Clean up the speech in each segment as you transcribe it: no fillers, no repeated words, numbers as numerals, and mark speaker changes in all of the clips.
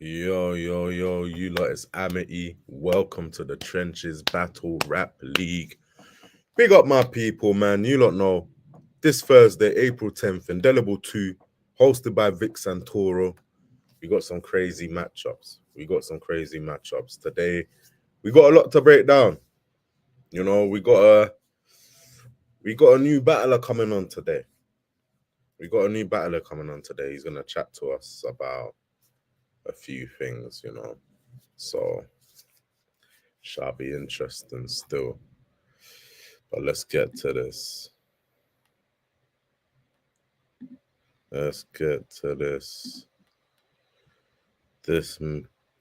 Speaker 1: Yo, you lot, it's Amity. Welcome to the Trenches Battle Rap League. Big up my people, man. You lot know this Thursday, April 10th, Indelible 2, hosted by Vic Santoro. We got some crazy matchups. Today. We got a lot to break down. You know, we got a new battler coming on today. He's gonna chat to us about a few things, you know. So shall be interesting still. But let's get to this. This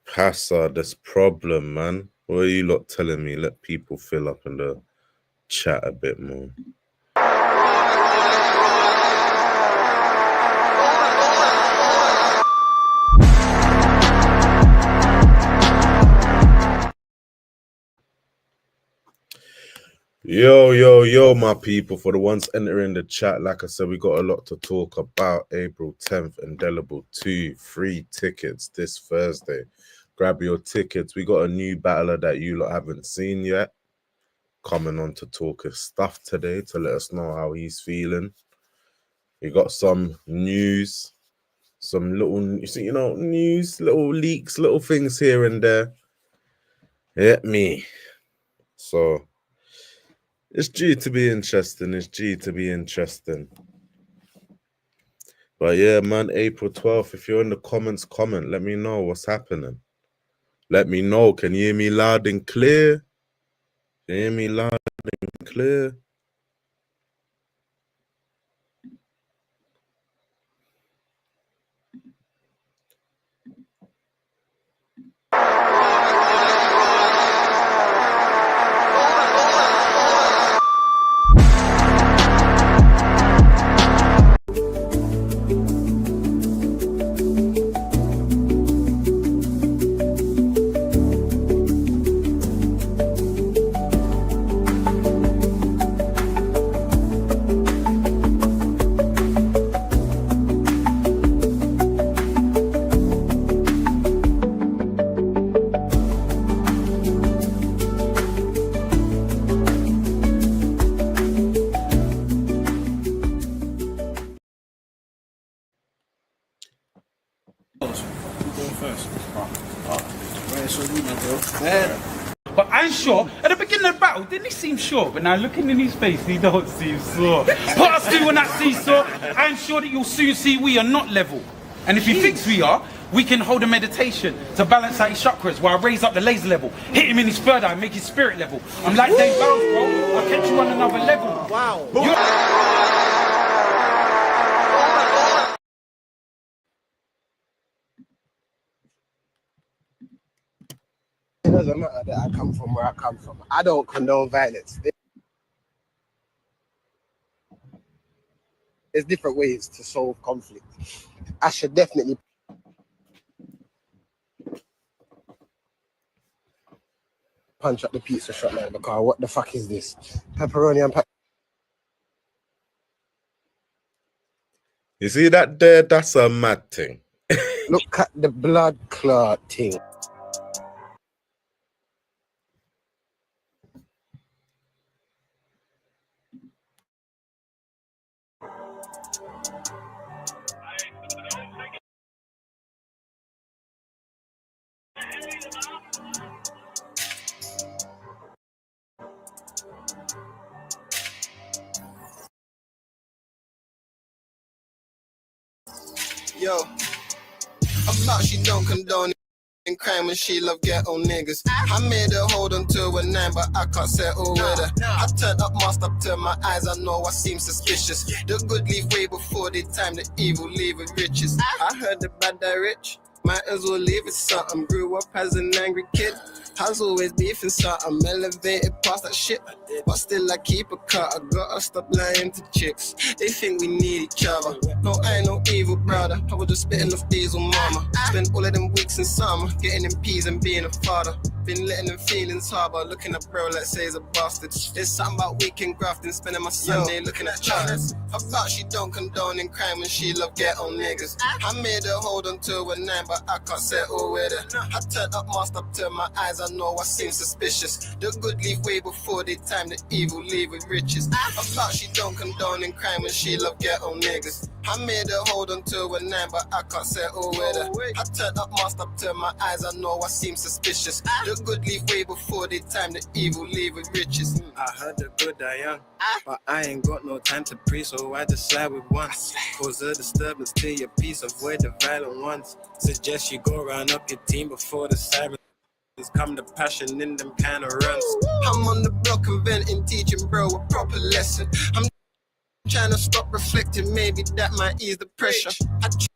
Speaker 1: passer, this problem, man. What are you lot telling me? Let people fill up in the chat a bit more. Yo, my people. For the ones entering the chat, like I said, we got a lot to talk about. April 10th, Indelible 2, free tickets this Thursday. Grab your tickets. We got a new battler that you lot haven't seen yet, coming on to talk his stuff today to let us know how he's feeling. We got some news, some little, news, little leaks, little things here and there. Hit me. So it's due to be interesting. But yeah, man, April 12th, if you're in the comments, comment. Let me know what's happening. Let me know. Can you hear me loud and clear?
Speaker 2: But I'm sure, at the beginning of the battle, didn't he seem sure? But now looking in his face, he don't seem sure. Put us two on that seesaw, I'm sure that you'll soon see we are not level. And if he thinks we are, we can hold a meditation to balance out his chakras while I raise up the laser level, hit him in his third eye, make his spirit level. I'm like Dave Bounce, bro, I'll catch you on another level.
Speaker 3: Wow. It doesn't matter that I come from where I come from. I don't condone violence. There's different ways to solve conflict. I should definitely punch up the pizza shop, man, because what the fuck is this? Pepperoni and
Speaker 1: You see that there? That's a mad thing.
Speaker 3: Look at the blood clot thing.
Speaker 4: Yo, about she don't condone crime and she love ghetto niggas. I made her hold on to a 9, but I can't settle with her. I turned up, masked up to my eyes, I know I seem suspicious. The good leave way before the time, the evil leave with riches. I heard the bad die rich, might as well leave it something. Grew up as an angry kid, I was always beefing something. Elevated past that shit, but still I keep a cut. I gotta stop lying to chicks, they think we need each other. No, I ain't no evil brother, I was just spitting off diesel mama. Spent all of them weeks in summer, getting in peas and being a father. been letting them feelings harbor. Looking at bro, let's say he's a bastard. There's something about weekend grafting, spending my Sunday looking at charts. I thought she don't condone in crime and she love ghetto niggas. I made her hold on to a 9, but I can't settle with her. I turned up, masked up to my eyes, I know I seem suspicious. The good leave way before they time, the evil leave with riches. I thought she don't condone in crime and she love ghetto niggas. I made her hold on to a 9, but I can't settle with her. I turned up, masked up to my eyes, I know I seem suspicious. The good leave way before they time, the evil leave with riches.
Speaker 5: I heard the good die young, but I ain't got no time to preach, so I just slide with one. Cause a disturbance to your peace, avoid the violent ones. Suggest you go round up your team before the sirens come, the passion in them kind of runs.
Speaker 4: I'm on the block inventing, teaching bro a proper lesson. I'm trying to stop reflecting, maybe that might ease the pressure. I treat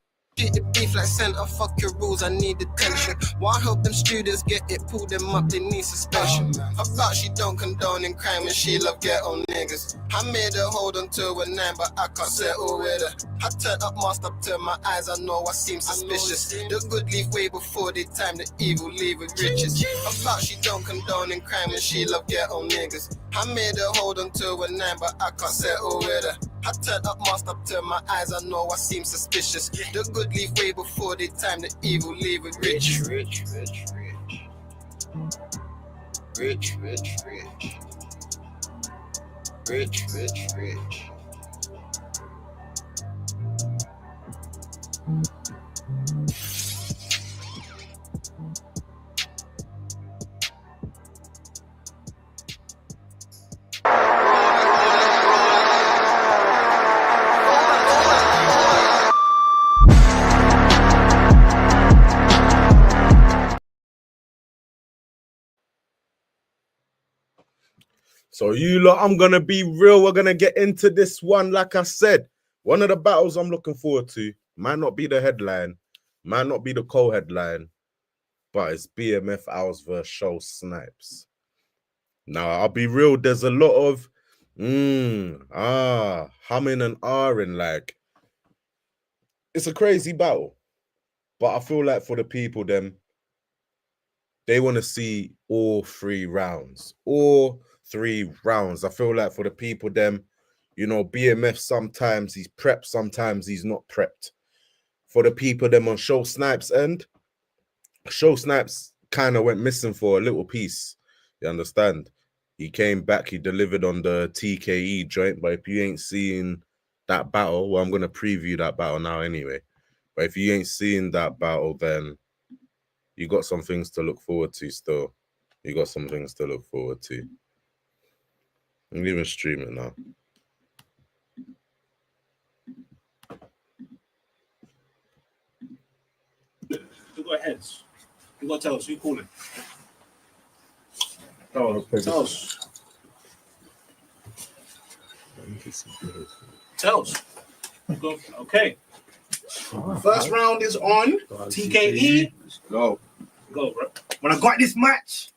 Speaker 4: the beef like center, fuck your rules, I need attention. Why help them students get it, pull them up, they need suspension. I thought she don't condone in crime and she love ghetto niggas. I made her hold on to a 9, but I can't settle with her. I turned up, masked up to my eyes, I know I seem suspicious. The good leave way before they time, the evil leave with riches. I thought she don't condone in crime and she love ghetto niggas. I made her hold on to a 9, but I can't settle with her. I turned up, masked up to my eyes, I know I seem suspicious. The good leave way before they time, the evil leave with riches.
Speaker 5: Rich, rich, rich, rich, rich, rich, rich, rich, rich.
Speaker 1: So you lot, I'm gonna be real. We're gonna get into this one. Like I said, one of the battles I'm looking forward to might not be the headline, might not be the co-headline, but it's BMF Owls versus Show Snipes. Now I'll be real. There's a lot of humming and ahhing. Like, it's a crazy battle, but I feel like for the people, they want to see all 3 rounds. I feel like for the people, BMF, sometimes he's prepped, sometimes he's not prepped. For the people, on Show Snipes' end, Show Snipes kind of went missing for a little piece. You understand? He came back, he delivered on the TKE joint, but if you ain't seen that battle, well, I'm going to preview that battle now anyway. But if you ain't seen that battle, then you got some things to look forward to still. You got some things to look forward to. I'm even stream it now.
Speaker 6: Who got heads? Who got tails? Who calling?
Speaker 1: Oh,
Speaker 6: Tails. Tails. Go. Okay. First round is on. TKE.
Speaker 3: Go.
Speaker 6: Go, bro.
Speaker 7: When I got this match,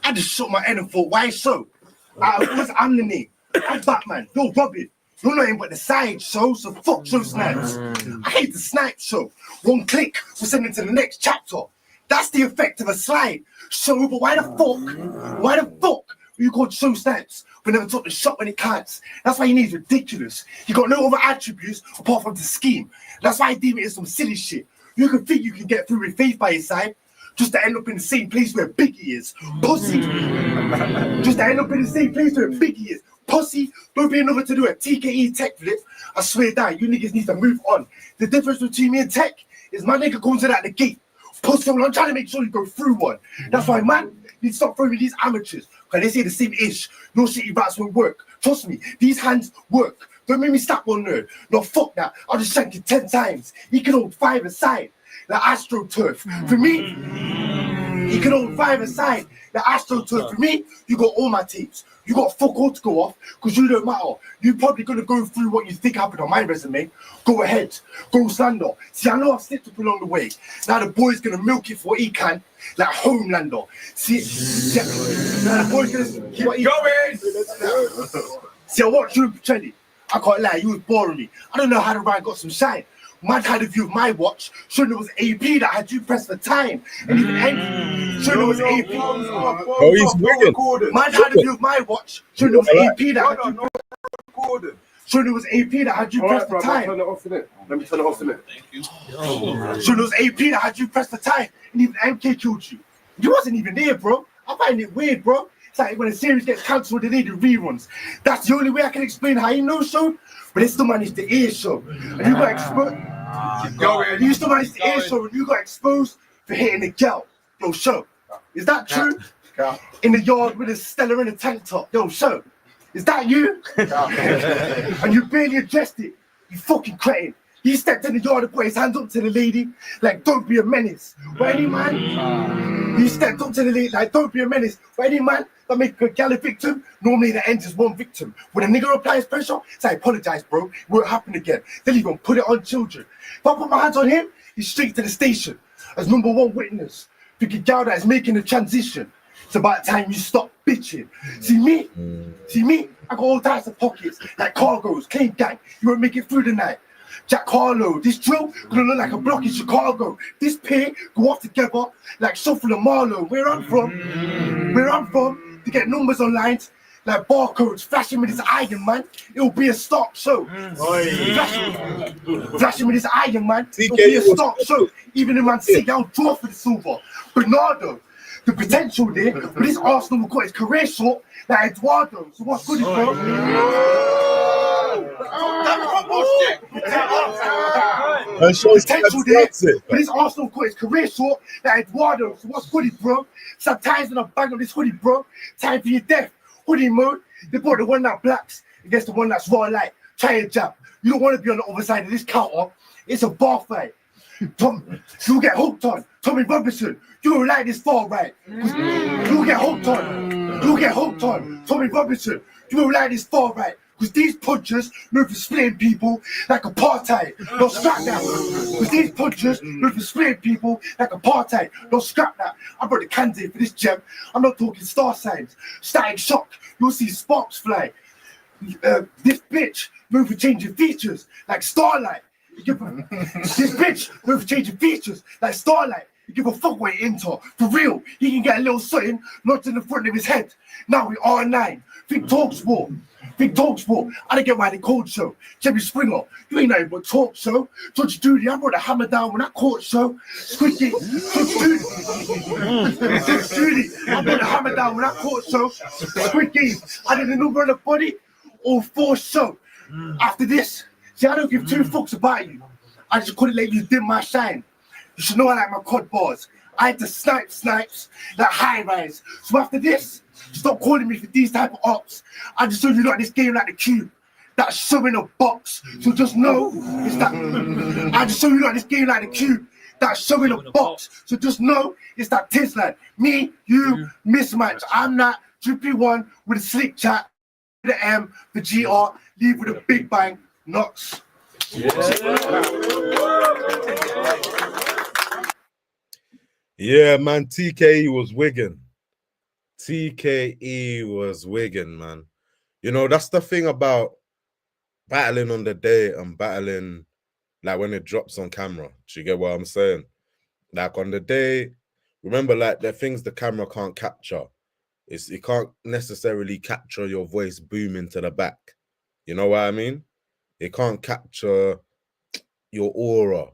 Speaker 7: I just shot my head and thought, why so? I'm the name. I'm Batman. You're Robin. You're nothing but the side show, so fuck Show Snipes. I hate the Snipe show. One click, we'll send it to the next chapter. That's the effect of a slide. So, but why the fuck you called Show Snipes but never took the shot when it counts? That's why he needs ridiculous. He got no other attributes apart from the scheme. That's why I deem it as some silly shit. You can think you can get through with Faith by his side, just to end up in the same place where Biggie is. Pussy. Just to end up in the same place where Biggie is. Pussy. Don't be another to do a TKE tech flip. I swear that you niggas need to move on. The difference between me and tech is my nigga comes in at the gate. Pussy, I'm trying to make sure you go through one. That's why, man, you need to stop throwing me these amateurs. Because they say the same ish. No shitty bats won't work. Trust me, these hands work. Don't make me slap one nerd. No, fuck that. I'll just shank you 10 times. He can hold 5 aside. The AstroTurf. For me, he can hold 5 aside. The AstroTurf. For me, you got all my tapes. You got fuck all to go off because you don't matter. You're probably going to go through what you think happened on my resume. Go ahead. Go slander. See, I know I've slipped up along the way. Now the boy's going to milk it for what he can, like Homelander. See, now the boy's going to see what he can. See, I watched you, Chelly. I can't lie, you was boring me. I don't know how the Ryan got some shine. Man had a view of my watch, showing it was AP that had you press for time. And even Henry, showing it was AP.
Speaker 1: Oh, he's wicked.
Speaker 7: Man had a view of my watch, showing it was AP that had you showing it was AP that had you press for time.
Speaker 3: Turn it off in it. Let me turn it off in it.
Speaker 6: Thank you.
Speaker 7: Showing it was AP that had you press for time. And even MK killed you. You wasn't even there, bro. I find it weird, bro. It's like when a series gets cancelled, they need the reruns. That's the only way I can explain how you know show. But they still managed the air show. And you got exposed. You still managed the air show and you got exposed for hitting the girl. Yo, show. Is that true? In the yard with a Stella in a tank top. Yo, show. Is that you? And you barely addressed it. You fucking cretin. He stepped in the yard and put his hands up to the lady, like, don't be a menace. But any man, he stepped up to the lady, like, don't be a menace. But any man that make a gal a victim, normally the end is one victim. When a nigga applies pressure, say, apologize, bro, it won't happen again. Then he gonna put it on children. If I put my hands on him, he's straight to the station as #1 witness. Pick a gal that is making a transition. It's about time you stop bitching. See me, I got all types of pockets, like cargos, Cane Gang. You won't make it through the night. Jack Harlow, this drill gonna look like a block in Chicago. This pair go off together like Shuffle and Marlowe. Where I'm from, to get numbers online like barcodes, flashing with this iron, man. It'll be a stock show. Flashing with this iron, man. It'll be a stock show. Even if man say I'll draw for the silver. Bernardo, the potential there, but this Arsenal will cut his career short like Eduardo. So what's good, bro? Potential there, but this Arsenal cut his career short like Eduardo. So what's good, bro? Some ties in a bag on this hoodie, bro. Time for your death. Hoodie mode. They brought the one that blacks against the one that's raw light. Try a jab. You don't want to be on the other side of this counter. It's a bar fight. You'll get hooked on. Tommy Robinson, you don't like this far right. You'll get hooked on. You'll get hooked on. Tommy Robinson, you don't like this far right. Because these punchers know for splitting people like apartheid. Don't scrap that. Because these punchers know for splitting people like apartheid. Don't scrap that. I brought the candidate for this gem. I'm not talking star signs. Static shock. You'll see sparks fly. This bitch know for changing features like Starlight. This bitch know for changing features like Starlight. You give a fuck what he into. For real, he can get a little something knocked in the front of his head. Now we R9. Think Talksport. Big talk sport. I don't get why they called so. Jerry Springer, you ain't nothing but talk show. Judge Judy, I brought the hammer down when I caught so. Squidgy, Judge Judy, I brought the hammer down when I caught so. Squidgy, I did a number on the body, all 4 so. After this, see, I don't give 2 fucks about you. I just couldn't let you dim my shine. You should know I like my COD bars. I had to snipes, like high rise. So after this, stop calling me for these type of ops. I just showed you like this game like the Cube. That's showing a box. So just know it's that. I just showed you like this game like the Cube. That's showing a box. So just know it's that Tisland. Me, you, mismatch. I'm not Drippy One with a slick chat. The M, the GR, leave with a big bang. Knox.
Speaker 1: Yeah, man, TKE was wigging. TKE was wigging, man. You know, that's the thing about battling on the day and battling like when it drops on camera. Do you get what I'm saying? Like on the day, remember, like the things the camera can't capture. It can't necessarily capture your voice booming to the back. You know what I mean? It can't capture your aura or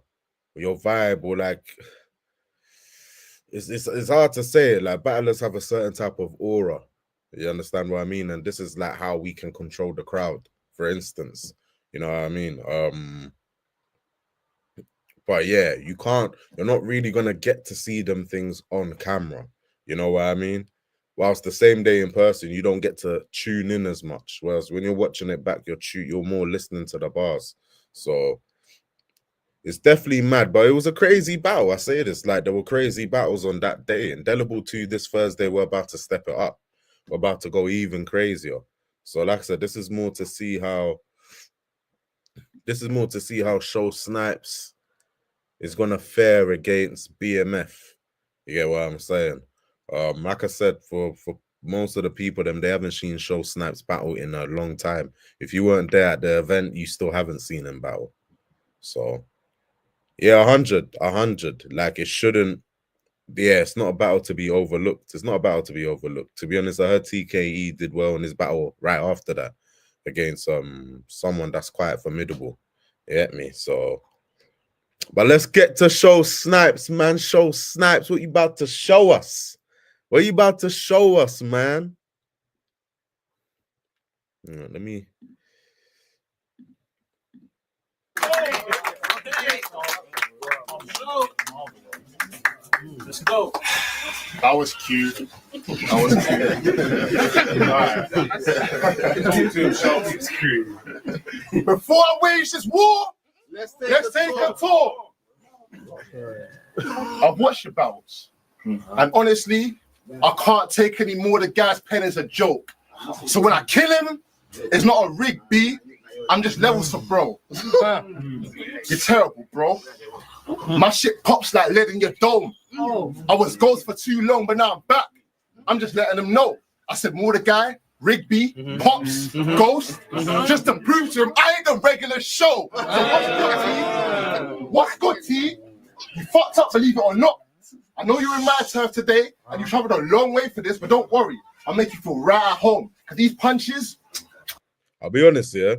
Speaker 1: your vibe or like... It's hard to say it. Like battlers have a certain type of aura. You understand what I mean? And this is like how we can control the crowd, for instance. You know what I mean? But yeah, you're not really gonna get to see them things on camera. You know what I mean? Whilst the same day in person, you don't get to tune in as much. Whereas when you're watching it back, you're more listening to the bars. So it's definitely mad, but it was a crazy battle. I say this, like there were crazy battles on that day. Indelible 2 this Thursday, we're about to step it up. We're about to go even crazier. So like I said, this is more to see how Show Snipes is gonna fare against BMF. You get what I'm saying? Like I said, for most of the people, they haven't seen Show Snipes battle in a long time. If you weren't there at the event, you still haven't seen him battle. So Yeah, 100. Like it shouldn't. Yeah, it's not a battle to be overlooked. It's not a battle to be overlooked. To be honest, I heard TKE did well in his battle right after that against someone that's quite formidable. You get me? So, but let's get to Show Snipes, man. Show Snipes, what you about to show us? What you about to show us, man? Let me.
Speaker 6: Let's go.
Speaker 7: That was cute. That was cute. Before I wage this war, let's take a tour. I've watched your battles, and honestly, I can't take any more. The guy's pen is a joke. So when I kill him, it's not a rigged beat. I'm just levels for bro. You're terrible, bro. My shit pops like lead in your dome. I was ghost for too long, but now I'm back. I'm just letting them know. I said Mordecai, Rigby, Pops, Ghost, just to prove to him I ain't a regular show. So what's good, T? You fucked up, believe it or not. I know you're in my turf today, and you traveled a long way for this, but don't worry. I'll make you feel right at home. Because these punches...
Speaker 1: I'll be honest, yeah.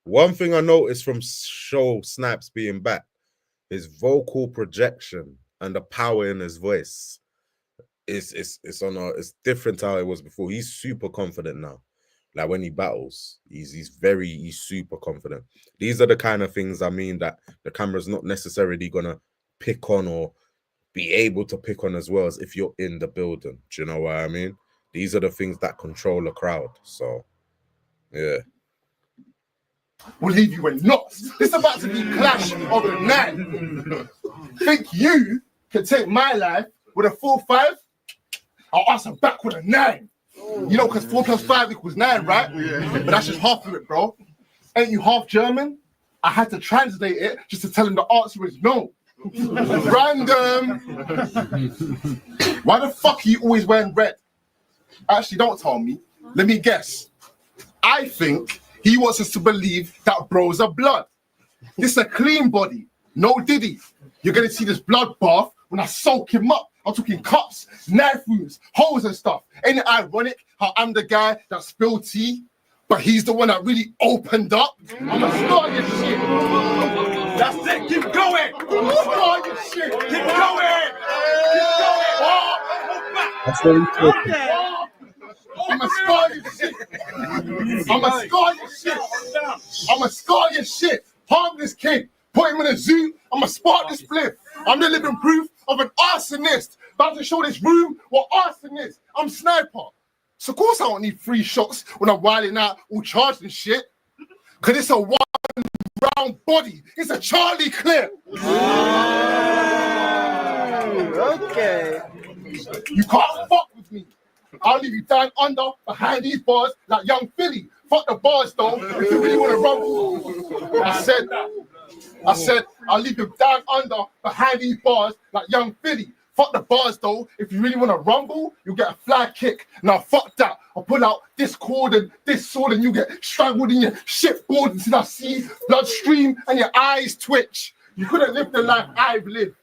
Speaker 1: One thing I noticed from Show Snipes being back, his vocal projection and the power in his voice it's different how it was before. He's super confident now. Like when he battles, he's super confident. These are the kind of things I mean that the camera's not necessarily gonna pick on or be able to pick on as well as if you're in the building. Do you know what I mean? These are the things that control a crowd. So yeah.
Speaker 7: Will leave you in knots. It's about to be clash of the night. Think you can take my life with a 4-5? I'll answer back with a 9. You know, because 4 + 5 = 9, right? But that's just half of it, bro. Ain't you half German? I had to translate it just to tell him the answer is no. Random. Why the fuck are you always wearing red? Actually, don't tell me. Let me guess. I think he wants us to believe that bros are blood. This is a clean body, no diddy. You're gonna see this blood bath when I soak him up. I'm talking cups, knife wounds, holes and stuff. Ain't it ironic how I'm the guy that spilled tea, but he's the one that really opened up? I'ma start your shit. That's it, keep going. I'ma start your shit, keep going. Keep going.
Speaker 3: That's what he's talking.
Speaker 7: I'ma scar your shit. I'ma scar your shit. I'ma scar your shit. Harm this kid. Put him in a zoo. I'ma spark this spliff. I'm the living proof of an arsonist. About to show this room what arson is. I'm Sniper. So of course I don't need 3 shots when I'm wilding out all charged and shit. Cause it's a 1-round body. It's a Charlie clip.
Speaker 3: Okay.
Speaker 7: You can't fuck with me. I'll leave you down under behind these bars like Young Philly. Fuck the bars though, if you really want to rumble. I said, I'll leave you down under behind these bars like Young Philly. Fuck the bars though, if you really want to rumble, you'll get a fly kick. Now fuck that. I'll pull out this cord and this sword and you get strangled in your shitboard until I see blood stream and your eyes twitch. You couldn't live the life I've lived.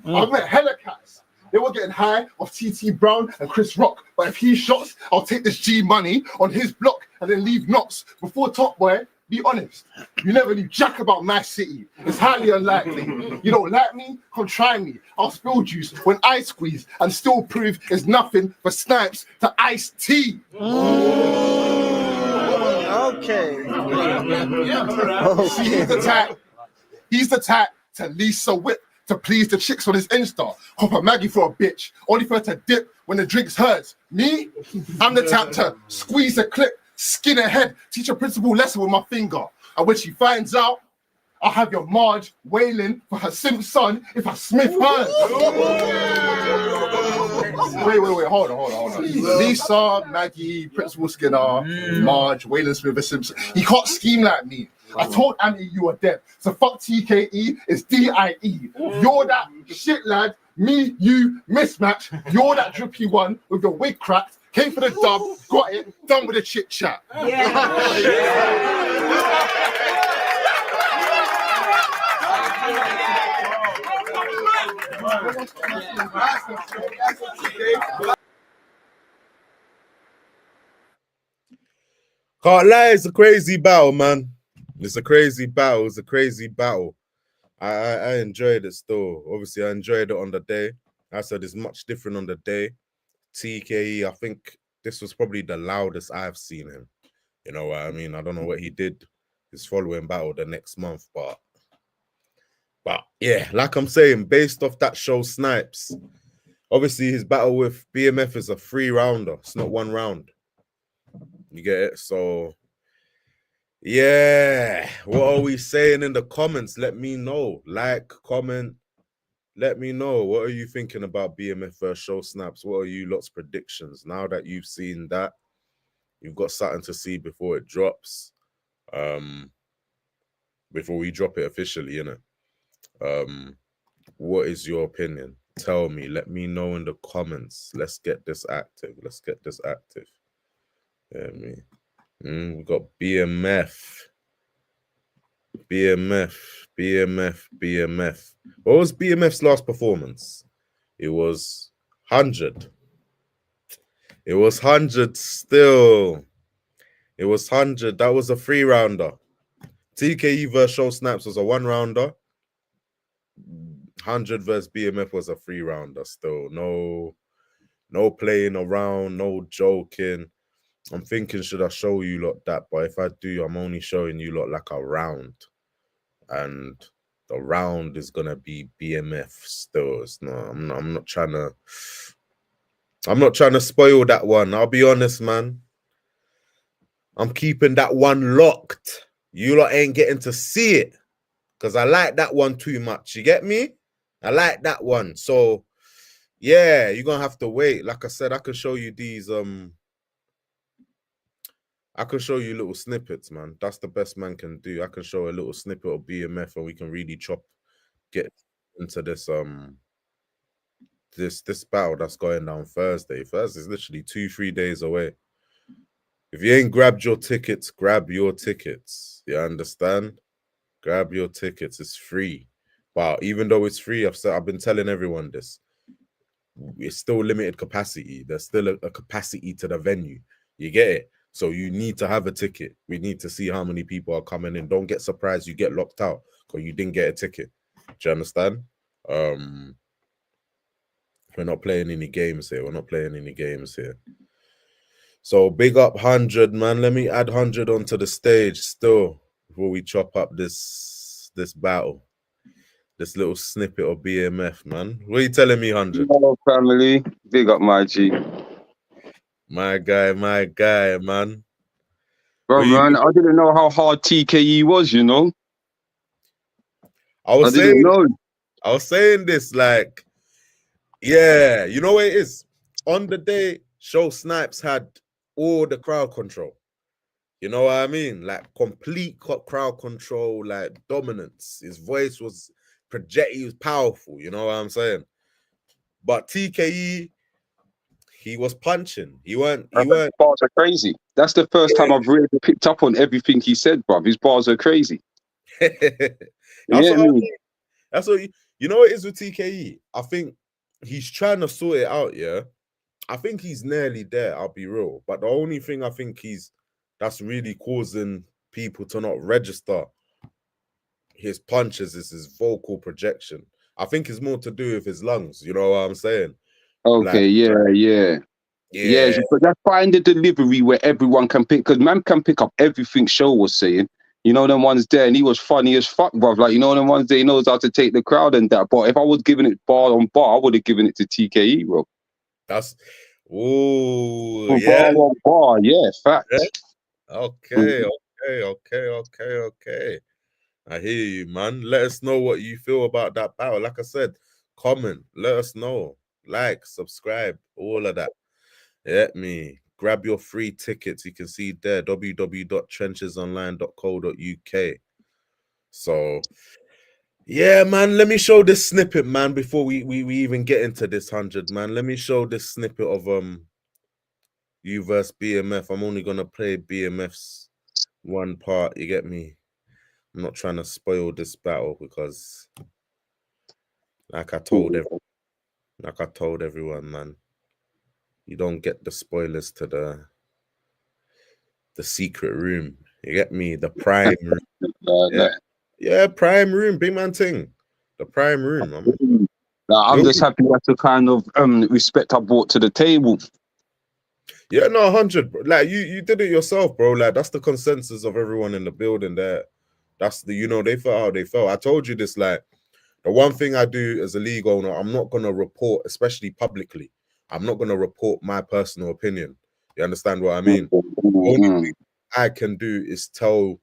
Speaker 7: I've met hella cats. They were getting high off TT Brown and Chris Rock. But if he shots, I'll take this G money on his block and then leave knots. Before Top Boy, be honest. You never knew jack about my city. It's highly unlikely. You don't like me? Come try me. I'll spill juice when I squeeze and still prove it's nothing but Snipes to iced tea.
Speaker 3: Okay.
Speaker 7: He's the type to Lisa Whip to please the chicks on his Insta. Hop a Maggie for a bitch, only for her to dip when the drink's hers. Me? I'm the type to squeeze a clip, skin her head, teach a principal lesson with my finger. And when she finds out, I'll have your Marge wailing for her simp son if I Smith hers. Wait, hold on. Lisa, Maggie, Principal Skinner, Marge, Waylon Smith, Simpson. He can't scheme like me. I told Annie you were dead. So fuck TKE, it's DIE. You're that shit lad, me, you, mismatch. You're that drippy one with your wig cracked. Came for the dub, got it, done with the chit chat.
Speaker 1: Can't lie, it's a crazy battle, man. It's a crazy battle. It's a crazy battle. I enjoyed it still. Obviously, I enjoyed it on the day. I said it's much different on the day. TKE, I think this was probably the loudest I've seen him. You know what I mean? I don't know what he did his following battle the next month, but yeah, like I'm saying, based off that show Snipes, obviously his battle with BMF is a 3-rounder. It's not 1 round. You get it? So yeah, what are we saying in the comments? Let me know. Like, comment, let me know. What are you thinking about BMF versus Show Snaps? What are you lot's predictions? Now that you've seen that, you've got something to see before it drops. Before we drop it officially, you know. What is your opinion? Tell me. Let me know in the comments. Let's get this active. Let's get this active. Yeah, me. We got BMF. What was BMF's last performance? It was 100. It was 100 still. It was 100. That was a 3-rounder. TKE versus Show Snaps was a 1-rounder. 100 versus BMF was a 3-rounder still. No playing around, no joking. I'm thinking, should I show you lot that? But if I do, I'm only showing you lot like a round. And the round is gonna be BMF still. It's not, I'm not trying to spoil that one. I'll be honest, man. I'm keeping that one locked. You lot ain't getting to see it. Because I like that one too much. You get me? I like that one. So yeah, you're gonna have to wait. Like I said, I can show you these I can show you little snippets, man. That's the best man can do. I can show a little snippet of BMF and we can really get into this this battle that's going down Thursday. Thursday's literally 2-3 days away. If you ain't grabbed your tickets, grab your tickets. You understand? Grab your tickets. It's free. But even though it's free, I've been telling everyone this. It's still limited capacity. There's still a capacity to the venue. You get it? So you need to have a ticket. We need to see how many people are coming in. Don't get surprised you get locked out because you didn't get a ticket. Do you understand? We're not playing any games here. We're not playing any games here. So big up 100, man. Let me add 100 onto the stage still before we chop up this battle. This little snippet of BMF, man. What are you telling me, 100?
Speaker 8: Hello, family. Big up my G.
Speaker 1: My guy, man.
Speaker 8: Bro, man, I didn't know how hard TKE was, you know?
Speaker 1: I was saying this, like, yeah, you know what it is? On the day, Show Snipes had all the crowd control. You know what I mean? Like, complete crowd control, like, dominance. His voice was projected, he was powerful, you know what I'm saying? But TKE, he was punching. He weren't.
Speaker 8: His bars are crazy. That's the first time I've really picked up on everything he said, bro. His bars are crazy.
Speaker 1: That's what you know what it is with TKE? I think he's trying to sort it out, yeah. I think he's nearly there, I'll be real. But the only thing I think that's really causing people to not register his punches is his vocal projection. I think it's more to do with his lungs, you know what I'm saying?
Speaker 8: Okay, yeah. But that's find the delivery where everyone can pick, because man can pick up everything Show was saying. You know, them ones there, and he was funny as fuck, bruv. Like, you know, them ones there, he knows how to take the crowd and that. But if I was giving it bar on bar, I would have given it to TKE, bro.
Speaker 1: That's
Speaker 8: bar on bar, yeah, fact.
Speaker 1: Okay. I hear you, man. Let us know what you feel about that battle. Like I said, comment, let us know. Like, subscribe, all of that. Let me grab your free tickets. You can see there, www.trenchesonline.co.uk. So, yeah, man, let me show this snippet, man, before we even get into this 100, man. Let me show this snippet of you versus BMF. I'm only gonna play BMF's one part. You get me? I'm not trying to spoil this battle because Like I told everyone, man. You don't get the spoilers to the secret room. You get me? The prime room. Yeah, prime room, big man thing. The prime room.
Speaker 8: I'm just happy that's the kind of respect I brought to the table.
Speaker 1: Yeah, no, 100. Like you did it yourself, bro. Like that's the consensus of everyone in the building there. That's the, they felt how they felt. I told you this, like the one thing I do as a league owner, I'm not gonna report, especially publicly. I'm not gonna report my personal opinion. You understand what I mean? The only thing I can do is tell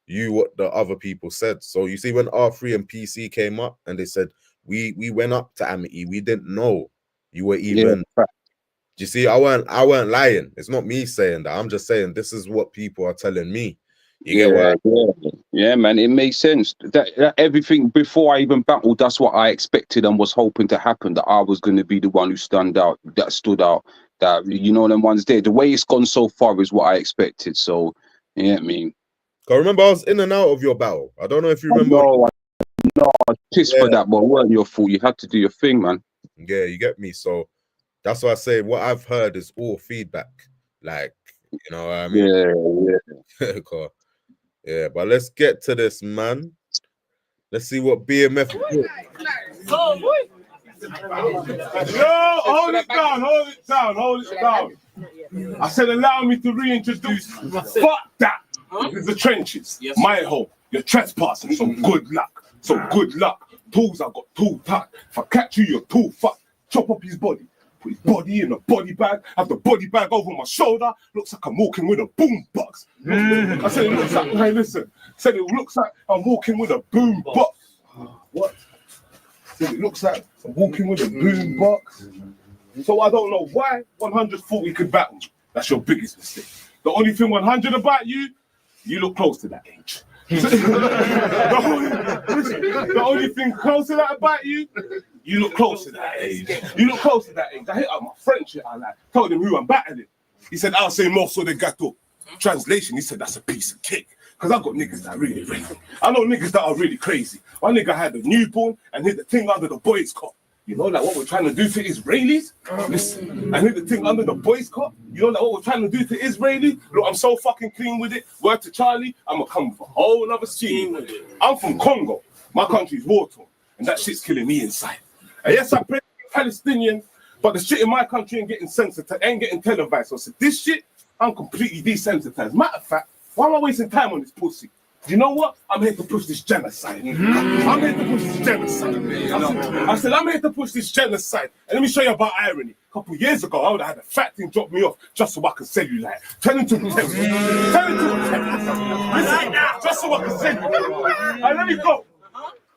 Speaker 1: you what the other people said. So you see, when R3 and PC came up and they said we went up to Amity, we didn't know you were even.
Speaker 8: Yeah.
Speaker 1: Do you see? I weren't lying. It's not me saying that. I'm just saying this is what people are telling me. You get what?
Speaker 8: Yeah, man. It makes sense. That everything before I even battled, that's what I expected and was hoping to happen. That I was going to be the one who stood out. That them ones there. The way it's gone so far is what I expected. So, I mean.
Speaker 1: I remember I was in and out of your battle. I don't know if you remember.
Speaker 8: No, I was pissed for that, but it wasn't your fault. You had to do your thing, man.
Speaker 1: Yeah, you get me. So that's why I say what I've heard is all feedback. Like, you know what I mean? Yeah. Cool. Yeah, but let's get to this, man. Let's see what BMF.
Speaker 7: Yo, hold it down. I said, allow me to reintroduce. Fuck that. This is the trenches. My home. You're trespassing. So good luck. Tools, I got tool tight. If I catch you, you're tool fuck. Chop up his body. Put his body in a body bag. Have the body bag over my shoulder. Looks like I'm walking with a boom box. I said, it looks like, hey, listen. Said it looks like I'm walking with a boom box. What? Said it looks like I'm walking with a boom box. So I don't know why 140 could battle me. That's your biggest mistake. The only thing 100 about you, you look close to that age. the only thing close to that about you, you look close to that age. You look close to that age. I hit up my French shit. I told him who I'm battling. He said, I'll say morceau de gâteau. Translation, he said, that's a piece of cake. Because I've got niggas that are really crazy. I know niggas that are really crazy. My nigga had a newborn and hit the thing under the boys' cot. You know, like what we're trying to do to Israelis? Listen, I hit the thing under the boys' cot. You know, like what we're trying to do to Israelis? Look, I'm so fucking clean with it. Word to Charlie, I'm gonna come with a whole other scheme. I'm from Congo. My country's war-torn. And that shit's killing me inside. And yes, I pray Palestinian, but the shit in my country ain't getting censored, ain't getting televised. So I said, this shit, I'm completely desensitized. Matter of fact, why am I wasting time on this pussy? Do you know what? I'm here to push this genocide. I'm here to push this genocide. I said, I'm here to push this genocide. And let me show you about irony. A couple years ago, I would have had a fat thing drop me off just so I could cellulite. Turn into a terrorist. Turn into a terrorist. Listen, just so I could cellulite. And let me go.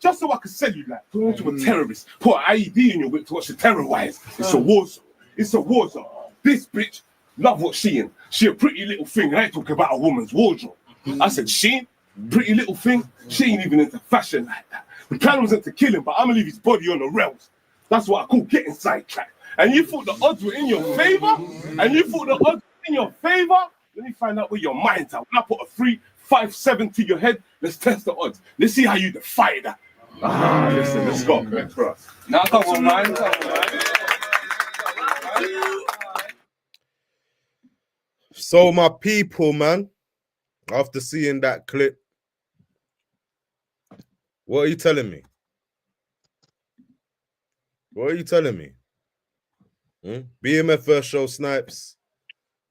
Speaker 7: Just so I could cellulite. Turn into a terrorist. Put an IED in your whip to watch you terrorize. It's a war zone. It's a war zone. This bitch, love what she in. She a pretty little thing. I ain't talking about a woman's wardrobe. I said, she pretty little thing, she ain't even into fashion like that. The plan wasn't to kill him, but I'm gonna leave his body on the rails. That's what I call getting sidetracked. And you thought the odds were in your favor? And you thought the odds were in your favor? Let me find out where your mind's at. When I put a 3, 5, 7 to your head, let's test the odds. Let's see how you defy that. Listen, let's go. Now come on, man.
Speaker 1: So my people, man, after seeing that clip, what are you telling me? What are you telling me? BMF versus Show Snipes,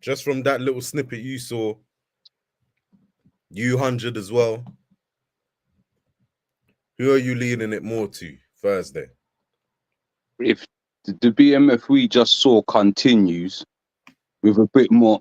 Speaker 1: just from that little snippet you saw, U100 as well. Who are you leaning it more to Thursday?
Speaker 8: If the BMF we just saw continues with a bit more,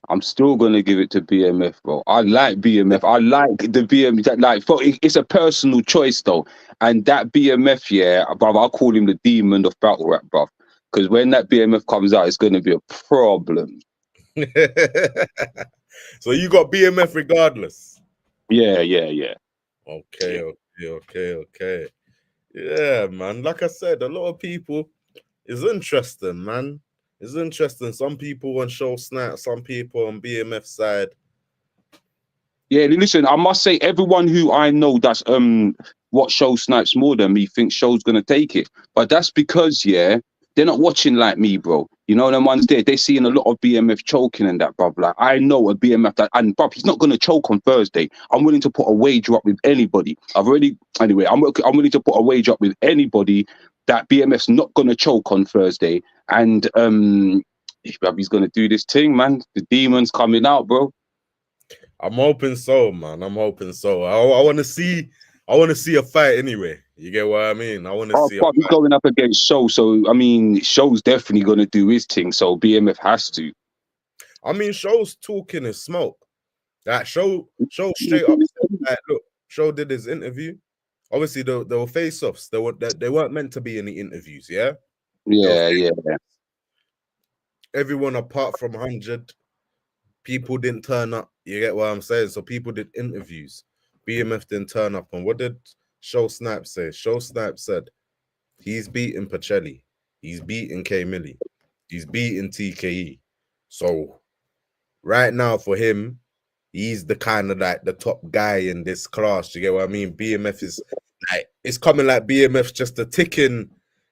Speaker 8: I'm still gonna give it to BMF, bro. I like BMF. I like the BMF. Like, it's a personal choice though. And that BMF, yeah, bro, I'll call him the demon of battle rap, bro. Because when that BMF comes out, it's gonna be a problem.
Speaker 1: So you got BMF regardless.
Speaker 8: Yeah.
Speaker 1: Okay. Yeah, man. Like I said, a lot of people is interesting, man. It's interesting. Some people on Show Snap, some people on BMF side.
Speaker 8: Yeah, listen, I must say, everyone who I know that's what Show Snipes more than me thinks Show's gonna take it. But that's because, yeah, they're not watching like me, bro. You know, them ones there, they're seeing a lot of BMF choking and that, bruv. Like, I know a BMF that, and bruv, he's not gonna choke on Thursday. I'm willing to put a wager up with anybody. I'm willing to put a wager up with anybody that BMF's not gonna choke on Thursday. And bruv, he's gonna do this thing, man. The demon's coming out, bro.
Speaker 1: I'm hoping so, man. I'm hoping so. I want to see. I want to see a fight anyway. You get what I mean? I want to see.
Speaker 8: He's going up against Show, so I mean, Show's definitely going to do his thing. So BMF has to.
Speaker 1: I mean, Show's talking his smoke. That Show straight up said, like, look, Show did his interview. Obviously, there were face-offs. They weren't meant to be any interviews. Yeah.
Speaker 8: Yeah.
Speaker 1: Everyone apart from 100 people didn't turn up. You get what I'm saying? So people did interviews. BMF didn't turn up. And what did Show Snipes say? Show Snipes said he's beating Pacelli. He's beating K Millie. He's beating TKE. So right now for him, he's the kind of like the top guy in this class. You get what I mean? BMF is like, it's coming like BMF's just a ticking.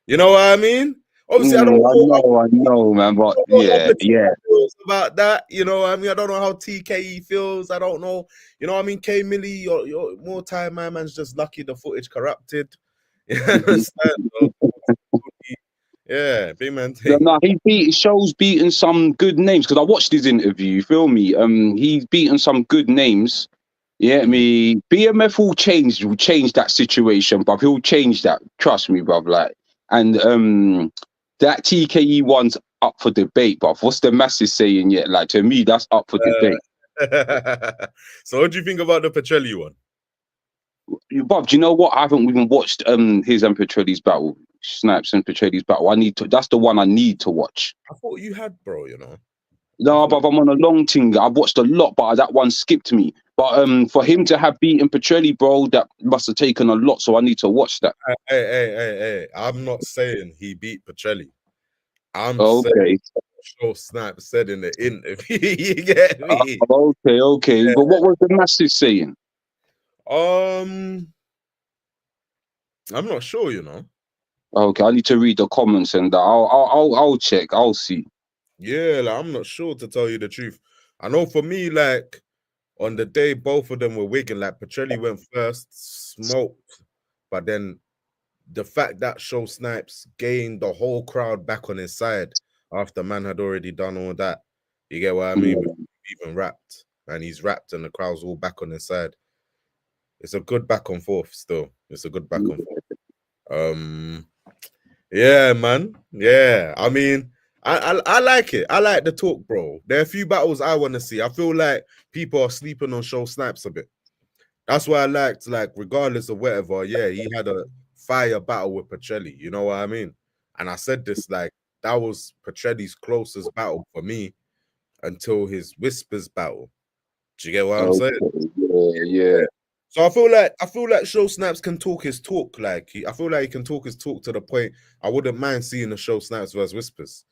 Speaker 1: You know what I mean? Obviously, I
Speaker 8: know, man, but yeah.
Speaker 1: About that, you know, I mean, I don't know how TKE feels. I don't know, you know, I mean, K Millie, you're more time, my man's just lucky the footage corrupted. You understand? Yeah, big man.
Speaker 8: Show's beaten some good names because I watched his interview. You feel me? He's beaten some good names. Yeah, me. BMF will change that situation, but he'll change that. Trust me, bruv. Like, and that TKE one's up for debate, but what's the masses saying yet? Like, to me, that's up for debate.
Speaker 1: So what do you think about the Pacelli one?
Speaker 8: Bob, do you know what? I haven't even watched his and Pacelli's battle. Snipes and Pacelli's battle. That's the one I need to watch.
Speaker 1: I thought you had, bro, you know.
Speaker 8: No, but I'm on a long thing. I've watched a lot, but that one skipped me. But for him to have beaten Pacelli, bro, that must have taken a lot. So I need to watch that.
Speaker 1: Hey. I'm not saying he beat Pacelli. I'm saying Show Snipes said in the interview. You get me?
Speaker 8: Okay. Yeah. But what was the massive saying?
Speaker 1: I'm not sure, you know.
Speaker 8: Okay, I need to read the comments and I'll check. I'll see.
Speaker 1: Yeah, like, I'm not sure, to tell you the truth. I know for me, like, on the day both of them were wigging, like Pacelli went first, smoked, but then the fact that Show Snipes gained the whole crowd back on his side after man had already done all that. You get what I mean? Even rapped, and he's rapped, and the crowd's all back on his side. It's a good back and forth still. It's a good back and forth. Yeah, man. Yeah, I mean, I like it. I like the talk, bro. There are a few battles I want to see. I feel like people are sleeping on Show Snipes a bit. That's why I liked, like, regardless of whatever, yeah, he had a fire battle with Pacelli. You know what I mean? And I said this, like, that was Pacelli's closest battle for me until his Whispers battle. Do you get what I'm saying?
Speaker 8: Yeah.
Speaker 1: So I feel like Show Snipes can talk his talk. Like, I feel like he can talk his talk to the point I wouldn't mind seeing the Show Snipes versus Whispers.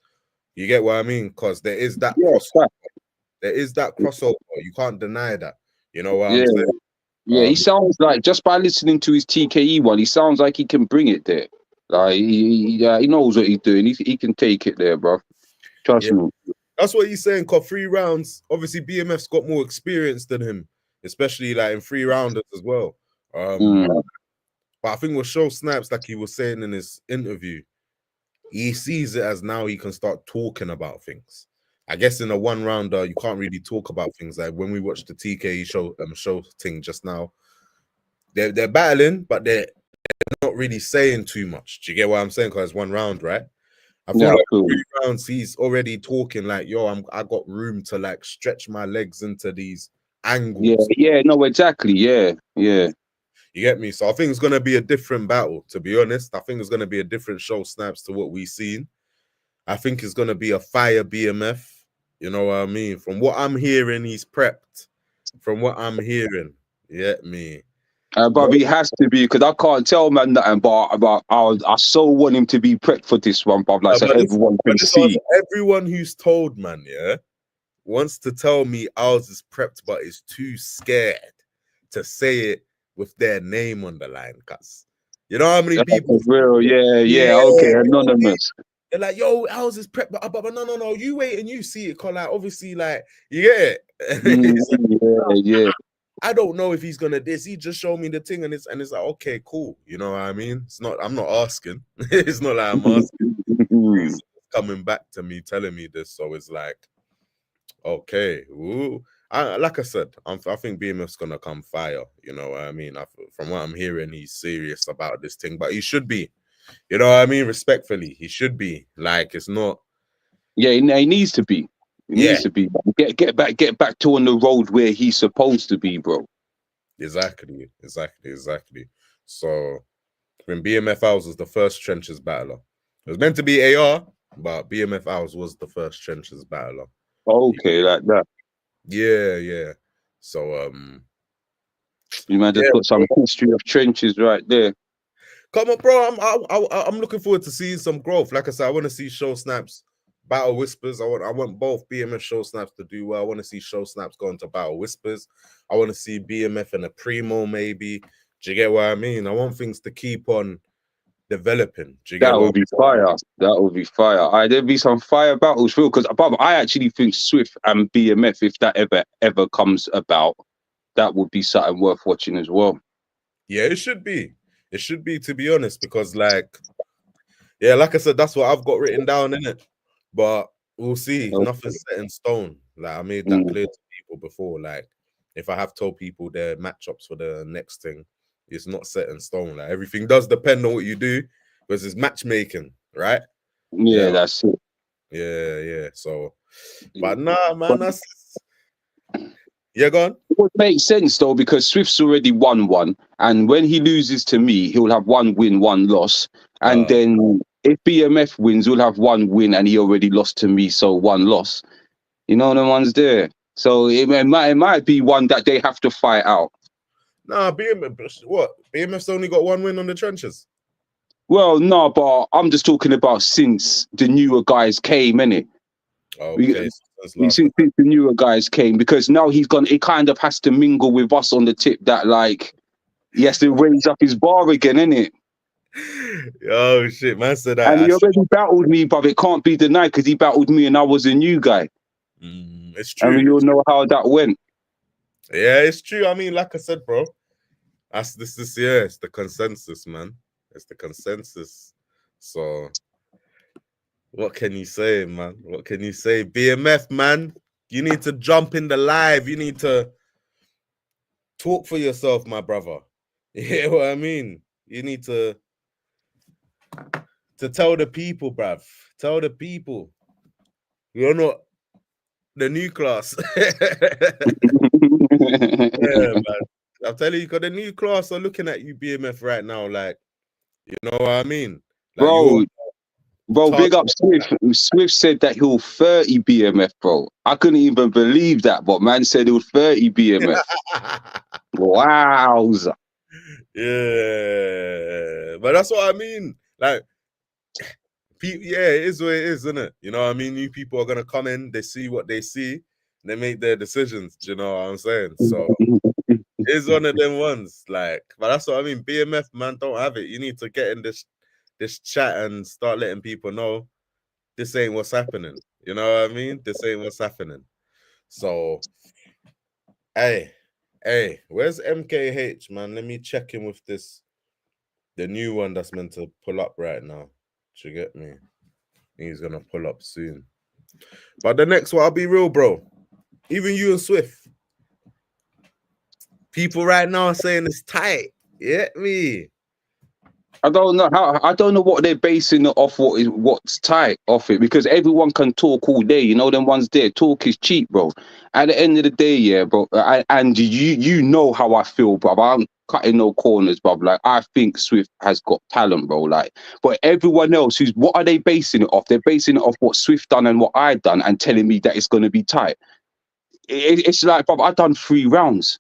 Speaker 1: You get what I mean? Because there is that crossover. There is that crossover. You can't deny that. You know what I'm saying?
Speaker 8: Yeah, he sounds like, just by listening to his TKE one, he sounds like he can bring it there. Like, he knows what he's doing. He can take it there, bro. Trust me.
Speaker 1: That's what he's saying. Cause 3 rounds, obviously BMF's got more experience than him, especially like in 3 rounders as well. But I think with Show Snipes, like he was saying in his interview, he sees it as now he can start talking about things. I guess in a 1 rounder, you can't really talk about things. Like when we watched the TKE show thing just now, they're battling, but they're not really saying too much. Do you get what I'm saying? Because it's 1 round, right? I feel like 3 rounds, he's already talking like, yo, I got room to like stretch my legs into these angles.
Speaker 8: Yeah, no, exactly. Yeah.
Speaker 1: You get me? So I think it's gonna be a different battle, to be honest. I think it's gonna be a different Show Snipes to what we've seen. I think it's gonna be a fire BMF. You know what I mean? From what I'm hearing, he's prepped. From what I'm hearing, you get me?
Speaker 8: But he has to be, because I can't tell man nothing. But I so want him to be prepped for this one, but like, so everyone can see.
Speaker 1: Everyone who's told, man, yeah, wants to tell me ours is prepped, but is too scared to say it with their name on the line, cuz. You know how many people?
Speaker 8: Real, yeah. Okay, anonymous.
Speaker 1: They're like, yo, ours is prepped, but no, you wait and you see it, cause like obviously, like, you get it.
Speaker 8: Yeah.
Speaker 1: I don't know if he's gonna this. He just showed me the thing, and it's like, okay, cool. You know what I mean? It's not. I'm not asking. It's not like I'm asking. He's coming back to me, telling me this, so it's like, okay. Ooh. Like I said, I think BMF's gonna come fire. You know what I mean? From what I'm hearing, he's serious about this thing, but he should be. You know what I mean? Respectfully, he should be. Like, it's not.
Speaker 8: Yeah, he needs to be. He needs to be. Get back to on the road where he's supposed to be, bro.
Speaker 1: Exactly. So when BMF Owls was the first trenches battler, it was meant to be AR, but BMF Owls was the first trenches battler.
Speaker 8: Okay, like that.
Speaker 1: Yeah. So
Speaker 8: you might just put some history of trenches right there.
Speaker 1: Come on, bro. I'm looking forward to seeing some growth. Like I said, I want to see Show Snaps Battle Whispers. I want both BMF Show Snaps to do well. I want to see Show Snaps go into Battle Whispers. I want to see BMF and a Primo maybe. Do you get what I mean? I want things to keep on developing. Do you get
Speaker 8: that would be fire. That would be fire. There'd be some fire battles, Phil. Because I actually think Swift and BMF, if that ever comes about, that would be something worth watching as well.
Speaker 1: Yeah, it should be. It should be, to be honest, because like I said, that's what I've got written down in it. But we'll see.
Speaker 8: Okay.
Speaker 1: Nothing's set in stone. Like, I made that clear to people before. Like, if I have told people their matchups for the next thing, it's not set in stone. Like, everything does depend on what you do, because it's matchmaking, right?
Speaker 8: Yeah, that's it.
Speaker 1: Yeah. So, but nah, man, that's. Yeah, go on.
Speaker 8: It would make sense though, because Swift's already won one, and when he loses to me, he'll have 1 win, 1 loss, and then if BMF wins, he'll have 1 win, and he already lost to me, so 1 loss. You know, the one's there. So it might be one that they have to fight out.
Speaker 1: Nah, BMF's only got 1 win on the trenches.
Speaker 8: Well, no, but I'm just talking about since the newer guys came, innit?
Speaker 1: Okay.
Speaker 8: Since the newer guys came, because now he kind of has to mingle with us on the tip that, like, he has to raise up his bar again, innit?
Speaker 1: Oh shit, man said that.
Speaker 8: And he already battled me, but it can't be denied because he battled me and I was a new guy.
Speaker 1: It's true.
Speaker 8: And we all know how that went.
Speaker 1: Yeah, it's true. I mean, like I said, bro, it's the consensus, man. It's the consensus. So what can you say, man? What can you say? BMF, man, you need to jump in the live. You need to talk for yourself, my brother. You know what I mean? You need to tell the people, bruv. Tell the people. You're not the new class. Yeah, man. I'm telling you, because the new class are looking at you, BMF, right now. Like, you know what I mean? Like,
Speaker 8: Bro, big up Swift. Swift said that he'll 30 BMF, bro. I couldn't even believe that, but man said he'll 30 BMF. Wowza.
Speaker 1: Yeah, but that's what I mean. Like, it is what it is, isn't it? You know what I mean? New people are gonna come in, they see what they see, they make their decisions. Do you know what I'm saying? So it's one of them ones. Like, but that's what I mean. BMF, man, don't have it. You need to get in this chat and start letting people know this ain't what's happening. You know what I mean? This ain't what's happening. So, hey, where's MKH, man? Let me check in with the new one that's meant to pull up right now. Do you get me? He's gonna pull up soon. But the next one, I'll be real, bro. Even you and Swift, people right now are saying it's tight. You get me?
Speaker 8: I don't know what they're basing it off. What's tight off it, because everyone can talk all day. You know, them ones there. Talk is cheap, bro. At the end of the day, yeah, bro. And you know how I feel, bro. I'm cutting no corners, bro. Like, I think Swift has got talent, bro. Like, but everyone else, what are they basing it off? They're basing it off what Swift done and what I done, and telling me that it's gonna be tight. It's like, bro, I done 3 rounds.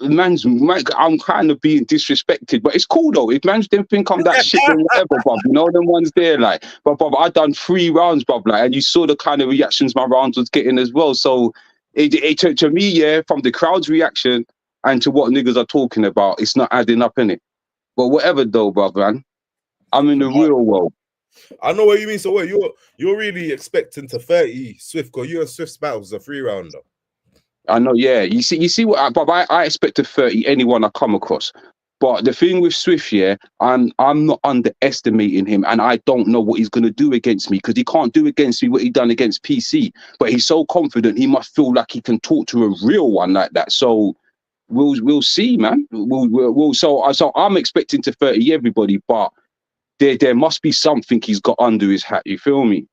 Speaker 8: I'm kind of being disrespected, but it's cool though. If man's didn't think I'm that shit, then whatever, bruv. You know them ones there, like, but bruv, I done 3 rounds, bruv, like, and you saw the kind of reactions my rounds was getting as well. So it to me, yeah, from the crowd's reaction and to what niggas are talking about, it's not adding up, innit? But whatever though, bruv, man. I'm in the real world.
Speaker 1: I know what you mean. So what you're really expecting to 30 Swift, because you and Swift's battles a 3-rounder.
Speaker 8: I know, yeah. You see what, but I expect a 30 anyone I come across. But the thing with Swift, yeah, I'm not underestimating him, and I don't know what he's gonna do against me, because he can't do against me what he done against PC. But he's so confident, he must feel like he can talk to a real one like that. So we'll see, man. So I'm expecting to 30 everybody, but there must be something he's got under his hat. You feel me?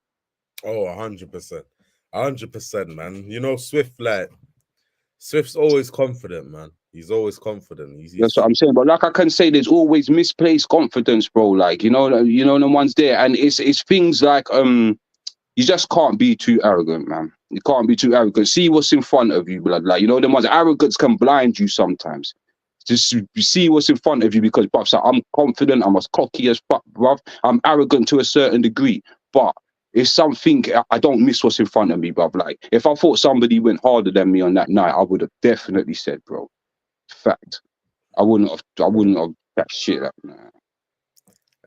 Speaker 1: Oh, 100%, 100%, man. You know, Swift's always confident, man. He's always confident.
Speaker 8: That's what I'm saying. But like I can say, there's always misplaced confidence, bro. Like, you know the ones there, and it's things like you just can't be too arrogant, man. You can't be too arrogant. See what's in front of you, blood. Like, you know, the ones arrogance can blind you sometimes. Just see what's in front of you, because bruv, so I'm confident, I'm as cocky as fuck, bruv. I'm arrogant to a certain degree, but it's something I don't miss what's in front of me, bruv. Like, if I thought somebody went harder than me on that night, I would have definitely said, bro. Fact. I wouldn't have that shit up, man.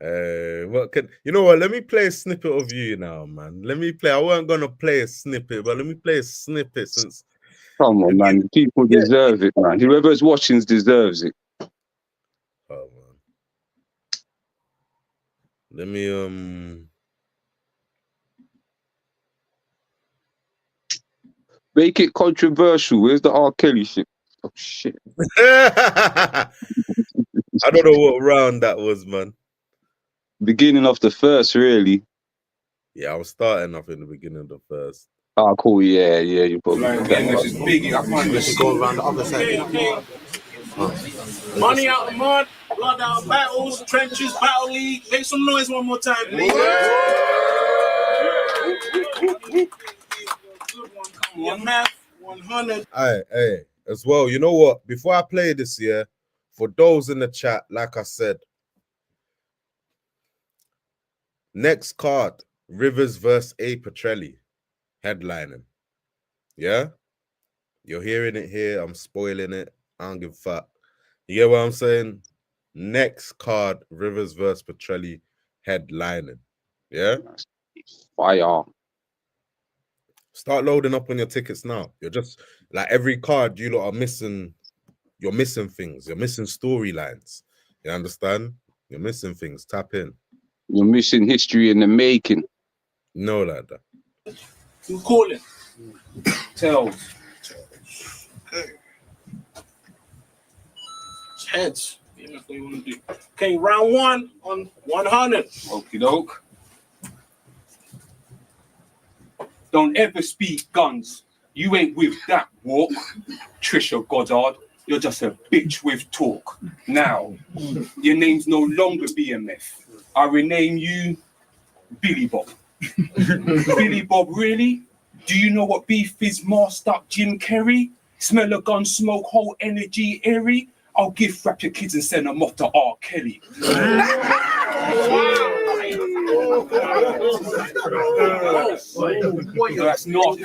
Speaker 1: You know what? Let me play a snippet of you now, man. I wasn't gonna play a snippet, but let me play a snippet since.
Speaker 8: Come on, man. People deserve it, man. Whoever's watching deserves it.
Speaker 1: Oh man. Let me
Speaker 8: make it controversial. Where's the R. Kelly shit? Oh shit.
Speaker 1: I don't know what round that was, man.
Speaker 8: Beginning of the first, really.
Speaker 1: Yeah, I was starting off in the beginning of the first.
Speaker 8: Oh, cool. Yeah. You probably.
Speaker 5: This is Biggie. I find this go around the other side. Money out the mud, blood out battles, trenches, battle league. Make some noise one more time, please. One math, 100.
Speaker 1: Hey, as well. You know what? Before I play this year, for those in the chat, like I said, next card, Rivers versus A. Petrelli. Headlining. Yeah? You're hearing it here. I'm spoiling it. I don't give a fuck. You get what I'm saying? Next card, Rivers versus Petrelli headlining. Yeah?
Speaker 8: Fire.
Speaker 1: Start loading up on your tickets now. You're just like every card you lot are missing. You're missing things. You're missing storylines. You understand? You're missing things. Tap in.
Speaker 8: You're missing history in the making.
Speaker 1: No, like that.
Speaker 5: Who's calling?
Speaker 2: Tells.
Speaker 5: Heads. Yeah, that's what you want to do. Okay, round 1 on 100.
Speaker 2: Okie doke. Don't ever speak guns. You ain't with that walk. Trisha Goddard, you're just a bitch with talk. Now, your name's no longer BMF. I rename you Billy Bob. Billy Bob, really? Do you know what beef is? Masked up Jim Carrey? Smell a gun, smoke, whole energy airy? I'll gift wrap your kids and send them off to R. Kelly. That's not.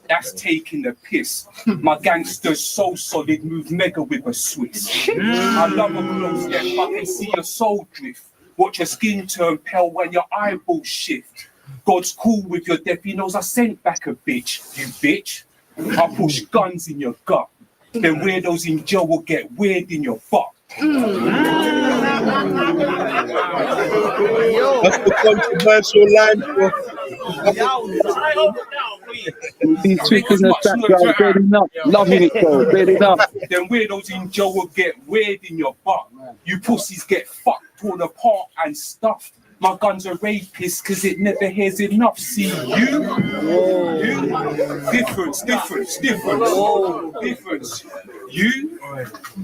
Speaker 2: That's taking the piss. My gangster's so solid, move mega with a Swiss. I love a close step, I can see your soul drift. Watch your skin turn pale when your eyeballs shift. God's cool with your death, he knows I sent back a bitch, you bitch. I push guns in your gut. Then weirdos in jail will get weird in your butt.
Speaker 1: That's the controversial line.
Speaker 8: These chickens in the background, bedding up, loving it though, bedding up.
Speaker 2: Then weirdos in jail will get weird in your butt. You pussies get fucked, torn apart and stuffed. My guns are rapists because it never hears enough. See you? Difference.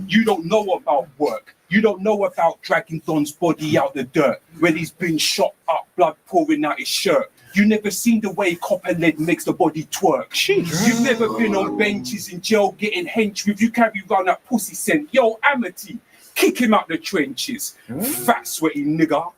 Speaker 2: You don't know about work. You don't know about dragging Don's body out the dirt when he's been shot up, blood pouring out his shirt.
Speaker 9: You never seen the way copper lead makes the body twerk. You've never been on benches in jail getting hench with you carry around that pussy scent. Yo, Amity, kick him out the trenches. Fat sweaty nigga.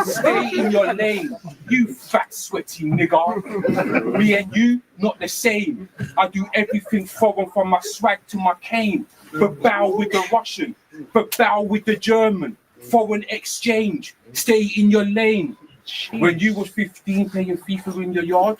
Speaker 9: Stay in your lane, you fat sweaty nigga. Me and you, not the same. I do everything foreign from my swag to my cane. But bow with the Russian, but bow with the German. Foreign exchange, stay in your lane. When you was 15 playing FIFA in your yard,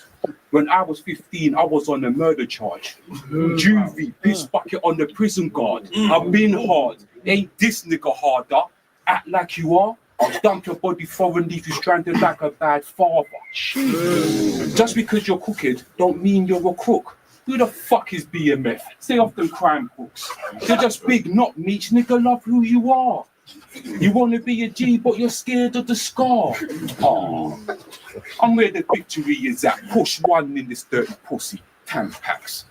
Speaker 9: when I was 15, I was on a murder charge. Juvie, piss bucket on the prison guard. I've been hard, ain't this nigga harder? Act like you are, I'll dump your body foreign, leave you stranded like a bad father. Just because you're crooked, don't mean you're a crook. Who the fuck is BMF? Stay off them crime books. They're just big, not meat. Nigga, love who you are. You want to be a G, but you're scared of the scar. Oh, I'm where the victory is at. Push one in this dirty pussy. Tampax.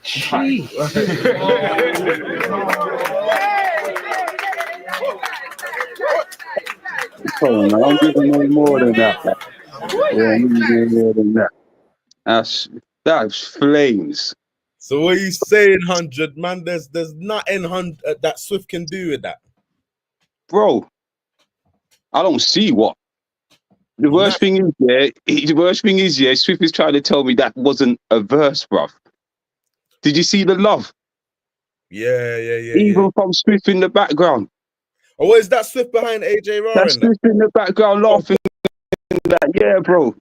Speaker 8: Oh, no, I'm giving no more than that. Yeah, I'm giving more than that. That's flames.
Speaker 1: So what are you saying, 100, man? There's nothing that Swift can do with that.
Speaker 8: Bro, I don't see what. The worst thing is, yeah, Swift is trying to tell me that wasn't a verse, bruv. Did you see the love?
Speaker 1: Yeah.
Speaker 8: Even from Swift in the background.
Speaker 1: Oh, what is that Swift behind AJ Rara?
Speaker 8: That's Swift in the background laughing. Yeah, bro.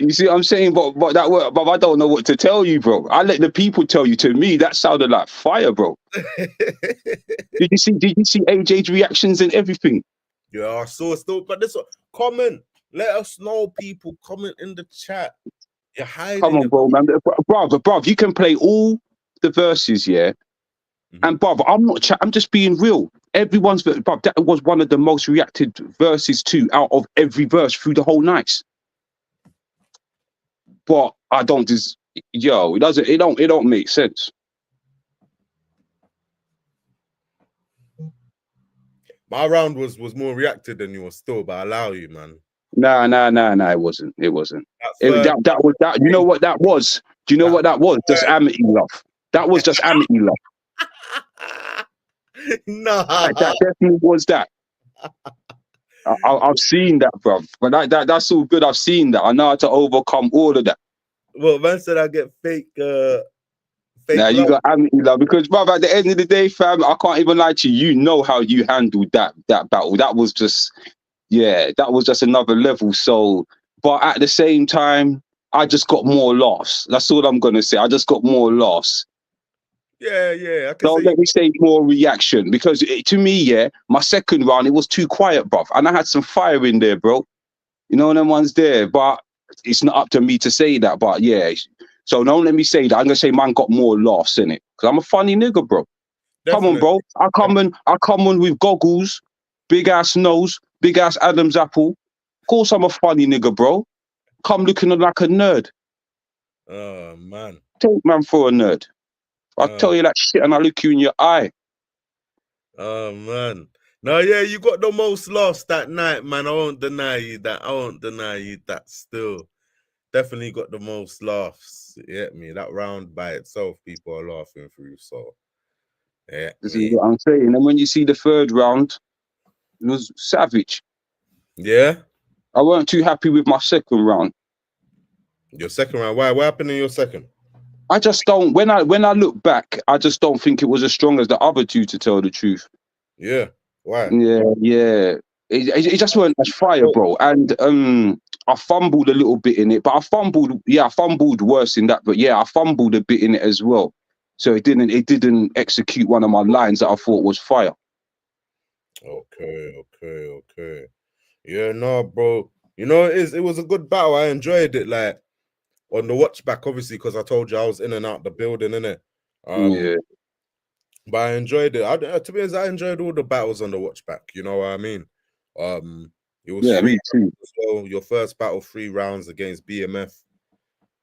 Speaker 8: You see what I'm saying? But I don't know what to tell you, bro. I let the people tell you. To me, that sounded like fire, bro. Did you see AJ's reactions and everything?
Speaker 1: Yeah, I saw still. But this one, comment. Let us know, people. Comment in the chat. You're hiding.
Speaker 8: Come on, bro, man. Bro, you can play all the verses, yeah. And bro, I'm just being real. Everyone's, bro, that was one of the most reacted verses too out of every verse through the whole night. But I don't just, it don't make sense.
Speaker 1: My round was more reacted than yours still, but I allow you, man.
Speaker 8: Nah, it wasn't. That was that. You know what that was? Do you know what that was? Just amity love. That was just amity love.
Speaker 1: No,
Speaker 8: that definitely was that. I've seen that, bro. But that's all good. I've seen that. I know how to overcome all of that.
Speaker 1: Well, man said I get fake.
Speaker 8: Now you got amity love because, bro, at the end of the day, fam, I can't even lie to you. You know how you handled that battle. That was just, that was just another level. So, but at the same time, I just got more laughs. That's all I'm gonna say. I just got more laughs.
Speaker 1: Yeah.
Speaker 8: Don't let me say more reaction because to me, my second round it was too quiet, bruv, and I had some fire in there, bro. You know, them ones there, but it's not up to me to say that. But yeah, so don't let me say that. I'm gonna say man got more laughs in it because I'm a funny nigga, bro. Definitely. Come on, bro. I come on with goggles, big ass nose, big ass Adam's apple. Of course, I'm a funny nigga, bro. Come looking like a nerd.
Speaker 1: Oh man,
Speaker 8: take man for a nerd. I'll tell you that shit and I'll look you in your eye.
Speaker 1: Oh, man. No, yeah, you got the most laughs that night, man. I won't deny you that still. Definitely got the most laughs. You get me? That round by itself, people are laughing through. So, yeah.
Speaker 8: This is what I'm saying. And when you see the third round, it was savage.
Speaker 1: Yeah?
Speaker 8: I weren't too happy with my second round.
Speaker 1: Your second round? Why? What happened in your second?
Speaker 8: I just don't. When I look back, I just don't think it was as strong as the other two, to tell the truth.
Speaker 1: Yeah. Why?
Speaker 8: Yeah. It just weren't as fire, bro. And I fumbled a little bit in it, but I fumbled worse in that. But yeah, I fumbled a bit in it as well. So it didn't execute one of my lines that I thought was fire.
Speaker 1: Okay. Yeah, no, bro. You know, it was a good battle. I enjoyed it. Like, on the watch back, obviously, because I told you I was in and out the building, innit? But I enjoyed it. To be honest, I enjoyed all the battles on the watch back. You know what I mean? It was
Speaker 8: me too.
Speaker 1: So your first battle, 3 rounds against BMF.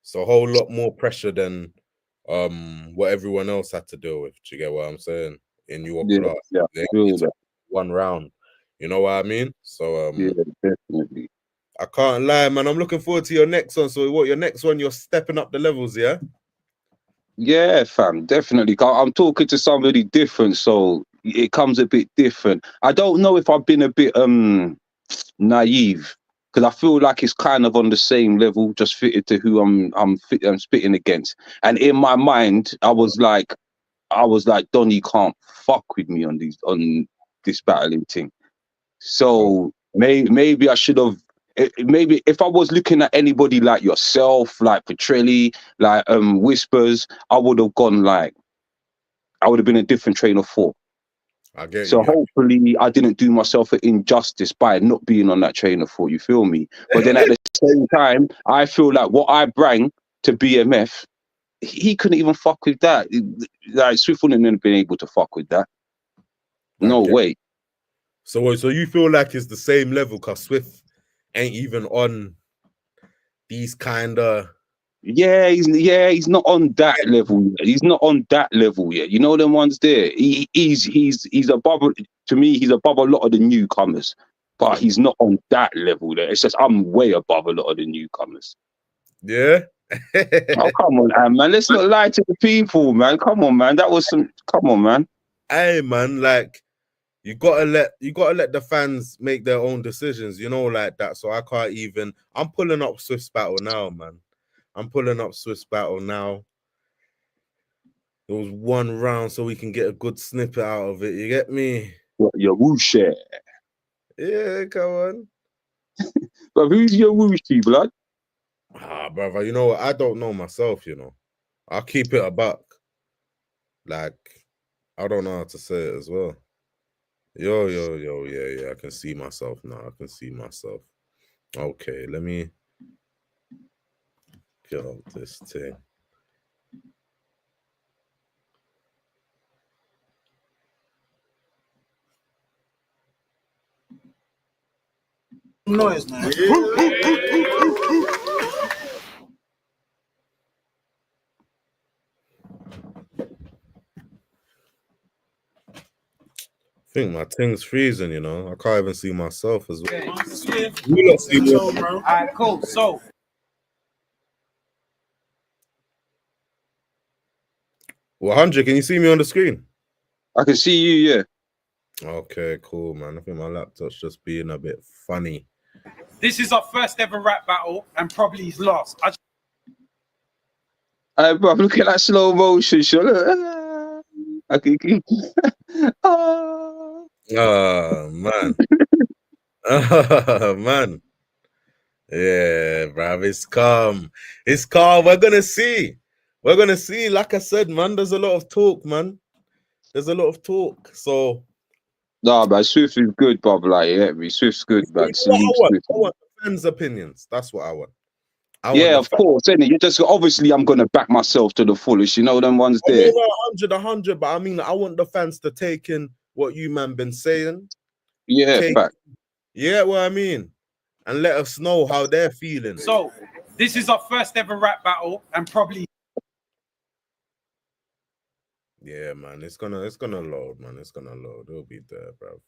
Speaker 1: So a whole lot more pressure than what everyone else had to deal with. Do you get what I'm saying? In your class,
Speaker 8: yeah,
Speaker 1: one round. You know what I mean? So
Speaker 8: yeah, definitely.
Speaker 1: I can't lie, man. I'm looking forward to your next one. So what, your next one, you're stepping up the levels, yeah?
Speaker 8: Yeah, fam, definitely. I'm talking to somebody different, so it comes a bit different. I don't know if I've been a bit naive, because I feel like it's kind of on the same level, just fitted to who I'm spitting against. And in my mind, I was like, Donny can't fuck with me on this battling thing. So maybe I should have. Maybe if I was looking at anybody like yourself, like Petrelli, like Whispers, I would have gone like, I would have been a different train of thought.
Speaker 1: I get
Speaker 8: So
Speaker 1: you.
Speaker 8: hopefully I didn't do myself an injustice by not being on that train of thought, you feel me? But then at the same time, I feel like what I bring to BMF, he couldn't even fuck with that. Like Swift wouldn't have been able to fuck with that. No way.
Speaker 1: So you feel like it's the same level because Swift ain't even on these kind of...
Speaker 8: Yeah, he's not on that level yet. He's not on that level yet. You know them ones there. He's above, to me, he's above a lot of the newcomers, but he's not on that level there. It's just I'm way above a lot of the newcomers.
Speaker 1: Yeah.
Speaker 8: Oh, come on, man. Let's not lie to the people, man. Come on, man. That was some. Come on, man.
Speaker 1: Hey, man. Like you gotta let the fans make their own decisions. You know, like that. So I can't even. I'm pulling up Swift's battle now, man. I'm pulling up Swift's battle now. There was one round, so we can get a good snippet out of it. You get me?
Speaker 8: What, your whoosh?
Speaker 1: Yeah, come on.
Speaker 8: But who's your whooshy, blood?
Speaker 1: Ah, brother, you know what? I don't know myself, you know. I'll keep it a buck. Like, I don't know how to say it as well. Yo, yeah, I can see myself now. I can see myself. Okay, let me get out this thing.
Speaker 6: Noise, man.
Speaker 1: I think my thing's freezing, you know. I can't even see myself as well.
Speaker 2: Okay.
Speaker 1: You lot see me.
Speaker 2: All right, cool. So
Speaker 1: 100, can you see me on the screen?
Speaker 8: I can see you, yeah.
Speaker 1: Okay, cool, man. I think my laptop's just being a bit funny.
Speaker 2: this is our first ever rap battle and probably his last.
Speaker 8: Bro, look at that slow motion. Okay.
Speaker 1: Oh, man. Oh, man. Yeah, bruv, it's calm. It's calm. We're gonna see. We're gonna see. Like I said, man, there's a lot of talk, man. There's a lot of talk. So
Speaker 8: nah, man, Swift is good, Bob. Like, yeah, Swift's good, man.
Speaker 1: I want the fans' opinions. That's what I want.
Speaker 8: Yeah, of course. Innit? You just obviously I'm gonna back myself to the fullest. You know them ones there.
Speaker 1: 100, but I mean, I want the fans to take in what you man been saying.
Speaker 8: Yeah, fact.
Speaker 1: Yeah, what I mean, and let us know how they're feeling.
Speaker 2: So this is our first ever rap battle and probably.
Speaker 1: Yeah, man, it's gonna load, man. It's gonna load. It'll be there, bro.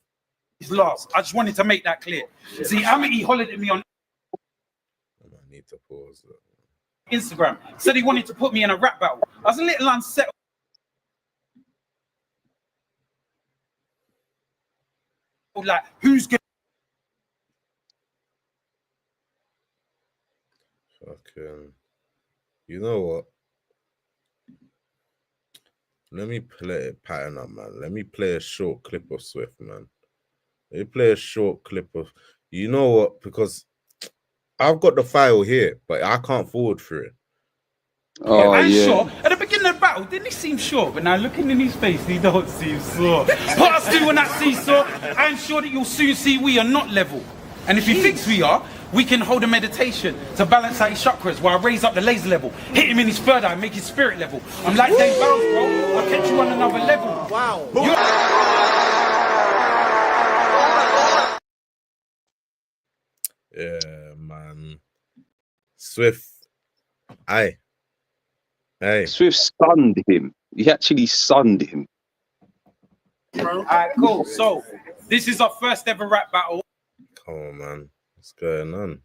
Speaker 2: His last. I just wanted to make that clear. See, Amity hollered at me on
Speaker 1: I need to pause that.
Speaker 2: Instagram. Said he wanted to put me in a rap battle. I was a little unsettled. Like, who's gonna
Speaker 1: fucking, you know what? Let me play it pattern up, man. Let me play a short clip of Swift, man. Let me play a short clip of, you know what? Because I've got the file here, but I can't forward through it.
Speaker 8: Oh,
Speaker 2: I'm
Speaker 8: yeah.
Speaker 2: sure. At the beginning of the battle, didn't he seem sure? But now looking in his face, he don't seem sure. Pass through on that seesaw. I'm sure that you'll soon see we are not level. And if he thinks we are, we can hold a meditation to balance out his chakras while I raise up the laser level, hit him in his third eye, make his spirit level. I'm like Dave Bounce, bro. I'll catch you on another level.
Speaker 3: Wow.
Speaker 1: Yeah, man. Swift. Aye. Hey.
Speaker 8: Swift stunned him. He actually stunned him.
Speaker 2: Alright, cool. So this is our first ever rap battle.
Speaker 1: Come on, man. What's going on?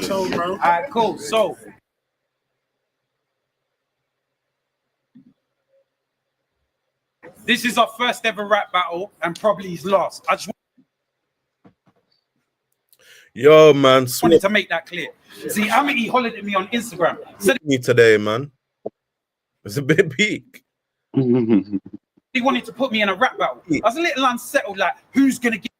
Speaker 2: Alright, cool. So this is our first ever rap battle and probably his last. I just
Speaker 1: Yo, man,
Speaker 2: wanted to make that clear. See, Amity hollered at me on Instagram. Said
Speaker 1: me today, man. It's a bit peak.
Speaker 2: he wanted to put me in a rap battle. I was a little unsettled, like, who's gonna get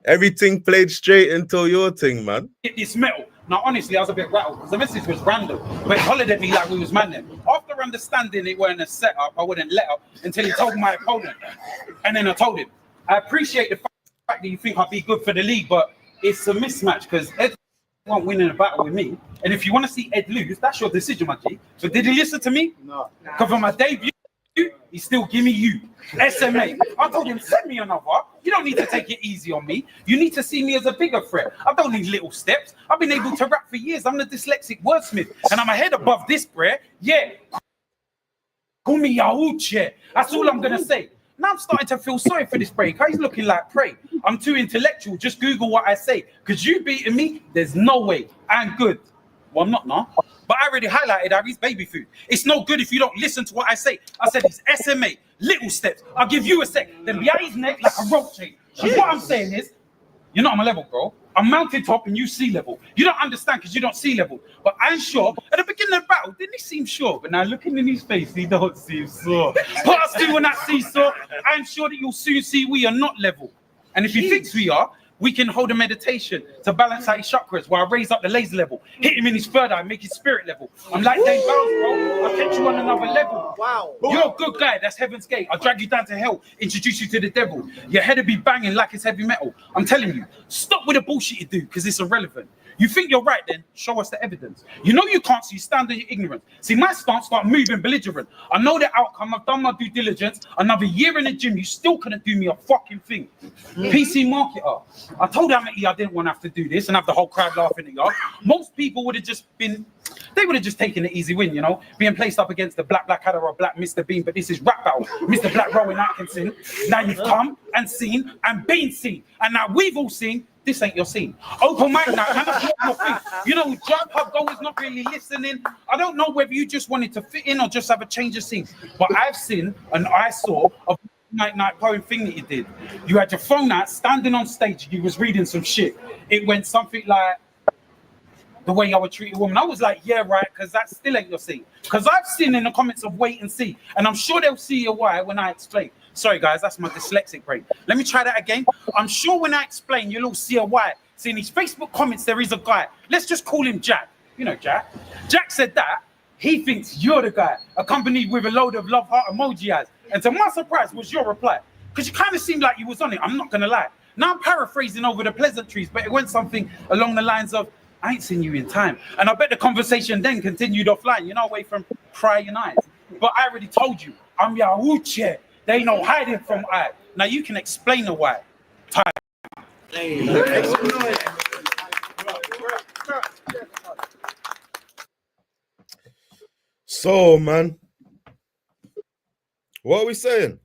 Speaker 1: Everything played straight until your thing, man.
Speaker 2: this metal? Now, honestly, I was a bit rattled because the message was random, but he hollered at me like we was man then. After understanding it weren't a setup, I wouldn't let up until he told my opponent. And then I told him, I appreciate the fact that you think I'd be good for the league, but it's a mismatch because Ed won't win in a battle with me. And if you want to see Ed lose, that's your decision, my G. But did he listen to me? No. Because for my debut, he still give me you. SMA. I told him, send me another. You don't need to take it easy on me. You need to see me as a bigger threat. I don't need little steps. I've been able to rap for years. I'm the dyslexic wordsmith. And I'm a head above this, bruh. Yeah. Call me Yahuche. That's all I'm going to say. Now I'm starting to feel sorry for this break. He's looking like prey. I'm too intellectual. Just Google what I say. Because you beating me, there's no way. I'm good. Well, I'm not now. But I already highlighted Harry's baby food. It's no good if you don't listen to what I say. I said it's SMA, little steps. I'll give you a sec. Then behind his neck like a rope chain. So what I'm saying is, you're not on my level, bro. I'm mountain top and you sea level. You don't understand because you don't sea level. But I'm sure at the beginning of the battle, didn't he seem sure? But now looking in his face, he don't seem sore. Put us two on that seesaw. I'm sure that you'll soon see we are not level. And if he thinks we are, we can hold a meditation to balance out his chakras while I raise up the laser level, hit him in his third eye, make his spirit level. I'm like Dave Bounce, bro. I'll catch you on another level. Wow. You're a good guy. That's Heaven's Gate. I'll drag you down to hell, introduce you to the devil. Your head'll be banging like it's heavy metal. I'm telling you, stop with the bullshit you do because it's irrelevant. You think you're right then, show us the evidence. You know you can't, so you stand on your ignorance. See, my stance start moving belligerent. I know the outcome, I've done my due diligence. Another year in the gym, you still couldn't do me a fucking thing. PC marketer. I told Amity I didn't want to have to do this and have the whole crowd laughing at y'all. Most people would have just been, they would have just taken the easy win, you know, being placed up against the Black Blackadder or Black Mr. Bean, but this is rap battle. Mr. Black Rowan Atkinson. Now you've come and seen and been seen. And now we've all seen this ain't your scene. Open mic night, and that's not your thing. You know, Jump Hub Goers not really listening. I don't know whether you just wanted to fit in or just have a change of scene. But I've seen and I saw a night poem thing that you did. You had your phone out, standing on stage, you was reading some shit. It went something like, the way I would treat a woman. I was like, yeah, right, because that still ain't your scene. Because I've seen in the comments of wait and see, and I'm sure they'll see your why when I explain. Sorry, guys, that's my dyslexic brain. Let me try that again. I'm sure when I explain, you'll all see a why. See, in his Facebook comments, there is a guy. Let's just call him Jack. You know Jack. Jack said that he thinks you're the guy, accompanied with a load of love heart emoji eyes. And to my surprise was your reply. Because you kind of seemed like you was on it. I'm not going to lie. Now I'm paraphrasing over the pleasantries, but it went something along the lines of, I ain't seen you in time. And I bet the conversation then continued offline, you know, away from prying eyes. But I already told you, I'm Yahuche. They ain't no hiding from I. Now you can explain the why. Time.
Speaker 1: So, man, what are we saying?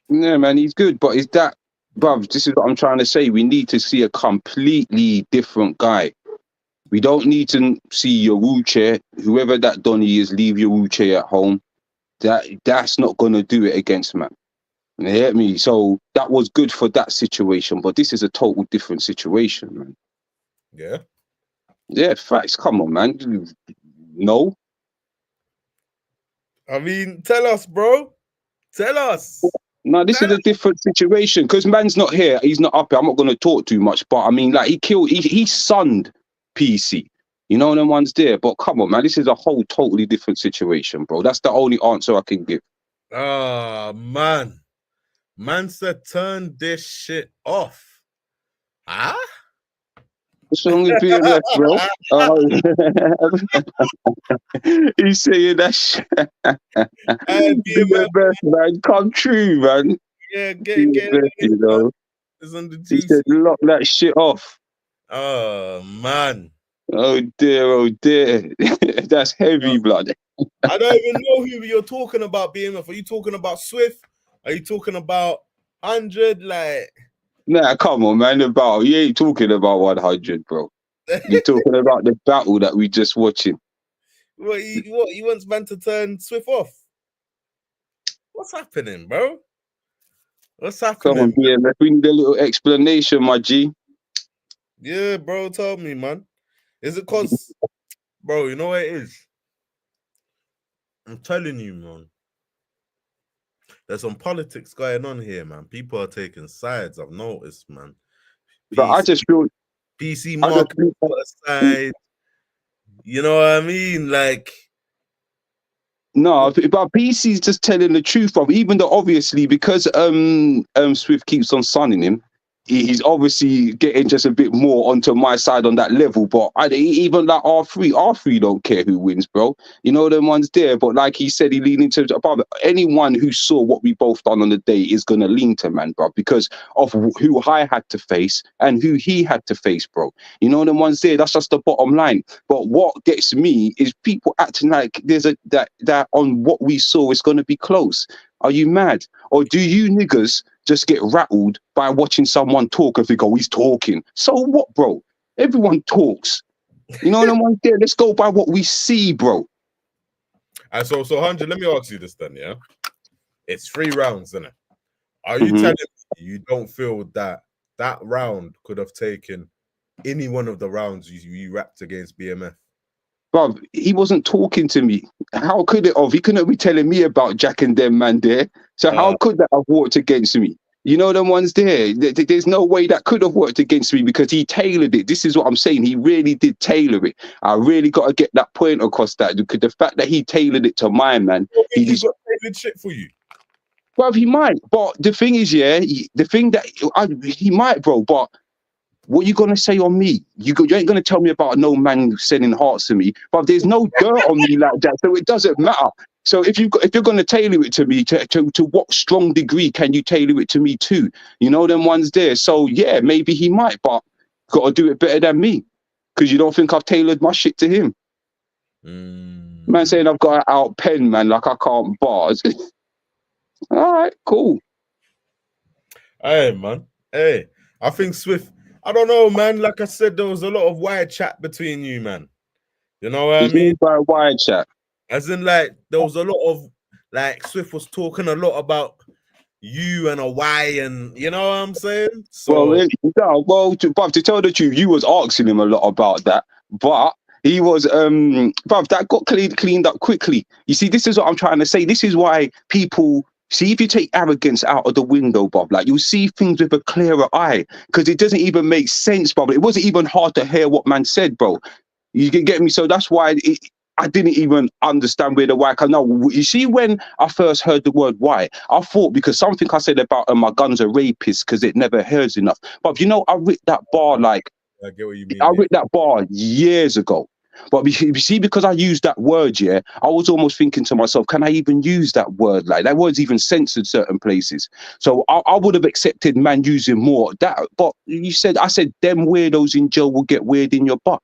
Speaker 8: Yeah, man, he's good, but is that, bruv, this is what I'm trying to say. We need to see a completely different guy. We don't need to see Yahuche. Whoever that Donny is, leave Yahuche at home. That's not going to do it against man. You hear me? So that was good for that situation, but this is a total different situation, man.
Speaker 1: Yeah.
Speaker 8: Yeah, facts. Come on, man. No.
Speaker 1: I mean, tell us, bro. Tell us.
Speaker 8: No, this is a different situation because man's not here. He's not up here. I'm not going to talk too much, but I mean, like, he sunned PC. You know, them ones there. But come on, man, this is a whole totally different situation, bro. That's the only answer I can give.
Speaker 1: Ah, man. Man said turn this shit off. Huh?
Speaker 8: What's wrong with BMF, bro? He's saying that shit. BMF, man, come true, man.
Speaker 1: Yeah,
Speaker 8: get it, you know.
Speaker 1: It's on the
Speaker 8: He
Speaker 1: GC.
Speaker 8: said, lock that shit off.
Speaker 1: Oh man.
Speaker 8: Oh dear. That's heavy, blood.
Speaker 1: I don't even know who you're talking about, BMF. Are you talking about Swift? Are you talking about 100? Like,
Speaker 8: Nah, come on, man. You ain't talking about 100, bro. You're talking about the battle that we just watching.
Speaker 1: what he wants man to turn Swift off? What's happening, bro? What's
Speaker 8: Come on,
Speaker 1: happening?
Speaker 8: BMF. We need a little explanation, my G.
Speaker 1: Yeah, bro, tell me, man. Is it cause, bro, you know what it is? I'm telling you, man. There's some politics going on here, man. People are taking sides. I've noticed, man.
Speaker 8: But I just feel
Speaker 1: PC market put aside. You know what I mean? Like,
Speaker 8: no, but PC's just telling the truth, of even though obviously because Swift keeps on sunning him, he's obviously getting just a bit more onto my side on that level. But even like R3 don't care who wins, bro. You know them ones there. But like he said, he leaned into anyone who saw what we both done on the day is gonna lean to man, bro, because of who I had to face and who he had to face, bro. You know them ones there. That's just the bottom line. But what gets me is people acting like there's that on what we saw is gonna be close. Are you mad? Or do you niggas just get rattled by watching someone talk and think, oh, he's talking? So what, bro? Everyone talks. You know what I'm saying? Let's go by what we see, bro.
Speaker 1: so 100, let me ask you this then, yeah? It's 3 rounds, isn't it? Are you telling me you don't feel that round could have taken any one of the rounds you rapped against BMF?
Speaker 8: Bro, he wasn't talking to me. How could it have? He couldn't be telling me about Jack and them, man, there. So how could that have worked against me? You know them ones there. There's no way that could have worked against me because he tailored it. This is what I'm saying. He really did tailor it. I really got to get that point across that because the fact that he tailored it to mine, man.
Speaker 1: He's got tailored shit for you.
Speaker 8: Well, he might. But the thing is, yeah, the thing that he might, bro, but what you gonna say on me? You ain't gonna tell me about no man sending hearts to me, but there's no dirt on me like that, so it doesn't matter. So if you're gonna tailor it to me, to what strong degree can you tailor it to me too? You know them ones there. So yeah, maybe he might, but gotta do it better than me, because you don't think I've tailored my shit to him. Man saying I've got to out pen, man, like I can't bars. All right, cool.
Speaker 1: Hey, man. Hey, I think Swift. I don't know, man. Like I said, there was a lot of wide chat between you, man. You know what I mean?
Speaker 8: By wide chat.
Speaker 1: As in, like, there was a lot of, like, Swift was talking a lot about you and a Y, and you know what I'm saying? So,
Speaker 8: to tell the truth, you was asking him a lot about that, but he was, bruv, that got cleaned up quickly. You see, this is what I'm trying to say. This is why people. See, if you take arrogance out of the window, Bob, like you'll see things with a clearer eye, because it doesn't even make sense, Bob. It wasn't even hard to hear what man said, bro. You can get me? So that's why I didn't even understand where the why. No, you see, when I first heard the word why, I thought because something I said about my guns are rapists because it never hears enough. But you know, I ripped that bar like
Speaker 1: I get what you mean.
Speaker 8: I ripped that bar years ago. But you see, because I used that word, yeah, I was almost thinking to myself, can I even use that word? Like that word's even censored certain places. So I would have accepted man using more that. But I said, them weirdos in jail will get weird in your butt.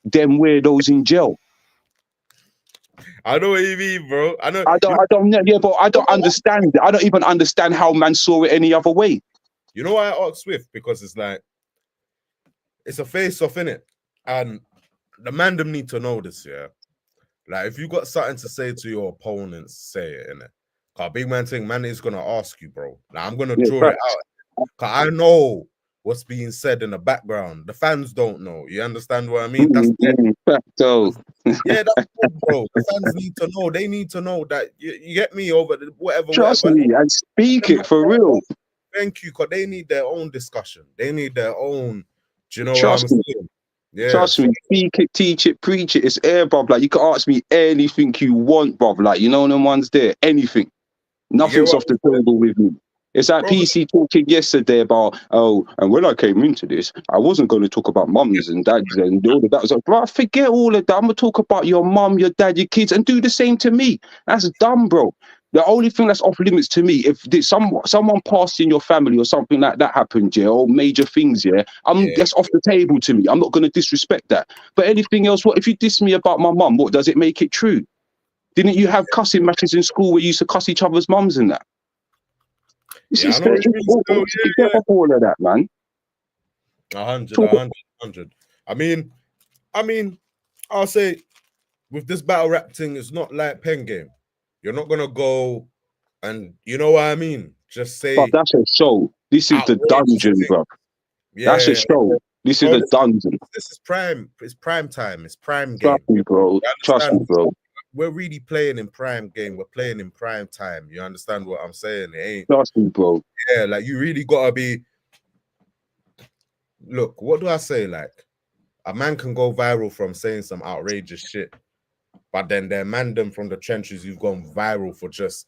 Speaker 8: Them weirdos in jail.
Speaker 1: I know what you mean, bro. I don't
Speaker 8: understand it. I don't even understand how man saw it any other way.
Speaker 1: You know why I asked Swift? Because it's like, it's a face-off, innit? And the man them need to know this, yeah. Like, if you got something to say to your opponents, say it, innit? Cause big man thing, man is gonna ask you, bro. Like, I'm gonna draw it out. Cause I know what's being said in the background. The fans don't know. You understand what I mean? That's that's cool, bro. The fans need to know. They need to know that you get me over whatever.
Speaker 8: Trust me and speak it for real.
Speaker 1: Thank you, cause they need their own discussion. They need their own. Do you know
Speaker 8: Trust
Speaker 1: what I'm
Speaker 8: me.
Speaker 1: saying? Yeah,
Speaker 8: trust me, speak it, teach it, preach it. It's air, bruv. Like you can ask me anything you want, bruv. Like you know them ones there. Anything. Nothing's off the table with me. It's like PC talking yesterday about, and when I came into this, I wasn't going to talk about mums and dads and all of that. I was like, bro, forget all of that. I'm going to talk about your mum, your dad, your kids, and do the same to me. That's dumb, bro. The only thing that's off limits to me, if someone passed in your family or something like that happened, yeah, or major things, yeah, that's off the table to me. I'm not going to disrespect that. But anything else, what if you diss me about my mum? What does it make it true? Didn't you have cussing matches in school where you used to cuss each other's mums and that?
Speaker 1: Yeah, I know what you mean still,
Speaker 8: Get off all of that, man.
Speaker 1: 100. I mean, I'll say with this battle rap thing, it's not like pen game. You're not gonna go and you know what I mean. Just say,
Speaker 8: but that's a show. This is the dungeon, bro.
Speaker 1: Yeah,
Speaker 8: that's a show. This is the dungeon.
Speaker 1: This is prime. It's prime time. It's prime
Speaker 8: game. Trust me, bro. Trust me, bro.
Speaker 1: We're really playing in prime game. We're playing in prime time. You understand what I'm saying? It ain't.
Speaker 8: Trust me, bro.
Speaker 1: Yeah, like you really gotta be. Look, what do I say? Like, a man can go viral from saying some outrageous shit. But then there are mandem from the trenches who've gone viral for just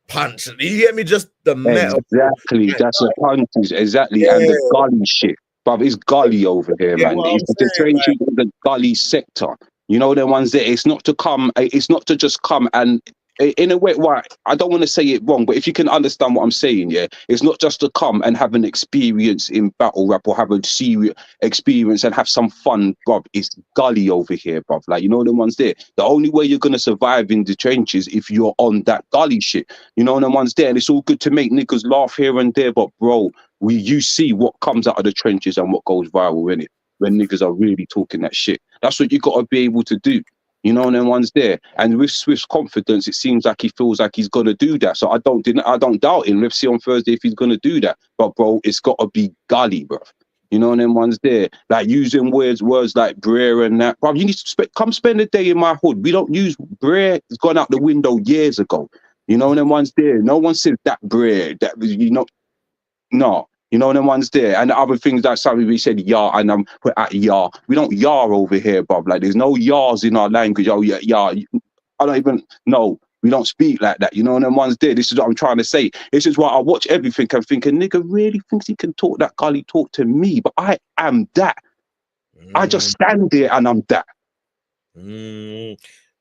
Speaker 1: punch. You get me? Just the metal.
Speaker 8: Exactly. That's the punches. Exactly. Yeah. And the gully shit. But it's gully over here, man. It's the trenches in the gully sector. You know, the ones that it's not to just come and in a way, why I don't want to say it wrong, but if you can understand what I'm saying, yeah, it's not just to come and have an experience in battle rap or have a serious experience and have some fun, bruv. It's gully over here, bruv. Like, you know, the ones there. The only way you're gonna survive in the trenches if you're on that gully shit. You know, the ones there, and it's all good to make niggas laugh here and there, but bro, you see what comes out of the trenches and what goes viral in it when niggas are really talking that shit. That's what you gotta be able to do. You know, them ones there, and with Swift's confidence, it seems like he feels like he's gonna do that. So I don't doubt him. Let's see on Thursday if he's gonna do that. But bro, it's gotta be gully, bro. You know, them ones there, like using words like Brer and that. Bro, you need to come spend a day in my hood. We don't use Brer. It's gone out the window years ago. You know, them ones there. No one said that Brer. That you know, no. You know, them ones there, and the other things that something we said yar, and I'm put at yar. We don't yar over here, Bob. Like there's no yars in our language. Oh yeah, yar. I don't even know. We don't speak like that. You know, them ones there. This is what I'm trying to say. This is why I watch everything and think a nigga really thinks he can talk that gully talk to me, but I am that. I just stand there and I'm that.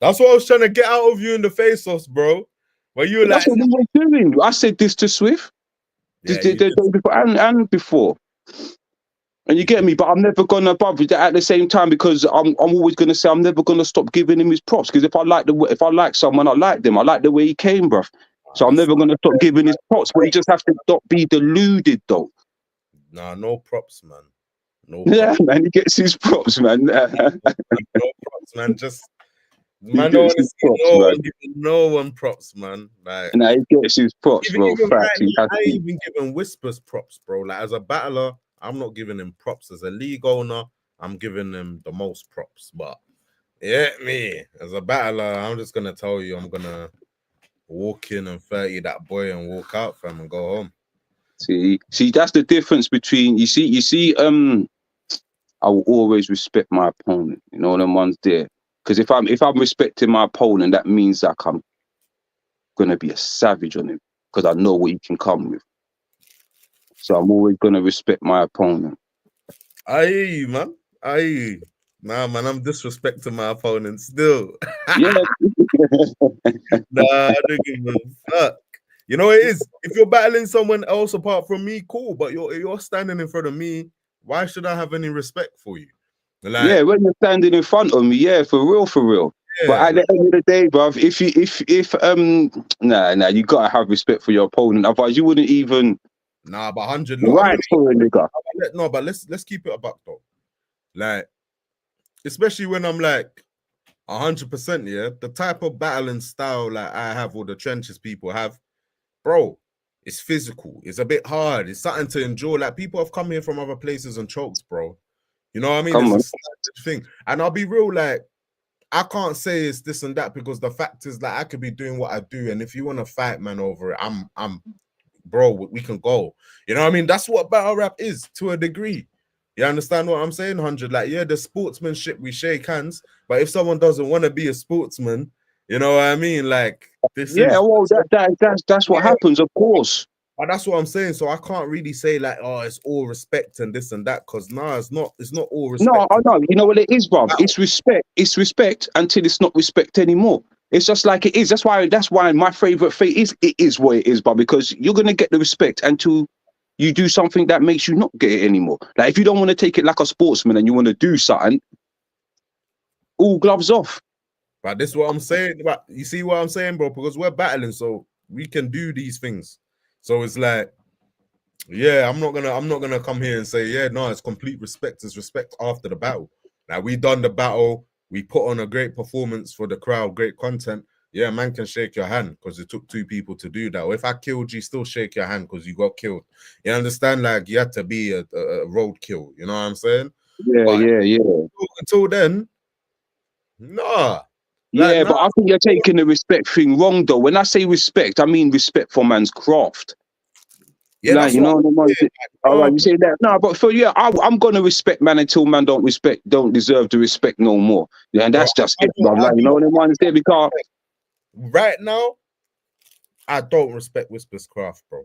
Speaker 1: That's what I was trying to get out of you in the face-offs, bro. Where you were
Speaker 8: that's
Speaker 1: like,
Speaker 8: what we were doing. I said this to Swift.
Speaker 1: Yeah,
Speaker 8: before and before, and you get me, but I'm never gonna above it at the same time because I'm always gonna say I'm never gonna stop giving him his props because if I like someone, I like them. I like the way he came, bruv. So I'm never gonna stop giving his props, but he just has to stop be deluded, though.
Speaker 1: Nah, no props, man. No props.
Speaker 8: Yeah, man, he gets his props, man.
Speaker 1: No props, man. Just man, no one props, man. Like,
Speaker 8: nah, he gets his props, bro.
Speaker 1: I ain't even giving Whispers props, bro. Like as a battler, I'm not giving him props. As a league owner, I'm giving him the most props. But yeah, me as a battler, I'm just gonna tell you, I'm gonna walk in and 30 that boy and walk out from and go home.
Speaker 8: See, that's the difference between you see. I will always respect my opponent. You know, them ones there. Because if I'm respecting my opponent, that means like I'm gonna be a savage on him because I know what he can come with. So I'm always gonna respect my opponent.
Speaker 1: I hear you, man. I hear you. Nah, man, I'm disrespecting my opponent still.
Speaker 8: Yeah.
Speaker 1: Nah, I don't give a fuck. You know what it is? If you're battling someone else apart from me, cool. But you're standing in front of me. Why should I have any respect for you? Like,
Speaker 8: yeah, when you're standing in front of me, yeah, for real. Yeah. But at the end of the day, bruv, if you gotta have respect for your opponent. Otherwise, you wouldn't even.
Speaker 1: Nah, but 100.
Speaker 8: Right for a nigga.
Speaker 1: No, but let's keep it a buck though. Like, especially when I'm like 100%, yeah, the type of battling style like I have or the trenches people have, bro, it's physical. It's a bit hard. It's something to endure. Like people have come here from other places and choked, bro. You know what I mean? It's a standard thing. And I'll be real, like, I can't say it's this and that because the fact is, like, I could be doing what I do. And if you want to fight, man, over it, I'm, bro, we can go. You know what I mean? That's what battle rap is to a degree. You understand what I'm saying, 100? Like, yeah, the sportsmanship, we shake hands. But if someone doesn't want to be a sportsman, you know what I mean? Like, this is...
Speaker 8: Yeah, well, that's what happens, of course.
Speaker 1: But that's what I'm saying. So I can't really say like, oh, it's all respect and this and that, because it's not all respect.
Speaker 8: No, I know. You know what it is, bruv? It's respect. It's respect until it's not respect anymore. It's just like it is. That's why my favorite fate is it is what it is, but because you're gonna get the respect until you do something that makes you not get it anymore. Like if you don't want to take it like a sportsman and you want to do something, all gloves off.
Speaker 1: But this is what I'm saying. But you see what I'm saying, bro? Because we're battling, so we can do these things. So it's like, yeah, I'm not gonna come here and say, yeah, no, it's complete respect. It's respect after the battle. Like we done the battle, we put on a great performance for the crowd, great content. Yeah, man can shake your hand because it took 2 people to do that. Or if I killed you, still shake your hand because you got killed. You understand? Like you had to be a roadkill. You know what I'm saying?
Speaker 8: Yeah,
Speaker 1: but
Speaker 8: yeah.
Speaker 1: Until then, nah.
Speaker 8: Yeah, but I think you're taking the respect thing wrong, though. When I say respect, I mean respect for man's craft.
Speaker 1: Yeah,
Speaker 8: like, you know, all right, you say that. No, but for I'm gonna respect man until man don't deserve the respect no more. Yeah, and that's just it, bro. Like, you know, the ones there because
Speaker 1: right now, I don't respect Whisper's craft, bro.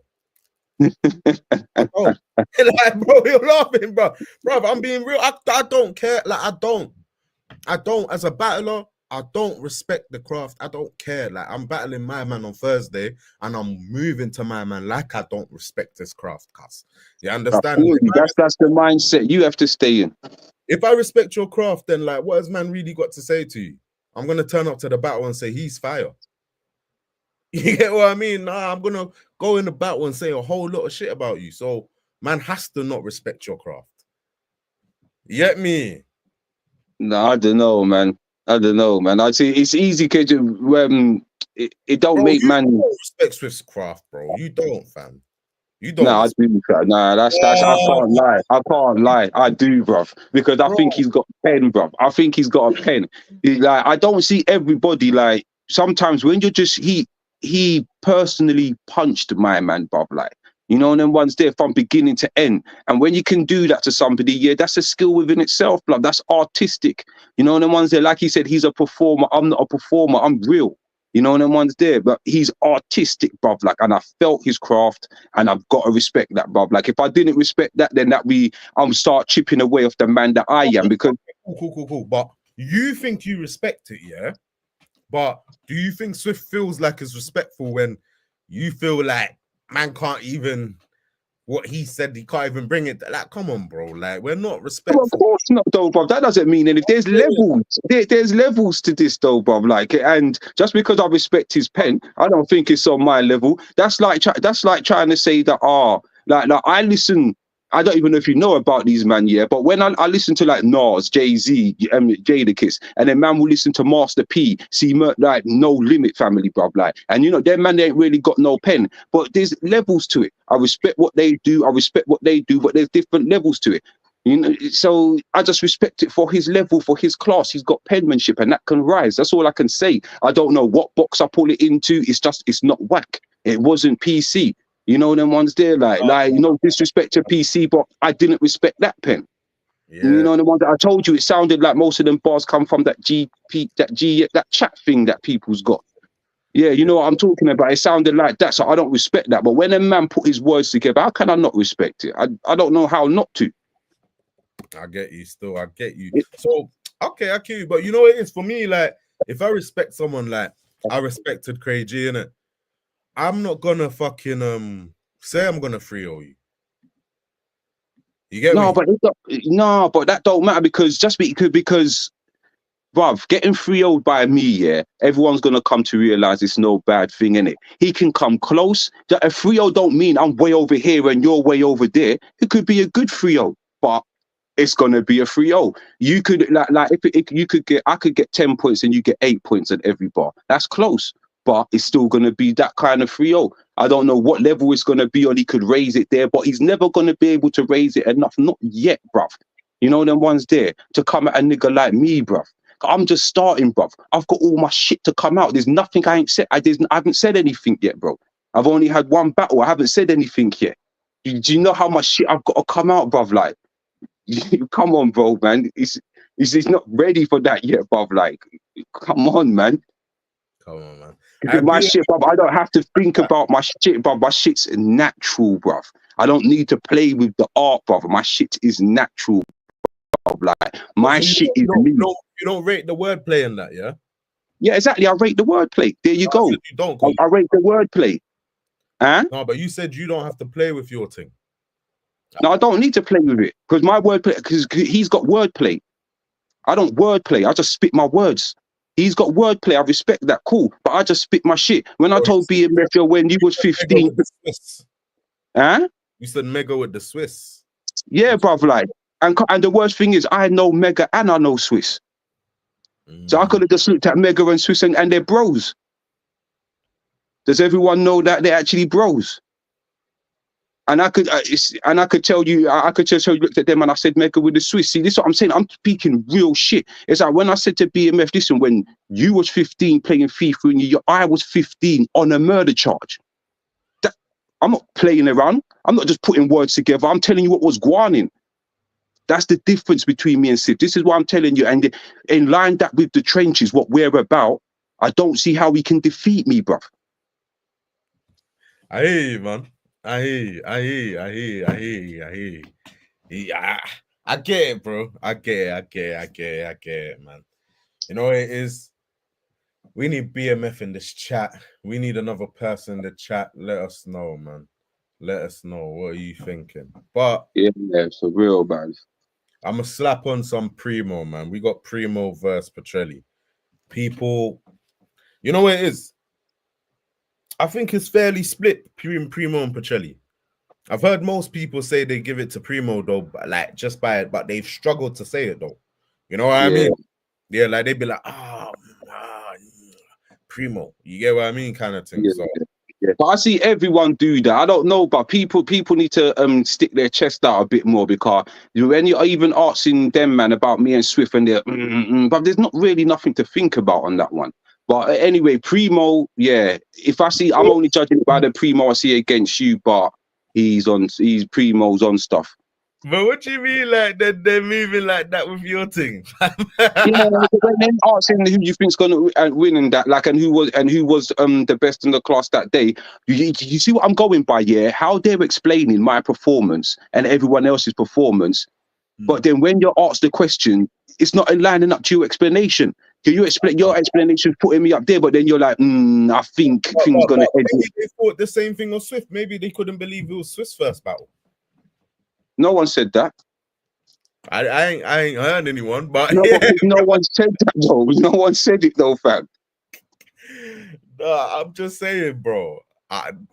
Speaker 1: I don't. Like, bro, you're laughing, bro. Bro, I'm being real. I don't care. Like, I don't. As a battler, I don't respect the craft. I don't care. Like, I'm battling my man on Thursday and I'm moving to my man like I don't respect this craft, cuz. You understand?
Speaker 8: That's the mindset you have to stay in.
Speaker 1: If I respect your craft, then like, what has man really got to say to you? I'm going to turn up to the battle and say, he's fire. You get what I mean? Nah, I'm going to go in the battle and say a whole lot of shit about you. So, man has to not respect your craft. You get me?
Speaker 8: No, I don't know, man. I see it's easy because it don't
Speaker 1: bro,
Speaker 8: make man.
Speaker 1: You don't respect Swift's craft, bro. You don't, fam. You don't.
Speaker 8: No, I do. Nah, that's I can't lie. I can't lie. I do, bruv. Because I think he's got a pen, bruv. I think he's got a pen. Like, I don't see everybody like. Sometimes when you're just he personally punched my man, bruv. Like, you know, and then one's there from beginning to end. And when you can do that to somebody, yeah, that's a skill within itself, bruv. That's artistic. You know, and then one's there, like he said, he's a performer. I'm not a performer. I'm real. You know, and then one's there, but he's artistic, bruv. Like, and I felt his craft, and I've got to respect that, bruv. Like, if I didn't respect that, then I'm start chipping away off the man that I am. Because
Speaker 1: cool. But you think you respect it, yeah? But do you think Swift feels like it's respectful when you feel like man can't even what he said, he can't even bring it? Like, come on, bro. Like, we're not respectful.
Speaker 8: Of course not, though, bruv. That doesn't mean anything. There's levels. There's levels to this, though, bruv. Like, and just because I respect his pen, I don't think it's on my level. That's like trying to say that like I listen. I don't even know if you know about these man, yeah. But when I listen to like Nas, Jay-Z, Jadakiss, and then man will listen to Master P, see like No Limit family, bruv. Like, and you know, them man, they ain't really got no pen. But there's levels to it. I respect what they do. But there's different levels to it. You know, so I just respect it for his level, for his class. He's got penmanship, and that can rise. That's all I can say. I don't know what box I pull it into. It's not whack. It wasn't PC. You know, them ones there, like, you know, disrespect to PC, but I didn't respect that pen. Yeah. You know, the one that I told you, it sounded like most of them bars come from that that chat thing that people's got. Yeah, you know what I'm talking about. It sounded like that, so I don't respect that. But when a man put his words together, how can I not respect it? I don't know how not to.
Speaker 1: I get you still. I get you. So, okay, I kill you. But you know what it is? For me, like, if I respect someone, like, I respected Craig G, innit? I'm not gonna fucking say I'm gonna 3-0 you. You get me?
Speaker 8: But that don't matter because bruv, getting 3-0'd by me, yeah, everyone's gonna come to realize it's no bad thing, innit? He can come close. A 3-0 don't mean I'm way over here and you're way over there. It could be a good 3-0, but it's gonna be a 3-0. You could I could get 10 points and you get 8 points at every bar. That's close. But it's still going to be that kind of 3-0. I don't know what level it's going to be on. He could raise it there, but he's never going to be able to raise it enough. Not yet, bruv. You know them ones there to come at a nigga like me, bruv. I'm just starting, bruv. I've got all my shit to come out. There's nothing I ain't said. I haven't said anything yet, bro. I've only had one battle. I haven't said anything yet. Do you know how much shit I've got to come out, bruv? Like, come on, bro, man. It's not ready for that yet, bruv. Like, come on, man.
Speaker 1: Come on, man.
Speaker 8: My shit, bruv, I don't have to think about my shit, bruv. My shit's natural, bruv. I don't need to play with the art, bruv. My shit is natural, bruv. Like, my shit is me.
Speaker 1: You don't rate the wordplay in that, yeah?
Speaker 8: Yeah, exactly. I rate the wordplay. There you go.
Speaker 1: You don't. 'Cause
Speaker 8: I rate the wordplay. Huh?
Speaker 1: no, but you said you don't have to play with your thing.
Speaker 8: No, I don't need to play with it because my wordplay, because he's got wordplay. I don't wordplay. I just spit my words. He's got wordplay. I respect that. Cool. But I just spit my shit. When I told BMF, yo, when you was 15. Huh?
Speaker 1: You said Mega with the Swiss.
Speaker 8: Yeah, bruv, like. And the worst thing is, I know Mega and I know Swiss. So I could have just looked at Mega and Swiss and they're bros. Does everyone know that they're actually bros? And I could tell you, looked at them and I said, Mega with the Swiss. See, this is what I'm saying. I'm speaking real shit. It's like when I said to BMF, listen, when you was 15 playing FIFA and I was 15 on a murder charge. I'm not playing around. I'm not just putting words together. I'm telling you what was going on. That's the difference between me and Sid. This is what I'm telling you. And in line that with the trenches, what we're about, I don't see how he can defeat me, bruv.
Speaker 1: I hear you, man. I hear you. Yeah, I get it, bro. I get it, man. You know what it is? We need BMF in this chat. We need another person in the chat. Let us know, man. Let us know. What are you thinking? But
Speaker 8: yeah, for real, man.
Speaker 1: I'm gonna slap on some Primo, man. We got Primo versus Petrelli. People, you know what it is? I think it's fairly split between Primo and Petrelli. I've heard most people say they give it to Primo though, but like just by it, but they've struggled to say it though. You know what I mean? Yeah, like they'd be like, Primo. You get what I mean, kind of thing.
Speaker 8: Yeah.
Speaker 1: So.
Speaker 8: Yeah. But I see everyone do that. I don't know, but people need to stick their chest out a bit more because when you're even asking them, man, about me and Swift, and they're but there's not really nothing to think about on that one. But anyway, Primo, yeah. If I see, I'm only judging by the Primo I see against you, but he's Primo's on stuff.
Speaker 1: But what do you mean, like they're moving like that with your thing?
Speaker 8: Yeah, when they're asking who you think's gonna win in that, like, and who was the best in the class that day. You see what I'm going by? Yeah, how they're explaining my performance and everyone else's performance, but then when you're asked the question, it's not lining up to your explanation. Can you explain your explanation, putting me up there? But then you're like, I think things gonna end.
Speaker 1: Maybe they thought the same thing on Swift. Maybe they couldn't believe it was Swift's first battle.
Speaker 8: No one said that.
Speaker 1: I ain't heard anyone, but
Speaker 8: no one said that though. No one said it though, fam.
Speaker 1: I'm just saying, bro.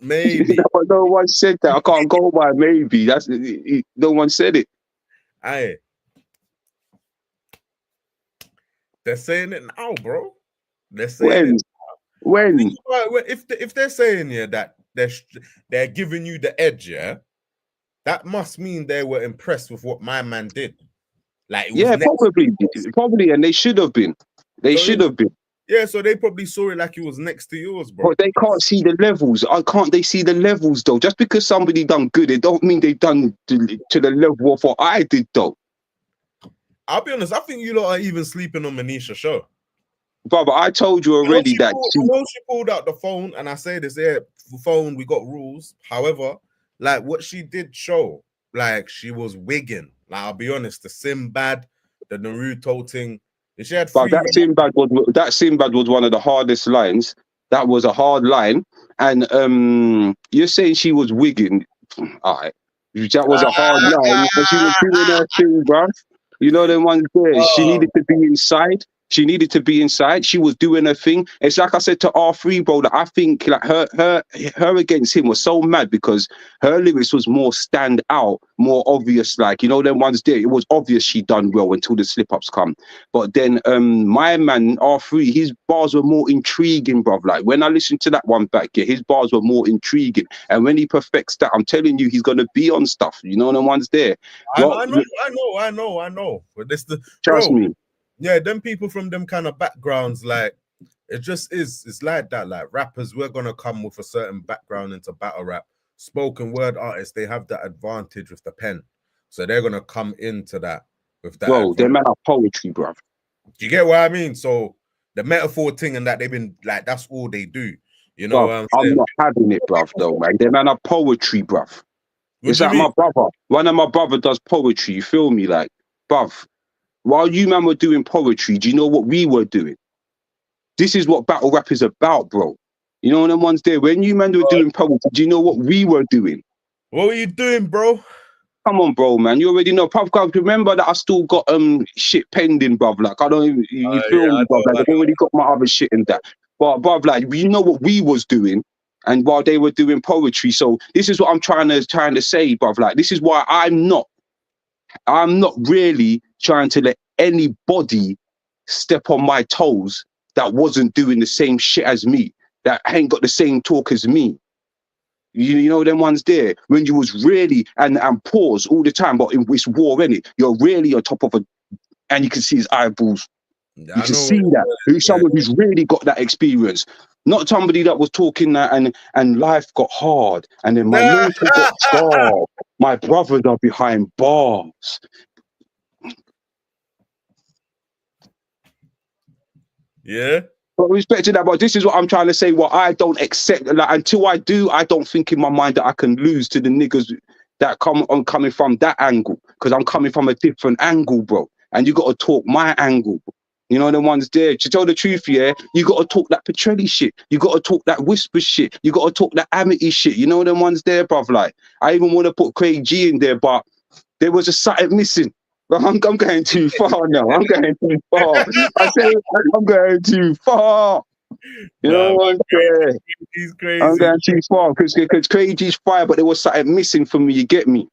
Speaker 1: Maybe.
Speaker 8: No one said that. I can't go by maybe. That's no one said it.
Speaker 1: Aye. They're saying it now, bro. They're saying it now.
Speaker 8: When?
Speaker 1: If they're saying that they're giving you the edge, yeah. That must mean they were impressed with what my man did. Like, probably, and they should have been. They should have been. Yeah, so they probably saw it like it was next to yours, bro.
Speaker 8: But they can't see the levels. Can't they see the levels though? Just because somebody done good, it don't mean they done to the level of what I did though.
Speaker 1: I'll be honest. I think you lot are even sleeping on Manisha's show.
Speaker 8: Brother, I told you already that.
Speaker 1: She pulled out the phone, and I say this here, phone. We got rules. However. Like what she did show, like she was wigging. Like I'll be honest, the Sinbad, the Naruto thing. She had
Speaker 8: but that Sinbad was one of the hardest lines. That was a hard line, and you're saying she was wigging. All right, that was a hard line. But she was doing her thing, bruv. You know them ones there. She needed to be inside. She needed to be inside. She was doing her thing. It's like I said to R3, bro, that I think like her against him was so mad because her lyrics was more stand out, more obvious. Like, you know, them ones there, it was obvious she done well until the slip-ups come. But then my man, R3, his bars were more intriguing, bro. Like when I listened to that one back, yeah, his bars were more intriguing. And when he perfects that, I'm telling you, he's going to be on stuff. You know, them ones there.
Speaker 1: I know. But this
Speaker 8: trust me.
Speaker 1: Yeah, them people from them kind of backgrounds, like it just is. It's like that. Like rappers, we're gonna come with a certain background into battle rap. Spoken word artists, they have that advantage with the pen, so they're gonna come into that with that.
Speaker 8: Bro, they're man of poetry, bro.
Speaker 1: Do you get what I mean? So the metaphor thing and that they've been like, that's all they do. You know,
Speaker 8: bruv, I'm not having it, bruv. Though, man, they're man of poetry, bruv. It's like my brother. One of my brother does poetry. You feel me, like, bruv. While you man were doing poetry, do you know what we were doing? This is what battle rap is about, bro. You know them ones there. When you man were doing poetry, do you know what we were doing?
Speaker 1: What were you doing, bro?
Speaker 8: Come on, bro, man. You already know. Bruv, remember that I still got shit pending, bruv. Like I don't even you feel me, bruv. Like I've already got my other shit in that. But bruv, like you know what we was doing, and while they were doing poetry. So this is what I'm trying to say, bruv. Like this is why I'm not really trying to let anybody step on my toes that wasn't doing the same shit as me, that ain't got the same talk as me. You know them ones there when you was really and pause all the time, but it's war, innit? You're really on top of and you can see his eyeballs. You can see that. Who's someone who's really got that experience, not somebody that was talking that and life got hard and then my mental got scarred. My brothers are behind bars.
Speaker 1: Yeah.
Speaker 8: But respecting that, but this is what I'm trying to say. What I don't accept, like until I do, I don't think in my mind that I can lose to the niggas that coming from that angle, because I'm coming from a different angle, bro. And you got to talk my angle. You know the ones there. To tell the truth, yeah, you got to talk that Petrelli shit. You got to talk that Whisper shit. You got to talk that Amity shit. You know them ones there, bruv. Like I even want to put Craig G in there, but there was a something missing. I'm going too far now. I'm going too far. I said I'm going too far. You know what I'm saying?
Speaker 1: He's crazy.
Speaker 8: I'm going too far because Crazy's fire, but there was something missing for me. You get me?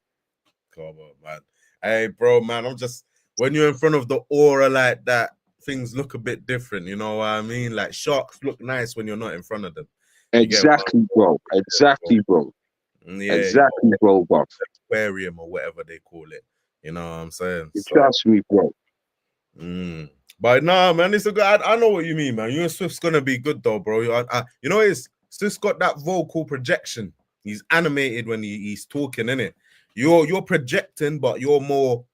Speaker 1: Come on, man. Hey, bro, man. I'm just when you're in front of the aura like that, things look a bit different. You know what I mean? Like sharks look nice when you're not in front of them.
Speaker 8: Exactly, bro. Exactly, bro.
Speaker 1: Yeah,
Speaker 8: exactly, bro.
Speaker 1: Aquarium or whatever they call it. You know what I'm saying?
Speaker 8: Trust me, bro.
Speaker 1: But nah, man, it's a good. I know what you mean, man. You and Swift's gonna be good though, bro. You know, Swift's got that vocal projection. He's animated when he's talking, innit? You're projecting, but you're more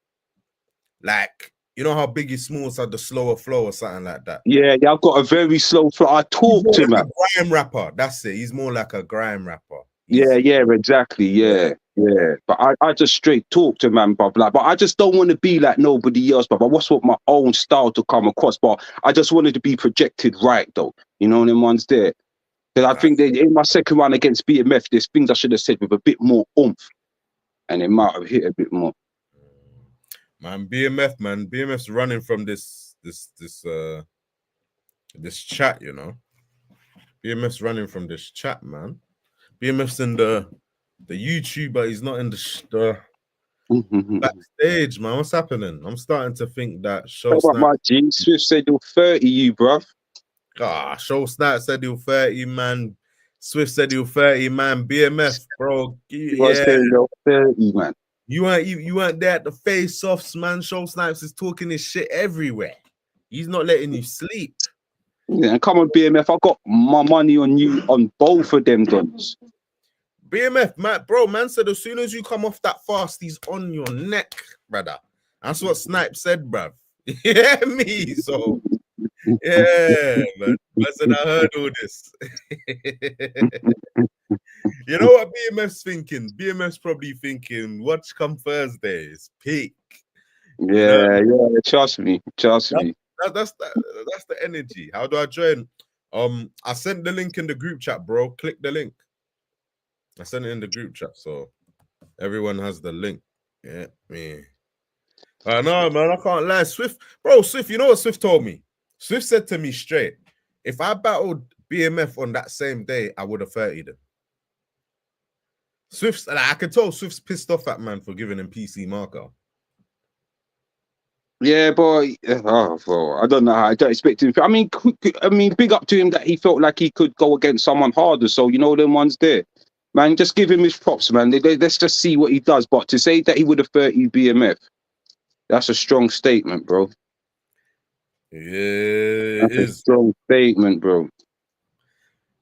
Speaker 1: like, you know how Biggie Smalls had the slower flow or something like that.
Speaker 8: Yeah, I've got a very slow flow. I talk to him.
Speaker 1: Like a grime rapper. That's it. He's more like a grime rapper.
Speaker 8: Yeah, exactly. Yeah. But I just straight talk to man, bruv. Like, but I just don't want to be like nobody else, bruv. I just want my own style to come across, but I just wanted to be projected right, though. You know, them ones there. Because I think that in my second round against BMF, there's things I should have said with a bit more oomph, and it might have hit a bit more.
Speaker 1: Man, BMF's running from this chat, you know. BMF's running from this chat, man. BMF's in the YouTube, but he's not in the backstage, man. What's happening? I'm starting to think that
Speaker 8: Swift said he'll 30 you, bruv.
Speaker 1: Show Snap said he'll 30, man. Swift said he'll 30, man. BMF, bro. Yeah.
Speaker 8: 30, man.
Speaker 1: You weren't there at the face-offs, man. Show Snipes is talking his shit everywhere. He's not letting you sleep.
Speaker 8: Yeah, come on, BMF. I got my money on you on both of them dons.
Speaker 1: BMF, man said as soon as you come off that fast, he's on your neck, brother. That's what Snipe said, bruv. Yeah, me. So, yeah, man. I said I heard all this. You know what BMF's thinking? BMF's probably thinking, watch come Thursday, it's peak.
Speaker 8: Yeah, trust me. That's
Speaker 1: the energy. How do I join? I sent the link in the group chat, bro. Click the link. I sent it in the group chat, so everyone has the link. Yeah, me. I know, man. I can't lie. Swift, you know what Swift told me? Swift said to me straight, if I battled BMF on that same day, I would have 30'd him. Swift's, like, I can tell Swift's pissed off at man for giving him PC marker.
Speaker 8: Yeah, boy. Bro, I don't know how. I don't expect him. I mean, big up to him that he felt like he could go against someone harder. So you know, them ones there, man. Just give him his props, man. Let's just see what he does. But to say that he would have 30 BMF, that's a strong statement, bro.
Speaker 1: Yeah,
Speaker 8: that's a strong statement, bro.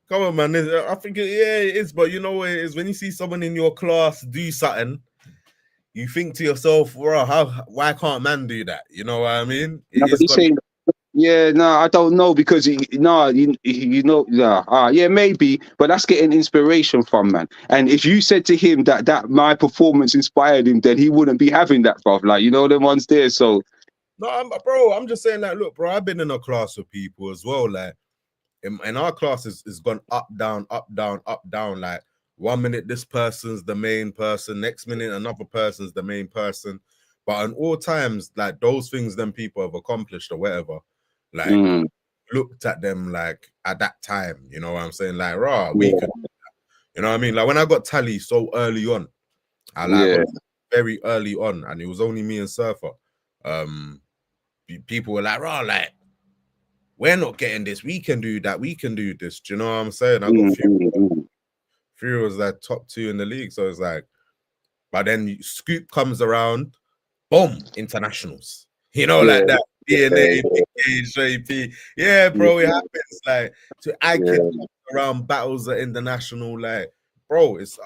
Speaker 1: Come on, man. I think it is. But you know what it is? When you see someone in your class do something, you think to yourself, why can't man do that? You know what I mean? I don't know, because maybe, but that's getting inspiration from, man. And if you said to him that my performance inspired him, then he wouldn't be having that, bruv. Like, you know, them ones there. So no, I'm just saying that. Look, bro, I've been in a class with people as well. Like, in our class is gone up, down, up, down, up, down. Like 1 minute this person's the main person, next minute another person's the main person. But in all times, like those things them people have accomplished or whatever, like looked at them like at that time, you know what I'm saying? Like, rah, we could, you know what I mean? Like when I got Tally so early on, I got very early on, and it was only me and Surfer. People were like, rah, like, we're not getting this, we can do that, we can do this. Do you know what I'm saying? I got Fury was like top 2 in the league, so it's like, but then Scoop comes around, boom, internationals. You know, like that. DNA, JP. Yeah, bro, it happens. Like to icon around battles at international, like, bro, it's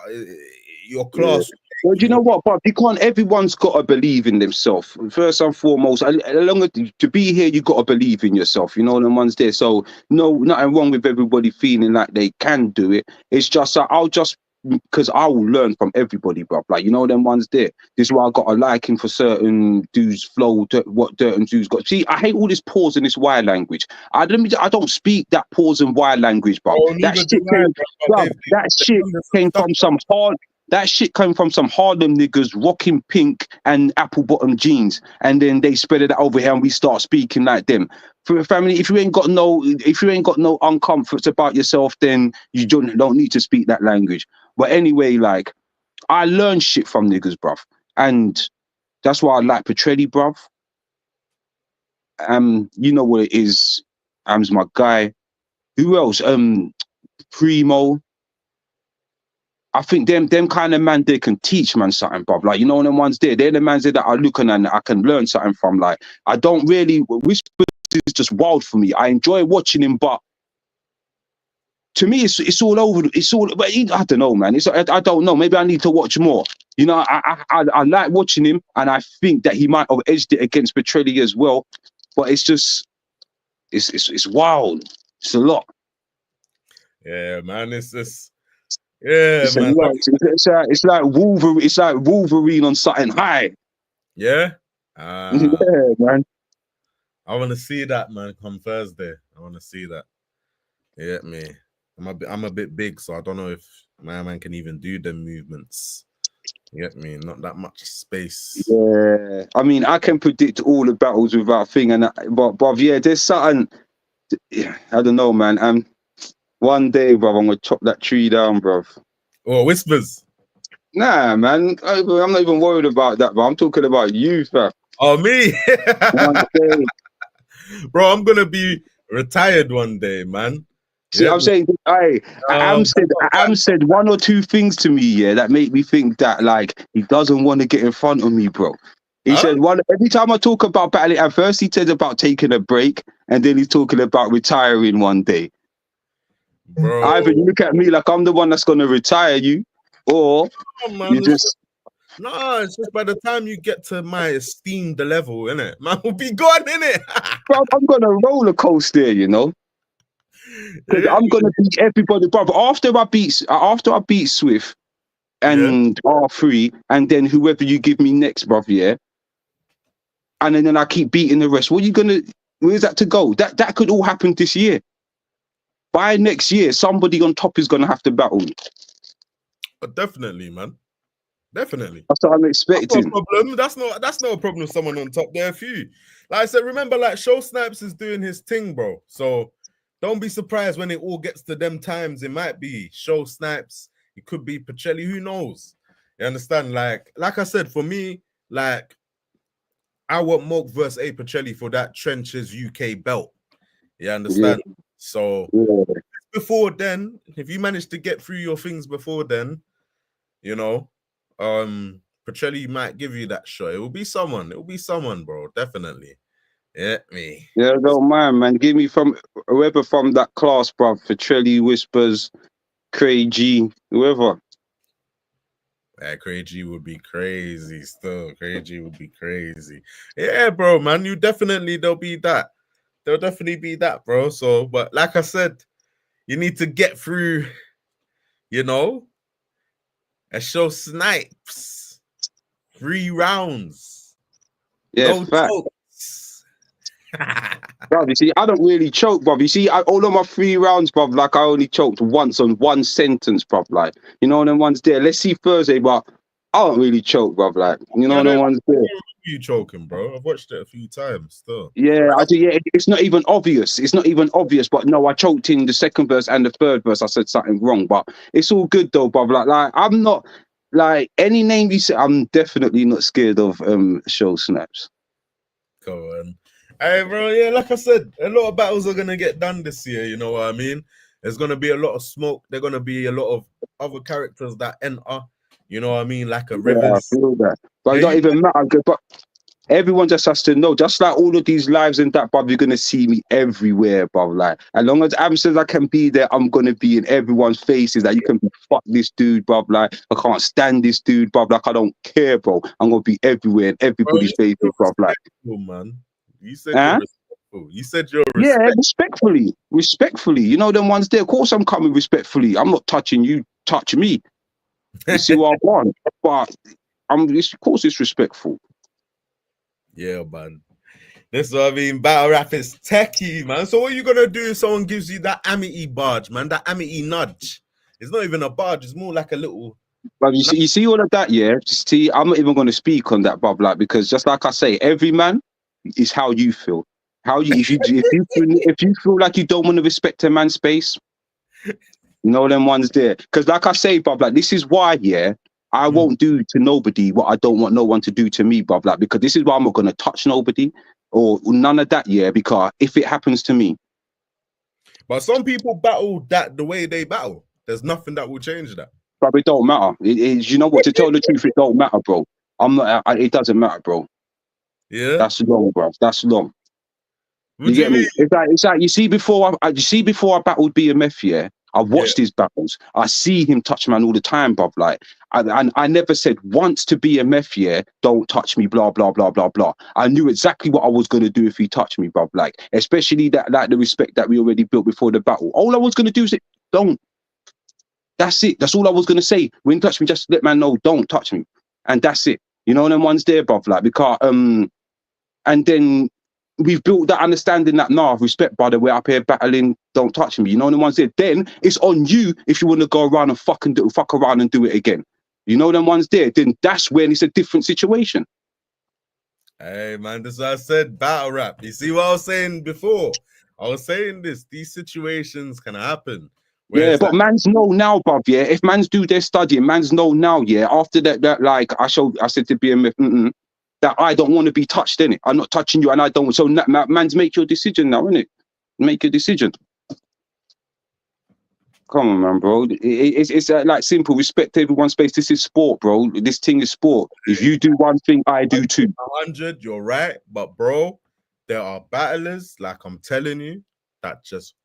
Speaker 1: your class.
Speaker 8: Well, do you know what, but you can't. Everyone's got to believe in themselves first and foremost. Along to be here, you got to believe in yourself. You know, the ones there. So no, nothing wrong with everybody feeling like they can do it. It's just I'll just because I will learn from everybody, bro. Like, you know, them ones there. This is why I got a liking for certain dudes' flow, what Dirt and dudes got. See, I hate all this pause and this wire language. I don't speak that pause and wire language, bro. That shit came from some hard. That shit came from some Harlem niggas rocking pink and apple bottom jeans, and then they spread it over here, and we start speaking like them. For a family, if you ain't got no uncomforts about yourself, then you don't need to speak that language. But anyway, like, I learned shit from niggas, bruv, and that's why I like Petrelli, bruv. You know what it is. Am's my guy. Who else? Primo. I think them kind of man, they can teach man something, bruv. Like, you know, them ones there, they're the mans there that I look and I can learn something from. Like, I don't really, Whispers is just wild for me. I enjoy watching him, but to me, it's all over. It's all, but I don't know, man. I don't know. Maybe I need to watch more. You know, I like watching him, and I think that he might have edged it against Petrelli as well. But it's just, it's wild. It's a lot.
Speaker 1: Yeah, man. It's just. Yeah,
Speaker 8: it's
Speaker 1: man.
Speaker 8: It's like Wolverine. It's like Wolverine on something high.
Speaker 1: Yeah.
Speaker 8: Yeah, man.
Speaker 1: I want to see that, man. Come Thursday, I want to see that. Yeah, me. I'm a bit big, so I don't know if my man can even do them movements. You get me? Not that much space.
Speaker 8: Yeah. I mean, I can predict all the battles without thing, but yeah, there's something. I don't know, man. One day, bro, I'm gonna chop that tree down, bro.
Speaker 1: Oh, Whispers.
Speaker 8: Nah, man. I'm not even worried about that, but I'm talking about you, fam.
Speaker 1: Oh, me?
Speaker 8: One day.
Speaker 1: Bro, I'm gonna be retired one day, man.
Speaker 8: See, I'm saying, Am said one or two things to me, yeah, that make me think that, like, he doesn't want to get in front of me, bro. He said every time I talk about battling, at first he said about taking a break, and then he's talking about retiring one day.
Speaker 1: Bro.
Speaker 8: Either you look at me like I'm the one that's gonna retire you, or you just
Speaker 1: it's just by the time you get to my esteemed level, innit? Man will be gone, innit?
Speaker 8: Bro, I'm gonna roller coaster, you know. Because I'm gonna beat everybody, bro. After I beat Swift and R3, and then whoever you give me next, bro, yeah. And then I keep beating the rest. Where's that to go? That could all happen this year. By next year, somebody on top is gonna have to battle me.
Speaker 1: Definitely, man. Definitely.
Speaker 8: That's what I'm expecting.
Speaker 1: That's no problem. That's not a problem. Someone on top. There are a few. Like I said, remember, like Show Snipes is doing his thing, bro. So don't be surprised when it all gets to them times. It might be Show Snipes. It could be Petrelli. Who knows? You understand? Like I said, for me, like I want Moke versus A Petrelli for that Trenches UK belt. You understand? Yeah. So before then, if you manage to get through your things before then, you know, Petrelli might give you that shot. It will be someone, bro. Definitely. Yeah, me.
Speaker 8: Yeah, don't mind, man. Give me from whoever from that class, bro. Petrelli, Whispers, Cray G, whoever.
Speaker 1: Yeah, Cray G would be crazy still. Cray G would be crazy. Yeah, bro, man. There'll be that. There'll definitely be that, bro. So, but like I said, you need to get through, you know, a Show Snipes. 3 rounds.
Speaker 8: Yeah,
Speaker 1: no jokes.
Speaker 8: Bruv, you see, I don't really choke, bruv. You see, all of my 3 rounds, bruv, like I only choked once on one sentence, bruv. Like, you know, them ones there. Let's see Thursday, but I don't really choke, bruv. Like, you know, them ones there.
Speaker 1: You choking, bro? I've watched it a few times still.
Speaker 8: Yeah, I do. Yeah, it's not even obvious. It's not even obvious. But no, I choked in the second verse and the third verse. I said something wrong, but it's all good though, bruv. Like I'm not like any name you say. I'm definitely not scared of show snaps.
Speaker 1: Go on. Hey, bro. Yeah, like I said, a lot of battles are gonna get done this year. You know what I mean? There's gonna be a lot of smoke. There's gonna be a lot of other characters that enter. You know what I mean? Like a Rivers.
Speaker 8: Yeah, I feel that. But it don't even matter. But everyone just has to know, just like all of these lives and that, bruv, you're going to see me everywhere, bruv. Like, as long as Am says I can be there, I'm going to be in everyone's faces. Like, you can be, fuck this dude, bruv. Like, I can't stand this dude, bruv. Like, I don't care, bro. I'm going to be everywhere in everybody's faces, bruv. Like,
Speaker 1: man. You said you're respectful. You said you're
Speaker 8: respectfully. You know them ones there. Of course I'm coming respectfully. I'm not touching you, touch me. You see what I want. But of course it's respectful.
Speaker 1: Yeah, man. This is what I mean. Battle rap is techie, man. So what are you gonna do if someone gives you that amity barge, man? That amity nudge. It's not even a barge, it's more like a little.
Speaker 8: But you see all of that, yeah. See, I'm not even gonna speak on that, bruv, like, because just like I say, every man is how you feel. If you feel like you don't want to respect a man's space, you know them ones there. Because like I say, bruv, like, this is why, yeah, I won't do to nobody what I don't want no one to do to me, bruv, like, because this is why I'm not gonna touch nobody or none of that, yeah, because if it happens to me.
Speaker 1: But some people battle that the way they battle. There's nothing that will change that.
Speaker 8: But it don't matter. You know what? To tell the truth, it don't matter, bro. It doesn't matter, bro.
Speaker 1: Yeah,
Speaker 8: that's long, bro. That's long. You get me? It's like you see before I battled BMF, yeah. I watched his battles. I see him touch man all the time, bruv. Like, I never said once to BMF, yeah, don't touch me, blah blah blah blah blah. I knew exactly what I was gonna do if he touched me, bruv. Like, especially that, like, the respect that we already built before the battle. All I was gonna do is say, don't. That's it. That's all I was gonna say. When you touch me, just let man know, don't touch me, and that's it. You know, them ones there, bruv. Like, because and then we've built that understanding that, nah, respect, brother, we're up here battling, don't touch me. You know the ones there. Then it's on you if you want to go around and fuck around and do it again. You know them ones there. Then that's when it's a different situation.
Speaker 1: Hey man, this is what I said, battle rap. You see what I was saying before? I was saying these situations can happen.
Speaker 8: Yeah, but man's know now, bruv, yeah. If mans do their studying, mans know now, yeah. After that like I said to BMF, that I don't want to be touched, innit? I'm not touching you and I don't. So man's make your decision now, innit? Make your decision. Come on, man, bro. It's like simple. Respect everyone's space. This is sport, bro. This thing is sport. If you do one thing, I do too.
Speaker 1: 100, you're right. But, bro, there are battlers, like I'm telling you, that just,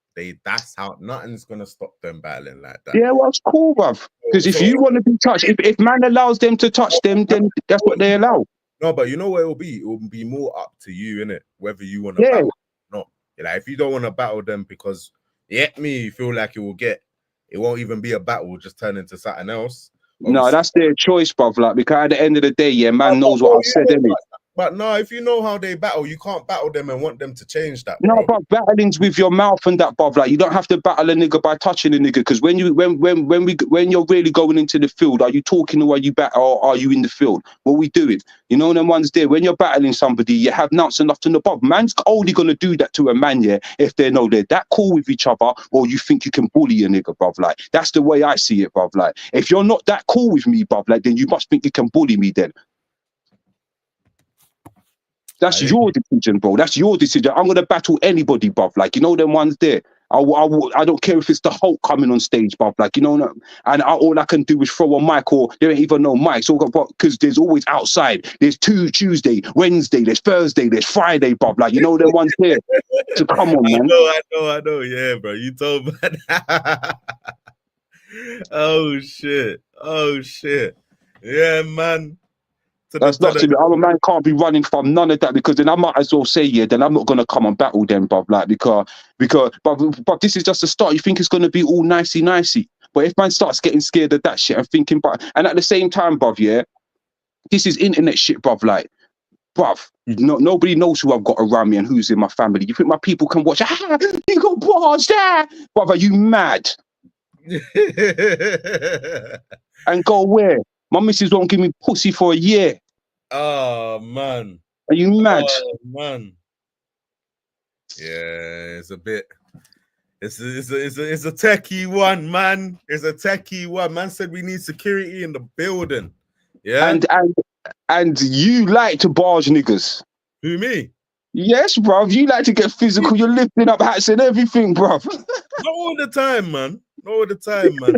Speaker 1: that's how nothing's going to stop them battling like that.
Speaker 8: Yeah, well, it's cool, bruv. Because if you want to be touched, if man allows them to touch them, then that's what they allow.
Speaker 1: No, but you know what it will be? It will be more up to you, innit? Whether you want to battle or not. Like, if you don't want to battle them because, you feel like it won't even be a battle, will just turn into something else. Obviously.
Speaker 8: No, that's their choice, bruv. Like, because at the end of the day, yeah, man knows what I've said, innit?
Speaker 1: But no, if you know how they battle, you can't battle them and want them to change that.
Speaker 8: No, but battling's with your mouth and that, bruv. Like, you don't have to battle a nigga by touching a nigga. Because when you're really going into the field, are you talking or are you or are you in the field? What we doing? You know them ones there. When you're battling somebody, you have nuts enough to know, bruv. Man's only gonna do that to a man, yeah, if they know they're that cool with each other, or you think you can bully a nigga, bruv. Like, that's the way I see it, bruv. Like, if you're not that cool with me, bruv, like, then you must think you can bully me then. That's your decision, bro. That's your decision. I'm gonna battle anybody, bruv. Like, you know them ones there. I don't care if it's the Hulk coming on stage, bruv. Like, you know, and all I can do is throw a mic, or they don't even know mics. Because there's always outside. There's Tuesday, Wednesday, there's Thursday, there's Friday, bruv. Like, you know them ones there. So come on, man.
Speaker 1: I know. Yeah, bro. You told me. Oh shit. Yeah, man.
Speaker 8: That's not to me. Our man can't be running from none of that, because then I might as well say, yeah, then I'm not gonna come and battle them, bruv. Like, but this is just a start. You think it's gonna be all nicey. But if man starts getting scared of that shit and thinking, and at the same time, bruv, yeah, this is internet shit, bruv. Like, bruv, nobody knows who I've got around me and who's in my family. You think my people can watch? You got bars there, bruv? Are you mad? And go where? My missus won't give me pussy for a year.
Speaker 1: Oh man.
Speaker 8: Are you mad?
Speaker 1: Oh man. Yeah, it's a bit. It's a techie one, man. It's a techie one. Man said we need security in the building. Yeah.
Speaker 8: And you like to barge niggas.
Speaker 1: Who, me?
Speaker 8: Yes, bruv. You like to get physical. You're lifting up hats and everything, bruv.
Speaker 1: Not all the time, man. Not all the time, man.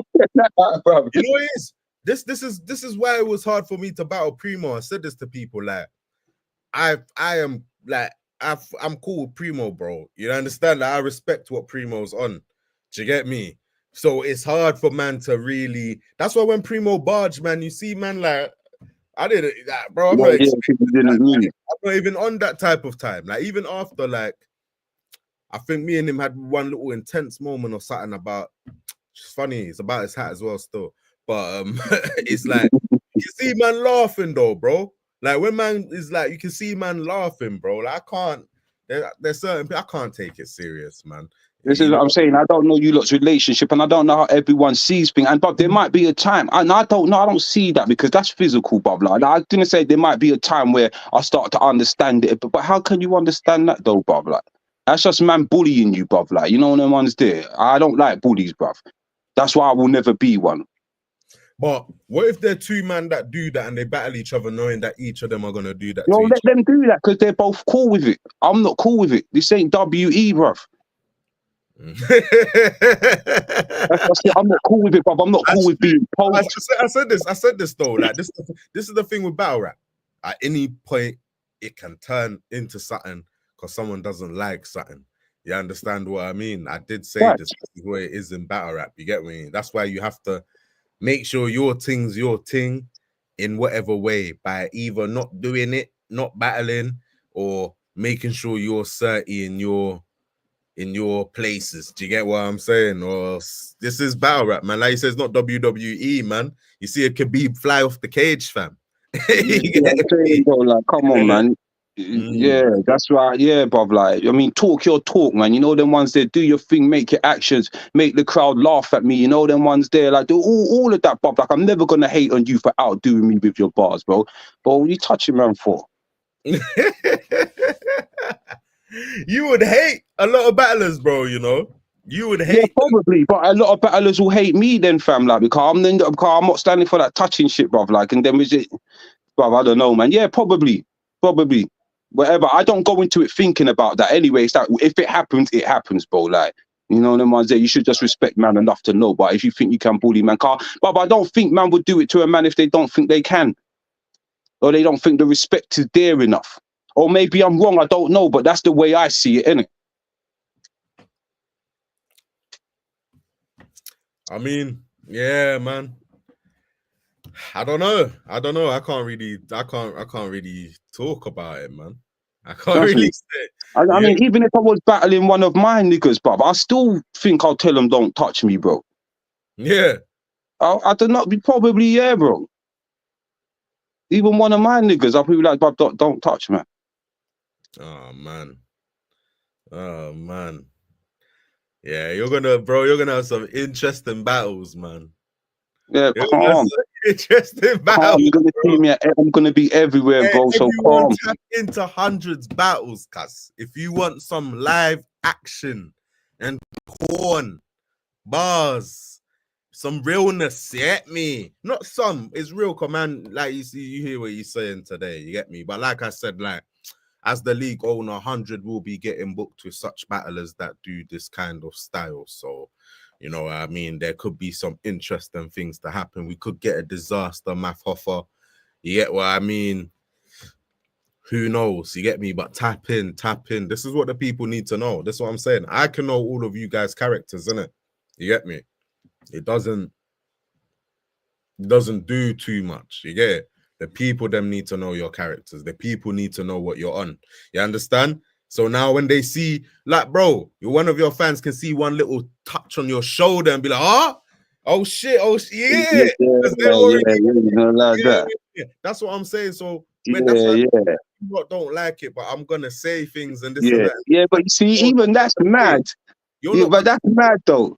Speaker 8: Bruv.
Speaker 1: You know what it is? This is why it was hard for me to battle Primo. I said this to people, like, I'm cool with Primo, bro. You understand that? I respect what Primo's on. Do you get me? So it's hard for man to really. That's why when Primo barged, man, you see, man, like, I didn't, like, bro. I'm not even on that type of time. Like, even after, like, I think me and him had one little intense moment or something about. It's funny. It's about his hat as well, still. But it's like you see man laughing though, bro. Like when man is like, you can see man laughing, bro. Like I can't. There's certain people I can't take it serious, man.
Speaker 8: This is what I'm saying. I don't know you lot's relationship, and I don't know how everyone sees things. And but there might be a time, and I don't know. I don't see that because that's physical, bruv. Like I didn't say there might be a time where I start to understand it. But how can you understand that though, bruv? Like that's just man bullying you, bruv. Like you know when one's there. I don't like bullies, bruv. That's why I will never be one.
Speaker 1: But what if they're two men that do that and they battle each other, knowing that each of them are gonna do that?
Speaker 8: Yo, let them do that because they're both cool with it. I'm not cool with it. This ain't WE, bruv. That's it. I'm not cool with it, bruv. I'm not cool with being told.
Speaker 1: I said this though. Like this is the thing with battle rap. At any point, it can turn into something because someone doesn't like something. You understand what I mean? I did say this is where it is in battle rap. You get me? That's why you have to make sure your thing's your thing in whatever way, by either not doing it, not battling, or making sure you're certain in your places. Do you get what I'm saying? Or this is battle rap, man. Like you said, it's not WWE, man. You see a Khabib fly off the cage, fam.
Speaker 8: Like, come on, man. Yeah, that's right. Yeah, bruv. Like, I mean, talk your talk, man. You know them ones there. Do your thing. Make your actions. Make the crowd laugh at me. You know them ones there. Like, do all of that, bruv. Like, I'm never gonna hate on you for outdoing me with your bars, bro. But what are you touching man for?
Speaker 1: You would hate a lot of battlers, bro. You know, you would hate.
Speaker 8: Yeah, probably. But a lot of battlers will hate me then, fam. Like, because I'm not standing for that touching shit, bruv. Like, and then is it, bruv? I don't know, man. Yeah, probably. Whatever. I don't go into it thinking about that anyway. It's like if it happens, bro. Like, you know, them ones there, you should just respect man enough to know. But if you think you can bully man, but I don't think man would do it to a man if they don't think they can, or they don't think the respect is there enough. Or maybe I'm wrong. I don't know, but that's the way I see it, innit?
Speaker 1: I mean, yeah, man. I don't know. I can't really talk about it, man. I can't really say.
Speaker 8: I mean, even if I was battling one of my niggas, bruv, I still think I'll tell them don't touch me, bro.
Speaker 1: Yeah.
Speaker 8: I don't know. Probably, yeah, bro. Even one of my niggas, I'll be like, bruv, don't touch, man.
Speaker 1: Oh man. Yeah, you're gonna have some interesting battles, man.
Speaker 8: Yeah, calm.
Speaker 1: Interesting battles.
Speaker 8: You're gonna see me. I'm gonna be everywhere, bro. So calm.
Speaker 1: Tap into hundreds battles, cuz if you want some live action and corn bars, some realness, you get me? Not some, it's real, command. Like you see, you hear what he's saying today, you get me? But like I said, like as the league owner, 100 will be getting booked with such battlers that do this kind of style. So, you know what I mean? There could be some interesting things to happen. We could get a disaster Math Hoffa. You get what I mean? Who knows? You get me? But tap in. This is what the people need to know. That's what I'm saying. I can know all of you guys' characters, innit? You get me? It doesn't do too much. You get it? The people them need to know your characters. The people need to know what you're on. You understand? So now when they see, like, bro, one of your fans can see one little touch on your shoulder and be like, oh shit, yeah.
Speaker 8: Yeah. That's
Speaker 1: That's what I'm saying. So
Speaker 8: yeah.
Speaker 1: lot don't like it, but I'm gonna say things and this and
Speaker 8: Yeah,
Speaker 1: that.
Speaker 8: yeah, but you see, even that's mad.
Speaker 1: You're
Speaker 8: Yeah,
Speaker 1: not
Speaker 8: but that's mad though.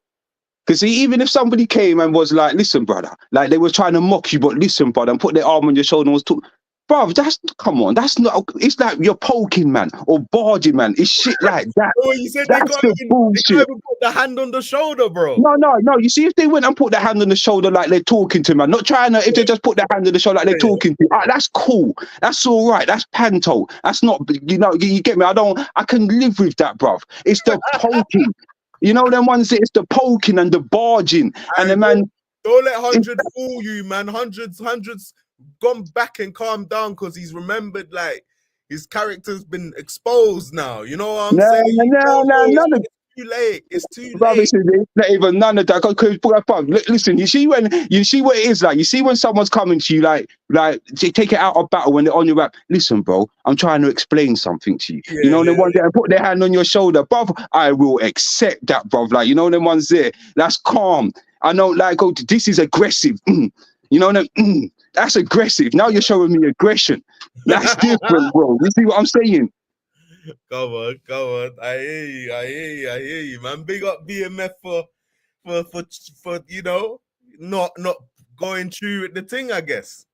Speaker 8: Because see, even if somebody came and was like, listen, brother, like they were trying to mock you, but listen, brother, and put their arm on your shoulder and was talking. Bro, that's, come on, that's not, it's like you're poking, man, or barging, man. It's shit like that.
Speaker 1: Oh, you said they
Speaker 8: That's
Speaker 1: can't
Speaker 8: the
Speaker 1: even
Speaker 8: bullshit.
Speaker 1: put the hand on the shoulder, bro.
Speaker 8: No. You see, if they went and put their hand on the shoulder like they're talking to, man, not trying to, if they just put their hand on the shoulder like they're talking to, that's cool. That's all right. That's panto. That's not, you get me? I can live with that, bruv. It's the poking. You know, them ones, it's the poking and the barging. And the man.
Speaker 1: Don't let 100 fool you, man. Hundreds gone back and calmed down because he's remembered, like, his character's been exposed now. You know what I'm saying?
Speaker 8: No, none of
Speaker 1: too late. It's too
Speaker 8: Rubbish,
Speaker 1: late.
Speaker 8: it's not even none of that. Listen, you see what it is like. You see when someone's coming to you like they take it out of battle when they're on your back. Listen, bro, I'm trying to explain something to you. You know, the ones that put their hand on your shoulder, bruv. I will accept that, bruv. Like, you know, them ones there. That's calm. I know, like, oh, this is aggressive. You know, that's aggressive. Now you're showing me aggression. That's different, bro. You see what I'm saying?
Speaker 1: Come on. I hear you, man. Big up BMF for you know, not going through with the thing, I guess.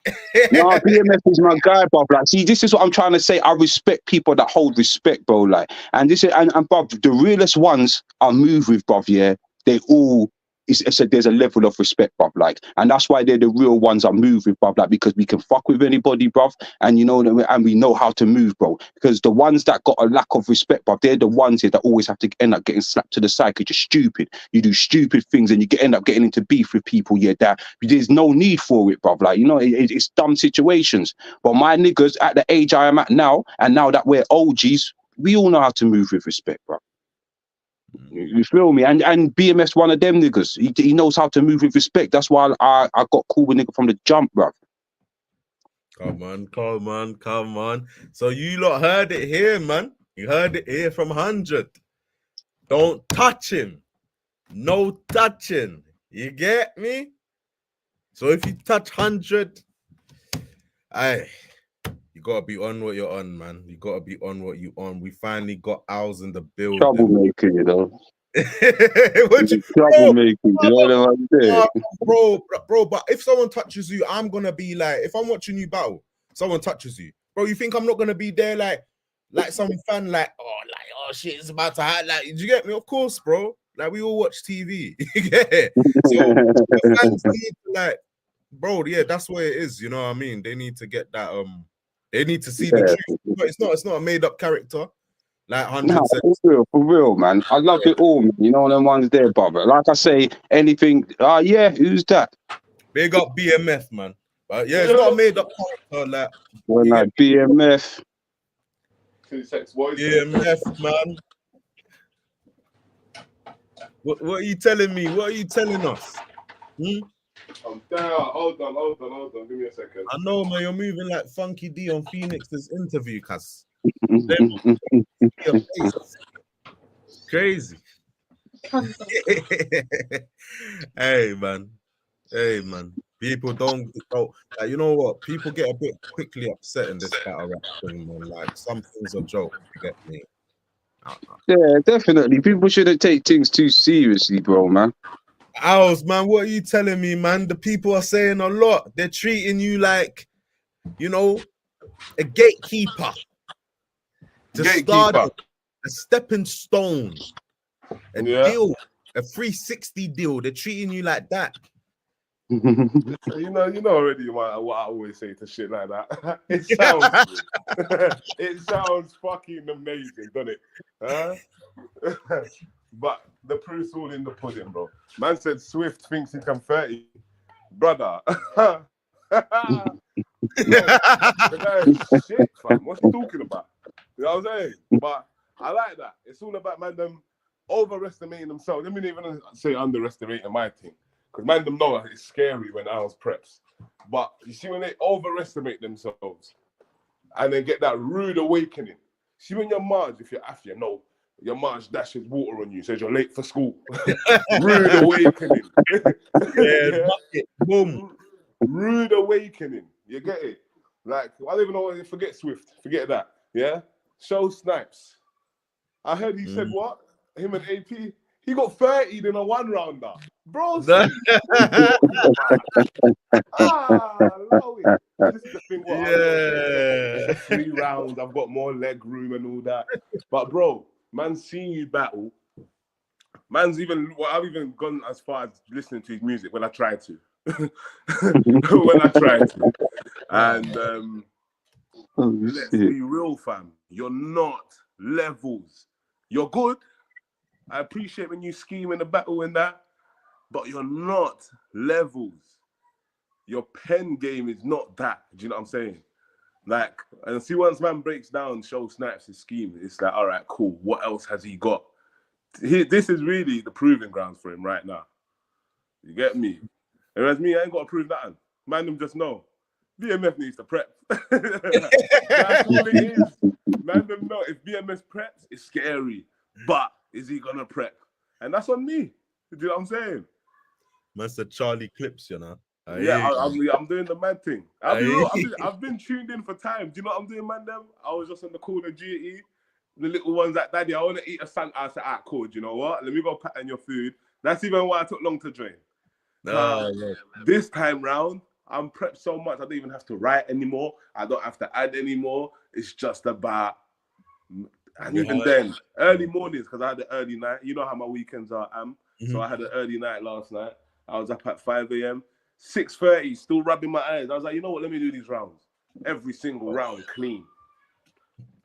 Speaker 8: No, BMF is my guy, bro. Like, see, this is what I'm trying to say. I respect people that hold respect, bro. Like, and this is and bro, the realest ones I move with, bro. Yeah, they all. There's a level of respect, bruv, like, and that's why they're the real ones I move with, bruv, like, because we can fuck with anybody, bruv, and you know, and we know how to move, bro. Because the ones that got a lack of respect, bruv, they're the ones here that always have to end up getting slapped to the side because you're stupid. You do stupid things and you end up getting into beef with people. Yeah, that there's no need for it, bruv. Like, you know, it's dumb situations. But my niggas at the age I am at now, and now that we're OGs, we all know how to move with respect, bruv. You feel me? And BMS one of them niggas. He knows how to move with respect. That's why I got cool with nigga from the jump, bruv.
Speaker 1: Come on. So you lot heard it here, man. You heard it here from 100. Don't touch him. No touching. You get me? So if you touch 100, you gotta be on what you're on, man. You gotta be on what you on. We finally got Owls in the building.
Speaker 8: Troublemaker, you know.
Speaker 1: Troublemaker,
Speaker 8: you know what I'm saying?
Speaker 1: Bro, but if someone touches you, I'm gonna be like, if I'm watching you battle, someone touches you, bro, you think I'm not gonna be there like some fan, like, oh shit, it's about to happen. Like, did you get me? Of course, bro. Like, we all watch TV. Yeah. So the fans need to, like, bro, yeah, that's what it is. You know what I mean? They need to get that they need to see the truth. But it's not a made-up character. Like 100%.
Speaker 8: For real, man. I love it all, man. You know them ones there, brother. Like I say, anything. Yeah, who's that?
Speaker 1: Big up BMF, man. But yeah, it's not a made-up character. Like,
Speaker 8: like BMF.
Speaker 1: BMF, man. What are you telling me? What are you telling us?
Speaker 10: I'm down. Hold on. Give me a second.
Speaker 1: I know, man. You're moving like Funky D on Phoenix's interview, cuz. Crazy. Hey, man. People don't like, you know what? People get a bit quickly upset in this battle rap thing, man. Like, some things are jokes, you get me?
Speaker 8: Yeah, definitely. People shouldn't take things too seriously, bro, man.
Speaker 1: Owls, man, what are you telling me, man? The people are saying a lot. They're treating you like, you know, a gatekeeper. To start a stepping stone. Deal, a 360 deal. They're treating you like that.
Speaker 10: You know already what I always say to shit like that. It sounds it sounds fucking amazing, doesn't it? Huh? But the proof's all in the pudding, bro. Man said Swift thinks he can 30. Brother. The guy is shit, fam. What's he talking about? You know what I'm saying? But I like that. It's all about man them overestimating themselves. I mean, even say underestimating my team. Because man them know it's scary when Owls preps. But you see when they overestimate themselves and they get that rude awakening. See when you're Marge, if you're Afia, no, your Marge dashes water on you, says you're late for school. Rude awakening.
Speaker 1: Boom.
Speaker 10: Rude awakening. You get it? Like, I don't even know. Forget Swift. Forget that. Yeah. Show Snipes. I heard he said what? Him and AP. He got 30 in a 1 rounder. Bro, Lowie. This is the thing. What it's a 3 rounds. I've got more leg room and all that. But bro, man's seen you battle. Man's even. Well, I've even gone as far as listening to his music when I tried to. When I tried to. And let's be real, fam. You're not levels. You're good. I appreciate when you scheme in the battle and that, but you're not levels. Your pen game is not that. Do you know what I'm saying? Like, and see, once man breaks down, Show Snipes his scheme, it's like, all right, cool. What else has he got? This is really the proving grounds for him right now. You get me? Whereas me, I ain't got to prove that. Man, them just know. BMF needs to prep. That's all it is. Man, them know if BMS preps, it's scary. But is he gonna prep? And that's on me. Do you know what I'm saying?
Speaker 1: Man said Charlie Clips, you know.
Speaker 10: Yeah, I'm doing the mad thing. I've been tuned in for time. Do you know what I'm doing, man? Them, I was just on the corner GE, the little ones like, Daddy, I want to eat a sandwich. I said, ah, cool. Do you know what? Let me go pattern your food. That's even why I took long to join. This time round, I'm prepped so much I don't even have to write anymore. I don't have to add anymore. It's just about, and even then, early mornings, because I had the early night. You know how my weekends are, So I had an early night last night. I was up at 5 a.m. 6:30, still rubbing my eyes. I was like, you know what? Let me do these rounds. Every single round clean.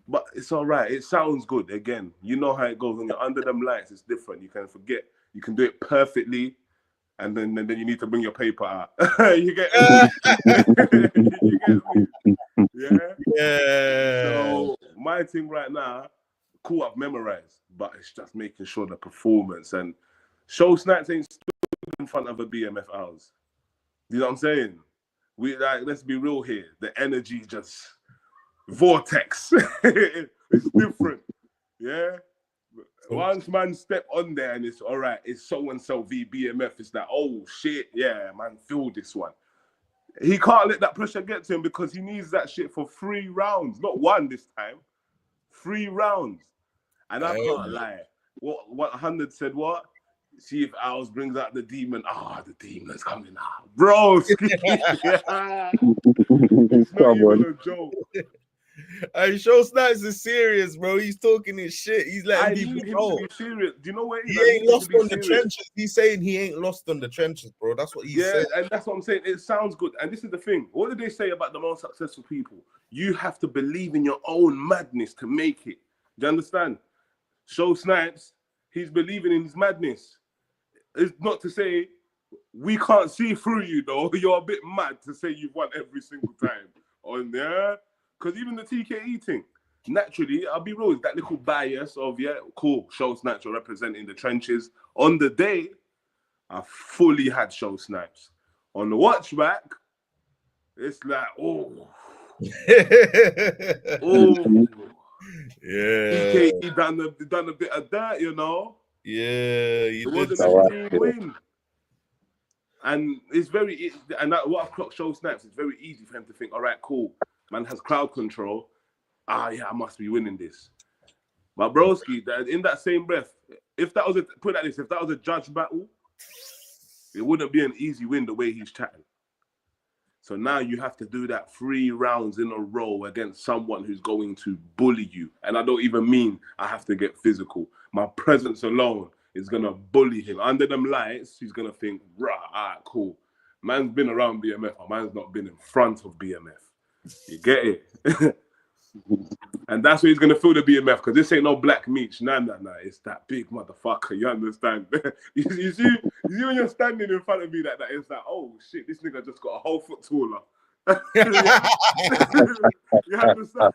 Speaker 10: But it's all right. It sounds good. Again, you know how it goes. When you're under them lights, it's different. You can forget. You can do it perfectly. And then you need to bring your paper out. You get me? You get me? Yeah? So my thing right now, cool, I've memorized. But it's just making sure the performance. And Show Snipes ain't stood in front of a BMF hours. You know what I'm saying? We like, let's be real here. The energy just vortex. It's different. Yeah. Once man step on there and it's all right, it's so and so v BMF. It's like, oh shit, yeah, man, feel this one. He can't let that pressure get to him because he needs that shit for 3 rounds, not 1 this time. 3 rounds, and I can't lie. What 100 said? What? See if Owls brings out the demon. The demon's coming out, bro. It's not even a joke.
Speaker 1: Hey, Show Snipes is serious, bro. He's talking his shit. He's letting
Speaker 10: people
Speaker 1: know.
Speaker 10: Be serious. Do you know where
Speaker 1: he ain't lost on the trenches? He's saying he ain't lost on the trenches, bro. That's what he's saying.
Speaker 10: And that's what I'm saying. It sounds good. And this is the thing. What did they say about the most successful people? You have to believe in your own madness to make it. Do you understand? Show Snipes, he's believing in his madness. It's not to say we can't see through you, though. You're a bit mad to say you've won every single time on there. Because even the TKE thing, naturally, I'll be real, it's that little bias of, yeah, cool, Show Snipes are representing the trenches. On the day, I fully had Show Snipes. On the watch back, it's like, oh.
Speaker 1: Yeah.
Speaker 10: TKE done a bit of that, you know.
Speaker 1: Yeah,
Speaker 10: it wasn't a clean win. And it's what I've clocked Show Snipes, it's very easy for him to think, all right, cool. Man has crowd control. Yeah, I must be winning this. But broski, in that same breath, if that was a judge battle, it wouldn't be an easy win the way he's chatting. So now you have to do that 3 rounds in a row against someone who's going to bully you. And I don't even mean I have to get physical. My presence alone is gonna bully him. Under them lights, he's gonna think, rah, all right, cool. Man's been around BMF, or man's not been in front of BMF. You get it? And that's where he's gonna feel the BMF, because this ain't no black meat. Nah. It's that big motherfucker. You understand? you see when you're standing in front of me like that, it's like, oh shit, this nigga just got a whole foot taller. You understand?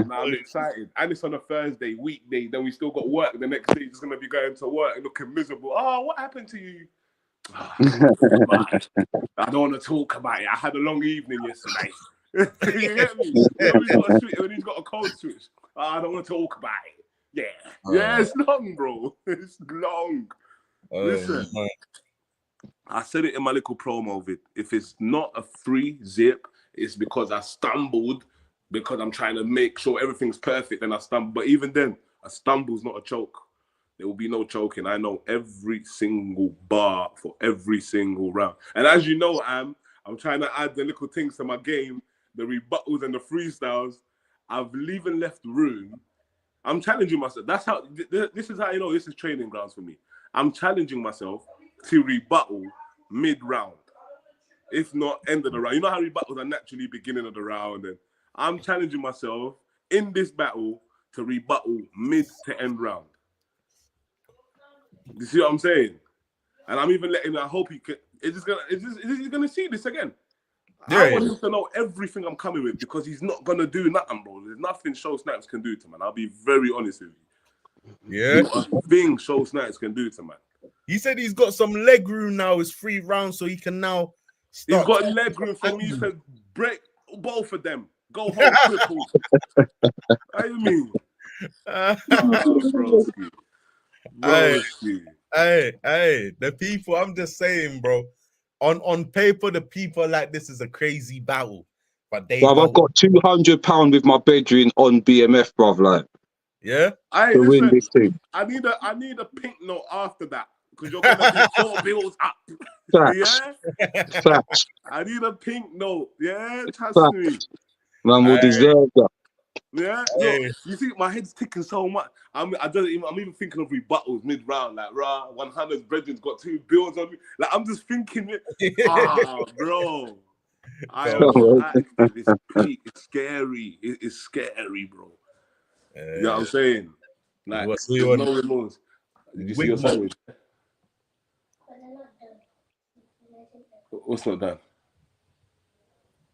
Speaker 10: Now I'm excited. And it's on a Thursday, weekday, then we still got work. The next day, he's gonna be going to work and looking miserable. Oh, what happened to you? I don't want to talk about it. I had a long evening yesterday. You get me? When he's got a code switch, I don't want to talk about it. Yeah, it's long, bro. It's long. Listen, I said it in my little promo vid. If it's not a 3-zip, it's because I stumbled, because I'm trying to make sure everything's perfect and I stumble. But even then, a stumble's not a choke. There will be no choking. I know every single bar for every single round. And as you know, I'm trying to add the little things to my game, the rebuttals and the freestyles. I've even left room. I'm challenging myself. That's how, this is how you know this is training grounds for me. I'm challenging myself to rebuttal mid-round. If not end of the round. You know how rebuttals are naturally beginning of the round. And I'm challenging myself in this battle to rebuttal mid to end round. You see what I'm saying? And I'm even letting. I hope he can. Is he gonna see this again?
Speaker 1: Yeah,
Speaker 10: I want him to know everything I'm coming with because he's not gonna do nothing, bro. There's nothing Show Snipes can do to man. I'll be very honest with you.
Speaker 1: Yeah,
Speaker 10: not a thing Show Snipes can do to man.
Speaker 1: He said he's got some leg room now. It's 3 rounds, so he can now.
Speaker 10: He's got leg room for me to break both of them. Go home crippled. How you mean?
Speaker 1: Hey, the people, I'm just saying, bro. On paper, the people like this is a crazy battle. But they
Speaker 8: I've got £200 with my bedroom on BMF, bruv. Like,
Speaker 1: yeah,
Speaker 8: to win this thing.
Speaker 10: I need a pink note after that because you're gonna be 4 bills up.
Speaker 8: Facts.
Speaker 10: Yeah,
Speaker 8: Facts.
Speaker 10: I need a pink note. Yeah, trust
Speaker 8: Facts.
Speaker 10: me.
Speaker 8: Man will deserve that.
Speaker 10: Yeah, look, you see, my head's ticking so much. I'm even thinking of rebuttals mid-round, like, 100's brethren's got 2 bills on me. Like, I'm just thinking, bro. It's peak. It's scary. It's scary, bro. You know what I'm saying? Like, there's no remorse. Did you see your sandwich? What's not done?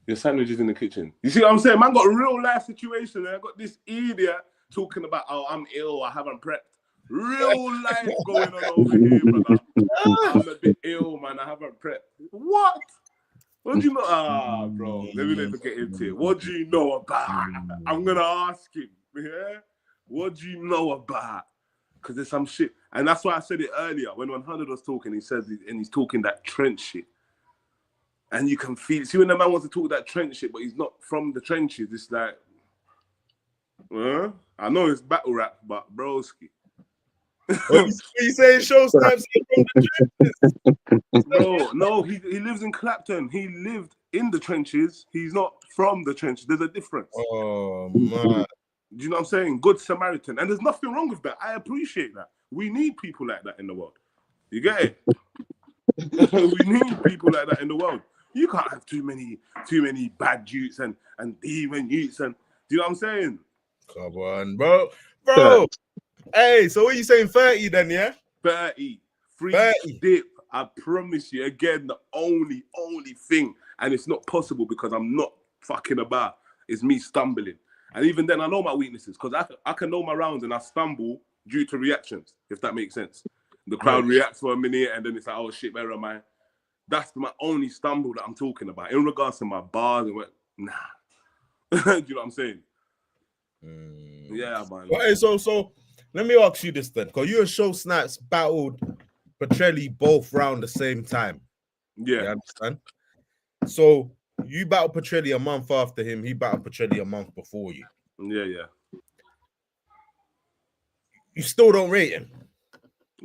Speaker 10: Your sandwich is in the kitchen. You see what I'm saying? Man got a real life situation. I got this idiot talking about, oh, I'm ill, I haven't prepped. Real life going on over here, brother. I'm a bit ill, man, I haven't prepped. What? What do you know? Bro, let me get into it. What do you know about? I'm going to ask him, yeah? What do you know about? Because there's some shit. And that's why I said it earlier. When 100 was talking, he said, and he's talking that trench shit. And you can feel it. See, when the man wants to talk that trench shit, but he's not from the trenches, it's like, I know it's battle rap, but broski.
Speaker 1: You saying Show Snipes from the trenches?
Speaker 10: No, he lives in Clapton. He lived in the trenches. He's not from the trenches. There's a difference.
Speaker 1: Oh, man.
Speaker 10: Do you know what I'm saying? Good Samaritan. And there's nothing wrong with that. I appreciate that. We need people like that in the world. You get it? We need people like that in the world. You can't have too many bad youths and demon youths and do you know what I'm saying?
Speaker 1: Come on, bro. Hey, so what are you saying? 30 then, yeah?
Speaker 10: 30. Free dip. I promise you. Again, the only thing, and it's not possible because I'm not fucking about, is me stumbling. And even then, I know my weaknesses because I can know my rounds and I stumble due to reactions, if that makes sense. The crowd reacts for a minute and then it's like, oh shit, where am I? That's my only stumble that I'm talking about. In regards to my bars and nah. Do you know what I'm saying? Yeah, man.
Speaker 1: Okay, so let me ask you this then, because you and Show Snipes battled Petrelli both round the same time.
Speaker 10: Yeah.
Speaker 1: You understand? So you battled Petrelli a month after him, he battled Petrelli a month before you.
Speaker 10: Yeah.
Speaker 1: You still don't rate him?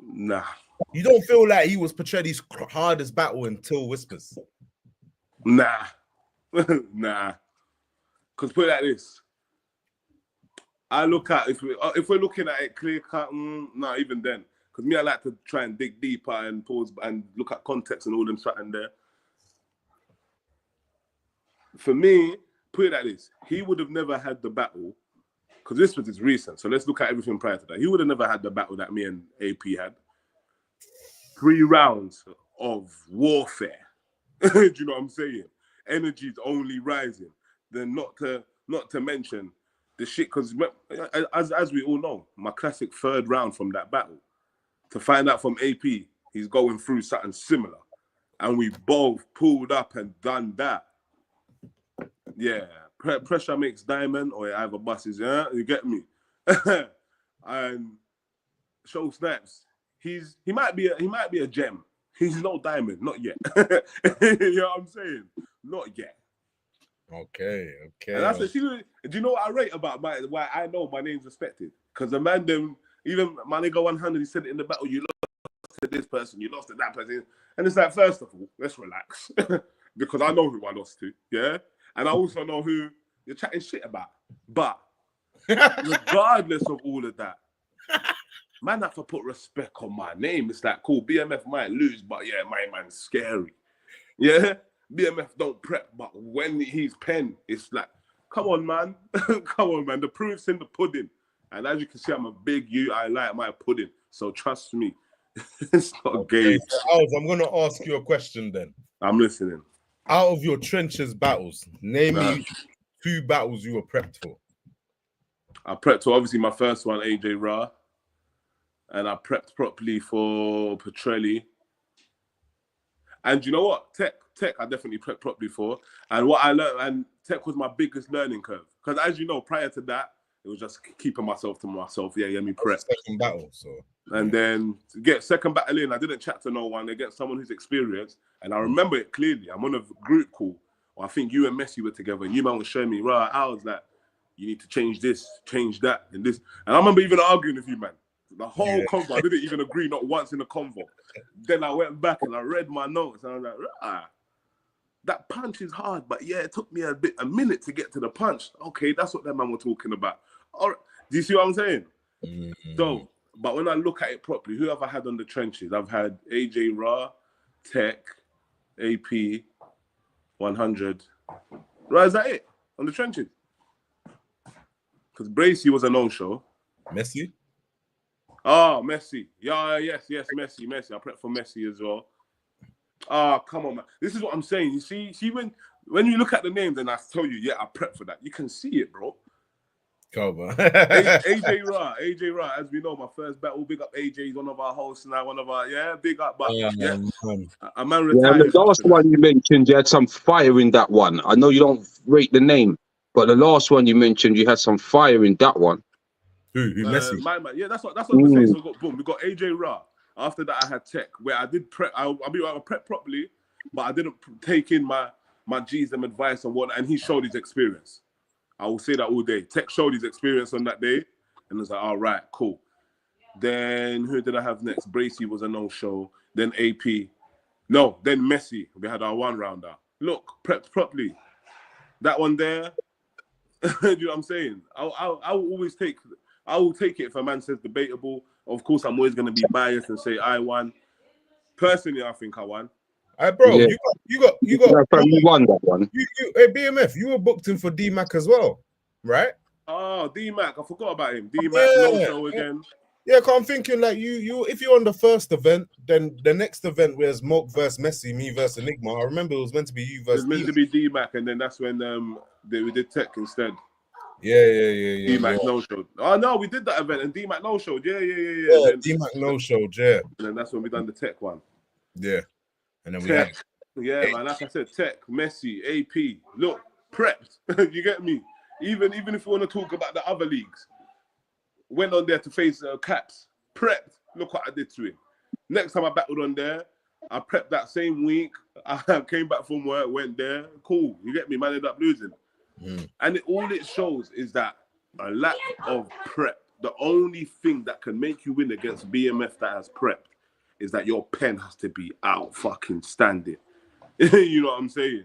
Speaker 10: Nah.
Speaker 1: You don't feel like he was Petrelli's hardest battle until Whispers?
Speaker 10: Nah. Nah. Because put it like this. I look at, if we're looking at it clear cut, nah, even then. Because me, I like to try and dig deeper and pause and look at context and all them something there. For me, put it like this. He would have never had the battle, because this was his recent. So let's look at everything prior to that. He would have never had the battle that me and AP had. 3 rounds of warfare. Do you know what I'm saying? Energy's only rising. Then not to mention the shit, because as we all know, my classic 3rd round from that battle, to find out from AP, he's going through something similar. And we both pulled up and done that. Yeah. Pressure makes diamond, or it either buses, yeah? You get me? And Show Snipes, he might be a gem. He's no diamond, not yet. You know what I'm saying? Not yet.
Speaker 1: Okay.
Speaker 10: And that's do you know what I rate about why I know my name's respected? Because the man, even my nigga 100, he said it in the battle, you lost to this person, you lost to that person. And it's like, first of all, let's relax. Because I know who I lost to, yeah? And I also know who you're chatting shit about. But regardless of all of that, man have to put respect on my name. It's like, cool, BMF might lose, but yeah, my man's scary. Yeah? BMF don't prep, but when he's pen, it's like, come on, man. Come on, man. The proof's in the pudding. And as you can see, I'm a big you. I like my pudding. So trust me. It's not a game.
Speaker 1: So I'm going to ask you a question then.
Speaker 10: I'm listening.
Speaker 1: Out of your trenches battles, name me 2 battles you were prepped for.
Speaker 10: I prepped for, obviously, my first one, AJ Ra. And I prepped properly for Petrelli. And you know what? Tech, I definitely prepped properly for. And what I learned, and Tech was my biggest learning curve. Because as you know, prior to that, it was just keeping myself to myself. Yeah, me prep.
Speaker 1: Second battle, so.
Speaker 10: And then to get second battle in, I didn't chat to no one. They get someone who's experienced. And I remember it clearly. I'm on a group call. Or I think you and Messi were together. And you man was showing me, right, I was like, you need to change this, change that, and this. And I remember even arguing with you, man. The whole convo, I didn't even agree, not once in the convo. Then I went back and I read my notes. And I was like, that punch is hard. But yeah, it took me a minute to get to the punch. Okay, that's what that man was talking about. All right. Do you see what I'm saying?
Speaker 1: Mm-hmm.
Speaker 10: So, but when I look at it properly, who have I had on the trenches? I've had AJ Ra, Tech, AP, 100. Right, is that it? On the trenches? Because Bracey was a no-show.
Speaker 1: Messi?
Speaker 10: Oh, Messi. Yeah, yes, Messi. I prepped for Messi as well. Oh, come on, man. This is what I'm saying. You see when you look at the names and I tell you, yeah, I prepped for that. You can see it, bro.
Speaker 1: Cover.
Speaker 10: AJ Ra, as we know, my first battle. Big up AJ, he's one of our hosts now, big up. But a man retired.
Speaker 8: The last one you mentioned, you had some fire in that one. I know you don't rate the name, but the last one you mentioned, you had some fire in that one.
Speaker 1: Who Messi?
Speaker 10: My man. Yeah, that's what I'm saying. So we got AJ Ra. After that, I had Tech, where I did prep. I prepped properly, but I didn't take in my GSM advice and whatnot, and he showed his experience. I will say that all day. Tech showed his experience on that day, and it was like, all right, cool. Then who did I have next? Bracey was a no-show. Then AP. No, then Messi. We had our one rounder. Look, prepped properly. That one there, you know what I'm saying? I will always take it if a man says debatable. Of course, I'm always going to be biased and say I won. Personally, I think I won.
Speaker 1: Bro,
Speaker 8: yeah.
Speaker 1: you
Speaker 8: won that one.
Speaker 1: Hey, BMF, you were booked in for D-Mac as well, right?
Speaker 10: Oh, D-Mac, I forgot about him. D-Mac, no show again.
Speaker 1: Yeah, cause I'm thinking like you if you're on the first event, then the next event was Moke versus Messi, me versus Enigma. I remember it was meant to be you versus.
Speaker 10: It was meant to be D-Mac, and then that's when we did Tech instead.
Speaker 1: Yeah.
Speaker 10: D-Mac no showed. Oh no, we did that event and D-Mac no showed. Yeah.
Speaker 1: D-Mac no showed, yeah.
Speaker 10: And then that's when we done the Tech one.
Speaker 1: Yeah. And then
Speaker 10: Tech. Man, like I said, Tech, Messi, AP. Look, prepped. You get me? Even if you want to talk about the other leagues, went on there to face Caps. Prepped. Look what I did to him. Next time I battled on there, I prepped that same week. I came back from work, went there. Cool. You get me? Man, ended up losing. And all it shows is that a lack of prep. The only thing that can make you win against BMF that has prepped is that your pen has to be out fucking standing. You know what I'm saying?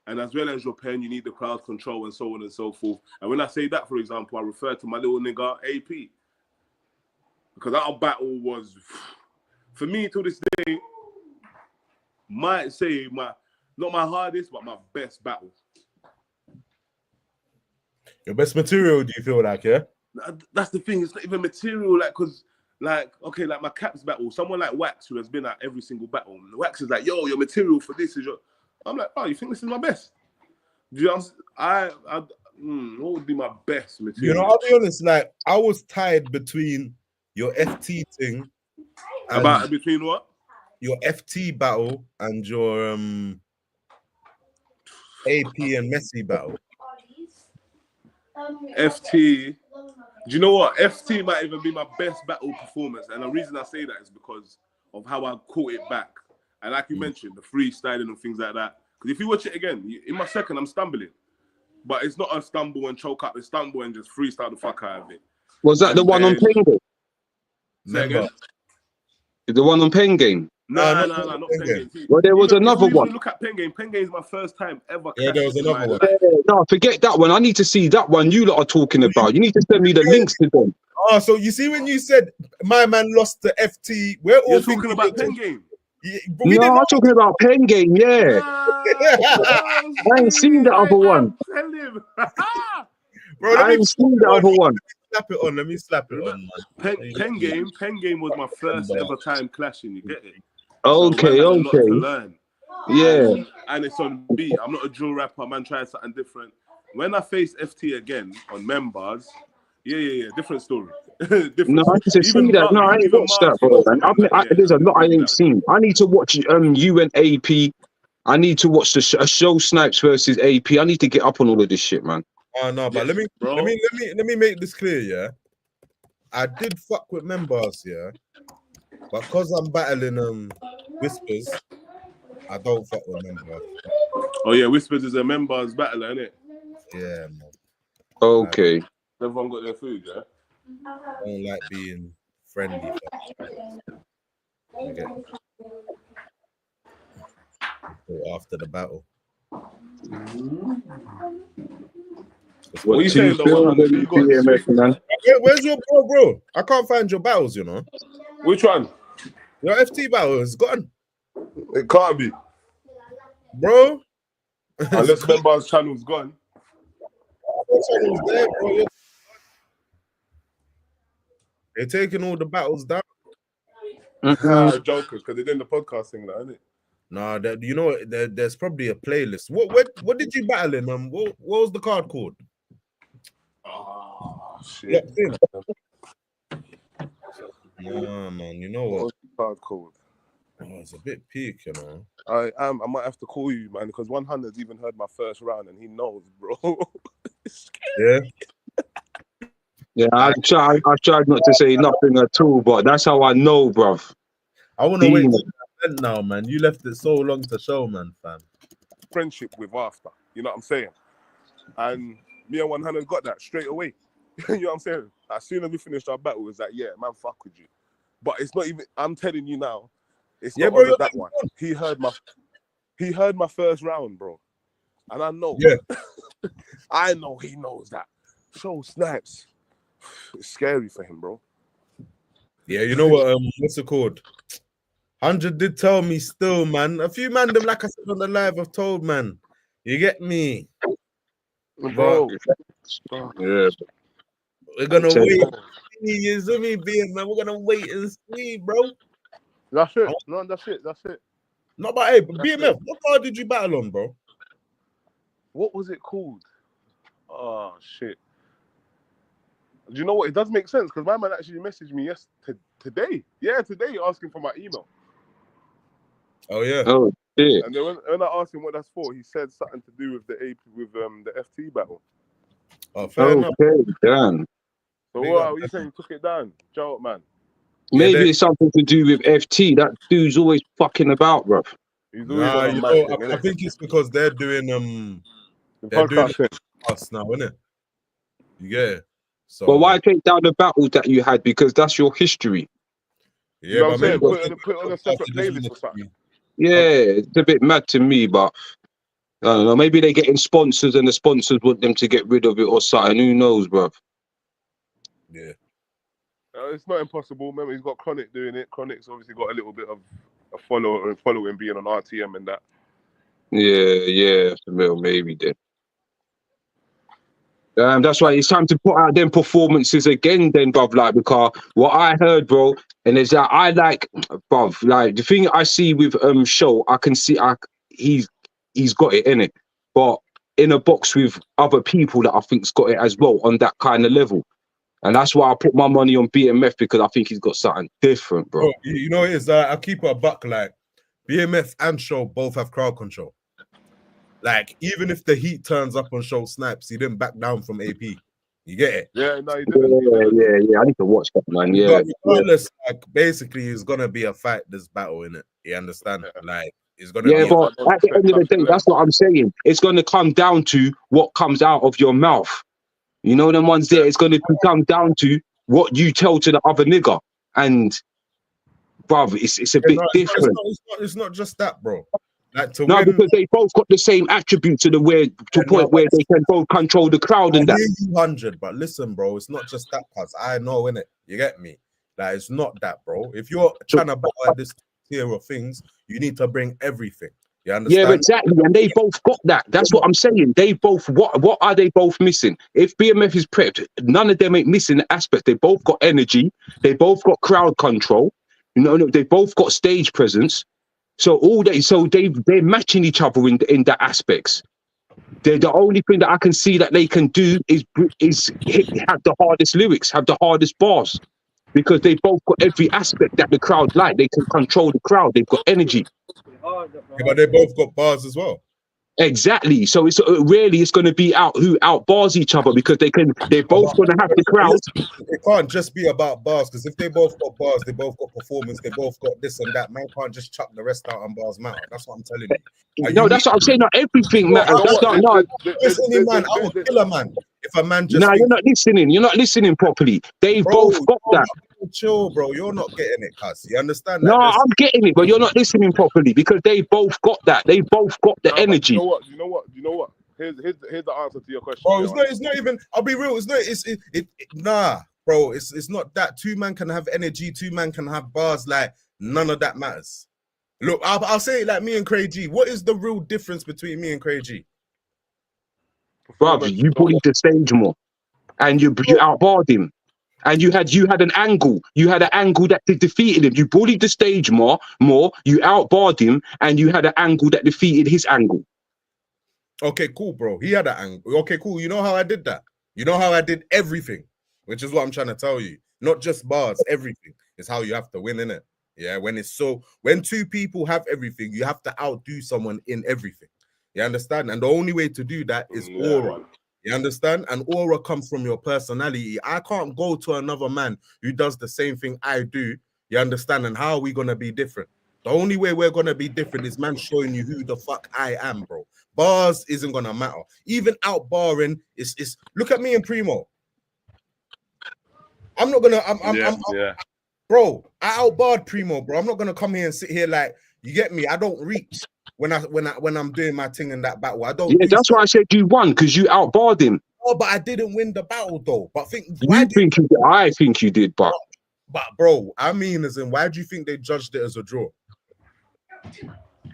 Speaker 10: And as well as your pen, you need the crowd control and so on and so forth. And when I say that, for example, I refer to my little nigga AP. Because our battle was, for me to this day, might say not my hardest, but my best battle.
Speaker 1: Your best material, do you feel like, yeah?
Speaker 10: That's the thing. It's not even material, because my Caps battle, someone like Wax, who has been at every single battle, Wax is like, yo, your material for this is your... I'm like, oh, you think this is my best? Do you know, what would be my best material?
Speaker 1: You know, I'll be honest, like, I was tied between your FT thing...
Speaker 10: Between what?
Speaker 1: Your FT battle and your AP and Messi battle.
Speaker 10: FT, do you know what? FT might even be my best battle performance, and the reason I say that is because of how I caught it back. And like you mentioned, the freestyling and things like that. Because if you watch it again, in my second, I'm stumbling. But it's not a stumble and choke up. It's stumble and just freestyle the fuck out of it.
Speaker 8: Was that the one on Pen Game?
Speaker 10: Say again?
Speaker 8: The one on Pen Game?
Speaker 10: No, not Pen Game.
Speaker 8: Well, there was another one.
Speaker 10: Look at Pen Game. Pen Game is my first time ever.
Speaker 1: Yeah, there was another one.
Speaker 8: No, forget that one. I need to see that one you lot are talking about. You need to send me the links to them.
Speaker 1: Oh, so you see when you said my man lost to FT, we're all
Speaker 10: talking about Pen Game.
Speaker 1: Yeah,
Speaker 8: no, I'm talking about Pen Game, yeah. I ain't seen the other one.
Speaker 1: Bro,
Speaker 8: I ain't seen the other one.
Speaker 1: Let me slap it on, man.
Speaker 10: Pen Game was my first ever time clashing. You get it?
Speaker 8: Okay,
Speaker 10: so okay. To learn.
Speaker 8: Yeah.
Speaker 10: And it's on beat. I'm not a drill rapper. Man, trying something different. When I face FT again on Members, yeah, different story. Different.
Speaker 8: No, I need to see that. No, I ain't watched that, bro. There's a lot I ain't seen. I need to watch you and AP. I need to watch a show Snipes versus AP. I need to get up on all of this shit, man.
Speaker 1: Oh no, but let me make this clear, yeah. I did fuck with Members, yeah, but because I'm battling Whispers, I don't fuck with Members.
Speaker 10: Oh yeah, Whispers is a Members battler, isn't it?
Speaker 1: Yeah, man.
Speaker 8: Okay.
Speaker 10: Everyone got their food, yeah.
Speaker 1: I don't like being friendly. Okay. So after the battle.
Speaker 10: What are you saying, though?
Speaker 1: Where's your bro? I can't find your battles, you know.
Speaker 10: Which one?
Speaker 1: Your FT battle is gone.
Speaker 10: It can't be,
Speaker 1: bro.
Speaker 10: Unless Members' channel's gone.
Speaker 1: Channel's there, bro. They're taking all the battles down.
Speaker 10: Jokers, because they're doing the podcast thing, like, isn't it?
Speaker 1: Nah, you know, there's probably a playlist. What did you battle in? What was the card called?
Speaker 10: Oh shit!
Speaker 1: Nah, man. You know what?
Speaker 10: What's the card called?
Speaker 1: Oh, it's a bit peak, you know.
Speaker 10: I might have to call you, man, because 100's even heard my first round and he knows, bro.
Speaker 1: Yeah.
Speaker 8: Yeah, I tried not to say nothing at all, but that's how I know, bruv.
Speaker 1: I want to wait till the event now, man. You left it so long to show, man, fam.
Speaker 10: Friendship with After, you know what I'm saying? And me and 100 got that straight away. You know what I'm saying? As soon as we finished our battle, it was like, yeah, man, fuck with you. But it's not even, I'm telling you now, it's not over that one. He heard my first round, bro. And I know.
Speaker 1: Yeah.
Speaker 10: I know he knows that. Show Snipes. It's scary for him, bro.
Speaker 1: Yeah, you know what? What's it called? 100 did tell me still, man. A few man, them, like I said on the live, have told, man. You get me,
Speaker 10: bro.
Speaker 8: Yeah.
Speaker 1: We're gonna wait. You see me being, man. We're gonna wait and see, bro.
Speaker 10: That's it. No, that's it. That's it.
Speaker 1: No, but hey, BMF, what card did you battle on, bro?
Speaker 10: What was it called? Oh shit. Do you know what? It does make sense because my man actually messaged me today. Yeah, today asking for my email.
Speaker 1: Oh yeah.
Speaker 8: Oh shit.
Speaker 10: And then when I asked him what that's for, he said something to do with the AP with the FT battle.
Speaker 1: Oh, fair enough.
Speaker 8: Damn.
Speaker 10: So what are you saying? Took it down, Joe, man.
Speaker 8: Maybe it's something to do with FT. That dude's always fucking about, bruv.
Speaker 10: He's always
Speaker 1: I think it's because they're doing us now, isn't it? You get it? So,
Speaker 8: but why take down the battles that you had? Because that's your history.
Speaker 1: Yeah,
Speaker 10: you know what I'm saying? Put it on a separate playlist or something.
Speaker 8: Yeah, it's a bit mad to me, but I don't know. Maybe they're getting sponsors and the sponsors want them to get rid of it or something. Who knows, bruv?
Speaker 1: Yeah.
Speaker 10: It's not impossible. Remember, he's got Chronic doing it. Chronic's obviously got a little bit of a following being on RTM and that.
Speaker 8: Yeah, well, maybe then. That's why it's time to put out them performances again, then, bruv. Like, because what I heard, bro, and is that I like, bruv, like the thing I see with Show, I can see he's got it in it, but in a box with other people that I think's got it as well on that kind of level, and that's why I put my money on BMF because I think he's got something different, bro.
Speaker 1: You know, it is. I keep it a buck. Like BMF and Show both have crowd control. Like, even if the heat turns up on Show Snipes, he didn't back down from AP. You get it?
Speaker 10: Yeah, no, he didn't.
Speaker 8: Yeah. I need to watch that, man. Yeah.
Speaker 1: Regardless, like basically, it's gonna be a fight. This battle in it. You understand? Like it's gonna.
Speaker 8: Yeah,
Speaker 1: be
Speaker 8: but at the end of the day, that's what I'm saying. It's going to come down to what comes out of your mouth. You know, them ones there. It's going to come down to what you tell to the other nigga. And, bruv, it's a bit different.
Speaker 1: It's not just that, bro. Like to
Speaker 8: No,
Speaker 1: win,
Speaker 8: because they both got the same attribute to the point where they can both control the crowd and that.
Speaker 1: 100, but listen, bro, it's not just that, cuz I know, innit? You get me? Like it's not that, bro. If you're trying to battle at this tier of things, you need to bring everything. You understand?
Speaker 8: Yeah, exactly. And they both got that. That's what I'm saying. They both, what are they both missing? If BMF is prepped, none of them ain't missing the aspect. They both got energy. They both got crowd control. You know, they both got stage presence. So they're matching each other in that aspects. They're the only thing that I can see that they can do is have the hardest lyrics, have the hardest bars, because they both got every aspect that the crowd like. They can control the crowd. They've got energy.
Speaker 1: Yeah, but they both got bars as well.
Speaker 8: Exactly. So it's going to be who outbars each other, because they're both going to have the crowd.
Speaker 1: It can't just be about bars, because if they both got bars, they both got performance, they both got this and that. Man can't just chuck the rest out and bars matter. That's what I'm telling you.
Speaker 8: No, that's what I'm saying. Not everything matters. That's not no.
Speaker 1: Listen, man, I will kill a man if a man just.
Speaker 8: No, you're not listening. You're not listening properly. They both got that.
Speaker 1: Chill, bro. You're not getting it, cuz. You understand that?
Speaker 8: No, I'm getting it, but you're not listening properly, because they both got that. They both got the energy.
Speaker 10: You know what? Here's the answer to your question.
Speaker 1: Bro, it's not even. I'll be real. It's not. Nah, bro. It's not that. Two man can have energy. Two man can have bars. Like none of that matters. Look, I'll say it like me and Craig G. What is the real difference between me and Craig G?
Speaker 8: Bro, you bullied the stage more, and you outbarred him. And you had an angle. You had an angle that defeated him. You bullied the stage more. You outbarred him, and you had an angle that defeated his angle.
Speaker 1: Okay, cool, bro. He had an angle. Okay, cool. You know how I did that? You know how I did everything, which is what I'm trying to tell you. Not just bars, everything is how you have to win, innit? Yeah, when two people have everything, you have to outdo someone in everything. You understand? And the only way to do that is aura. You understand? And aura comes from your personality. I can't go to another man who does the same thing I do. You understand? And how are we going to be different? The only way we're going to be different is man showing you who the fuck I am, bro. Bars isn't going to matter. Even out barring is look at me and Primo. I'm not going to, bro, I outbarred Primo, bro. I'm not going to come here and sit here like, you get me? I don't reach. When I'm doing my thing in that battle, I don't.
Speaker 8: Yeah, that's why I said you won, because you outbarred him.
Speaker 1: Oh, but I didn't win the battle though. But
Speaker 8: I think you did, but
Speaker 1: bro, I mean, as in, why do you think they judged it as a draw?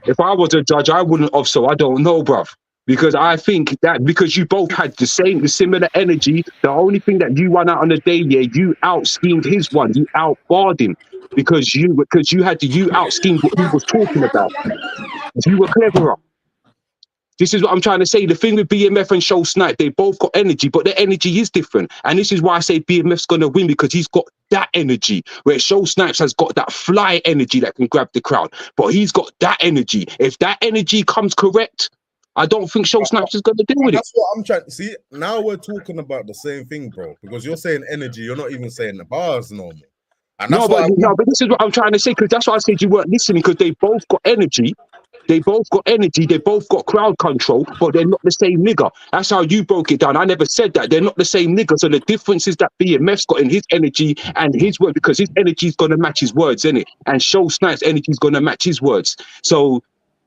Speaker 8: If I was a judge, I wouldn't have. So I don't know, bruv. Because I think that because you both had the similar energy, the only thing that you won out on the day, you out-schemed his one. You outbarred him because you out-schemed what he was talking about. You were cleverer. This is what I'm trying to say. The thing with BMF and Show Snipe, they both got energy, but their energy is different. And this is why I say BMF's going to win, because he's got that energy, where Show Snipes has got that fly energy that can grab the crowd. But he's got that energy. If that energy comes correct, I don't think Show Snipes is going to deal with it.
Speaker 1: That's what I'm trying to see. Now we're talking about the same thing, bro, because you're saying energy. You're not even saying the bars normal.
Speaker 8: No, but this is what I'm trying to say, because that's why I said you weren't listening, because they both got energy. They both got energy, they both got crowd control, but they're not the same nigga. That's how you broke it down. I never said that. They're not the same nigga. So the difference is that BMF's got in his energy and his word, because his energy is going to match his words, innit? And Show Snipe's energy is going to match his words. So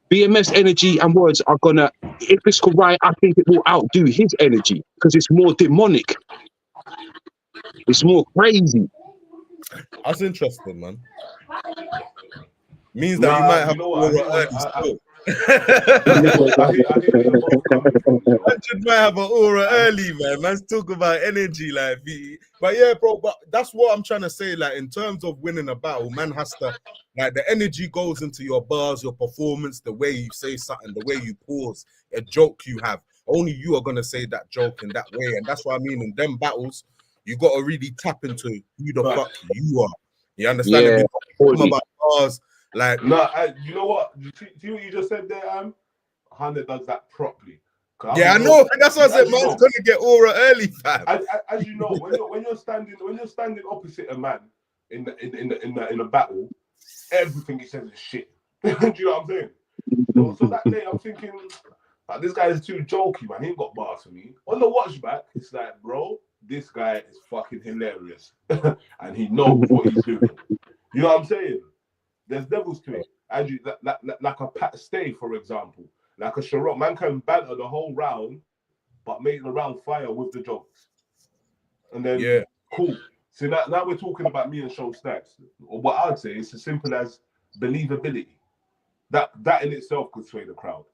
Speaker 8: BMF's energy and words are going to, if it's right, I think it will outdo his energy, because it's more demonic. It's more crazy.
Speaker 1: That's interesting, man. Means that you might have aura early still. Might have an aura early, man. Let's talk about energy, like. But yeah, bro. But that's what I'm trying to say. Like, in terms of winning a battle, man has to, like, the energy goes into your bars, your performance, the way you say something, the way you pause, a joke you have. Only you are gonna say that joke in that way, and that's what I mean. In them battles, you got to really tap into who the fuck you are. You understand?
Speaker 8: Yeah.
Speaker 1: About bars. Like,
Speaker 10: no, you know what? See what you just said there, Hannah does that properly.
Speaker 1: Yeah, I know. That's what I said. Man's gonna get aura early, fam.
Speaker 10: As you know, when you're standing opposite a man in a battle, everything he says is shit. Do you know what I'm saying? So that day, I'm thinking, like, this guy is too jokey, man. He ain't got bars for me. On the watch back, it's like, bro, this guy is fucking hilarious, and he knows what he's doing. You know what I'm saying? There's levels to it. Andrew, like a Pat Stay, for example, like a Sharok, man can banter the whole round, but make the round fire with the jokes. And then, cool. So now we're talking about me and Show Snipes. What I'd say is as simple as believability. That in itself could sway the crowd.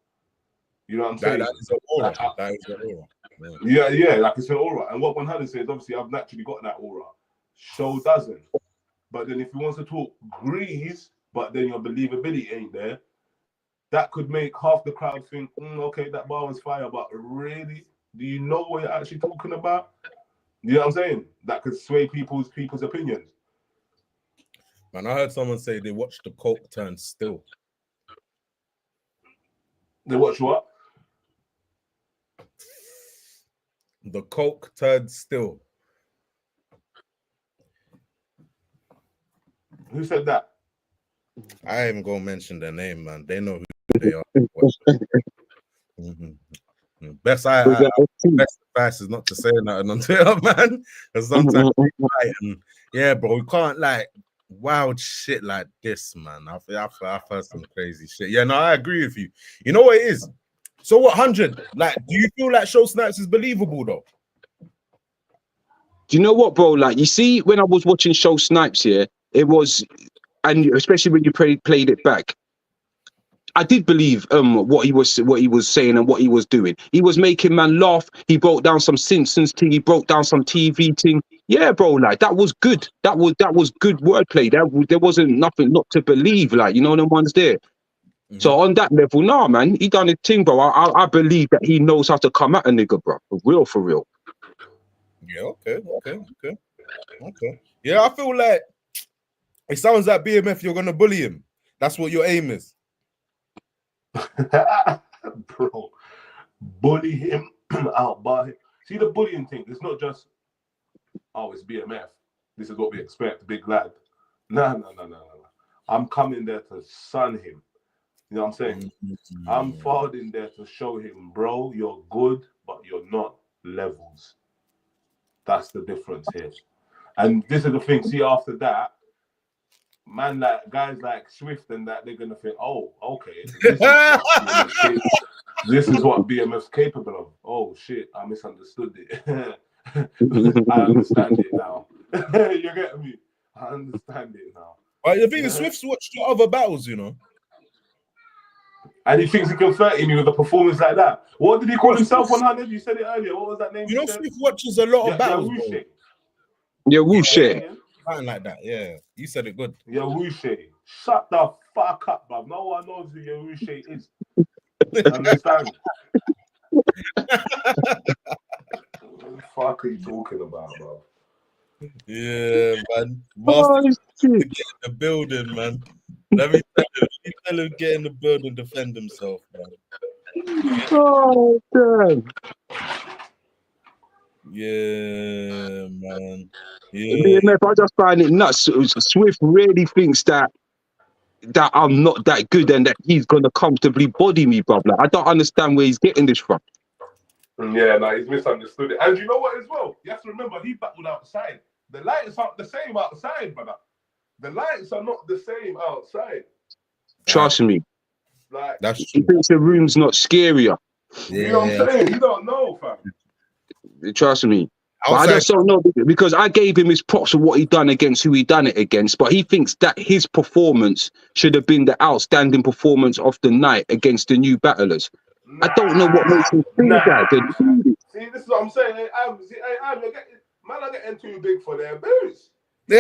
Speaker 10: You know what I'm saying?
Speaker 1: That is an aura. That is an aura.
Speaker 10: Yeah, like it's an aura. And what 100 says, obviously, I've naturally got that aura. Show doesn't. But then if he wants to talk grease, but then your believability ain't there, that could make half the crowd think, okay, that bar was fire, but really, do you know what you're actually talking about? You know what I'm saying? That could sway people's opinions.
Speaker 1: Man, I heard someone say they watched the Coke turn still.
Speaker 10: They watch what?
Speaker 1: The Coke turned still.
Speaker 10: Who said that?
Speaker 1: I ain't gonna mention their name, man. They know who they are. Best advice is not to say nothing on Twitter, man. Because sometimes yeah, bro, we can't like wild shit like this, man. I've heard some crazy shit. Yeah, no, I agree with you. You know what it is? So what, 100? Like, do you feel like Show Snipes is believable though?
Speaker 8: Do you know what, bro? Like, you see, when I was watching Show Snipes here, it was, and especially when you played it back, I did believe what he was saying and what he was doing. He was making man laugh. He broke down some Simpsons thing. He broke down some TV thing. Yeah, bro, like that was good. That was good wordplay. There wasn't nothing not to believe. Like, you know, the ones there. So on that level, nah, man, he done his thing, bro. I believe that he knows how to come at a nigga, bro. For real.
Speaker 1: Yeah, okay. Yeah, I feel like it sounds like BMF, you're gonna bully him. That's what your aim is.
Speaker 10: Bro, bully him out by him. See, the bullying thing, it's not just, oh, it's BMF. This is what we expect, big lad. No. I'm coming there to sun him. You know what I'm saying? I'm forwarding there to show him, bro, you're good, but you're not levels. That's the difference here. And this is the thing. See, after that, man, like guys like Swift and that, they're gonna think, oh, okay, this is what BMF's capable of. Oh shit, I misunderstood it. I understand it now. You get me? I understand it now.
Speaker 1: Well, the thing is, Swift's watched the other battles, you know.
Speaker 10: And he thinks he can 30 me with a performance like that. What did he call himself 100? You said it earlier. What was that name?
Speaker 1: You know, Swift watches a lot of battles.
Speaker 8: Yeah, Wushe.
Speaker 1: Something like that, yeah. You said it good.
Speaker 10: Yeah, Wushe. Shut the fuck up, bruv. No one knows who your Wushe is. Understand? What the fuck are you talking about, bro?
Speaker 1: Yeah, man. Master, get in the building, man. Let me tell him, get in the building, defend himself, man.
Speaker 8: Oh, damn.
Speaker 1: Yeah, man. Yeah.
Speaker 8: BMF, I just find it nuts. Swift really thinks that I'm not that good and that he's gonna comfortably body me, bruv. Like, I don't understand where he's getting this from.
Speaker 10: Yeah, no, he's misunderstood it. And you know what as well? You have to remember he battled outside. The lights aren't the same outside, brother. The lights are not the same outside.
Speaker 8: Trust me.
Speaker 10: Like,
Speaker 1: that's
Speaker 8: true. He thinks the room's not scarier.
Speaker 10: You know what I'm saying? You don't know, fam.
Speaker 8: Trust me. But I just don't know, because I gave him his props for what he done against who he done it against, but he thinks that his performance should have been the outstanding performance of the night against the new battlers. I don't know what makes him think that.
Speaker 10: See, this is what I'm saying. Man are getting too big for their boots. He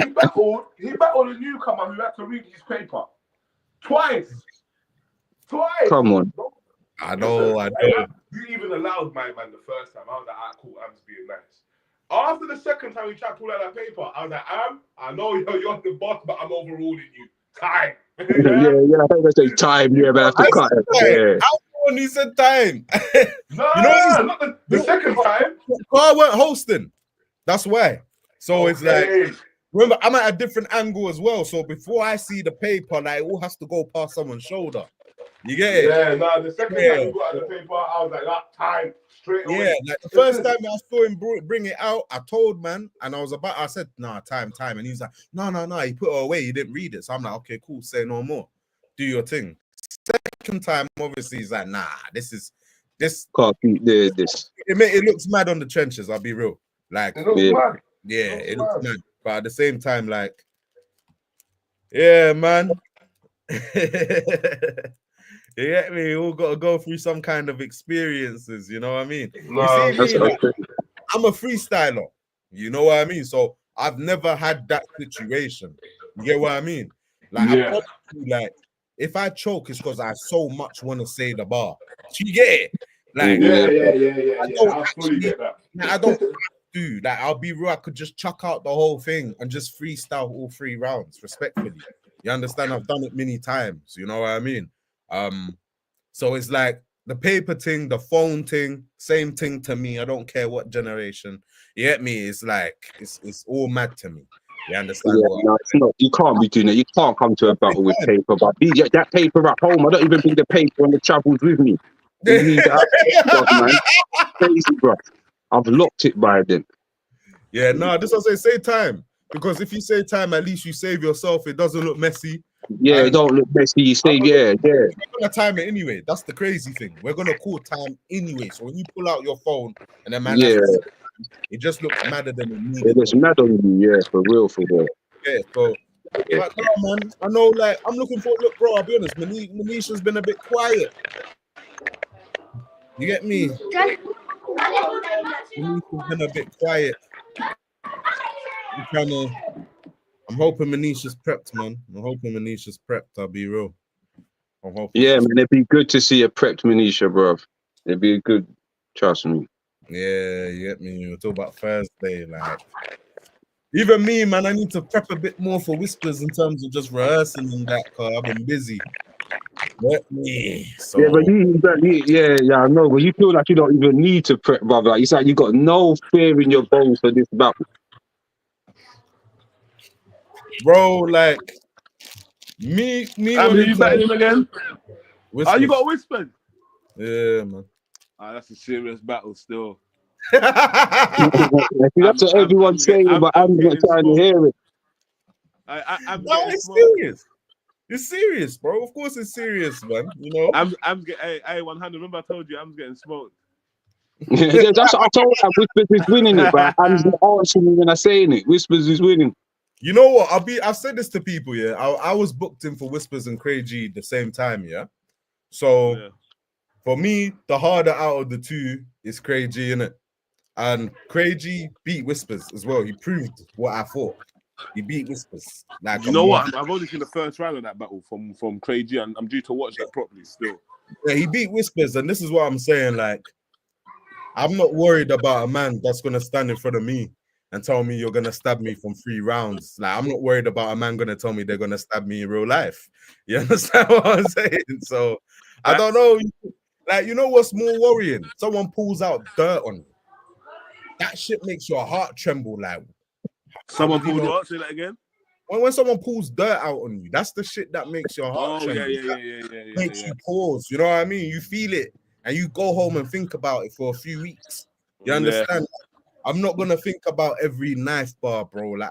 Speaker 10: battled a newcomer who had to read his paper twice.
Speaker 8: Come on.
Speaker 1: I know.
Speaker 10: You even allowed my man the first time. I was like, cool, Am's being nice. After the second time he tried to pull out that paper, I was like, I know you're the boss, but I'm overruling you. Time.
Speaker 8: yeah, I think I say time. Yeah, but I have to cut it. Yeah.
Speaker 1: How one who said time.
Speaker 10: No,
Speaker 1: You know,
Speaker 10: not the second time.
Speaker 1: I weren't hosting. That's why. So it's like,
Speaker 10: Okay.
Speaker 1: remember, I'm at a different angle as well. So before I see the paper, like, it all has to go past someone's shoulder. You get it?
Speaker 10: Yeah, no, the second
Speaker 1: Yeah.
Speaker 10: time you got at the paper, I was like, that time straight away.
Speaker 1: Yeah, like the first time I saw him bring it out, I told man, and I said, nah, time. And he was like, no, he put it away, he didn't read it. So I'm like, okay, cool, say no more. Do your thing. Second time, obviously, he's like, nah, this.
Speaker 8: Can't keep this.
Speaker 1: It looks mad on the trenches, I'll be real. Like,
Speaker 10: It looks
Speaker 8: Yeah.
Speaker 10: mad.
Speaker 1: yeah,
Speaker 10: Looks
Speaker 1: it looks
Speaker 10: mad.
Speaker 1: mad. But at the same time, like, yeah, man. You get me? We all got to go through some kind of experiences, you know what I mean?
Speaker 10: No,
Speaker 1: you see
Speaker 8: That's
Speaker 1: me, like,
Speaker 8: okay.
Speaker 1: I'm a freestyler, you know what I mean? So I've never had that situation. You get what I mean? Like,
Speaker 10: Yeah.
Speaker 1: like if I choke, it's because I so much want to say the bar. Do you get it? Like,
Speaker 10: Yeah.
Speaker 1: I don't
Speaker 10: I fully
Speaker 1: actually-
Speaker 10: get that.
Speaker 1: I don't have to. Like, I'll be real. I could just chuck out the whole thing and just freestyle all 3 rounds, respectfully. You understand? I've done it many times. You know what I mean? So it's like the paper thing, the phone thing, same thing to me. I don't care what generation. You get me? It's like it's all mad to me. You understand?
Speaker 8: Yeah,
Speaker 1: what
Speaker 8: no, it's not. You can't be doing that. You can't come to a battle with paper. But that paper at home, I don't even bring the paper when the travels with me. You need that, man. Crazy, bro. I've locked it by then.
Speaker 1: Yeah, no, this I say time. Because if you say time, at least you save yourself. It doesn't look messy.
Speaker 8: Yeah, it don't look messy. You say, yeah.
Speaker 1: We're gonna time it anyway. That's the crazy thing. We're gonna call time anyway. So when you pull out your phone and then man,
Speaker 8: Yeah.
Speaker 1: it just looks madder than it needs.
Speaker 8: It was mad on you, yeah, for real.
Speaker 1: Yeah, so like, no, man, I know, like, I'm looking for. Look, bro, I'll be honest. Manisha's been a bit quiet. You get me? Manisha's been a bit quiet. I'm hoping Manisha's prepped, man. I'm hoping Manisha's prepped. I'll be real. I'm hoping.
Speaker 8: Yeah, man, it'd be good to see a prepped Manisha, bro. It'd be good. Trust me.
Speaker 1: Yeah, you get me. We're talking about Thursday, like. Even me, man, I need to prep a bit more for Whispers in terms of just rehearsing and that, because I've been busy. Get me. So,
Speaker 8: Yeah, but I know, but you feel like you don't even need to prep, brother. Like, it's like you got no fear in your bones for this battle.
Speaker 1: bro, like me.
Speaker 10: Are you betting him again?
Speaker 1: Whispers.
Speaker 10: Oh, you got Whispered?
Speaker 1: Yeah, man.
Speaker 10: That's a serious battle still.
Speaker 8: That's what everyone's saying, but I'm not trying to hear it.
Speaker 1: No, it's serious. It's serious, bro. Of course, it's serious, man. You know,
Speaker 10: I'm getting. Hey, 100. Remember, I told you I'm getting smoked.
Speaker 8: Yeah, that's what I told her. Whispers is winning it, but I'm not answering me when I'm saying it. Whispers is winning.
Speaker 1: You know what? I've said this to people. Yeah, I was booked in for Whispers and Craig G the same time. Yeah, so for me, the harder out of the two is Craig G, innit? And Craig G beat Whispers as well. He proved what I thought. He beat Whispers. Like,
Speaker 10: You know what? I've only seen the first round of that battle from Craig G, and I'm due to watch that properly still.
Speaker 1: Yeah, he beat Whispers, and this is what I'm saying. Like, I'm not worried about a man that's gonna stand in front of me and tell me you're gonna stab me from 3 rounds. Like, I'm not worried about a man gonna tell me they're gonna stab me in real life. You understand what I'm saying? So I don't know. Like, you know what's more worrying? Someone pulls out dirt on you. That shit makes your heart tremble. Like,
Speaker 10: Someone pulled what? Say that again.
Speaker 1: When someone pulls dirt out on you, that's the shit that makes your heart
Speaker 10: Oh,
Speaker 1: tremble.
Speaker 10: yeah.
Speaker 1: Makes you pause. You know what I mean? You feel it, and you go home and think about it for a few weeks. You understand? I'm not gonna think about every knife bar, bro. Like,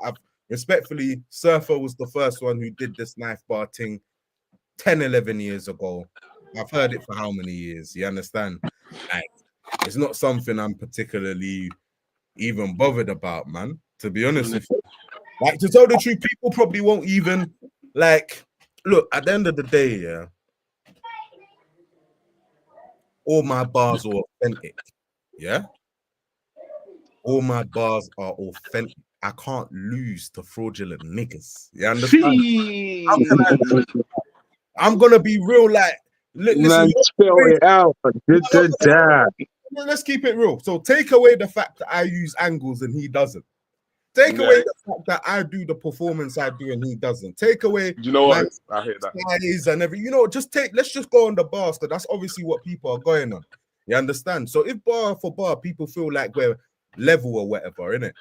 Speaker 1: respectfully, Surfer was the first one who did this knife bar thing 10, 11 years ago. I've heard it for how many years? You understand? Like, it's not something I'm particularly even bothered about, man. To be honest with you. Like, to tell the truth, people probably won't even, like, look, at the end of the day, yeah, all my bars are authentic, yeah? All my bars are authentic. I can't lose to fraudulent niggas. You understand? I'm gonna be real, like, listen,
Speaker 8: Man, spell it out.
Speaker 1: Let's keep it real. So take away the fact that I use angles and he doesn't. Take away the fact that I do the performance I do and he doesn't. Take away.
Speaker 10: Do you know what? I hate that.
Speaker 1: Skies and every, let's just go on the bars, because that's obviously what people are going on. You understand? So if bar for bar, people feel like we're level or whatever, innit?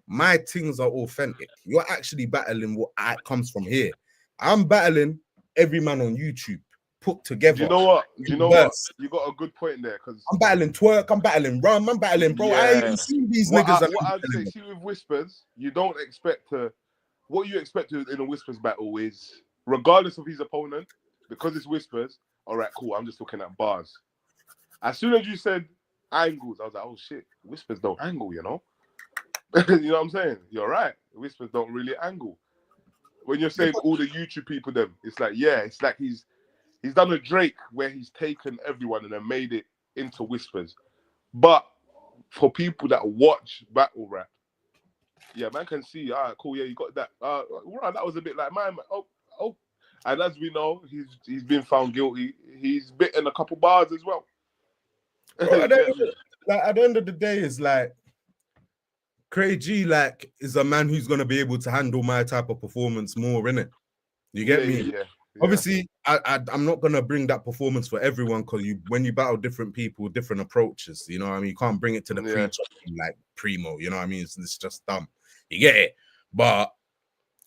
Speaker 1: My things are authentic. You're actually battling what comes from here. I'm battling every man on YouTube put together.
Speaker 10: Do you know what? You got a good point there, because
Speaker 1: I'm battling twerk, I'm battling rum, I'm battling, bro. I ain't even seen these niggas.
Speaker 10: What I'd say, see with Whispers, you don't expect to. What you expect in a Whispers battle is, regardless of his opponent, because it's Whispers. All right, cool. I'm just looking at bars. As soon as you said angles, I was like, oh shit, Whispers don't angle, you know. You know what I'm saying? You're right. Whispers don't really angle. When you're saying all the YouTube people, it's like he's done a Drake where he's taken everyone and then made it into Whispers. But for people that watch battle rap, yeah, man can see, all right, cool, yeah, you got that. Right, that was a bit like mine. Oh. And as we know, he's been found guilty. He's bitten a couple bars as well.
Speaker 1: Bro, at the end of the day, it's like Craig G is a man who's gonna be able to handle my type of performance more, innit? You get me? Yeah. Obviously, I'm not gonna bring that performance for everyone, because when you battle different people, different approaches. You know what I mean? You can't bring it to the like Primo. You know what I mean? It's just dumb. You get it? But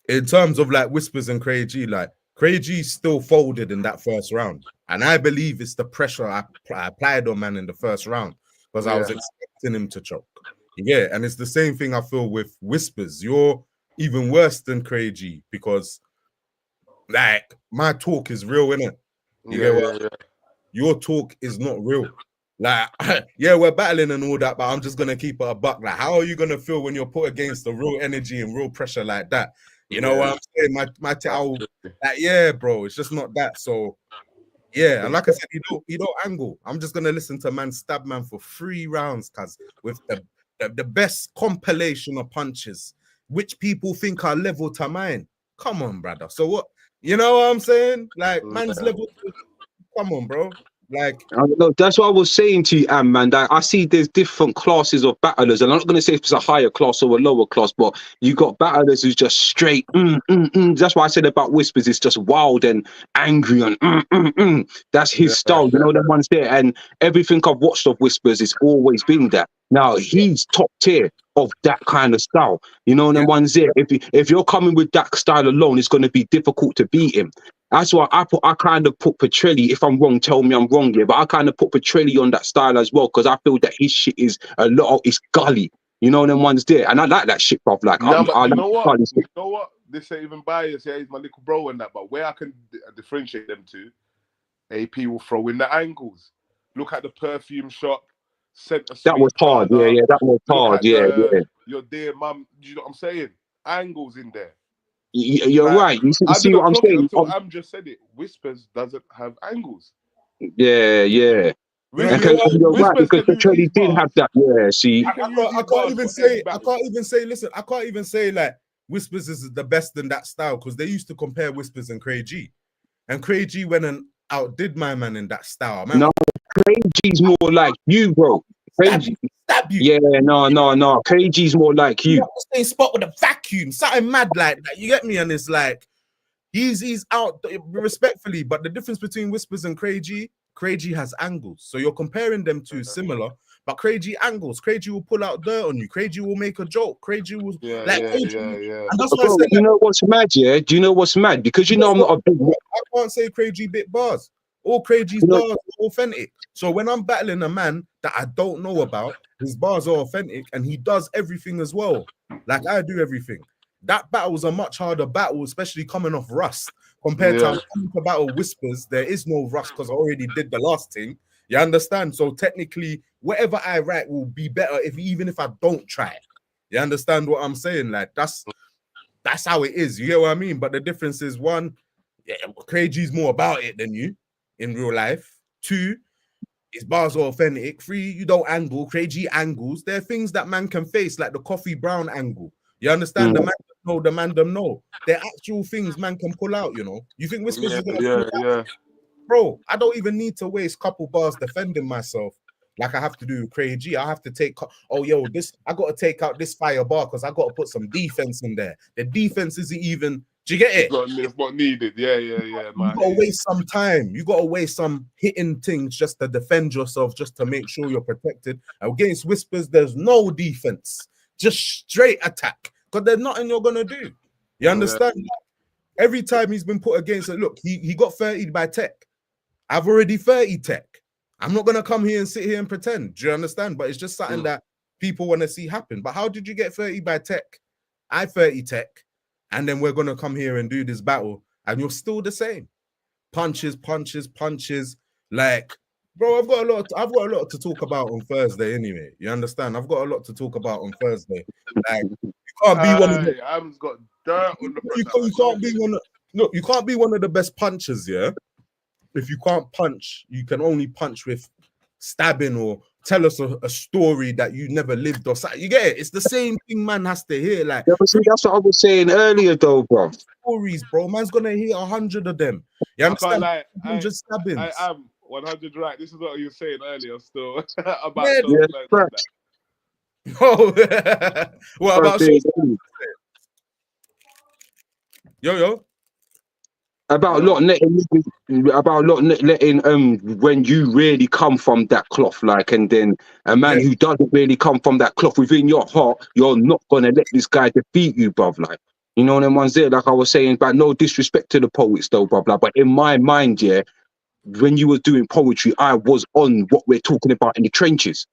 Speaker 1: in terms of like Whispers and Craig G, Craig G still folded in that first round, and I believe it's the pressure I applied on man in the first round, because I was expecting him to choke. Yeah, and it's the same thing I feel with Whispers. You're even worse than Craig G, because my talk is real, innit? Your talk is not real. We're battling and all that, but I'm just gonna keep it a buck. How are you gonna feel when you're put against the real energy and real pressure like that? You know what I'm saying? Bro, it's just not that. So and like I said, you don't angle. I'm just gonna listen to man stab man for 3 rounds, cuz with the best compilation of punches, which people think are level to mine. Come on, brother. So what? You know what I'm saying? Man's level. Come on, bro.
Speaker 8: That's what I was saying to you, man. I see there's different classes of battlers, and I'm not going to say if it's a higher class or a lower class, but you got battlers who's just straight. That's why I said about Whispers, it's just wild and angry and That's his style. You know, the ones there, and everything I've watched of Whispers, it's always been that. Now he's top tier of that kind of style. You know, the ones there. If you're coming with that style alone, it's going to be difficult to beat him. That's why I kind of put Petrelli. If I'm wrong, tell me I'm wrong here. But I kind of put Petrelli on that style as well, because I feel that his shit is it's gully. You know, them ones there, and I like that shit, bro. You know
Speaker 10: what? This ain't even biased. Yeah, he's my little bro and that. But where I can differentiate them to, AP will throw in the angles. Look at the perfume shop.
Speaker 8: That was hard. Yeah, that was hard. Yeah.
Speaker 10: Your dear mum. You know what I'm saying? Angles in there.
Speaker 8: You're right. You see what I'm saying?
Speaker 10: I'm just said it. Whispers doesn't have angles.
Speaker 8: Yeah. You're right, because Petrelli did have that. Yeah, see,
Speaker 1: I can't even say. Listen, I can't even say Whispers is the best in that style, because they used to compare Whispers and Craig G, and Craig G went and outdid my man in that style.
Speaker 8: No, Craig G's more like you, bro.
Speaker 1: Stab you.
Speaker 8: Yeah, no. Craig G's more like you.
Speaker 1: The same spot with a vacuum, something mad like that. You get me? And it's like he's out respectfully, but the difference between Whispers and Craig G has angles. So you're comparing them to similar, but Craig G angles. Craig G will pull out dirt on you. Craig G will make a joke. Craig G will And that's why I said,
Speaker 8: you know what's mad? Yeah, do you know what's mad? Because you know I'm not a big.
Speaker 1: I can't say Craig G bit bars. All Craig G's bars are authentic. So when I'm battling a man that I don't know about, his bars are authentic, and he does everything as well. Like I do everything. That battle was a much harder battle, especially coming off Rust. Compared to battle Whispers, there is no Rust because I already did the last thing. You understand? So technically, whatever I write will be better even if I don't try it. You understand what I'm saying? That's how it is. You get what I mean? But the difference is, one, Craig G's more about it than you in real life. 2, his bars are authentic. 3, you don't angle. Craig G angles. There are things that man can face, like the Coffee Brown angle. You understand? The man know, the man them know. They're actual things man can pull out, you know. You think Whispers is gonna pull out? Bro, I don't even need to waste couple bars defending myself. like I have to do with Craig G. I have to take, oh, yo, this, I got to take out this fire bar because I got to put some defense in there. The defense isn't even, do you get it?
Speaker 10: It's not needed. Yeah.
Speaker 1: You got to waste some time. You got to waste some hitting things just to defend yourself, just to make sure you're protected. Against Whispers, there's no defense, just straight attack because there's nothing you're going to do. You understand? Every time he's been put against it, look, he got 30 by Tech. I've already 30 Tech. I'm not going to come here and sit here and pretend. Do you understand? But it's just something that people want to see happen. But how did you get 30 by Tech? I 30 Tech. And then we're going to come here and do this battle. And you're still the same. Punches. Like, bro, I've got a lot to talk about on Thursday anyway. You understand? I've got a lot to talk about on Thursday. Like, you can't be one of the...
Speaker 10: I've got dirt on the...
Speaker 1: You can't be one of... Look, you can't be one of the best punchers, yeah? If you can't punch, you can only punch with stabbing or tell us a story that you never lived or something. You get it? It's the same thing man has to hear. Like,
Speaker 8: but see, that's what I was saying earlier, though, bro.
Speaker 1: Stories, bro. Man's gonna hear 100 of them. You understand?
Speaker 10: Just stabbing. I am 100 right. This is what you were saying earlier still about
Speaker 1: that. Oh, what about yo?
Speaker 8: About not letting when you really come from that cloth, like, and then a man who doesn't really come from that cloth within your heart, you're not gonna let this guy defeat you, bruv. Like, you know, them ones there, like I was saying, but no disrespect to the poets though, bruv. Like, but in my mind, yeah, when you were doing poetry, I was on what we're talking about in the trenches.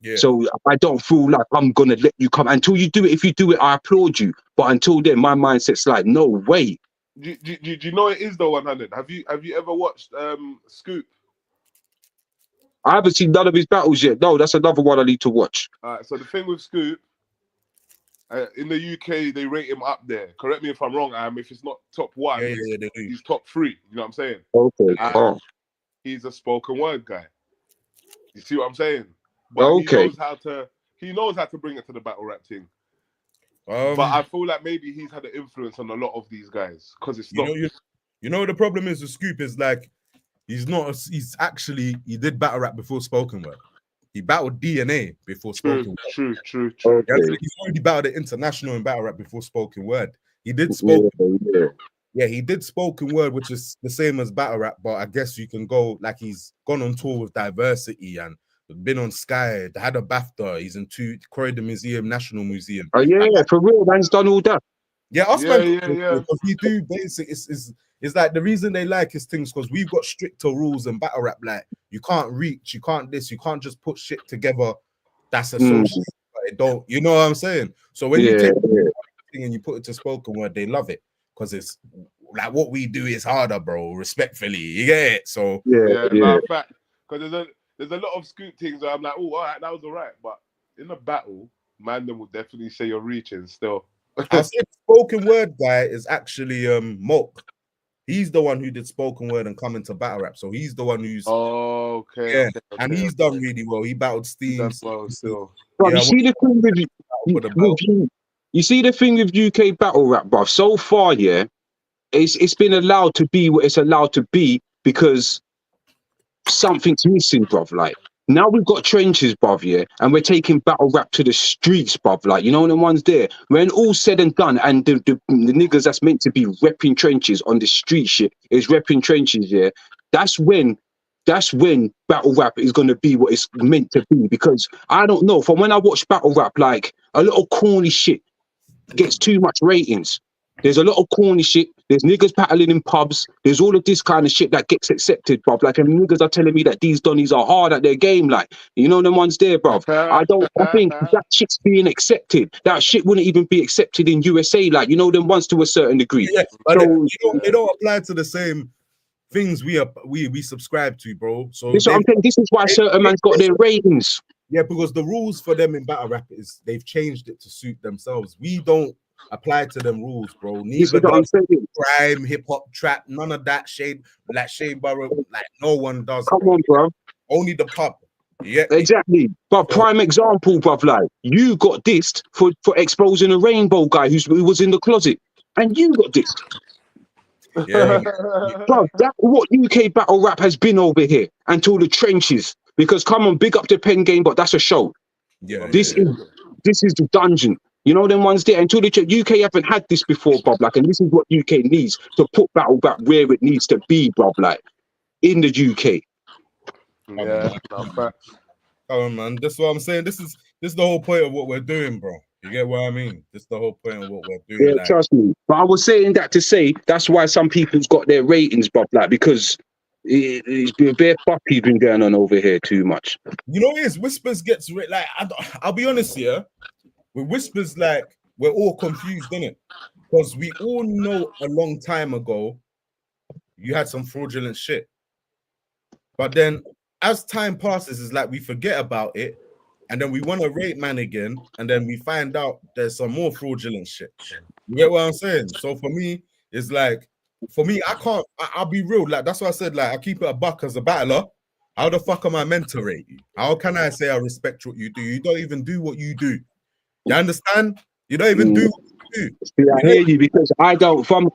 Speaker 8: Yeah. So I don't feel like I'm gonna let you come until you do it. If you do it, I applaud you. But until then, my mindset's like, no way.
Speaker 10: Do you know it is the 100? Have you ever watched Scoop?
Speaker 8: I haven't seen none of his battles yet. No, that's another one I need to watch.
Speaker 10: So the thing with Scoop, in the UK they rate him up there. Correct me if I'm wrong. If it's not top one, he's top 3. You know what I'm saying?
Speaker 8: Okay.
Speaker 10: He's a spoken word guy. You see what I'm saying? But he knows how to bring it to the battle rap thing. But I feel like maybe he's had an influence on a lot of these guys because it's not.
Speaker 1: You know the problem is with Scoop is like he did battle rap before spoken word. He battled DNA before spoken word.
Speaker 10: True.
Speaker 8: Okay.
Speaker 1: He's already battled the international in battle rap before spoken word. He did spoken. Yeah, he did spoken word, which is the same as battle rap, but I guess you can go like he's gone on tour with Diversity and been on Sky, had a BAFTA, he's in Corridor Museum, National Museum.
Speaker 8: Oh yeah, for real, man's done all that.
Speaker 1: Yeah, us man, because we do basic. It's like the reason they like his things because we've got stricter rules in battle rap. Like you can't reach, you can't this, you can't just put shit together. That's associated. But it don't. You know what I'm saying? So when you take thing and you put it to spoken word, they love it because it's like what we do is harder, bro. Respectfully, you get it. So
Speaker 10: fact, because there's a lot of Scoop things where I'm like, oh, all right, that was all right. But in a battle, man, them will definitely say you're reaching still.
Speaker 1: I said spoken word guy is actually Moke. He's the one who did spoken word and come into battle rap. So he's the one who's and he's done really well. He battled Steam.
Speaker 8: Still. Bro, you see the thing with you see the thing with UK battle rap, bro. So far, yeah, it's been allowed to be what it's allowed to be because something's missing, bruv. Like now we've got trenches, bruv, yeah, and we're taking battle rap to the streets, bruv. Like, you know, the ones there. When all said and done, and the niggas that's meant to be repping trenches on the street shit is repping trenches, yeah. That's when battle rap is gonna be what it's meant to be. Because I don't know, from when I watch battle rap, like a little corny shit gets too much ratings. There's a lot of corny shit. There's niggas battling in pubs. There's all of this kind of shit that gets accepted, bruv. Like, and niggas are telling me that these Donnies are hard at their game. Like, you know, the ones there, bruv. I think that shit's being accepted. That shit wouldn't even be accepted in USA. Like, you know, them ones to a certain degree.
Speaker 1: Yeah, but so, they don't apply to the same things we subscribe to, bro. So
Speaker 8: this is what I'm saying. This is why certain man's got their ratings.
Speaker 1: Yeah, because the rules for them in battle rap is they've changed it to suit themselves. We don't apply to them rules, bro. Neither does crime, hip hop, trap, none of that shade. Like Shane Burrow, like no one does.
Speaker 8: Come on, bro.
Speaker 1: Only the pub. Yeah,
Speaker 8: exactly. But prime example, bruv, like you got dissed for exposing a rainbow guy who was in the closet, and you got dissed.
Speaker 1: Yeah,
Speaker 8: bro, that's what UK battle rap has been over here until the trenches. Because come on, big up the pen game, but that's a show.
Speaker 1: Yeah.
Speaker 8: This is the dungeon. You know them ones there. Until the UK haven't had this before, Bob. Like, and this is what UK needs to put battle back where it needs to be, Bob. Like in the UK.
Speaker 10: Yeah, no, facts.
Speaker 1: Come on, man. That's what I'm saying. This is the whole point of what we're doing, bro. You get what I mean? This is the whole point of what we're doing.
Speaker 8: Yeah,
Speaker 1: like,
Speaker 8: trust me. But I was saying that to say that's why some people's got their ratings, Bob. Like because it's been a bare fucky's been going on over here too much.
Speaker 1: you know, it is Whispers gets like I'll be honest here. With Whispers, like we're all confused, innit? Because we all know a long time ago you had some fraudulent shit, but then as time passes, it's like we forget about it, and then we want to rate man again, and then we find out there's some more fraudulent shit. You get what I'm saying? So for me, it's like, for me, I'll be real. Like that's what I said. Like I keep it a buck as a battler. How the fuck am I meant to rate you? How can I say I respect what you do? You don't even do what you do. You understand? You don't even do what you do.
Speaker 8: See, I hear you because I don't know.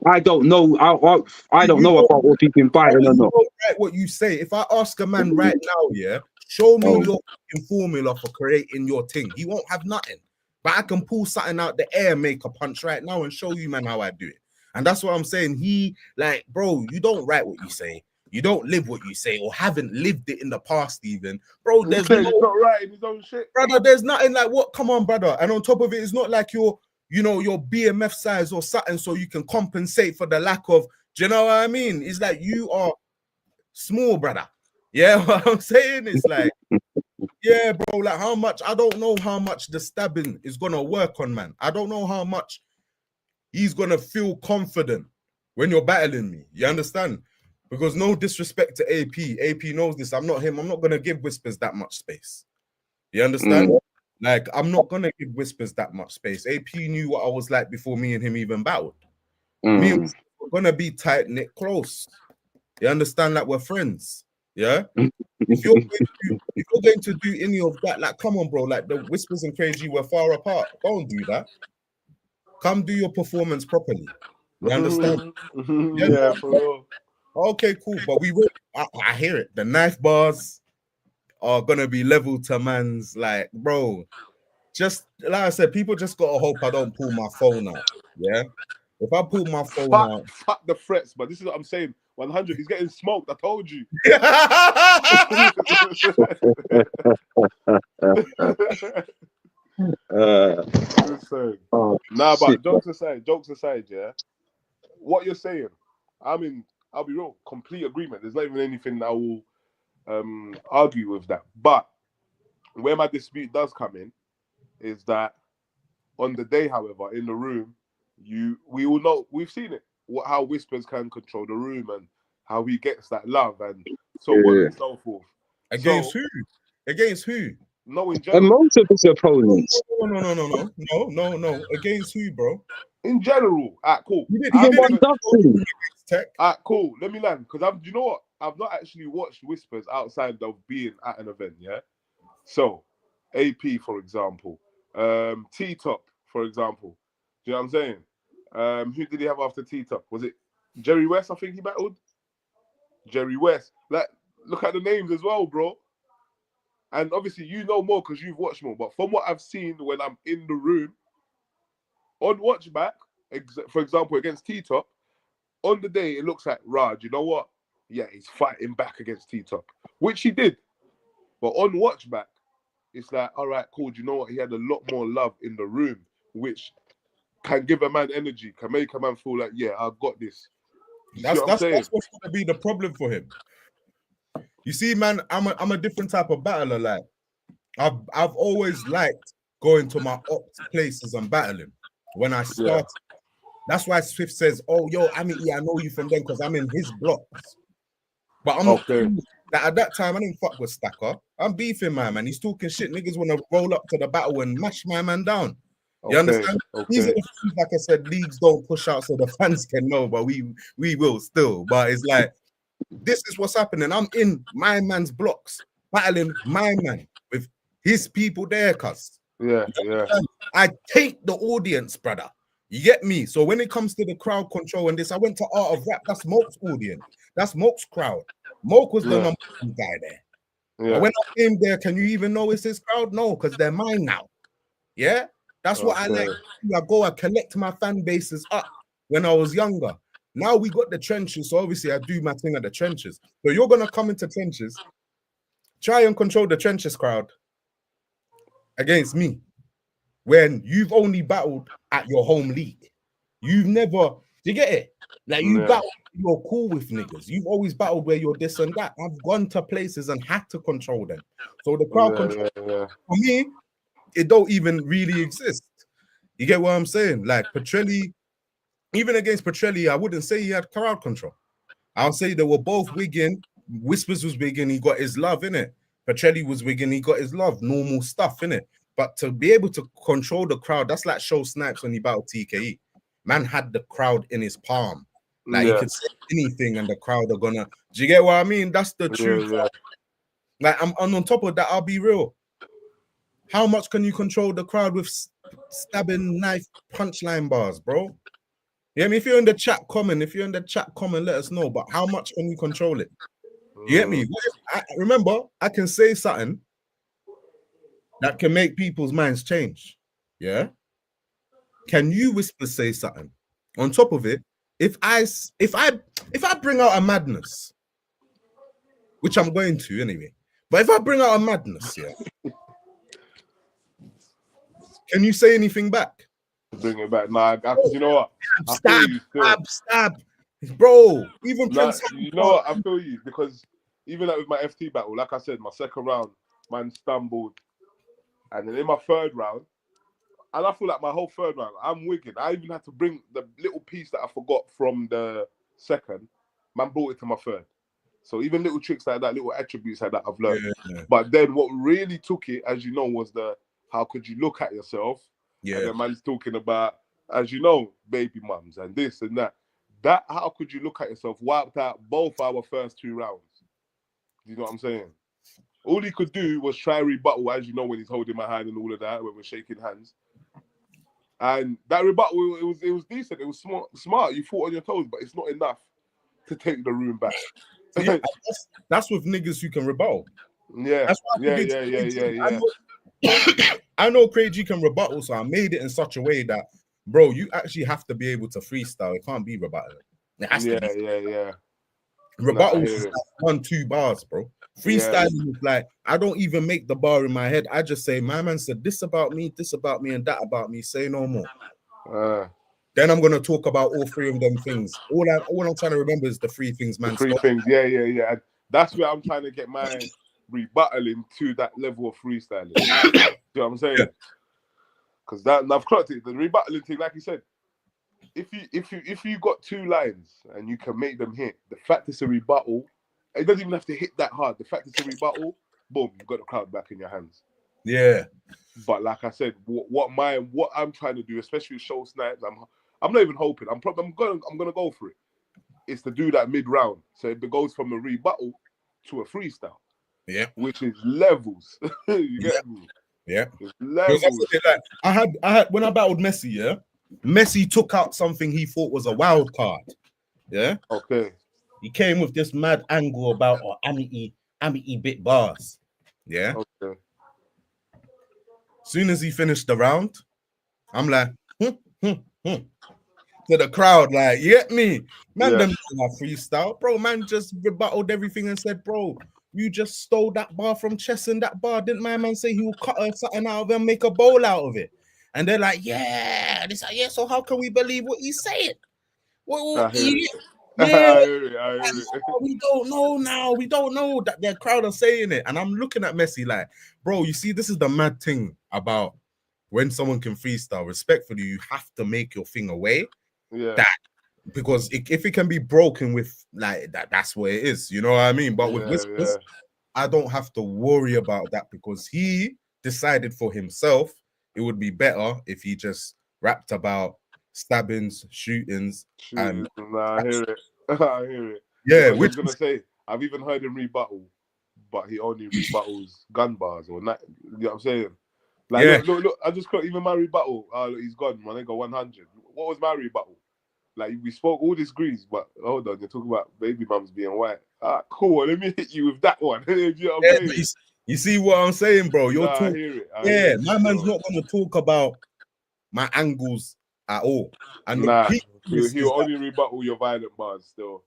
Speaker 8: I don't know about what you've been biting or not.
Speaker 1: Right, what you say. If I ask a man right now, yeah, show me your fucking formula for creating your thing. He won't have nothing. But I can pull something out the air, make a punch right now, and show you, man, how I do it. And that's what I'm saying. He, like, bro, you don't write what you say. You don't live what you say, or haven't lived it in the past, even. Bro, there's
Speaker 10: He's not writing his own shit.
Speaker 1: brother, there's nothing like what. Come on, brother. And on top of it, it's not like you're, you know, your BMF size or something, so you can compensate for the lack of. Do you know what I mean? It's like you are small, brother. Yeah, what I'm saying is like, yeah, bro. Like how much? I don't know how much the stabbing is gonna work on, man. I don't know how much he's gonna feel confident when you're battling me. You understand? Because no disrespect to AP. AP knows this. I'm not him. I'm not gonna give Whispers that much space. You understand? Like, I'm not gonna give Whispers that much space. AP knew what I was like before me and him even battled. Me and Whispers were gonna be tight knit, close. You understand? Like we're friends. Yeah. If you're going to do any of that, like, come on, bro. Like the Whispers and KG were far apart. Don't do that. Come do your performance properly. You understand?
Speaker 10: Yeah, for real.
Speaker 1: Okay, cool. But we will. I hear it. The knife bars are gonna be level to man's, like, bro. Just like I said, people just gotta hope I don't pull my phone out. Yeah. If I pull my phone out,
Speaker 10: fuck the threats, but this is what I'm saying. 100, he's getting smoked. I told you. Nah, but jokes aside, yeah. What you're saying, I mean, I'll be real, complete agreement. There's not even anything I will argue with that. But where my dispute does come in is that on the day, however, in the room, we all know, we've seen it, how Whispers can control the room and how he gets that love and so on and so forth.
Speaker 1: Against who? Against who?
Speaker 10: No, in general.
Speaker 8: And most of his opponents.
Speaker 1: No. Against who, bro?
Speaker 10: In general. Alright, cool. Alright, cool. Let me land. Because you know what? I've not actually watched Whispers outside of being at an event, yeah? So, AP, for example. T-Top, for example. Do you know what I'm saying? Who did he have after T-Top? Was it Jerry West, I think he battled? Jerry West. Like, look at the names as well, bro. And obviously, you know more because you've watched more. But from what I've seen when I'm in the room, on watch back, for example, against T-Top, on the day, it looks like, Raj, you know what? Yeah, he's fighting back against T-Top, which he did. But on watch back, it's like, all right, cool. Do you know what? He had a lot more love in the room, which can give a man energy, can make a man feel like, yeah, I've got this.
Speaker 1: That's what's going to be the problem for him. You see, man, I'm a different type of battler. Like, I've always liked going to my ops places and battling. When I started, that's why Swift says, "Oh, yo, I know you from them because I'm in his blocks." But I'm not. That at that time, I didn't fuck with Stacker. I'm beefing my man. He's talking shit. Niggas want to roll up to the battle and mash my man down. You understand? These are the things, like I said, leagues don't push out so the fans can know, but we will still. But it's like, this is what's happening. I'm in my man's blocks, battling my man with his people there, cuz.
Speaker 10: Yeah.
Speaker 1: I take the audience, brother. You get me? So when it comes to the crowd control and this, I went to Art of Rap. That's Moke's audience. That's Moke's crowd. Moke was the number one guy there. But when I came there, can you even know it's his crowd? No, because they're mine now. Yeah, that's what I like. I collect my fan bases up when I was younger. Now we got the trenches, so obviously I do my thing at the trenches. So you're gonna come into trenches, try and control the trenches crowd against me when you've only battled at your home league. You've never, do you get it? Like you battle, you're cool with niggas. You've always battled where you're this and that. I've gone to places and had to control them. So the crowd control for me, it don't even really exist. You get what I'm saying? Like Petrelli, even against Petrelli, I wouldn't say he had crowd control. I'll say they were both wigging. Whispers was wigging, he got his love in it. Petrelli was wigging, he got his love. Normal stuff in it. But to be able to control the crowd, that's like Show Snipes when he battled TKE. Man had the crowd in his palm. Like he could say anything and the crowd are gonna. Do you get what I mean? That's the truth. Like I'm on top of that, I'll be real. How much can you control the crowd with stabbing knife punchline bars, bro? Yeah, I mean, if you're in the chat comment, let us know. But how much can you control it? You get me? Remember, I can say something that can make people's minds change. Yeah. Can you whisper say something? On top of it, if I bring out a madness, which I'm going to anyway, but if I bring out a madness, yeah, can you say anything back?
Speaker 10: Bring it back. Nah, you know what?
Speaker 1: Stab. Bro, even Prince.
Speaker 10: You know what? I feel you because even like with my FT battle, like I said, my second round, man stumbled. And then in my third round, and I feel like my whole third round, I'm wigging. I even had to bring the little piece that I forgot from the second. Man brought it to my third. So even little tricks like that, little attributes like that I've learned. Yeah. But then what really took it, as you know, was how could you look at yourself? Yeah. And the man's talking about, as you know, baby mums and this and that. That how could you look at yourself wiped out both our first 2 rounds. You know what I'm saying? All he could do was try rebuttal, as you know, when he's holding my hand and all of that, when we're shaking hands. And that rebuttal, it was decent. It was smart. You fought on your toes, but it's not enough to take the room back.
Speaker 1: Yeah, that's with niggas who can rebuttal.
Speaker 10: Yeah,
Speaker 1: that's why I know Craig G can rebuttal, so I made it in such a way that, bro, you actually have to be able to freestyle. It can't be rebuttal. It has to be.
Speaker 10: Yeah.
Speaker 1: Rebuttal is like 1-2 bars, bro. Freestyling is like, I don't even make the bar in my head. I just say, my man said this about me, and that about me. Say no more. Then I'm gonna talk about all 3 of them things. All I'm trying to remember is the 3 things, man.
Speaker 10: 3 things, yeah. That's where I'm trying to get my rebuttaling to that level of freestyling. You know what I'm saying? Because that I've clocked it. The rebuttaling thing, like you said, if you got 2 lines and you can make them hit, the fact it's a rebuttal, it doesn't even have to hit that hard. The fact it's a rebuttal, boom, you've got the crowd back in your hands.
Speaker 1: Yeah.
Speaker 10: But like I said, what I'm trying to do, especially with Show Snipes, I'm not even hoping. I'm gonna go for it. It's to do that mid round, so it goes from a rebuttal to a freestyle.
Speaker 1: Yeah,
Speaker 10: which is levels. You get me?
Speaker 1: Yeah,
Speaker 10: it's levels.
Speaker 1: Like, I had when I battled Messi. Yeah, Messi took out something he thought was a wild card. Yeah.
Speaker 10: Okay.
Speaker 1: He came with this mad angle about Amity bit bars. Yeah.
Speaker 10: Okay.
Speaker 1: Soon as he finished the round, I'm like, to the crowd, like, you get me? Man, them freestyle. Bro, man just rebutted everything and said, bro, you just stole that bar from Chess and that bar. Didn't my man say he will cut something out of it and make a bowl out of it? And they're like, yeah. And it's like, yeah, so how can we believe what he's saying? Well, yeah, we don't know now. We don't know that their crowd are saying it. And I'm looking at Messi like, bro, you see, this is the mad thing about when someone can freestyle. Respectfully, you have to make your thing away.
Speaker 10: Yeah.
Speaker 1: That because if it can be broken with like that, that's what it is. You know what I mean? But with Whispers, I don't have to worry about that because he decided for himself it would be better if he just rapped about stabbings, shootings, and
Speaker 10: I hear it. I hear it.
Speaker 1: Yeah,
Speaker 10: I was gonna say I've even heard him rebuttal, but he only rebuttals gun bars or not. You know what I'm saying? Like, look, I just got even my rebuttal. Look, he's gone. My nigga 100. What was my rebuttal? Like we spoke all this grease, but hold on, you're talking about baby mums being white. Cool. Let me hit you with that one. You know what
Speaker 1: Yeah,
Speaker 10: I'm saying?
Speaker 1: you see what I'm saying, bro? You're
Speaker 10: Nah, I
Speaker 1: talking.
Speaker 10: hear it. I
Speaker 1: Yeah,
Speaker 10: hear it,
Speaker 1: my man's
Speaker 10: bro.
Speaker 1: not gonna talk about my angles at all. And the
Speaker 10: Nah,
Speaker 1: peak is
Speaker 10: he'll
Speaker 1: that-
Speaker 10: only rebuttal your violent bars still.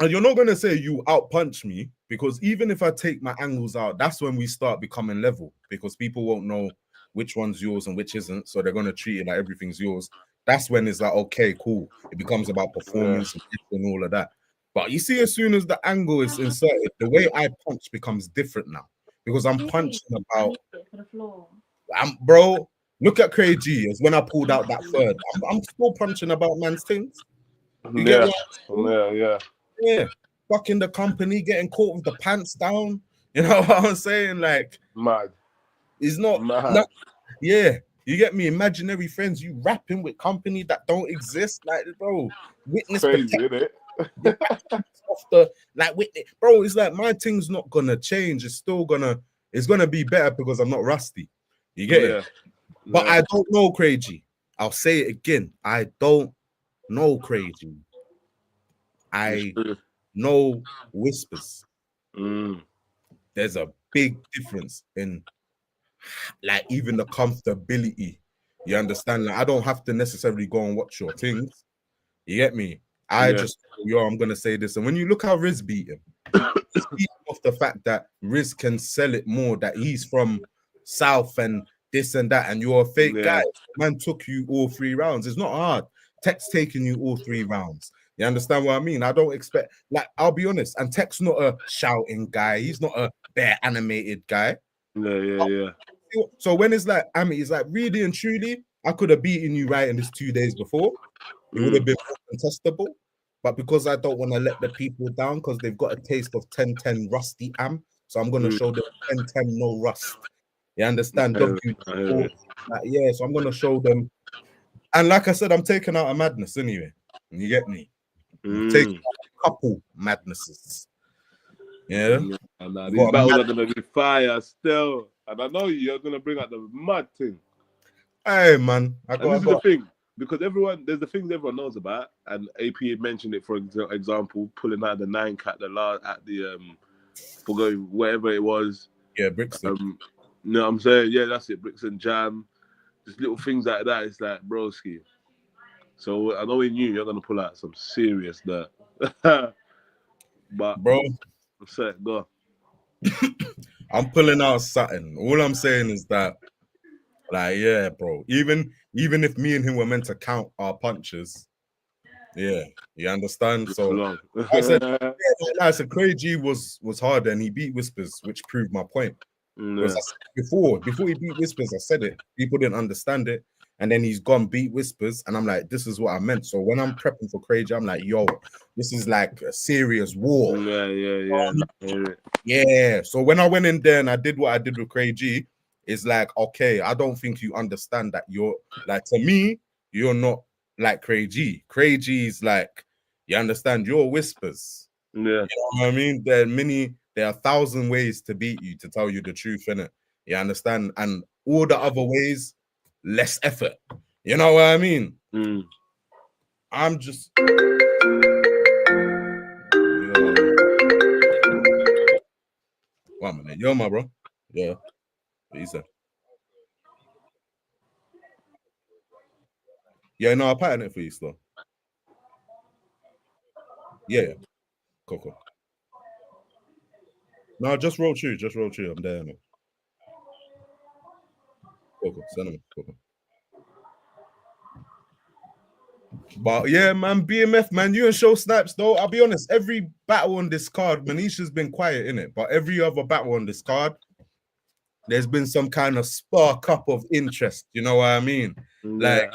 Speaker 1: and you're not gonna say you outpunch me, because even if I take my angles out, that's when we start becoming level, because people won't know which one's yours and which isn't, so they're gonna treat it like everything's yours. That's when it's like, okay, cool. It becomes about performance and all of that. But you see, as soon as the angle is inserted, the way I punch becomes different now, because I'm punching about. Bro, look at Craig G. As when I pulled out that third, I'm still punching about man's things. You get what? Yeah. Fucking the company, getting caught with the pants down. You know what I'm saying? Like,
Speaker 10: mad.
Speaker 1: It's not. Yeah. You get me? Imaginary friends, you rapping with company that don't exist. Like, bro, witness
Speaker 10: Crazy,
Speaker 1: protection. Off the like witness, bro. It's like my thing's not gonna change. It's gonna be better because I'm not rusty. You get it? But I don't know Crazy. I'll say it again. I don't know Crazy. I know Whispers. There's a big difference in like even the comfortability. You understand? Like I don't have to necessarily go and watch your things. You get me? I just, I'm gonna say this. And when you look how Riz beat him, he's beat him off the fact that Riz can sell it more, that he's from South and this and that, and you're a fake guy. Man took you all 3 rounds. It's not hard. Tech's taking you all 3 rounds. You understand what I mean? I don't expect, like, I'll be honest, and Tech's not a shouting guy, he's not a bare animated guy. So when it's like, I mean, it's like really and truly, I could have beaten you right in this 2 days before. It would have been contestable, but because I don't want to let the people down, because they've got a taste of 10-10 rusty am, so I'm gonna show them 10-10 no rust. You understand? Yeah, so I'm gonna show them, and like I said, I'm taking out a madness anyway. You get me? I'm taking out a couple madnesses. Yeah,
Speaker 10: and these battles are gonna be fire still, and I know you're gonna bring out the mad thing.
Speaker 1: Hey man,
Speaker 10: this is the thing. Because there's the things everyone knows about, and AP mentioned it, for example, pulling out the 9 cat at the forgoing wherever it was.
Speaker 1: Yeah, Brixton.
Speaker 10: You know what I'm saying? Yeah, that's it, Brixton Jam. Just little things like that. It's like broski. So I know in you're gonna pull out some serious dirt. But
Speaker 1: bro,
Speaker 10: set, go.
Speaker 1: I'm pulling out something. All I'm saying is that, like, yeah, bro. Even if me and him were meant to count our punches, yeah, you understand. So I said, Craig G was hard, and he beat Whispers, which proved my point. Because before he beat Whispers, I said it. People didn't understand it, and then he's gone beat Whispers, and I'm like, this is what I meant. So when I'm prepping for Craig G, I'm like, yo, this is like a serious war. Yeah. So when I went in there and I did what I did with Craig G, it's like, okay, I don't think you understand that you're like, to me, you're not like Craig G. Craig G is like, you understand, you're Whispers.
Speaker 10: Yeah.
Speaker 1: You know what I mean? There are 1,000 ways to beat you, to tell you the truth, innit? You understand? And all the other ways, less effort. You know what I mean? I'm just. One minute. Yo, my bro. Yeah. What you said? Yeah, no, I'll pattern it for you still. Yeah. Cool. No, just roll through. I'm there, man. Cool. Send him. Cool. But yeah, man, BMF, man, you and Show Snipes, though. I'll be honest, every battle on this card, Manisha's been quiet in it, but every other battle on this card, there's been some kind of spark up of interest. You know what I mean? Like,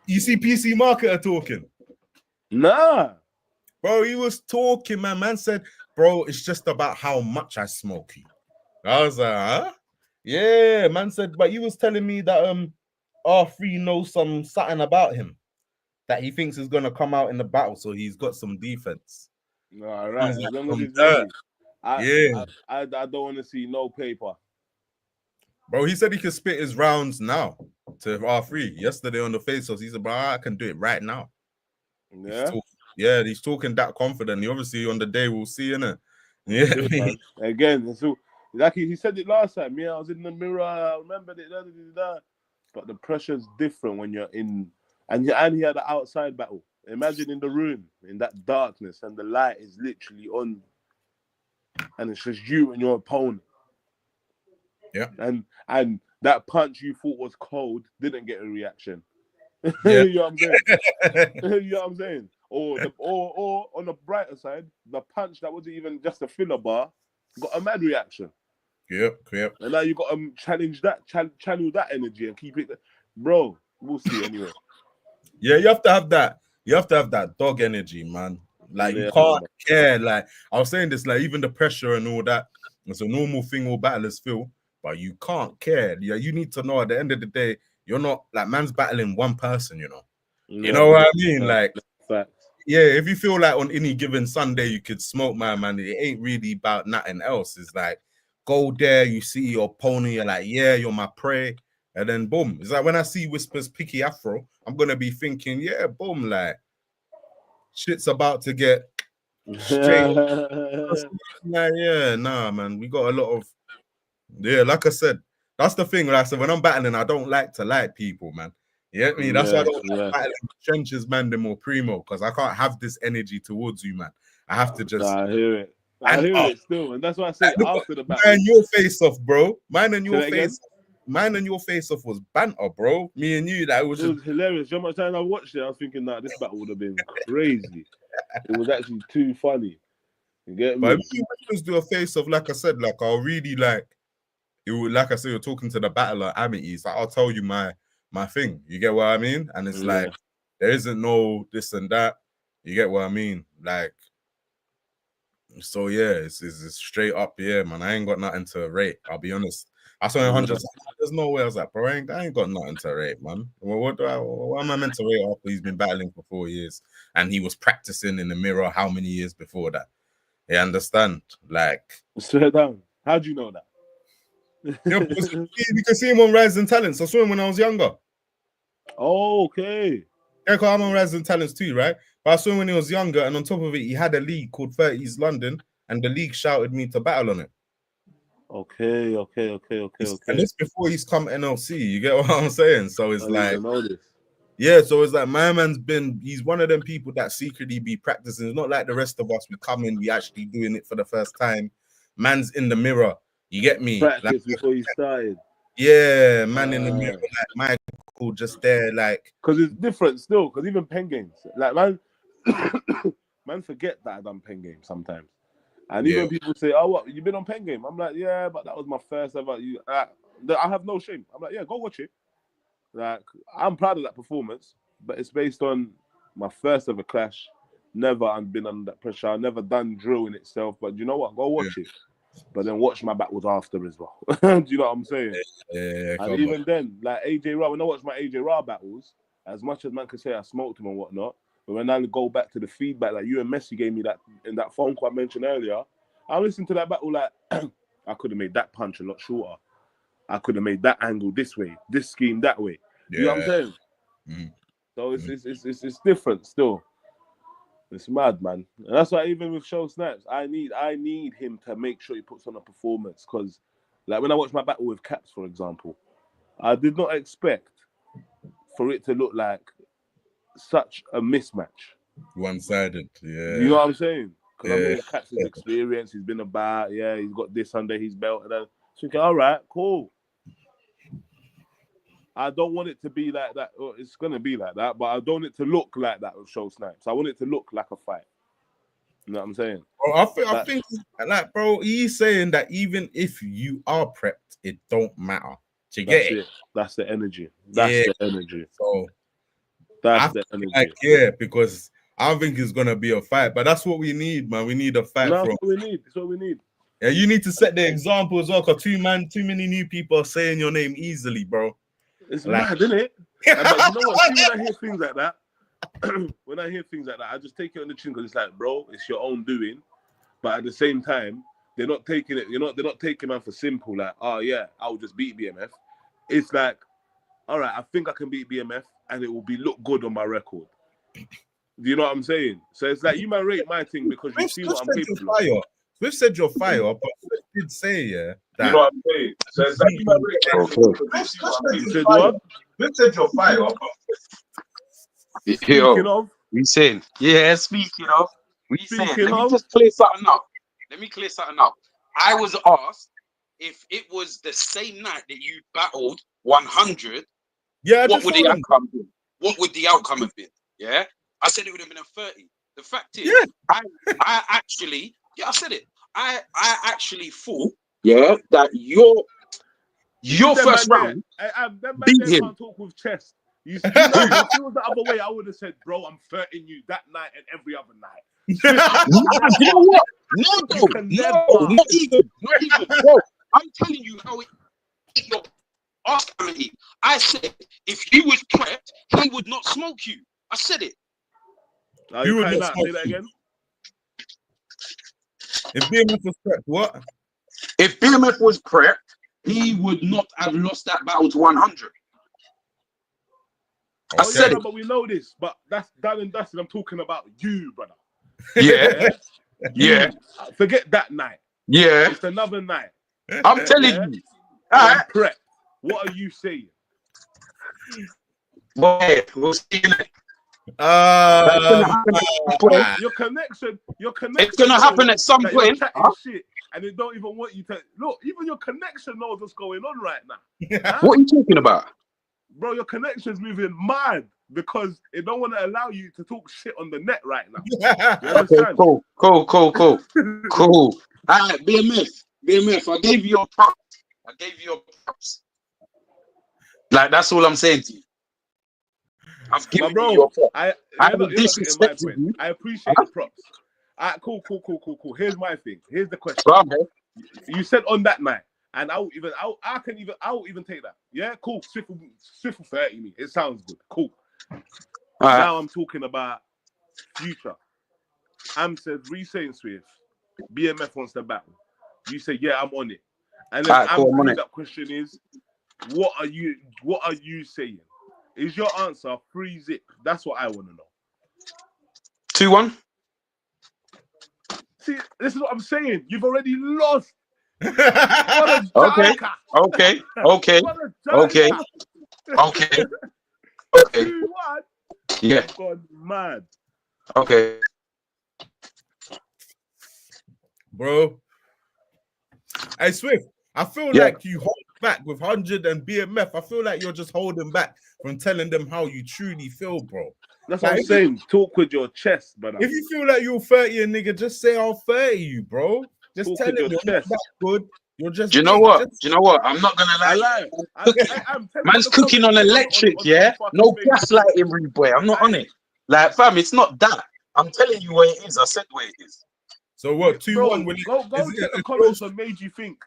Speaker 1: you see PC Marketer talking?
Speaker 10: Nah.
Speaker 1: Bro, he was talking, man. Man said, bro, it's just about how much I smoke you. I was like, huh? Yeah, man said, but he was telling me that R3 knows something about him that he thinks is gonna come out in the battle, so he's got some defense.
Speaker 10: All right, as long as he's ready. I don't want to see no paper.
Speaker 1: Bro, he said he could spit his rounds now to R3 yesterday on the face-offs. He said, bro, I can do it right now.
Speaker 10: Yeah.
Speaker 1: Yeah, he's talking that confidently. Obviously, on the day we'll see, innit? Yeah.
Speaker 10: Yeah, man. Again, so like he said it last time. Yeah, I was in the mirror. I remembered it. But the pressure's different when you're in, and he had the outside battle. Imagine in the room, in that darkness, and the light is literally on, and it's just you and your opponent.
Speaker 1: Yeah.
Speaker 10: And that punch you thought was cold didn't get a reaction.
Speaker 1: Yeah.
Speaker 10: You know what I'm saying? You know what I'm saying? Or on the brighter side, the punch that wasn't even just a filler bar got a mad reaction.
Speaker 1: Yep.
Speaker 10: And now you got to challenge that, channel that energy and keep it. Bro, we'll see anyway.
Speaker 1: Yeah, you have to have that. You have to have that dog energy, man. Like you can't care. Like I was saying this, like even the pressure and all that. It's a normal thing all battlers feel, but you can't care. Yeah, you need to know at the end of the day, you're not like man's battling one person. You know. You know what I mean? Like, yeah, if you feel like on any given Sunday you could smoke man, it ain't really about nothing else. It's like go there, you see your pony, you're like, yeah, you're my prey, and then boom. It's like when I see Whispers Picky Afro, I'm gonna be thinking, yeah, boom, like shit's about to get straight. Like, yeah, nah, man, we got a lot of like I said, that's the thing. Like I said, when I'm battling, I don't like to like people, man. You get me? That's why I don't like battling trenches, man, or primo, because I can't have this energy towards you, man. I have to just.
Speaker 10: I hear it. I hear it still, and that's why I say after the battle.
Speaker 1: Mine and your face off, bro. Mine and your face off was banter, bro. Me and you, that was
Speaker 10: hilarious. How much time I watched it, I was thinking, nah, this battle would have been crazy. It was actually too funny. You get me?
Speaker 1: But if you just do a face off, like I said, like I'll really like it would, like I said, you're talking to the battler Amity. It's like I'll tell you my thing. You get what I mean? And it's like there isn't no this and that. You get what I mean? Like, so yeah, it's straight up, yeah, man. I ain't got nothing to rate. I'll be honest. I saw 100. There's no way I was like, bro, I ain't got nothing to rate, man. Well, what am I meant to rate after he's been battling for 4 years and he was practicing in the mirror how many years before that? You understand? Like,
Speaker 10: swear down. How'd you know that?
Speaker 1: Yeah, you can see him on Rising Talents. I saw him when I was younger.
Speaker 10: Oh, okay.
Speaker 1: Yeah, because I'm on Rising Talents too, right? But I saw him when he was younger, and on top of it, he had a league called 30s London, and the league shouted me to battle on it.
Speaker 10: Okay.
Speaker 1: And this before he's come NLC, you get what I'm saying? So it's like, yeah, so it's like my man's he's one of them people that secretly be practicing. It's not like the rest of us, we come in, we actually doing it for the first time. Man's in the mirror, you get me?
Speaker 10: Practice
Speaker 1: like,
Speaker 10: before you started.
Speaker 1: Yeah, man in the mirror, like Michael just there, like.
Speaker 10: Because it's different still, because even pen games, like man forget that I done pen games sometimes. And even people say, oh, what, you been on pen game? I'm like, yeah, but that was my first ever. I have no shame. I'm like, yeah, go watch it. Like, I'm proud of that performance, but it's based on my first ever clash. Never been under that pressure. I've never done drill in itself, but you know what? Go watch it. But then watch my battles after as well. Do you know what I'm saying?
Speaker 1: Yeah.
Speaker 10: And even then, like AJ Ra, when I watch my AJ Ra battles, as much as man could say I smoked him and whatnot, but when I go back to the feedback, like you and Messi gave me that in that phone call I mentioned earlier, I listened to that battle like I could have made that punch a lot shorter. I could have made that angle this way, this scheme that way. You know what I'm saying? So it's different still. It's mad, man. And that's why even with Show Snipes, I need him to make sure he puts on a performance. Because like when I watched my battle with Caps, for example, I did not expect for it to look like such a mismatch.
Speaker 1: One-sided, yeah.
Speaker 10: You know what I'm saying? Because I know Caps' experience, he's been about, he's got this under his belt. And then thinking, all right, cool. I don't want it to be like that. It's going to be like that, but I don't want it to look like that with Show Snipes. I want it to look like a fight. You know what I'm saying?
Speaker 1: Bro, I think, like, bro, he's saying that even if you are prepped, it don't matter. Do you get it?
Speaker 10: That's the energy. That's the energy.
Speaker 1: So
Speaker 10: that's the energy.
Speaker 1: Like, because I don't think it's going to be a fight, but that's what we need, man. We need a fight.
Speaker 10: That's what we need. That's what we need.
Speaker 1: Yeah, you need to set the example as well, because too many new people are saying your name easily, bro.
Speaker 10: It's mad, isn't it? But you know what? See, when I hear things like that, I just take it on the chin because it's like, bro, it's your own doing. But at the same time, they're not taking it. They're not taking man for simple. Like, oh yeah, I'll just beat BMF. It's like, all right, I think I can beat BMF, and it will look good on my record. Do you know what I'm saying? So it's like you might rate my thing because you see what I'm capable of.
Speaker 1: We've said you're fire, but Swift did say, yeah, that
Speaker 10: You know what I'm saying? So it's like you might rate my thing because you see what I'm capable of.
Speaker 1: We've said you're fire.
Speaker 10: Speaking of,
Speaker 11: we saying, yeah, speaking of, we saying,
Speaker 10: Speaking
Speaker 11: let me
Speaker 10: of-
Speaker 11: just clear something up. Let me clear something up. I was asked if it was the same night that you battled 100,
Speaker 1: Yeah,
Speaker 11: what would the outcome be? What would the outcome have been? Yeah, I said it would have been a 30. The fact is, I actually, I said it. I actually thought, that your first round beat him.
Speaker 10: can't talk with chest. You know, if it was the other way, I would have said, bro, I'm 30 you that night and every other night.
Speaker 11: You know what? No, bro. No, not even. Bro, I'm telling you how it your ask me. I said if he was prepped, he would not smoke you. I said it.
Speaker 10: You would not say that again.
Speaker 1: If BMF was prepped, what?
Speaker 11: If BMF was prepped, he would not have lost that battle to 100. I said it.
Speaker 10: But we know this. But that's done and dusted. I'm talking about you, brother.
Speaker 11: Yeah. Yeah.
Speaker 10: Forget that night.
Speaker 11: Yeah.
Speaker 10: It's another night.
Speaker 11: I'm telling you.
Speaker 10: I'm prepped. What are you saying?
Speaker 11: Boy, we'll see you next.
Speaker 10: Your connection.
Speaker 11: It's gonna happen at some point.
Speaker 10: Shit, and they don't even want you to look. Even your connection knows what's going on right now.
Speaker 11: What are you talking about?
Speaker 10: Bro, your connection's moving mad because it don't want to allow you to talk shit on the net right now. You understand?
Speaker 11: Okay, cool. Cool. All right, BMF, I gave you your props. Like, that's all I'm saying to you. I've given you your props. I
Speaker 10: appreciate the props. All right, cool. Here's my thing. Here's the question. You said on that night, and I'll even take that. Yeah, cool. Swift will 30 me. It sounds good. Cool. Now I'm talking about future. Am says re-saying Swift. BMF wants to battle. You say, yeah, I'm on it. And then that question is, what are you saying? Is your answer free zip? That's what I want to know.
Speaker 11: 2-1.
Speaker 10: See, this is what I'm saying. You've already lost.
Speaker 11: Okay.
Speaker 10: 2-1.
Speaker 11: Yeah.
Speaker 10: God, mad.
Speaker 11: Okay.
Speaker 1: Bro. Hey, Swift, I feel like you hold back with 100 and BMF. I feel like you're just holding back from telling them how you truly feel, bro.
Speaker 10: That's what I'm saying. Talk with your chest, brother.
Speaker 1: If you feel like you're 30 a nigga, just say I'll 30 you, bro. Just tell him you're not that good. You're just.
Speaker 11: Do you know what? I'm not gonna lie. Man's cooking on electric, yeah. No gaslighting, rude boy. I'm not on it. Like, fam, it's not that. I'm telling you where it is. I said where it is.
Speaker 1: So what? 2-1.
Speaker 10: Go check the comments that made you think.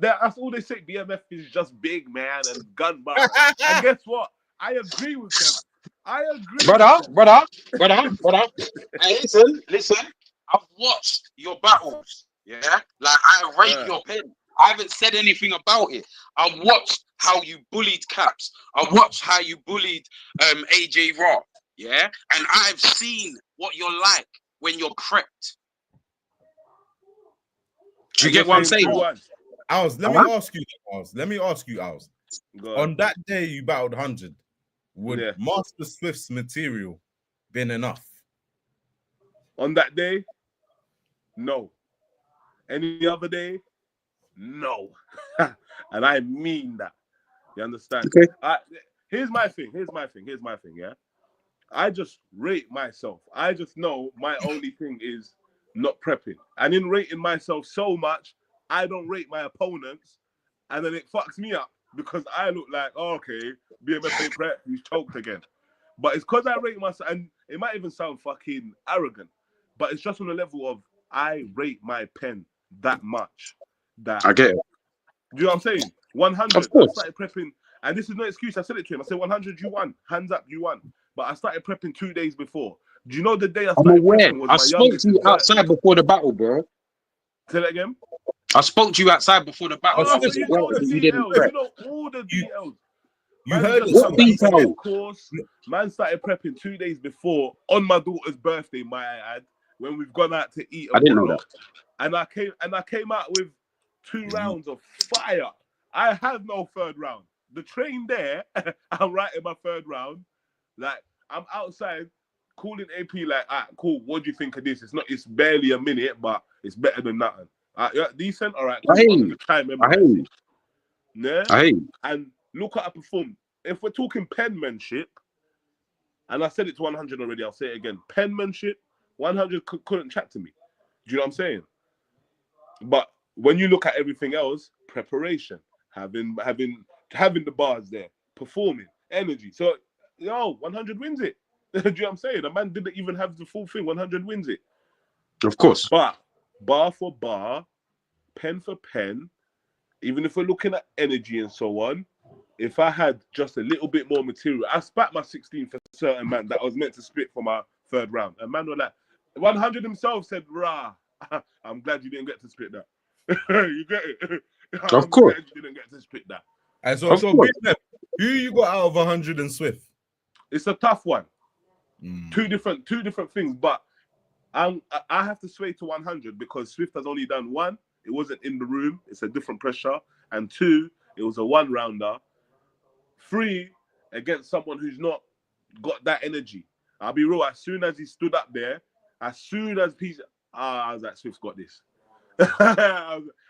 Speaker 10: That's all they say. BMF is just big man and gun bar. And guess what? I agree with them. I agree.
Speaker 11: Brother. Hey, listen. I've watched your battles. Yeah, like I rate your pen. I haven't said anything about it. I've watched how you bullied Caps. I've watched how you bullied AJ Raw. Yeah, and I've seen what you're like when you're prepped. Do you get what I'm saying?
Speaker 1: Alz, let me ask you, Alz. On that day you battled 100, would Master Swift's material been enough?
Speaker 10: On that day, no. Any other day, no. And I mean that. You understand?
Speaker 11: Okay.
Speaker 10: Here's my thing. Yeah. I just rate myself. I just know my only thing is not prepping. And in rating myself so much, I don't rate my opponents, and then it fucks me up because I look like, oh, okay, BMF ain't prep, he's choked again. But it's because I rate myself, and it might even sound fucking arrogant, but it's just on the level of I rate my pen that much. That
Speaker 11: I get it.
Speaker 10: Do you know what I'm saying? 100. I started prepping, and this is no excuse. I said it to him. I said 100, you won. Hands up, you won. But I started prepping 2 days before. Do you know the day I started prepping was
Speaker 11: I spoke to you outside before the battle, bro.
Speaker 10: Say that again.
Speaker 11: I spoke to you outside before the battle.
Speaker 10: You know all the details. You
Speaker 1: heard
Speaker 10: just
Speaker 1: the
Speaker 10: come back
Speaker 1: song.
Speaker 10: from the course. Man started prepping 2 days before on my daughter's birthday, might I add, when we've gone out to eat.
Speaker 11: I didn't know that.
Speaker 10: And I came out with 2 rounds of fire. I had no third round. The train there, I'm right in my third round. Like, I'm outside calling AP like, ah, cool, what do you think of this? It's barely a minute, but it's better than nothing. Yeah, decent, all right, cool.
Speaker 11: I hear
Speaker 10: I'm
Speaker 11: you.
Speaker 10: gonna try and
Speaker 11: I hear
Speaker 10: memorize
Speaker 11: you.
Speaker 10: it. Yeah?
Speaker 11: I hear you.
Speaker 10: And look how I performed. If we're talking penmanship, and I said it to 100 already, I'll say it again. Penmanship, 100 couldn't chat to me. Do you know what I'm saying? But when you look at everything else, preparation, having the bars there, performing, energy. So, 100 wins it. Do you know what I'm saying? A man didn't even have the full thing. 100 wins it.
Speaker 11: Of course.
Speaker 10: But bar for bar, pen for pen, even if we're looking at energy and so on, if I had just a little bit more material, I spat my 16 for certain man that I was meant to spit for my third round. And man was like, 100 himself said, rah, I'm glad you didn't get to spit that. You get it?
Speaker 11: Of course.
Speaker 10: Glad you didn't get to spit that.
Speaker 1: And so Big Nep, who you got out of 100 and Swift?
Speaker 10: It's a tough one. Two different things, but I have to sway to 100 because Swift has only done 1. It wasn't in the room. It's a different pressure. And 2, it was a 1-rounder. 3, against someone who's not got that energy. I'll be real. As soon as he stood up there, as soon as I was like, Swift's got this.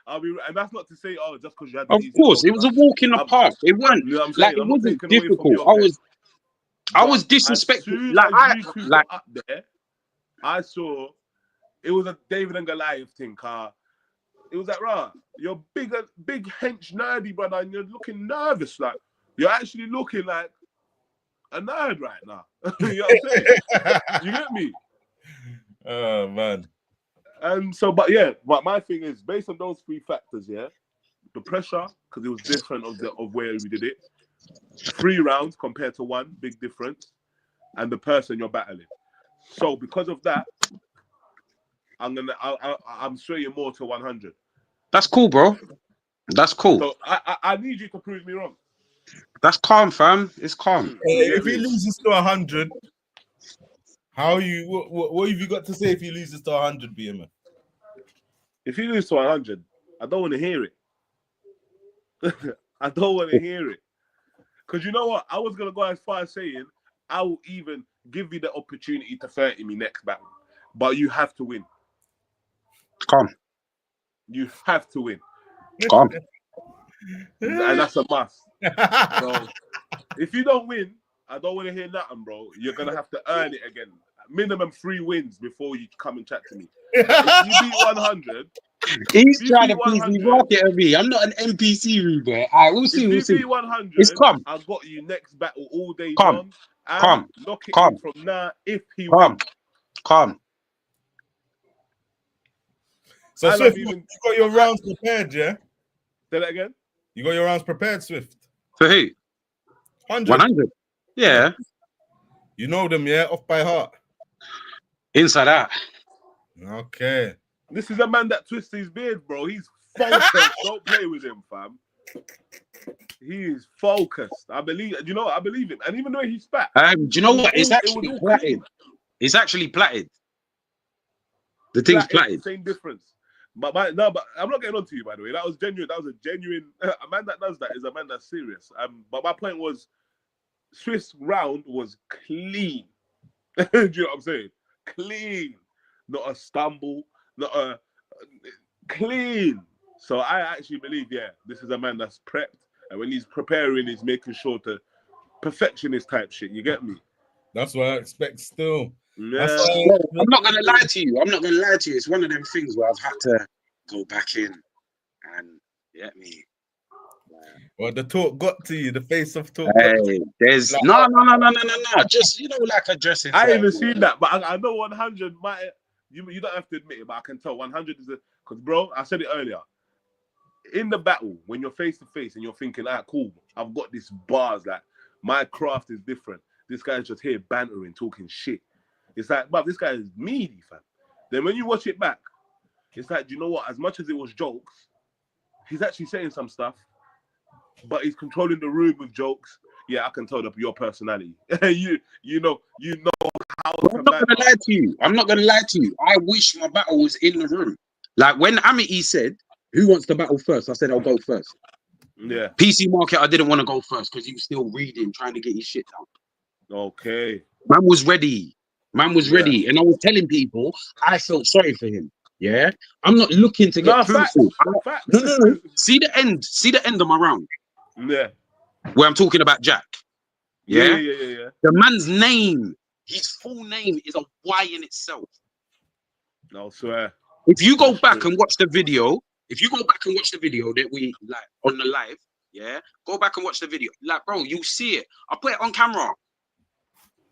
Speaker 10: I'll be, and that's not to say, just because you had.
Speaker 11: Of course, it was a walk in the park. It weren't
Speaker 10: you know what I'm
Speaker 11: like
Speaker 10: saying?
Speaker 11: it wasn't
Speaker 10: taking away from
Speaker 11: difficult.
Speaker 10: your
Speaker 11: I was disrespectful. Like
Speaker 10: you two got up there, I saw it was a David and Goliath thing. It was like, right, you're big hench nerdy brother, and you're looking nervous. Like you're actually looking like a nerd right now. You know what I'm saying? You get me?
Speaker 1: Oh man.
Speaker 10: And so, but my thing is based on those 3 factors, the pressure, because it was different of where we did it. 3 rounds compared to 1, big difference, and the person you're battling. So because of that, I'm swaying more to 100.
Speaker 11: That's cool, bro. That's cool.
Speaker 10: So I need you to prove me wrong.
Speaker 11: That's calm, fam. It's calm.
Speaker 1: If he loses to 100, what have you got to say if he loses to 100, BMF?
Speaker 10: If you lose to 100, I don't want to hear it. I don't want to hear it. Because you know what? I was going to go as far as saying, I will even give you the opportunity to 30 me next battle. But you have to win.
Speaker 11: Calm.
Speaker 10: You have to win.
Speaker 11: Calm.
Speaker 10: And that's a must. So, if you don't win, I don't want to hear nothing, bro. You're going to have to earn it again. Minimum 3 wins before you come and chat to me. If you beat 100...
Speaker 11: He's trying to please me, market at me. I'm not an NPC, Ruben. All right, we'll see.
Speaker 10: If you beat 100,
Speaker 11: it's calm.
Speaker 10: I've got you next battle all day
Speaker 11: Calm.
Speaker 10: long. And
Speaker 11: Calm.
Speaker 10: lock it
Speaker 11: Calm.
Speaker 10: in from now if he
Speaker 11: Calm.
Speaker 10: wins.
Speaker 11: Calm.
Speaker 1: So Swift, you got your rounds prepared, yeah?
Speaker 10: Say that again?
Speaker 1: You got your rounds prepared, Swift?
Speaker 11: For who? 100. Yeah.
Speaker 1: You know them, yeah? Off by heart.
Speaker 11: Inside out.
Speaker 1: Okay.
Speaker 10: This is a man that twists his beard, bro. He's focused. Don't play with him, fam. He is focused. I believe. You know what? I believe him. And even though he spat,
Speaker 11: do you know what? It's actually platted. It's actually platted. The thing's platted.
Speaker 10: Same difference. But I'm not getting on to you, by the way. That was genuine. That was a genuine. A man that does that is a man that's serious. But my point was, Swiss round was clean. Do you know what I'm saying? Clean, not a stumble, not a clean. So I actually believe, this is a man that's prepped, and when he's preparing, he's making sure to perfectionist type shit. You get me?
Speaker 1: That's what I expect still.
Speaker 10: Yeah.
Speaker 11: I'm not gonna lie to you. It's one of them things where I've had to go back in and get me.
Speaker 1: Well, the talk got to you. The face of talk.
Speaker 11: Hey, there's no. Just like addressing.
Speaker 10: I ain't even seen that, but I know 100 might. You don't have to admit it, but I can tell 100 is because, bro, I said it earlier. In the battle, when you're face to face and you're thinking, cool, I've got this bars, like my craft is different. This guy's just here bantering, talking shit. It's like, but this guy is meaty, fam. Then when you watch it back, it's like, you know what? As much as it was jokes, he's actually saying some stuff, but he's controlling the room with jokes. yeah, I can tell your personality. you know how to
Speaker 11: I'm not gonna lie to you. I'm not gonna lie to you. I wish my battle was in the room. Like when Amity said, "Who wants to battle first?" I said, "I'll go first."
Speaker 10: Yeah.
Speaker 11: PC Market, I didn't want to go first because he was still reading, trying to get his shit down.
Speaker 10: Okay.
Speaker 11: Man was ready. Man was ready, and I was telling people I felt sorry for him. Yeah, I'm not looking to get truthful. No. See the end. See the end of my round.
Speaker 10: Yeah.
Speaker 11: Where I'm talking about Jack. Yeah.
Speaker 10: Yeah.
Speaker 11: The man's name, his full name is a Y in itself.
Speaker 10: No, swear.
Speaker 11: If you go back and watch the video, that we like on the live, yeah, go back and watch the video. Like, bro, you'll see it. I put it on camera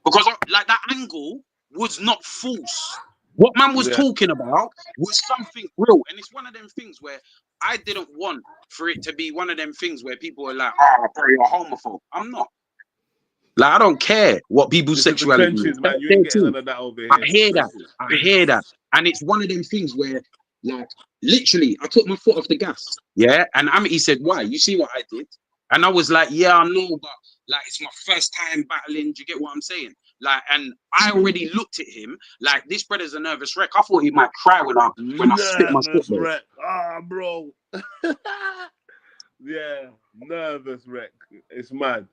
Speaker 11: because like that angle was not false. What man was talking about was something real, and it's one of them things where I didn't want for it to be one of them things where people are like, "Oh, bro, you're a homophobe." I'm not. Like, I don't care what people's sexuality is.
Speaker 10: Trenches, man. You ain't getting none of that over here.
Speaker 11: I hear that. And it's one of them things where, like, literally, I took my foot off the gas. Yeah. And Amity said, "Why? You see what I did?" And I was like, "Yeah, I know, but like, it's my first time battling." Do you get what I'm saying? Like, and I already looked at him like, this brother's a nervous wreck. I thought he might cry when I spit my foot.
Speaker 10: Wreck. Ah, bro. Yeah, nervous wreck. It's mad.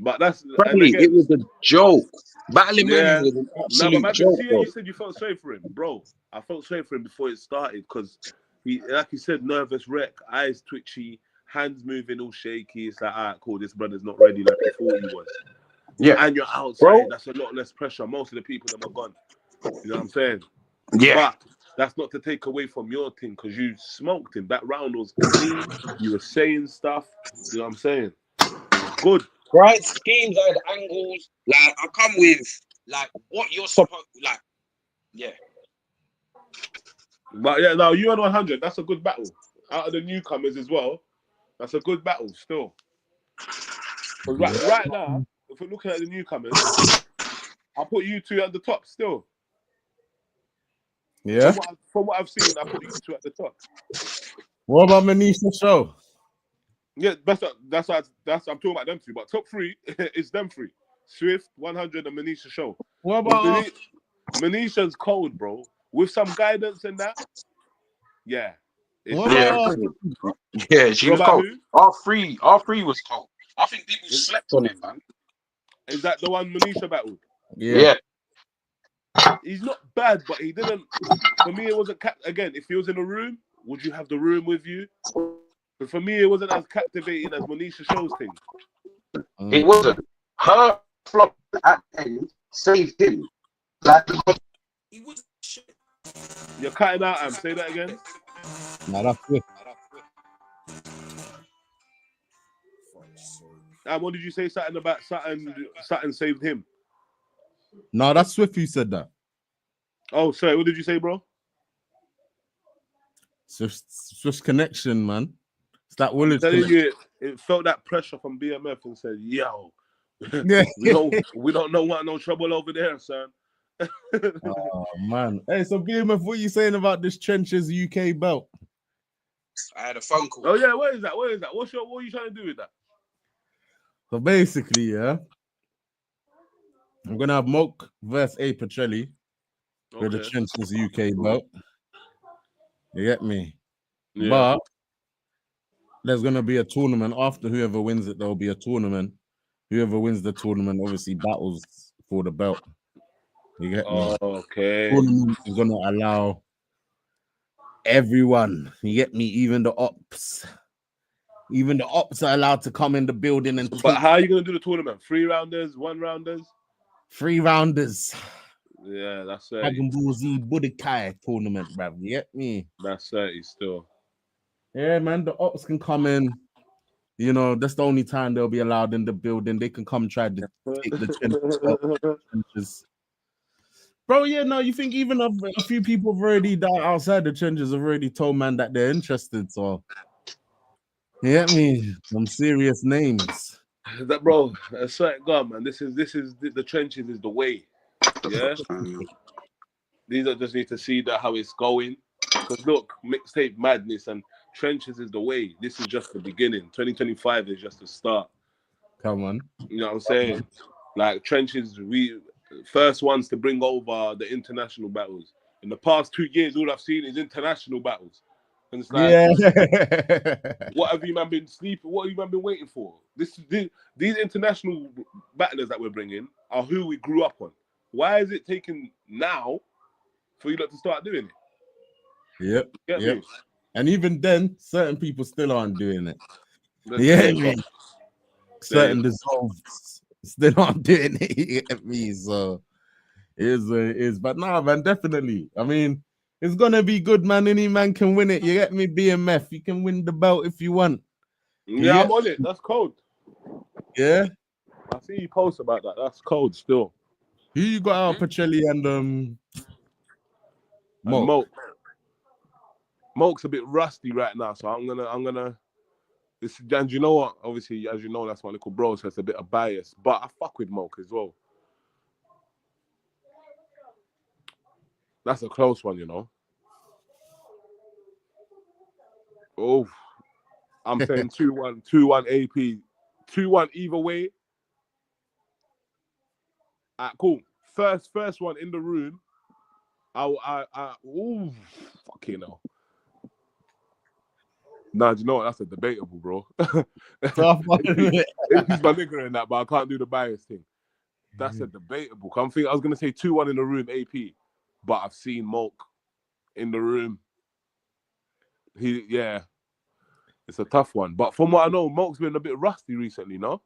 Speaker 10: But that's
Speaker 11: it was a joke. Battling man was an absolute joke.
Speaker 10: You said you felt sorry for him, bro. I felt sorry for him before it started because he, like you said, nervous wreck, eyes twitchy, hands moving all shaky. It's like, all right, cool, this brother's not ready like I thought he was.
Speaker 11: Yeah,
Speaker 10: and you're outside. Bro, that's a lot less pressure. Most of the people that are gone. You know what I'm saying?
Speaker 11: Yeah.
Speaker 10: But that's not to take away from your thing because you smoked him. That round was clean. You were saying stuff. You know what I'm saying? Good.
Speaker 11: Right, schemes, I had angles. Like, I come with like what you're supposed like. Yeah.
Speaker 10: But yeah, now you and 100. That's a good battle. Out of the newcomers as well, that's a good battle still. But right now, if we're looking at the newcomers, I'll put you two at the top still.
Speaker 1: Yeah.
Speaker 10: From what I've seen, I put you two at the top.
Speaker 1: What about Manisha Show?
Speaker 10: Yeah, that's I'm talking about them two. But top three is them three: Swift, 100, and Manisha Show.
Speaker 1: What about
Speaker 10: Manisha's cold, bro? With some guidance in that. Yeah.
Speaker 11: Yeah, she was cold. All three was cold. I think people slept on him, man.
Speaker 10: Is that the one Manisha battled?
Speaker 11: Yeah.
Speaker 10: He's not bad, but he didn't. For me, it wasn't. Again, if he was in a room, would you have the room with you? But for me, it wasn't as captivating as Manisha Show's thing.
Speaker 11: It wasn't. Her flop at the end saved him. Like, he was shit.
Speaker 10: You're cutting out, Am. Say that again.
Speaker 1: No, that's good.
Speaker 10: What did you say? Something about something saved him.
Speaker 1: No, that's Swift who said that.
Speaker 10: Oh, sorry. What did you say, bro?
Speaker 1: Swift's connection, man. It's that Woolwich.
Speaker 10: It felt that pressure from BMF and said, "Yo,
Speaker 1: yeah.
Speaker 10: we don't want no trouble over there, son."
Speaker 1: Oh man. Hey, so BMF, what are you saying about this Trenches UK belt?
Speaker 11: I had a phone call.
Speaker 10: Oh yeah, what is that? What are you trying to do with that?
Speaker 1: So basically, yeah, I'm gonna have Moke versus A Petrelli with the Trenches UK belt. You get me? Yeah. But there's gonna be a tournament after whoever wins it. There'll be a tournament. Whoever wins the tournament obviously battles for the belt. You get me?
Speaker 10: Okay.
Speaker 1: Tournament is gonna allow everyone. You get me? Even the ops. Even the ops are allowed to come in the building and.
Speaker 10: But how are you gonna do the tournament? 3 rounders, 1 rounders?
Speaker 1: 3 rounders.
Speaker 10: Yeah, that's it.
Speaker 1: Dragon Ball Z Budokai tournament, bruv. You get me?
Speaker 10: That's 30 still. Yeah,
Speaker 1: man. The ops can come in. You know, that's the only time they'll be allowed in the building. They can come try to take the trenches. Bro, yeah, no, you think even a few people have already died outside the trenches have already told man that they're interested, so you get me? Some serious names.
Speaker 10: That bro, God, man. This is the trenches is the way. Yeah. These are just need to see that how it's going. Because look, mixtape madness and trenches is the way. This is just the beginning. 2025 is just the start.
Speaker 1: Come on.
Speaker 10: You know what I'm saying? Like Trenches, we first ones to bring over the international battles. In the past 2 years, all I've seen is international battles. And it's like, what have you man been sleeping? What have you man been waiting for? These international battlers that we're bringing are who we grew up on. Why is it taking now for you lot to start doing it?
Speaker 1: Yep. And even then, certain people still aren't doing it.
Speaker 10: Yeah,
Speaker 1: certain dissolves still aren't doing it. You get me? So it is. But nah, man, definitely. I mean, it's gonna be good, man. Any man can win it. You get me? BMF, you can win the belt if you want.
Speaker 10: Yeah, I'm on it. That's cold.
Speaker 1: Yeah,
Speaker 10: I see you post about that. That's cold still.
Speaker 1: Who you got out, Pacelli and Moke?
Speaker 10: Moke's a bit rusty right now, so I'm gonna. This, and you know what? Obviously, as you know, that's my little bro, so it's a bit of bias. But I fuck with Moke as well. That's a close one, you know. Oh, I'm saying 2-1, 2-1 AP, 2-1 either way. Cool. First one in the room. Ooh, fucking hell. Nah, do you know what? That's a debatable, bro. He's my nigga in that, but I can't do the bias thing. That's a debatable. I was gonna say 2-1 in the room, AP, but I've seen Moke in the room. It's a tough one. But from what I know, Moke's been a bit rusty recently, no?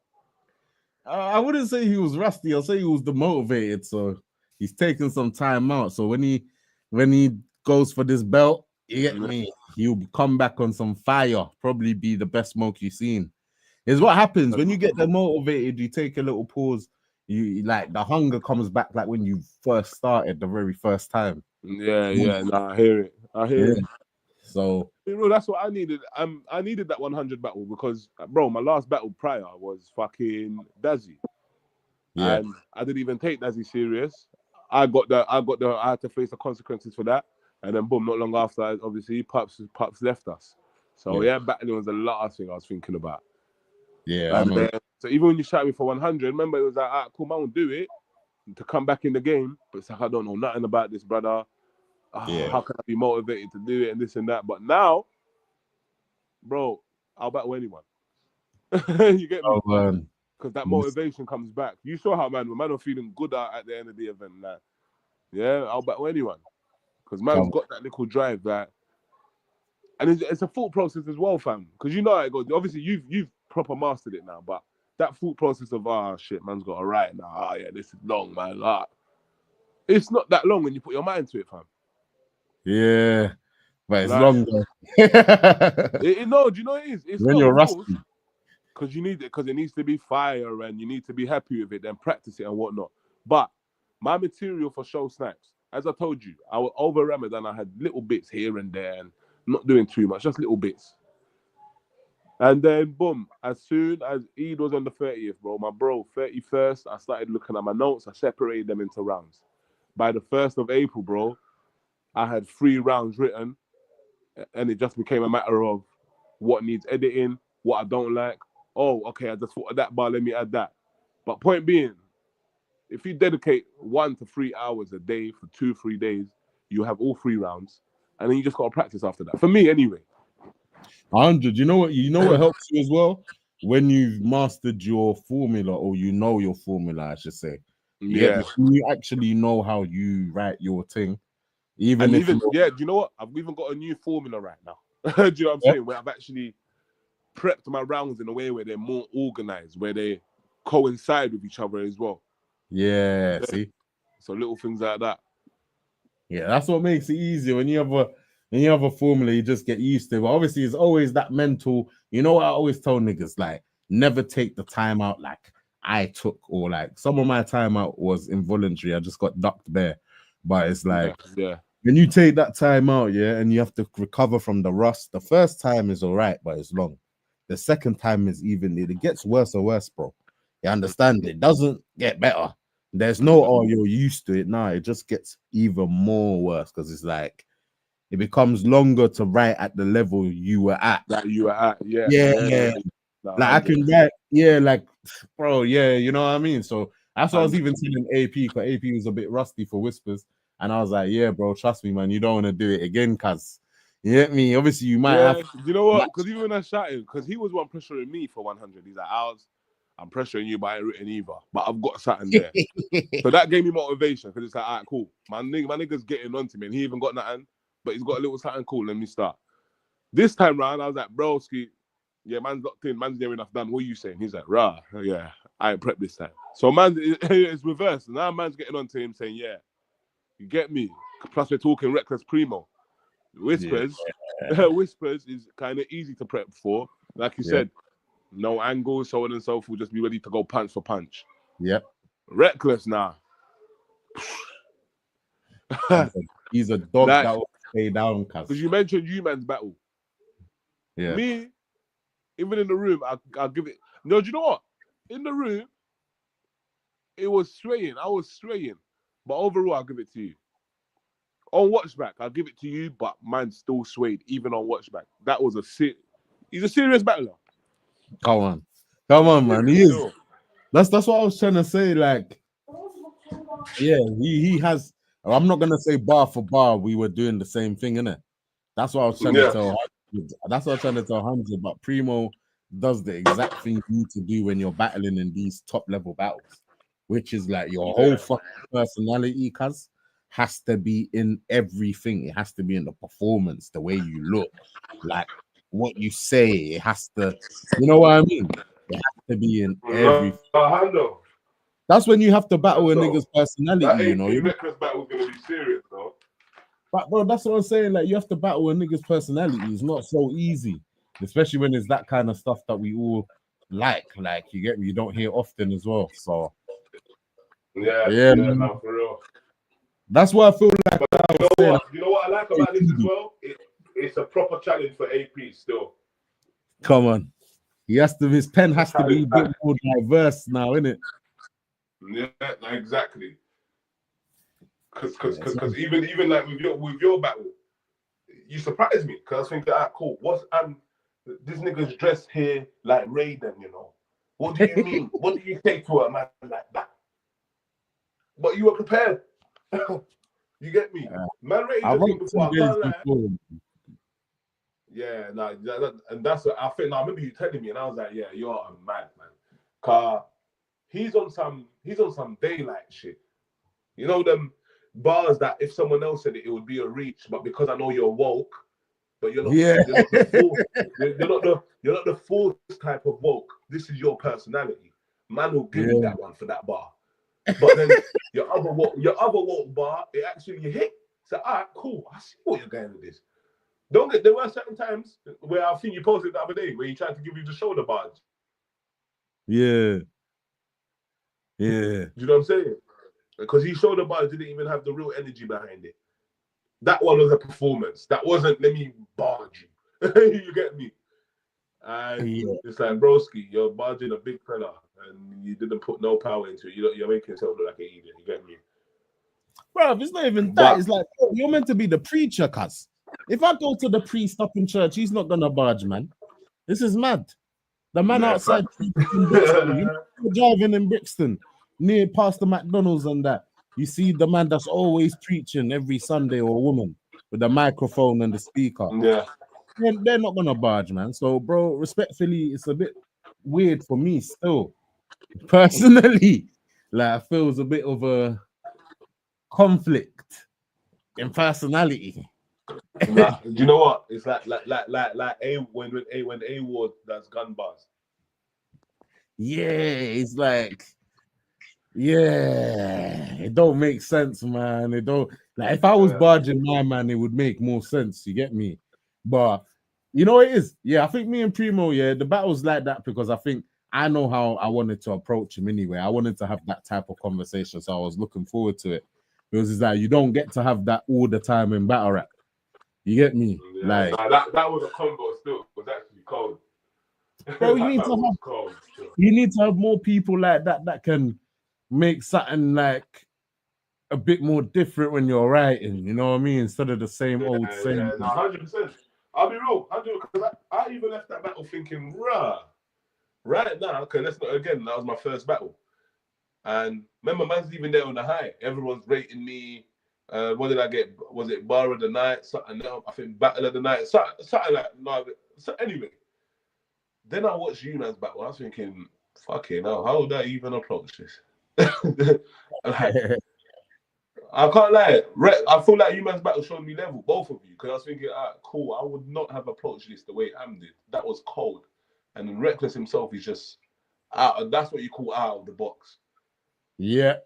Speaker 1: I wouldn't say he was rusty. I'll say he was demotivated. So he's taking some time out. So when he goes for this belt, you get me, he'll come back on some fire. Probably be the best Moke you've seen. Is what happens when you get demotivated. You take a little pause. You like the hunger comes back like when you first started the very first time.
Speaker 10: Yeah. Nah, I hear it.
Speaker 1: So
Speaker 10: bro, that's what I needed. I needed that 100 battle because, bro, my last battle prior was fucking Dazzy.
Speaker 1: Yeah.
Speaker 10: And I didn't even take Dazzy serious. I had to face the consequences for that. And then boom, not long after, obviously, Pups left us. So battling was the last thing I was thinking about.
Speaker 1: Yeah.
Speaker 10: And so even when you shot me for 100, remember it was like, cool, man, we'll do it to come back in the game. But it's like, I don't know nothing about this, brother. How can I be motivated to do it and this and that? But now, bro, I'll battle anyone. You get me? Because that motivation comes back. You saw how when man are feeling good at the end of the event, like, yeah, I'll battle anyone. Because man's got that little drive, that, and it's a thought process as well, fam. Because you know how it goes. Obviously, you've proper mastered it now, but that thought process of shit, man's got to write now. Yeah, this is long, man. It's not that long when you put your mind to it, fam.
Speaker 1: Yeah, but it's
Speaker 10: like,
Speaker 1: long though.
Speaker 10: No, do you know what it is? It's
Speaker 1: when you're rusty.
Speaker 10: Because you need it, because it needs to be fire and you need to be happy with it, then practice it and whatnot. But my material for show snipes, as I told you, I was over Ramadan. I had little bits here and there and not doing too much, just little bits. And then boom, as soon as Eid was on the 30th, my 31st, I started looking at my notes. I separated them into rounds. By the 1st of April, bro, I had 3 rounds written, and it just became a matter of what needs editing, what I don't like. Oh, okay, I just thought of that bar, let me add that. But point being, if you dedicate 1 to 3 hours a day for 2-3 days, you have all 3 rounds, and then you just got to practice after that. For me, anyway.
Speaker 1: 100. You know what helps you as well? When you've mastered your formula, or your formula, I should say.
Speaker 10: Yeah.
Speaker 1: You actually know how you write your thing. Do you
Speaker 10: know what? I've even got a new formula right now. Do you know what I'm saying? Where I've actually prepped my rounds in a way where they're more organized, where they coincide with each other as well.
Speaker 1: Yeah, see?
Speaker 10: So little things like that.
Speaker 1: Yeah, that's what makes it easier. When you have a formula, you just get used to it. But obviously, it's always that mental. You know what I always tell niggas? Like, never take the time out like I took, or like some of my time out was involuntary. I just got ducked bare. But it's like, when you take that time out, and you have to recover from the rust, the first time is all right, but it's long. The second time is it gets worse and worse, bro. You understand? It doesn't get better. There's no, you're used to it. Now it just gets even more worse, because it's like, it becomes longer to write at the level you were at.
Speaker 10: That you were at,
Speaker 1: yeah. Like I can write, like
Speaker 12: bro, yeah, you know what I mean. So that's what I was even telling AP, because AP was a bit rusty for whispers, and I was like, yeah, bro, trust me, man, you don't want to do it again, cuz you get me. Obviously, you might have.
Speaker 10: You know what? Because even when I shouted, because he was one pressuring me for 100. He's like, I'm pressuring you, but I ain't written either. But I've got something there. So that gave me motivation, because it's like, all right, cool. My nigga's getting onto me, and he even got nothing, but he's got a little something cool. Let me start. This time round, I was like, broski, yeah, man's locked in, man's near enough done. What are you saying? He's like, rah, yeah, I ain't prepped this time. So man, it's reversed. Now man's getting onto him saying, yeah, you get me. Plus we're talking reckless primo. Whispers, Whispers is kind of easy to prep for. Like you said, no angles, so on and so forth. Just be ready to go punch for punch.
Speaker 12: Yep.
Speaker 10: Reckless now.
Speaker 12: He's a dog that will stay down, cuz.
Speaker 10: Because you mentioned you man's battle.
Speaker 12: Yeah.
Speaker 10: Me, even in the room, I'll give it. No, do you know what? In the room, it was swaying. I was swaying. But overall, I'll give it to you. On watchback, I'll give it to you, but man still swayed, even on watchback. That was he's a serious battler.
Speaker 12: Come on, man. He is. That's what I was trying to say. Like, yeah, he has. I'm not gonna say bar for bar. We were doing the same thing, innit? That's what I was trying to tell. That's what I was trying to tell Hamza. But Primo does the exact thing you need to do when you're battling in these top level battles, which is like your whole fucking personality, cuz, has to be in everything. It has to be in the performance, the way you look, like what you say. It has to, you know what I mean? It has to be in everything. That's when you have to battle a nigga's personality, you know.
Speaker 10: Reckless battle's gonna be serious, though.
Speaker 12: But bro, that's what I'm saying. Like, you have to battle a nigga's personality. It's not so easy, especially when it's that kind of stuff that we all like. Like, you get me? You don't hear often as well. So
Speaker 10: yeah, no, for real.
Speaker 12: That's why I feel like.
Speaker 10: You know what I like about this as well? It's a proper challenge for AP still.
Speaker 12: Come on, his pen has to be a bit more diverse now, innit?
Speaker 10: Yeah, exactly. Because even like with your battle, you surprised me, because I was thinking, cool. This nigga's dressed here like Raiden, you know? What do you mean? What do you say to a man like that? But you were prepared. You get me? Man, Raiden before. Yeah, and that's what I think. I remember you telling me, and I was like, yeah, you're a mad man. Car, he's on some daylight shit. You know them bars that if someone else said it would be a reach, but because I know you're woke, but you're not. You're not the fourth type of woke. This is your personality. Man will give you that one for that bar. But then your other woke bar, it actually hit. So all right, cool. I see what you're going with this. There were certain times where I think you posted the other day where he tried to give you the shoulder barge.
Speaker 12: Yeah.
Speaker 10: Do you know what I'm saying? Because his shoulder barge didn't even have the real energy behind it. That one was a performance. That wasn't, let me barge you. You get me? And it's like, broski, you're barging a big fella and you didn't put no power into it. You're making yourself look like an idiot. You get me?
Speaker 12: Bro, it's not even that. It's like, you're meant to be the preacher, cuz. If I go to the priest up in church, he's not gonna barge, man. This is mad. The man outside driving in Brixton, near Pastor McDonald's and that. You see the man that's always preaching every Sunday, or woman with the microphone and the speaker.
Speaker 10: Yeah.
Speaker 12: They're not gonna barge, man. So, bro, respectfully, it's a bit weird for me still. Personally, like, I feel it's a bit of a conflict in personality.
Speaker 10: You know what? It's like when A Ward does gun bars.
Speaker 12: Yeah, it's like, yeah, it don't make sense, man. It don't, like, if I was barging my man, it would make more sense. You get me? But you know what it is? Yeah, I think me and Primo, the battle's like that because I think I know how I wanted to approach him anyway. I wanted to have that type of conversation, so I was looking forward to it. Because it's like, you don't get to have that all the time in battle rap. You get me?
Speaker 10: Yeah, like that was a combo still. It was actually cold.
Speaker 12: Bro, you need to have more people like that can make something like a bit more different when you're writing. You know what I mean? Instead of the same old same.
Speaker 10: Yeah, no, 100%. I'll be real. Because I even left that battle thinking, rah. right now, okay, let's not again. That was my first battle, and remember, man's even there on the high. Everyone's rating me. What did I get? Was it bar of the night? Something else. I think battle of the night. Something like no. So anyway, then I watched you man's battle. I was thinking, fucking hell, how would I even approach this? Like, I can't lie. I feel like you man's battle showed me level, both of you, because I was thinking, cool. I would not have approached this the way Am did. That was cold, and then Reckless himself is just out. That's what you call out of the box.
Speaker 12: Yeah.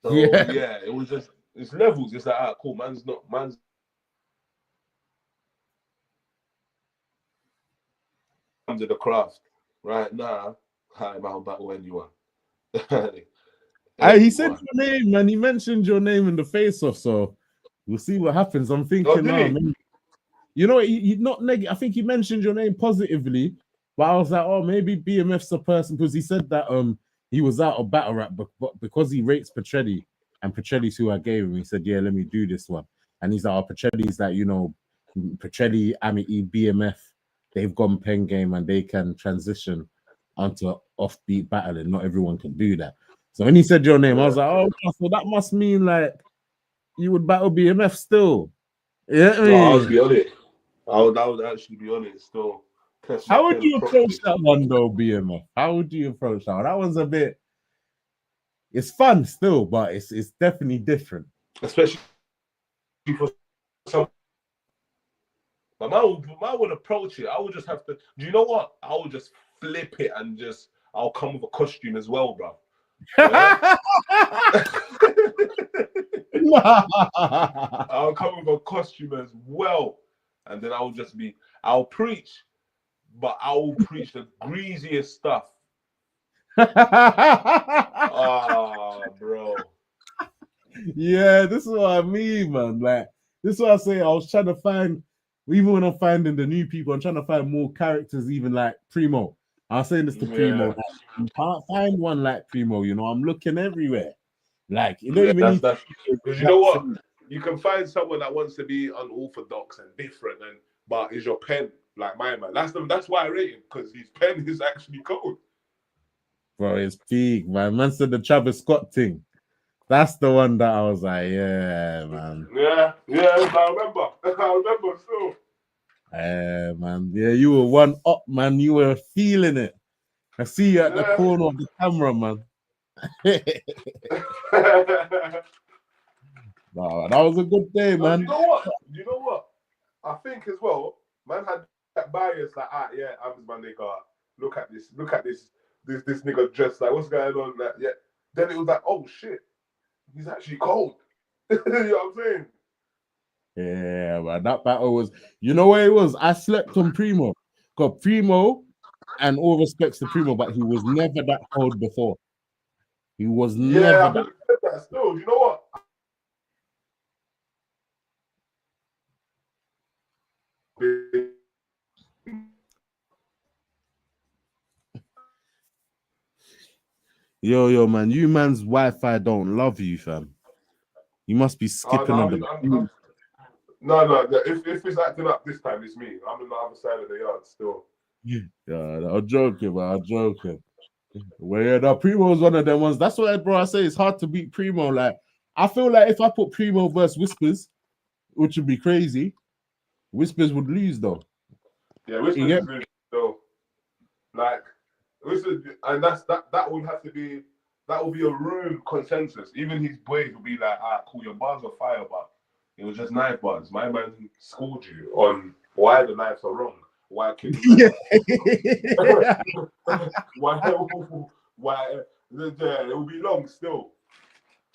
Speaker 10: So yeah, it was just it's levels. It's like, cool. Man's under the craft right now. I'm out battle anyone.
Speaker 12: He said your name, man. He mentioned your name in the face-off, so we'll see what happens. I'm thinking, man, you know, he not negative. I think he mentioned your name positively, but I was like, oh, maybe BMF's a person, because he said that he was out of battle rap, but because he rates Petrelli, and Petrelli's who I gave him, he said, yeah, let me do this one. And he's like, oh, Petrelli's like, you know, Petrelli, Amity, BMF, they've gone pen game and they can transition onto offbeat battling. Not everyone can do that. So when he said your name, I was like, oh, so that must mean like you would battle BMF still. Yeah,
Speaker 10: I would be on it. I would actually be on it still.
Speaker 12: How would you approach that one though, BMF? How would you approach that one? That one's a bit. It's fun still, but it's definitely different.
Speaker 10: Especially for some. But I would approach it. I would just have to. Do you know what? I would just flip it and I'll come with a costume as well, bro. Yeah? I'll come with a costume as well, and then I'll preach, but I will preach the greasiest stuff. Bro.
Speaker 12: Yeah, this is what I mean, man. Like, this is what I say. I was trying to find, even when I'm finding the new people, I'm trying to find more characters, even like Primo. I was saying this to Primo. Like, you can't find one like Primo, you know. I'm looking everywhere. Like, you don't even need
Speaker 10: because you know what? You can find someone that wants to be unorthodox and different, but is your pen like my man? That's why I rate him, because his pen is actually cold.
Speaker 12: Bro, it's big, man. Man said the Travis Scott thing. That's the one that I was like, yeah, man.
Speaker 10: Yeah, I remember still.
Speaker 12: Man. Yeah, you were one up, man. You were feeling it. I see you at the corner of the camera, man. Nah, that was a good day, man.
Speaker 10: You know what? I think as well, man had that bias like, yeah, I'm my nigga. Look at this nigga dressed like, what's going on? Like, yeah. Then it was like, oh shit, he's actually cold. You know what I'm saying?
Speaker 12: Yeah, man, that battle was, you know where it was? I slept on Primo. Got Primo, and all respects to Primo, but he was never that cold before. He was never
Speaker 10: that. Still, you know what?
Speaker 12: Yo, man, you man's Wi-Fi don't love you, fam. You must be skipping on the.
Speaker 10: No. If it's acting up this time, it's me. I'm on the other side of the yard still.
Speaker 12: Yeah, I'm joking, man. I'm joking. Well, yeah, the Primo was one of them ones. That's what, bro, I say it's hard to beat Primo. Like, I feel like if I put Primo versus Whispers, which would be crazy, Whispers would lose though.
Speaker 10: Yeah, Whispers would lose though. Like, and that would have to be, that would be a room consensus. Even his boys would be like, cool, your bars are fire, but it was just knife bars. My man schooled you on why the knives are wrong. Why can why it will be long still.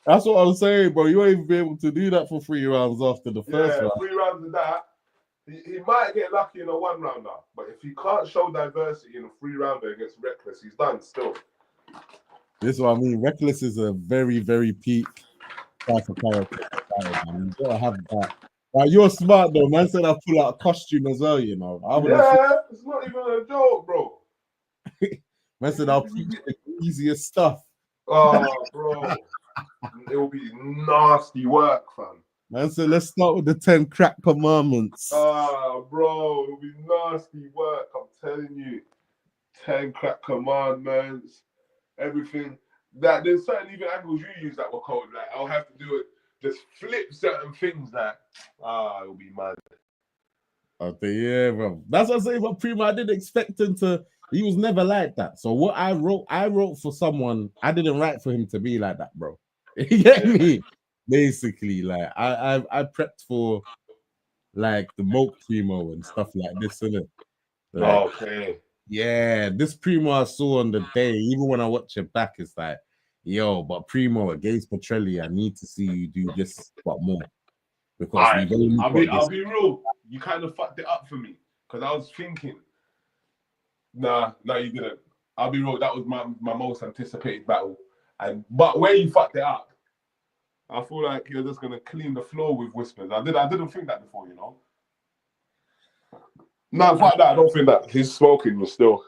Speaker 12: That's what I'm saying, bro. You won't even be able to do that for 3 rounds after the first round.
Speaker 10: 3 rounds of that. He might get lucky in a 1 rounder, but if he can't show diversity in a 3 rounder against Reckless, he's done still.
Speaker 12: This is what I mean. Reckless is a very, very peak type of character. Man. You gotta have that. Like, you're smart though, man. Said I pull out a costume as well, you know.
Speaker 10: It's not even a joke, bro.
Speaker 12: Man said I'll teach the easiest stuff.
Speaker 10: Oh, bro. It will be nasty work, fam.
Speaker 12: Man said let's start with the 10 crack commandments.
Speaker 10: Bro, it will be nasty work, I'm telling you. 10 crack commandments, everything. That there's certain even angles you use that were cold. Like I'll have to do it, just flip certain things. Like it'll be mad.
Speaker 12: Okay, yeah, bro. That's what I'm saying about Primo. I didn't expect him to. He was never like that. So what I wrote for someone. I didn't write for him to be like that, bro. You get me? Basically, like I prepped for like the Moke Primo and stuff like this, innit? Like,
Speaker 10: Okay.
Speaker 12: yeah, this Primo I saw on the day, even when I watch it back, it's like, yo, but Primo against Petrelli, I need to see you do this but more. Because
Speaker 10: I'll be real. You kind of fucked it up for me. Because I was thinking, nah, you didn't. I'll be real, that was my most anticipated battle. But where you fucked it up, I feel like you're just gonna clean the floor with whispers. I didn't think that before, you know. No, fuck that. I don't think that. His smoking was still.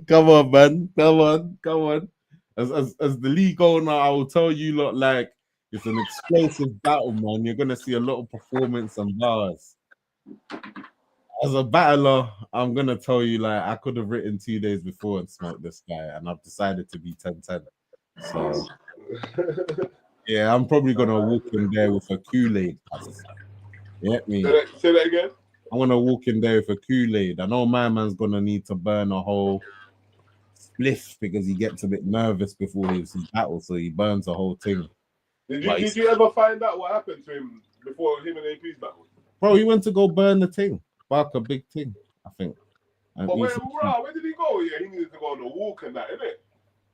Speaker 12: Come on, man. Come on. As the league owner, I will tell you lot, like, it's an explosive battle, man. You're gonna see a lot of performance and bars. As a battler, I'm gonna tell you, like, I could have written 2 days before and smoked this guy, and I've decided to be 10-10. So yeah, I'm probably gonna walk in there with a Kool-Aid. You get me?
Speaker 10: Say that again.
Speaker 12: I'm gonna walk in there with a Kool-Aid. I know my man's gonna need to burn a whole spliff because he gets a bit nervous before his battle, so he burns the whole thing.
Speaker 10: Did you ever find out what happened to him before him and AP's battle?
Speaker 12: Bro, he went to go burn the thing, bark a big thing, I think.
Speaker 10: But where did he go? Yeah, he needed to go on a walk and that, innit?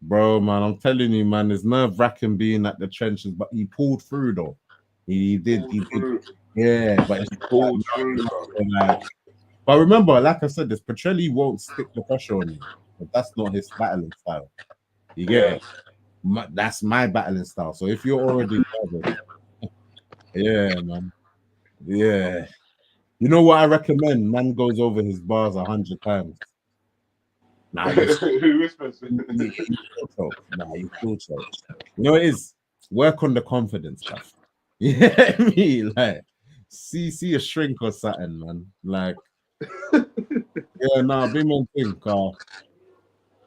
Speaker 12: Bro, man, I'm telling you, man, it's nerve-wracking being at the trenches, but he pulled through though. He did. Yeah, but he pulled through. But remember, like I said, this Petrelli won't stick the pressure on you. But that's not his battling style. You get it? That's my battling style. So if you're already nervous, yeah, man. Yeah. You know what I recommend? Man goes over his bars 100 times. Nah, you still choke. You know what it is? Work on the confidence stuff. You get me? Like, see a shrink or something, man. Like, yeah, nah, be my thing,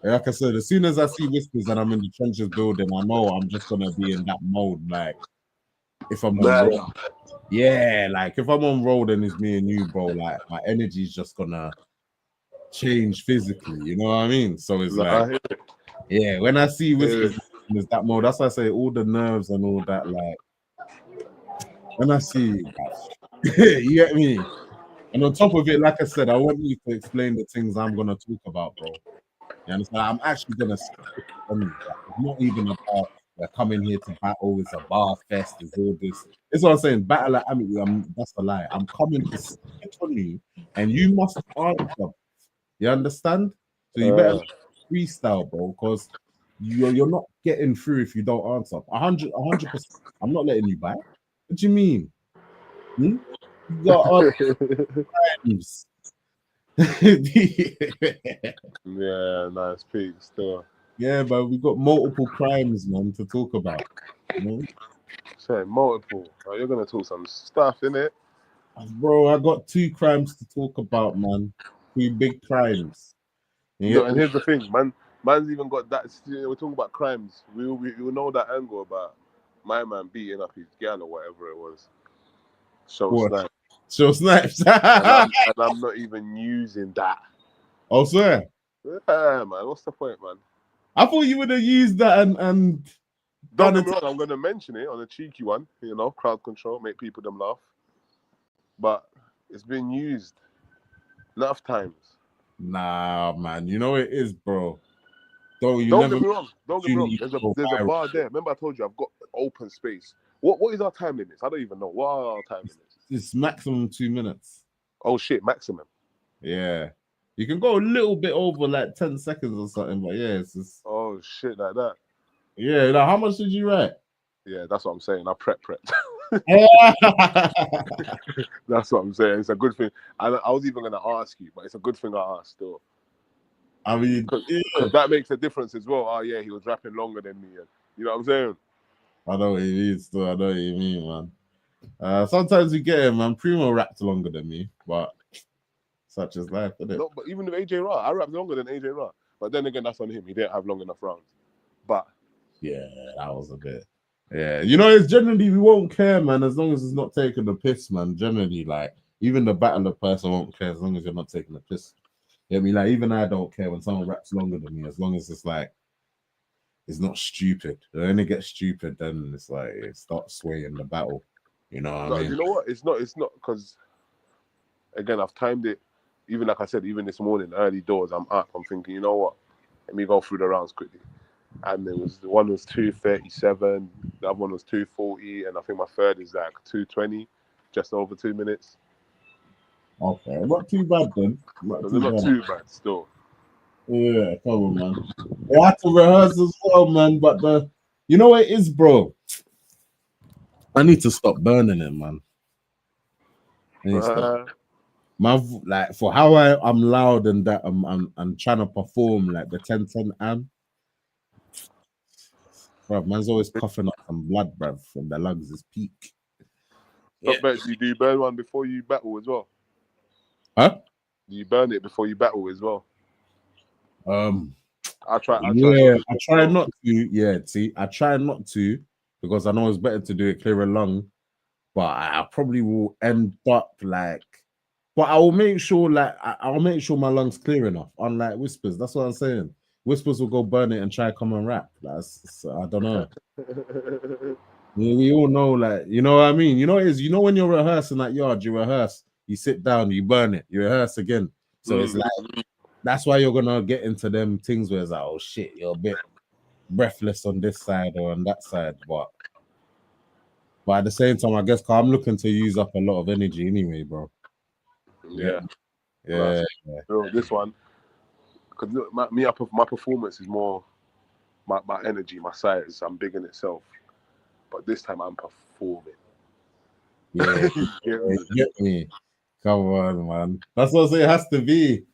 Speaker 12: like I said, as soon as I see whispers and I'm in the trenches building, I know I'm just gonna be in that mode. Like, if I'm on road, yeah, like if I'm on road and it's me and you, bro, like my energy is just gonna change physically. You know what I mean? So it's like, yeah, when I see whispers, there's that mode. That's why I say all the nerves and all that. Like, when I see, you get me. And on top of it, like I said, I want you to explain the things I'm gonna talk about, bro. You understand? I'm actually gonna speak on you. It's not even about we're coming here to battle. It's a bar fest. It's all this. It's what I'm saying. Battle at that's a lie. I'm coming to speak on you, and you must answer. You understand? So you better freestyle, bro, because you're not getting through if you don't answer. 100%. I'm not letting you back. What do you mean? You got crimes.
Speaker 10: Yeah, nice peak still.
Speaker 12: Yeah, but we got multiple crimes, man, to talk about. You know?
Speaker 10: Say multiple. Oh, you're gonna talk some stuff, innit?
Speaker 12: Bro, I got 2 crimes to talk about, man. 2 big crimes.
Speaker 10: Yeah, and here's the thing, man. Man's even got that. We're talking about crimes. We know that angle about my man beating up his gal or whatever it was. Snipes.
Speaker 12: Show Snipes.
Speaker 10: and I'm not even using that.
Speaker 12: Oh, swear.
Speaker 10: Yeah, man. What's the point, man?
Speaker 12: I thought you would have used that and
Speaker 10: don't get me wrong, I'm going to mention it on a cheeky one. You know, crowd control, make people them laugh. But it's been used enough times.
Speaker 12: Nah, man. You know it is, bro. Don't
Speaker 10: get me wrong. There's a bar there. Remember I told you I've got open space. What is our time limits? I don't even know. What are our time limits?
Speaker 12: It's maximum 2 minutes.
Speaker 10: Oh shit, maximum.
Speaker 12: Yeah. You can go a little bit over like 10 seconds or something, but yeah, it's just...
Speaker 10: Oh shit, like that.
Speaker 12: Yeah, like how much did you write?
Speaker 10: Yeah, that's what I'm saying. I prepped. That's what I'm saying. It's a good thing. I was even going to ask you, but it's a good thing I asked still.
Speaker 12: I mean,
Speaker 10: because that makes a difference as well. Oh yeah, he was rapping longer than me. And, you know what I'm saying?
Speaker 12: I know what you mean, still. I know what you mean, man. Sometimes we get him, man. Primo rapped longer than me, but Such is life, isn't it?
Speaker 10: No, but even with AJ Ra, I rapped longer than AJ Ra. But then again, that's on him. He didn't have long enough rounds. But
Speaker 12: yeah, that was a bit. Yeah, you know, it's generally we won't care, man, as long as it's not taking the piss, man. Generally, like even the battler person won't care as long as you're not taking the piss. Yeah, I mean, like even I don't care when someone raps longer than me, as long as it's like it's not stupid. When it gets stupid, then it's like it starts swaying the battle. You know what I mean?
Speaker 10: You know what? It's not because again, I've timed it. Even like I said, even this morning, early doors, I'm up. I'm thinking, you know what? Let me go through the rounds quickly. And one was 2:37, the other one was 2:40, and I think my third is like 2:20, just over 2 minutes.
Speaker 12: Okay, not too bad then.
Speaker 10: Not too bad still.
Speaker 12: Yeah, come on, man. I had to rehearse as well, man. But you know what it is, bro? I need to stop burning it, man. I need to stop. Like for how I'm loud and that I'm trying to perform like the 10-10 am. Bro, man's always coughing up some blood, bruv, from the lungs is peak.
Speaker 10: Yeah. Do you burn one before you battle as well?
Speaker 12: Huh?
Speaker 10: Do you burn it before you battle as well? I try
Speaker 12: not to. Yeah, see, I try not to because I know it's better to do it clear and long. But I probably will end up like. But I will make sure, like, I'll make sure my lungs clear enough. Unlike Whispers, that's what I'm saying. Whispers will go burn it and try come and rap. That's I don't know. We all know, like, you know what I mean. You know, when you're rehearsing at yard, you rehearse, you sit down, you burn it, you rehearse again. So it's like that's why you're gonna get into them things where it's like, oh shit, you're a bit breathless on this side or on that side, but at the same time, I guess cause I'm looking to use up a lot of energy anyway, bro.
Speaker 10: Yeah.
Speaker 12: Bro,
Speaker 10: this one, because my performance is more my energy, my size. I'm big in itself, but this time I'm performing.
Speaker 12: Yeah, get me. Come on, man. That's what I say. It has to be.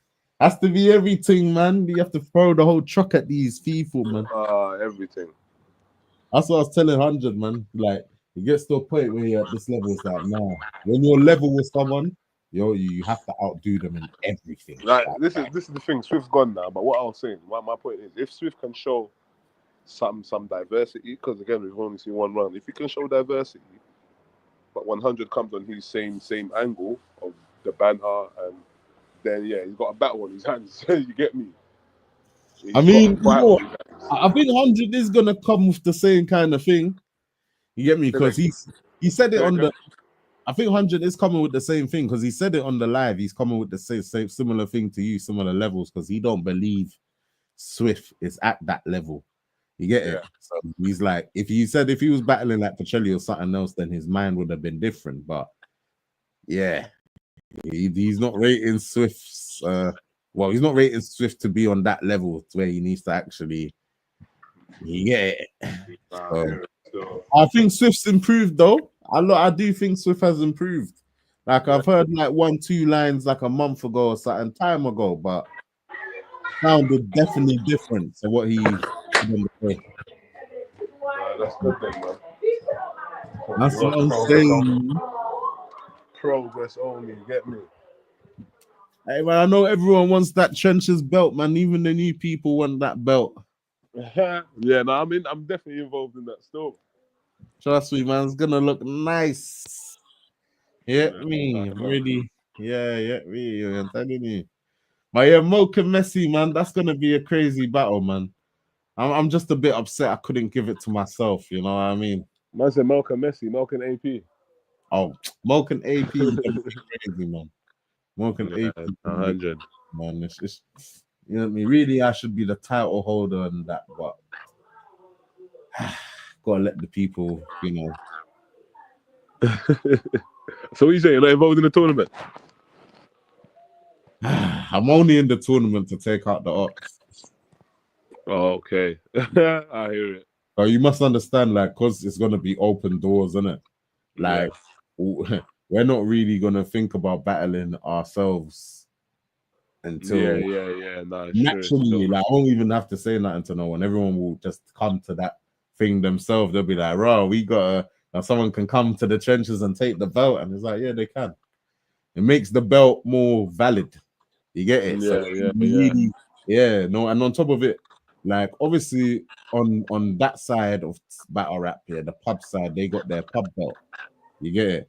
Speaker 12: Has to be everything, man. You have to throw the whole truck at these people, man.
Speaker 10: Everything.
Speaker 12: That's what I was telling 100, man. Like, it gets to a point where you're at this level, it's like, nah. When you're level with someone, you have to outdo them in everything.
Speaker 10: Like this is the thing. Swift's gone now, but what I was saying, my point is, if Swift can show some diversity, because again we've only seen one round. If he can show diversity, but 100 comes on his same angle of the banter, and then he's got a battle on his hands. You get me?
Speaker 12: I mean, I think 100 is gonna come with the same kind of thing. You get me? Because he said it on the. I think 100 is coming with the same thing because he said it on the live. He's coming with the same similar thing to you, similar levels, because he don't believe Swift is at that level. You get it? So he's like, if he was battling like Pacelli or something else, then his mind would have been different. But yeah, he's not rating Swift's. He's not rating Swift to be on that level where he needs to actually. You get it? I think Swift's improved though. I do think Swift has improved. Like I've heard like 1-2 lines like a month ago or something time ago, but sounded definitely different to what he did on the play.
Speaker 10: That's good then, man.
Speaker 12: That's what I'm saying.
Speaker 10: Progress only, get me.
Speaker 12: Hey man, I know everyone wants that Trenches belt, man. Even the new people want that belt.
Speaker 10: I'm definitely involved in that still.
Speaker 12: Trust me, man. It's gonna look nice. Me. Really. Me. I'm telling you. But yeah, Mocha Messi, man. That's gonna be a crazy battle, man. I'm just a bit upset I couldn't give it to myself. You know what I mean?
Speaker 10: Man said Mocha Messi, Mocha AP.
Speaker 12: Oh, Mocha AP is crazy, man. Mocha AP,
Speaker 10: 100.
Speaker 12: Man, it's just, you know what I mean. Really, I should be the title holder and that, but. Gotta let the people, you know.
Speaker 10: So what you saying? You're not involved in the tournament?
Speaker 12: I'm only in the tournament to take out the Ox.
Speaker 10: Oh, okay. I hear it.
Speaker 12: So you must understand, like, because it's gonna be open doors, isn't it? Like, we're not really gonna think about battling ourselves until naturally. Like, I won't even have to say nothing to no one. Everyone will just come to that thing themselves. They'll be like, "Bro, we got someone can come to the trenches and take the belt," and it's like, yeah, they can. It makes the belt more valid. You get it? So
Speaker 10: Yeah.
Speaker 12: really, yeah, no, and on top of it, like obviously on that side of battle rap here, the pub side, they got their pub belt. You get it?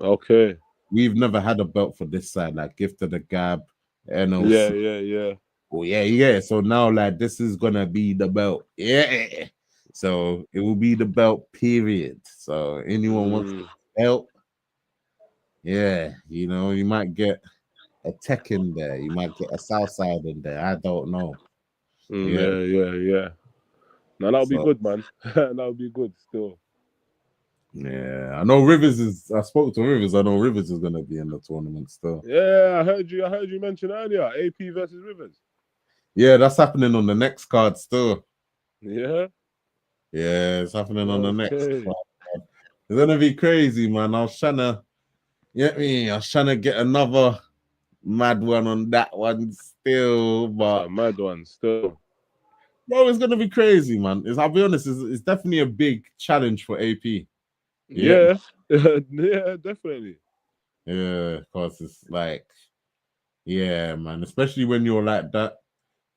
Speaker 10: Okay.
Speaker 12: We've never had a belt for this side, like Gift of the Gab, NOC.
Speaker 10: Yeah.
Speaker 12: Oh yeah. So now, like, this is gonna be the belt. Yeah. So it will be the belt, period. So anyone wants the belt, yeah, you know, you might get a Tech in there, you might get a Southside in there. I don't know.
Speaker 10: Yeah. No, that'll be
Speaker 12: So,
Speaker 10: good, man. That'll be good still.
Speaker 12: yeah, I know Rivers is. I spoke to Rivers. I know Rivers is gonna be in the tournament still.
Speaker 10: Yeah, I heard you mention earlier AP versus Rivers.
Speaker 12: Yeah, that's happening on the next card still.
Speaker 10: Yeah.
Speaker 12: Yeah, it's happening on the next card. It's gonna be crazy, man. I was trying to get another mad one on that one still, but
Speaker 10: a mad one still.
Speaker 12: Bro, it's gonna be crazy, man. I'll be honest, it's definitely a big challenge for AP.
Speaker 10: Yeah, yeah, definitely.
Speaker 12: Yeah, because it's like, yeah, man. Especially when you're like that,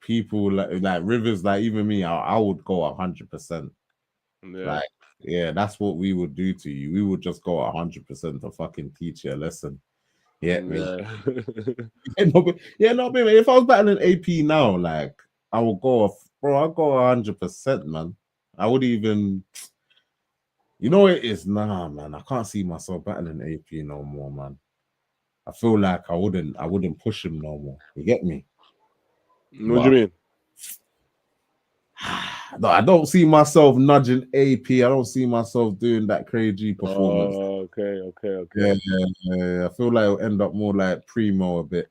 Speaker 12: people like Rivers, like even me, I would go 100%.
Speaker 10: Yeah.
Speaker 12: Like, yeah, that's what we would do to you. We would just go 100% to fucking teach you a lesson. Yeah, if I was battling AP now, like I would go off, bro. I'd go 100%, man. I would even, you know, it is man. I can't see myself battling AP no more, man. I feel like I wouldn't push him no more. You get me?
Speaker 10: What do you mean?
Speaker 12: No, I don't see myself nudging AP. I don't see myself doing that crazy performance.
Speaker 10: Oh, okay.
Speaker 12: Yeah. I feel like it'll end up more like Primo a bit.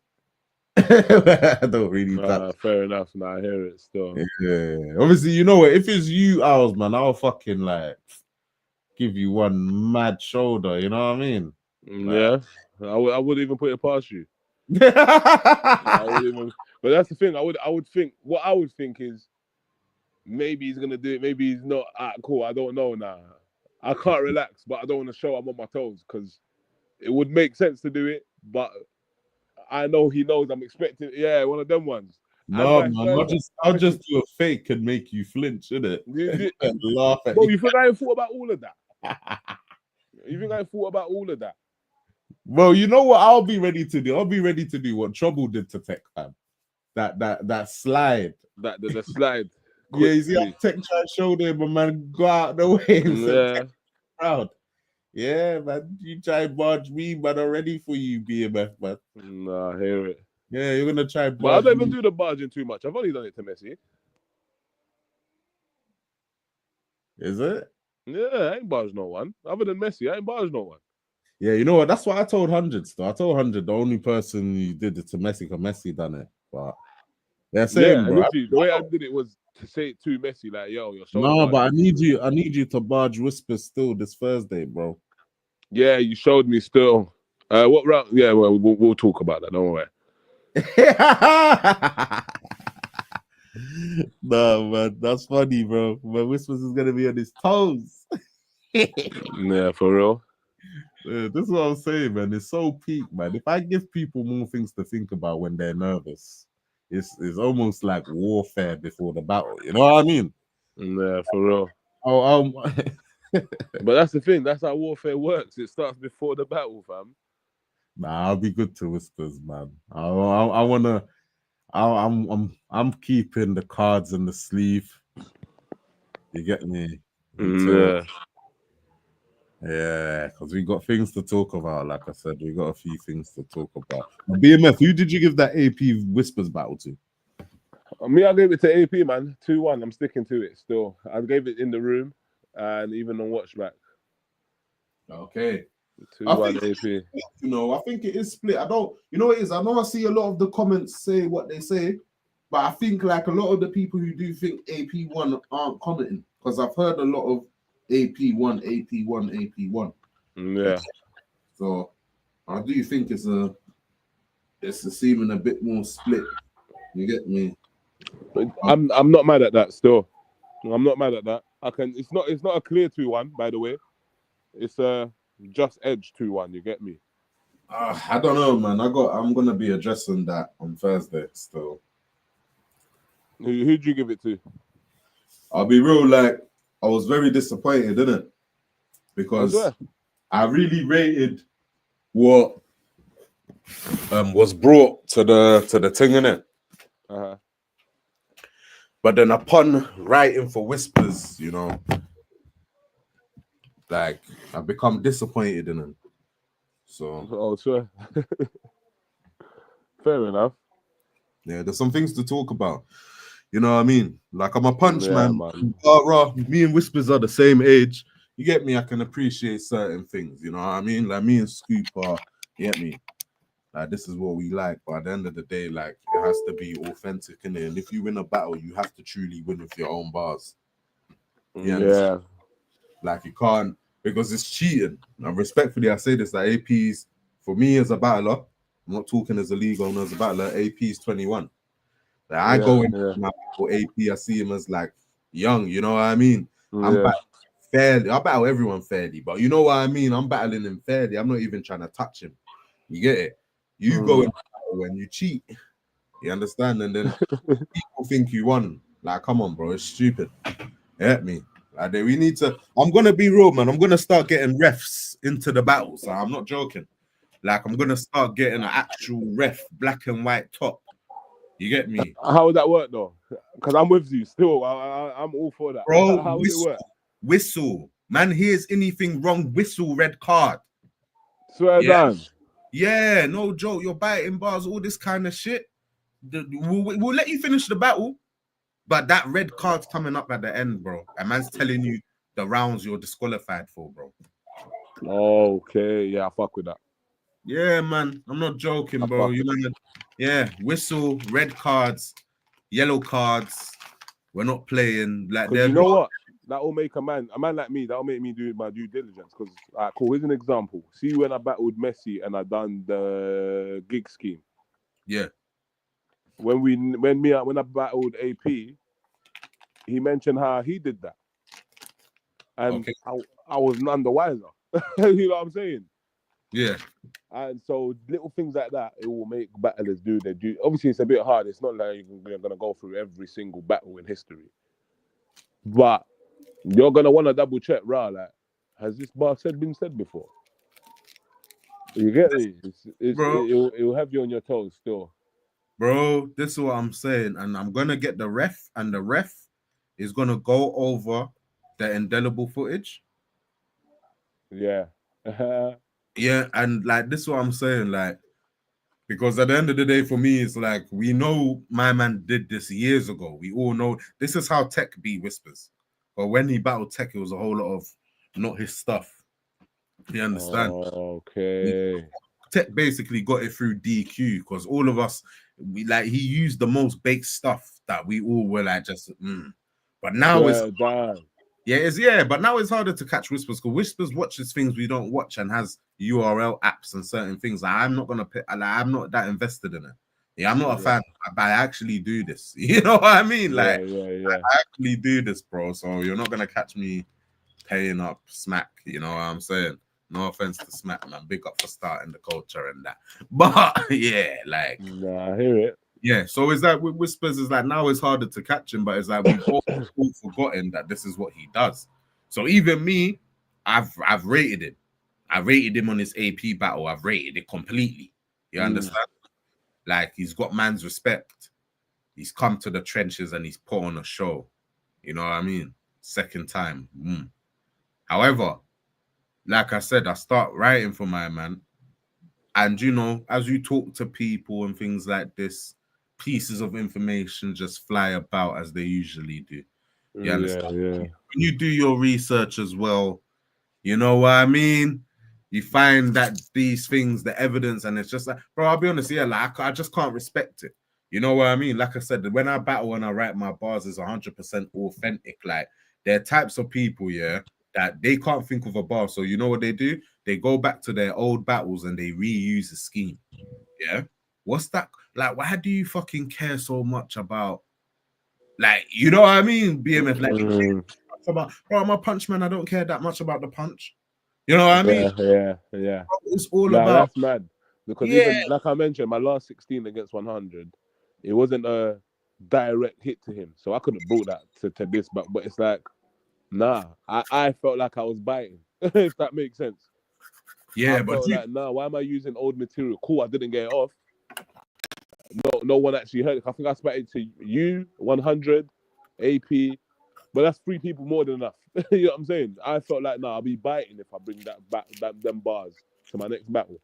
Speaker 12: I don't really.
Speaker 10: Fair enough. Now I hear it still.
Speaker 12: Yeah. Obviously, you know what? If it's you, Owls, man, I'll fucking like give you one mad shoulder. You know what I mean?
Speaker 10: Yeah. I would even put it past you. I would even, but that's the thing. I would think. What I would think is, maybe he's gonna do it. Maybe he's not. Cool. I don't know now. I can't relax, but I don't want to show I'm on my toes because it would make sense to do it. But I know he knows I'm expecting. Yeah, one of them ones.
Speaker 12: No, man. I'll just do a fake and make you flinch, innit? And laugh at
Speaker 10: Bro, you think I ain't thought about all of that? You think I thought about all of that?
Speaker 12: Well, you know what I'll be ready to do? I'll be ready to do what Trouble did to Tech, fam. That slide.
Speaker 10: The slide.
Speaker 12: Yeah, you see how Tech tried to show them, but man, go out the way.
Speaker 10: Yeah.
Speaker 12: Proud. Yeah, man. You try to barge me, but I'm ready for you, BMF, man.
Speaker 10: Nah, I hear it.
Speaker 12: Yeah, you're gonna try.
Speaker 10: But I don't even do the barging too much. I've only done it to Messi.
Speaker 12: Is it?
Speaker 10: Yeah, I ain't barged no one. Other than Messi, I ain't barged no one.
Speaker 12: Yeah, you know what? That's what I told Hundreds though. I told 100 the only person who did it to Messi because Messi done it. But they're saying, bro.
Speaker 10: Literally, the way I did it was to say it to Messi, like, yo, you're so.
Speaker 12: No, but I need you to barge Whispers still this Thursday, bro.
Speaker 10: Yeah, you showed me still. What round? Yeah, well, we'll talk about that. Don't worry.
Speaker 12: No, man, that's funny, bro. But Whispers is gonna be on his toes.
Speaker 10: Yeah, for real.
Speaker 12: This is what I'm saying, man. It's so peak, man. If I give people more things to think about when they're nervous, it's almost like warfare before the battle. You know what I mean?
Speaker 10: Yeah, for real.
Speaker 12: But
Speaker 10: that's the thing. That's how warfare works. It starts before the battle, fam.
Speaker 12: Nah, I'll be good to Whispers, man. I'm keeping the cards in the sleeve. You get me? Yeah, because we got things to talk about. Like I said, we got a few things to talk about. BMF, who did you give that AP Whispers battle to?
Speaker 10: Me, I gave it to AP, man. 2-1. I'm sticking to it still. I gave it in the room and even on watchback.
Speaker 12: Okay.
Speaker 10: 2-1 AP.
Speaker 12: You know, I think it is split. I know it is. I know I see a lot of the comments say what they say, but I think like a lot of the people who do think AP won aren't commenting because I've heard a lot of AP won.
Speaker 10: Yeah.
Speaker 12: So I do think it's seeming a bit more split. You get me?
Speaker 10: I'm not mad at that still. I'm not mad at that. It's not a clear 2-1, by the way. It's a just edge 2-1, you get me?
Speaker 1: I don't know, man. I'm gonna be addressing that on Thursday still.
Speaker 10: Who'd you give it to?
Speaker 1: I'll be real, like I was very disappointed, innit? Because I really rated what was brought to the thing, innit?
Speaker 10: Uh-huh.
Speaker 1: But then upon writing for Whispers, you know, like I've become disappointed in them. So
Speaker 10: sure. Fair enough.
Speaker 1: Yeah, there's some things to talk about. You know what I mean? Like I'm a punch man.
Speaker 10: man.
Speaker 1: Me and Whispers are the same age. You get me? I can appreciate certain things. You know what I mean? Like me and Scoop are, you get me? Like this is what we like. But at the end of the day, like it has to be authentic, innit? And if you win a battle, you have to truly win with your own bars.
Speaker 10: Yeah.
Speaker 1: Like you can't, because it's cheating. And respectfully, I say this, like AP's, for me as a battler, I'm not talking as a league owner, as a battler, AP's 21. Like, I go in for AP, I see him as like young, you know what I mean? I'm battling fairly. I battle everyone fairly, but you know what I mean? I'm battling him fairly. I'm not even trying to touch him. You get it? You go in battle when you cheat. You understand? And then people think you won. Like, come on, bro. It's stupid. You get me? Like, we need to. I'm gonna be real, man. I'm gonna start getting refs into the battles. Like, I'm not joking. Like, I'm gonna start getting an actual ref, black and white top. You get me?
Speaker 10: How would that work though? Because I'm with you still. I'm all for that.
Speaker 1: Bro,
Speaker 10: How would it work?
Speaker 1: Whistle. Man hears anything wrong, whistle, red card.
Speaker 10: Swear down.
Speaker 1: Yeah, no joke. You're biting bars, all this kind of shit. We'll let you finish the battle, but that red card's coming up at the end, bro. A man's telling you the rounds you're disqualified for, bro.
Speaker 10: Okay, yeah, I fuck with that.
Speaker 1: Yeah, man. I'm not joking, bro. You know, yeah, whistle, red cards, yellow cards. We're not playing like
Speaker 10: You know what? That'll make a man like me. That'll make me do my due diligence. Because, cool. Here's an example. See, when I battled Messi and I done the gig scheme.
Speaker 1: Yeah.
Speaker 10: When I battled AP, he mentioned how he did that, and I was none the wiser. You know what I'm saying?
Speaker 1: Yeah.
Speaker 10: And so little things like that, it will make battlers do their due. Obviously, it's a bit hard. It's not like you're gonna go through every single battle in history, but you're gonna want to double check, like, has this bar been said before? You get me? It'll have you on your toes still.
Speaker 1: Bro, this is what I'm saying. And I'm gonna get the ref, and the ref is gonna go over the indelible footage.
Speaker 10: Yeah.
Speaker 1: Yeah, and like this is what I'm saying, like, because at the end of the day, for me, it's like we know my man did this years ago. We all know this is how Tech be Whispers. But when he battled Tech, it was a whole lot of not his stuff. You understand?
Speaker 10: Okay.
Speaker 1: Tech basically got it through DQ because all of us, he used the most baked stuff that we all were like But now but now it's harder to catch Whispers because Whispers watches things we don't watch and has URL apps and certain things. Like, I'm not gonna pick. Like, I'm not that invested in it. Yeah, I'm not a fan, but I actually do this. You know what I mean? Like, I actually do this, bro. So you're not gonna catch me paying up Smack. You know what I'm saying? No offense to Smack, man. Big up for starting the culture and that. But yeah, like,
Speaker 10: I hear it.
Speaker 1: Yeah, so it's like with Whispers, is like now it's harder to catch him, but it's like we've all forgotten that this is what he does. So even me, I've rated him. I rated him on his AP battle. I've rated it completely. You understand? Like, he's got man's respect. He's come to the trenches and he's put on a show. You know what I mean? Second time. However, like I said, I start writing for my man. And, you know, as you talk to people and things like this, pieces of information just fly about as they usually do. You understand?
Speaker 10: Yeah.
Speaker 1: When you do your research as well, you know what I mean? You find that these things, the evidence, and it's just like, bro, I'll be honest, like, I just can't respect it. You know what I mean? Like I said, when I battle and I write my bars is 100% authentic. Like, there are types of people, that they can't think of a bar. So you know what they do? They go back to their old battles and they reuse the scheme. Yeah? What's that? Like, why do you fucking care so much about, like, you know what I mean? BMF, like, about, bro, I'm a punch man. I don't care that much about the punch. You know what I mean?
Speaker 10: Yeah.
Speaker 1: It's all about.
Speaker 10: That's mad. Because
Speaker 1: Yeah.
Speaker 10: even like I mentioned, my last 16 against 100, it wasn't a direct hit to him, so I could have brought that to this, but it's like, nah, I felt like I was biting, if that makes sense.
Speaker 1: Yeah,
Speaker 10: I
Speaker 1: but
Speaker 10: felt like, nah, why am I using old material? Cool, I didn't get it off. No one actually heard it. I think I spat it to you, 100, AP, but that's 3 people more than enough. You know what I'm saying? I felt like, nah, I'll be biting if I bring them bars to my next battle,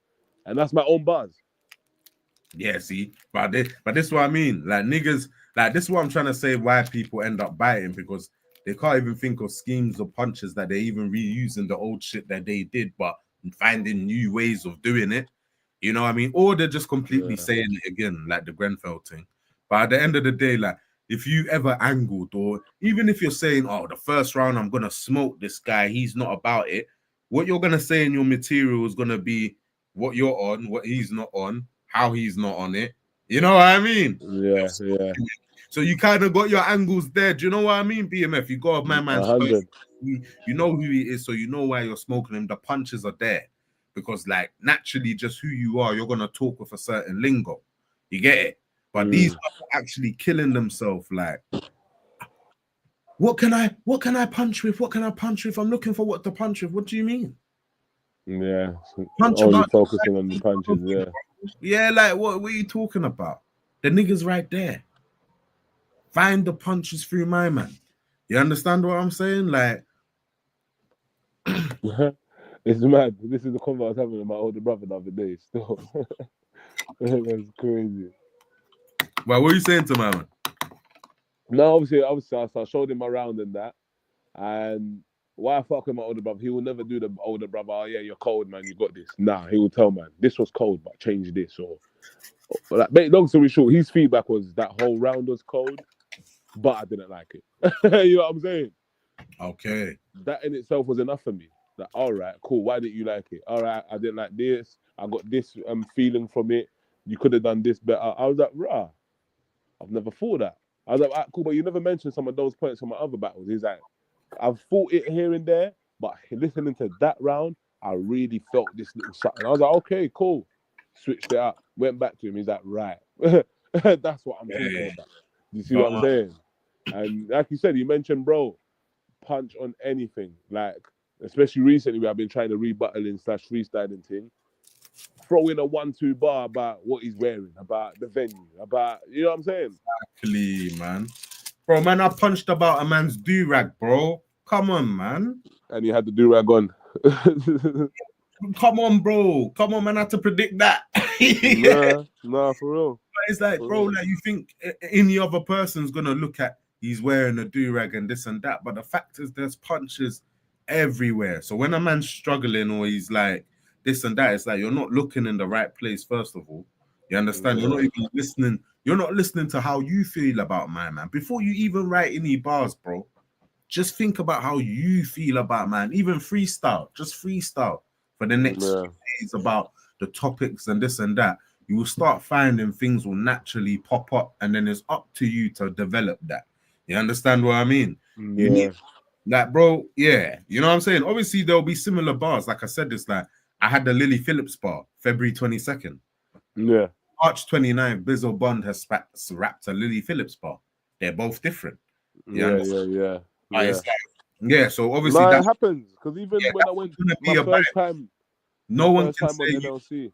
Speaker 10: and that's my own bars.
Speaker 1: Yeah, see, but this is what I mean. Like niggas, like this is what I'm trying to say. Why people end up biting, because they can't even think of schemes or punches that they're even reusing the old shit that they did, but finding new ways of doing it. You know what I mean? Or they're just completely saying it again, like the Grenfell thing. But at the end of the day, like if you ever angled, or even if you're saying, oh, the first round I'm gonna smoke this guy, he's not about it. What you're gonna say in your material is gonna be what you're on, what he's not on, how he's not on it. You know what I mean?
Speaker 10: Yeah.
Speaker 1: So you kind of got your angles there. Do you know what I mean, BMF? You got my man's
Speaker 10: 100.
Speaker 1: You know who he is, so you know why you're smoking him. The punches are there. Because, like, naturally, just who you are, you're gonna talk with a certain lingo. You get it? But these people actually killing themselves, like, what can I punch with? What can I punch with? I'm looking for what to punch with. What do you mean?
Speaker 10: Yeah.
Speaker 1: Punch
Speaker 10: Only
Speaker 1: about
Speaker 10: focusing on the punches, yeah.
Speaker 1: Yeah, like what are you talking about? The nigga's right there. Find the punches through my man. You understand what I'm saying? Like,
Speaker 10: it's mad. This is the convo I was having with my older brother the other day. Still, that's crazy.
Speaker 1: well, what are you saying to my man?
Speaker 10: No, obviously, I showed him around and that, and why I fuck with my older brother? He will never do the older brother. Oh yeah, you're cold, man. You got this. Nah, he will tell man, this was cold, but change this or like. Long story short, his feedback was that whole round was cold, but I didn't like it. You know what I'm saying?
Speaker 1: Okay.
Speaker 10: That in itself was enough for me. Like, all right, cool. Why didn't you like it? All right, I didn't like this. I got this feeling from it. You could have done this better. I was like, rah, I've never thought that. I was like, right, cool, but you never mentioned some of those points from my other battles. He's like, I've thought it here and there, but listening to that round, I really felt this little something. I was like, okay, cool. Switched it up. Went back to him. He's like, right. That's what I'm talking about. You see what I'm saying? And like you said, you mentioned, bro, punch on anything. Like, especially recently, where I've been trying to rebuttaling / freestyling thing. Throw in a 1-2 bar about what he's wearing, about the venue, about, you know what I'm saying?
Speaker 1: Exactly, man. Bro, man, I punched about a man's do-rag, bro. Come on, man.
Speaker 10: And he had the do-rag on.
Speaker 1: Come on, bro. Come on, man. I had to predict that.
Speaker 10: Nah, for real.
Speaker 1: But it's like, bro, like you think any other person's gonna look at he's wearing a do-rag and this and that, but the fact is there's punches everywhere. So when a man's struggling or he's like this and that, it's like you're not looking in the right place, first of all. You understand? You're not even listening. You're not listening to how you feel about my man. Before you even write any bars, bro, just think about how you feel about man. Even freestyle, just freestyle for the next few days about the topics and this and that. You will start finding things will naturally pop up, and then it's up to you to develop that. You understand what I mean? You need, like, bro, yeah. You know what I'm saying? Obviously, there'll be similar bars. Like I said, this, like, I had the Lily Phillips bar, February 22nd.
Speaker 10: Yeah.
Speaker 1: March 29th, Bizzle Bond has rapped a Lily Phillips bar. They're both different.
Speaker 10: Yeah.
Speaker 1: It's like, yeah, so obviously
Speaker 10: that
Speaker 1: that
Speaker 10: happens. Because even when I went my first time,
Speaker 1: no one can
Speaker 10: on
Speaker 1: say
Speaker 10: NLC.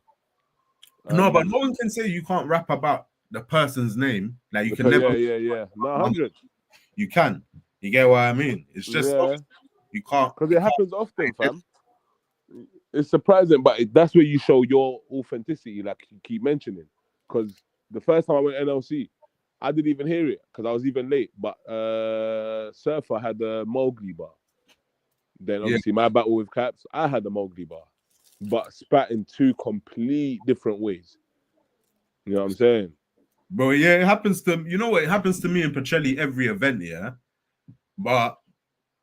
Speaker 1: No, but no one can say you can't rap about the person's name. Like you can never.
Speaker 10: Yeah. No, 100.
Speaker 1: You can. You get what I mean? It's just you can't,
Speaker 10: because it happens often, fam. It's surprising, but that's where you show your authenticity, like you keep mentioning. Because the first time I went NLC, I didn't even hear it because I was even late. But Surfer had the Mowgli bar. Then obviously my battle with Caps, I had the Mowgli bar, but spat in 2 complete different ways. You know what I'm saying?
Speaker 1: Bro, yeah, it happens to, you know what, it happens to me and Pacelli every event, yeah? But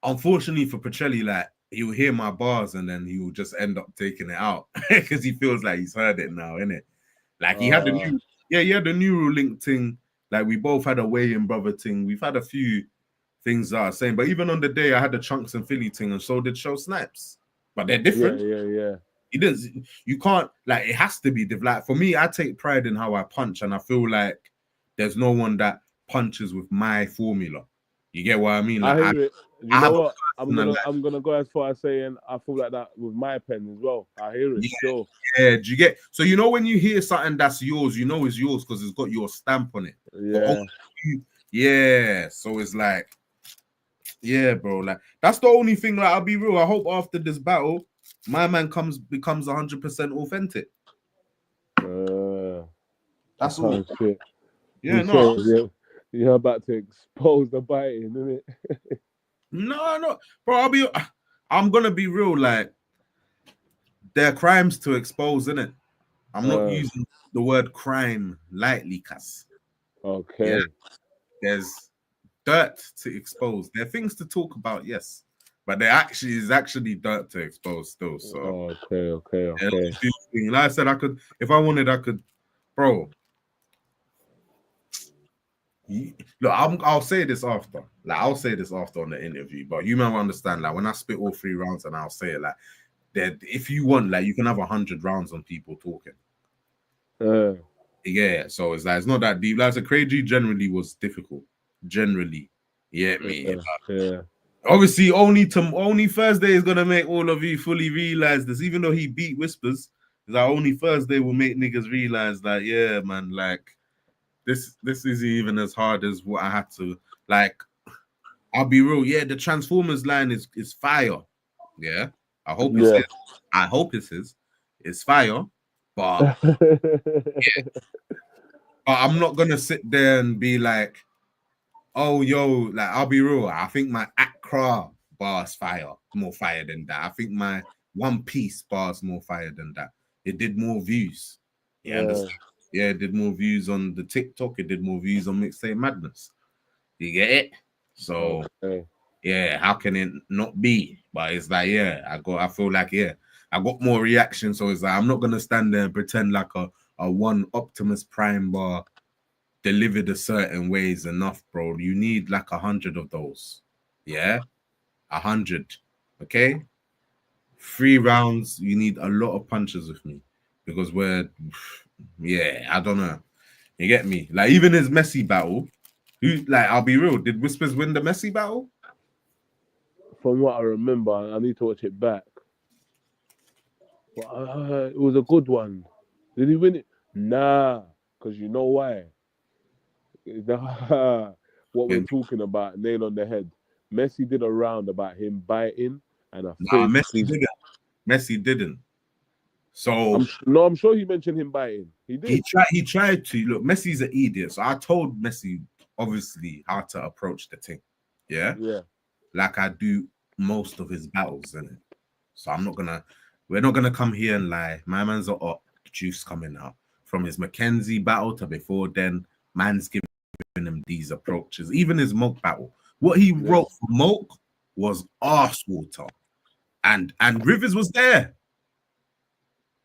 Speaker 1: unfortunately for Pacelli, like, he'll hear my bars and then he will just end up taking it out because he feels like he's heard it now, innit? Like, he had the new, he had the Neuralink thing. Like, we both had a weigh-in brother thing. We've had a few things that are same, but even on the day I had the Chunks and Philly thing, and so did Show Snipes. But they're different.
Speaker 10: Yeah.
Speaker 12: He didn't. You can't like. It has to be like for me. I take pride in how I punch, and I feel like there's no one that punches with my formula. You get what I mean? Like,
Speaker 10: I hear it. You
Speaker 12: I
Speaker 10: know
Speaker 12: have a
Speaker 10: what?
Speaker 12: personal,
Speaker 10: I'm gonna go as far as saying I feel like that with my pen as well. I hear it.
Speaker 12: Yeah,
Speaker 10: Still.
Speaker 12: yeah. Do you get? So you know when you hear something that's yours, you know it's yours because it's got your stamp on it.
Speaker 10: Yeah.
Speaker 12: Yeah. So it's like, yeah, bro. Like that's the only thing. Like I'll be real. I hope after this battle, my man becomes 100% authentic. That's all.
Speaker 10: Oh, shit.
Speaker 12: Yeah,
Speaker 10: You
Speaker 12: no.
Speaker 10: say, you're about to expose the biting, isn't it?
Speaker 12: No, bro. I'm gonna be real. Like, there are crimes to expose, innit? I'm not using the word crime lightly, cuz.
Speaker 10: Okay.
Speaker 12: Yeah. There's dirt to expose. There are things to talk about, yes, but there actually is dirt to expose still. So
Speaker 10: okay.
Speaker 12: Like I said, I could, if I wanted, I could, bro. Look, I'll say this after. Like I'll say this after on the interview, but you might understand. Like when I spit all 3 rounds, and I'll say it like that. If you want, like you can have 100 rounds on people talking. Yeah, so it's like it's not that deep. Like the Crazy generally was difficult. Generally, yeah, me.
Speaker 10: Yeah.
Speaker 12: Obviously, only Thursday is gonna make all of you fully realize this. Even though he beat Whispers, is like only Thursday will make niggas realize that, yeah, man, like. This is even as hard as what I had to like. I'll be real. Yeah, the Transformers line is fire. Yeah, I hope it's fire. But yeah. But I'm not gonna sit there and be like, oh yo, like I'll be real. I think my Accra bar is more fire than that. I think my One Piece bar is more fire than that. It did more views. You understand? Yeah, it did more views on the TikTok. It did more views on Mixtape Madness. You get it? So yeah, how can it not be? But it's like, yeah, I feel like, yeah, I got more reaction. So it's like I'm not gonna stand there and pretend like a one Optimus Prime bar delivered a certain way is enough, bro. You need like 100 of those. Yeah, 100. Okay, 3 rounds. You need a lot of punches with me because yeah, I don't know. You get me? Like even his Messi battle, I'll be real. Did Whispers win the Messi battle?
Speaker 10: From what I remember, I need to watch it back. But it was a good one. Did he win it? Nah, because you know why? What we're talking about, nail on the head. Messi did a round about him biting, and
Speaker 12: Messi didn't. So
Speaker 10: I'm sure he mentioned him biting. He did.
Speaker 12: He tried to. Look, Messi's an idiot. So I told Messi obviously how to approach the thing. Yeah. Like I do most of his battles, innit? So we're not gonna come here and lie. My man's are up, juice coming out. From his Mackenzie battle to before then, man's giving him these approaches. Even his Moke battle. What he wrote for Moke was arse water. And Rivers was there.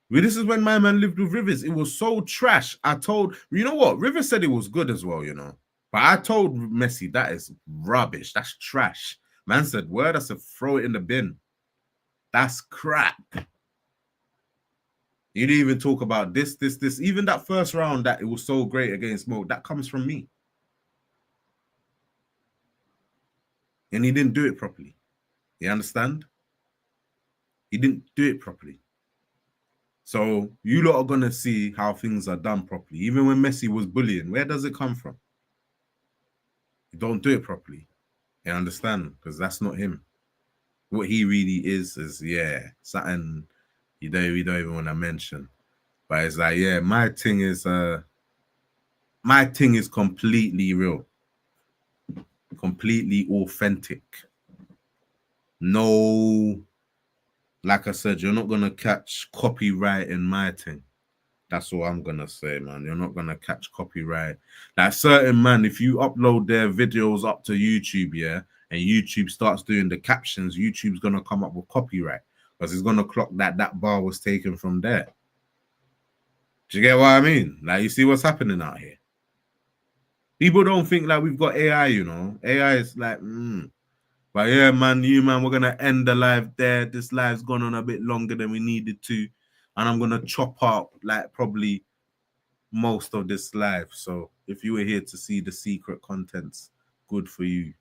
Speaker 12: This is when my man lived with Rivers. It was so trash. You know what? Rivers said it was good as well, you know. But I told Messi, that is rubbish. That's trash. Man said, word, I said, throw it in the bin. That's crap. You didn't even talk about this. Even that first round that it was so great against Smoke, that comes from me. And he didn't do it properly. You understand? He didn't do it properly. So you lot are going to see how things are done properly. Even when Messi was bullying, where does it come from? You don't do it properly. You understand? Because that's not him. What he really is, yeah, something we don't even want to mention. But it's like, yeah, my thing is completely real. Completely authentic. No, like I said, you're not gonna catch copyright in my thing. That's all I'm gonna say, man. You're not gonna catch copyright. Like certain man, if you upload their videos up to YouTube, yeah, and YouTube starts doing the captions, YouTube's gonna come up with copyright because it's gonna clock that bar was taken from there. Do you get what I mean? Like, you see what's happening out here? People don't think like we've got AI, you know. AI is like, but
Speaker 1: But yeah, man, we're gonna end the live there. This live's gone on a bit longer than we needed to, and I'm gonna chop up like probably most of this live. So if you were here to see the secret contents, good for you.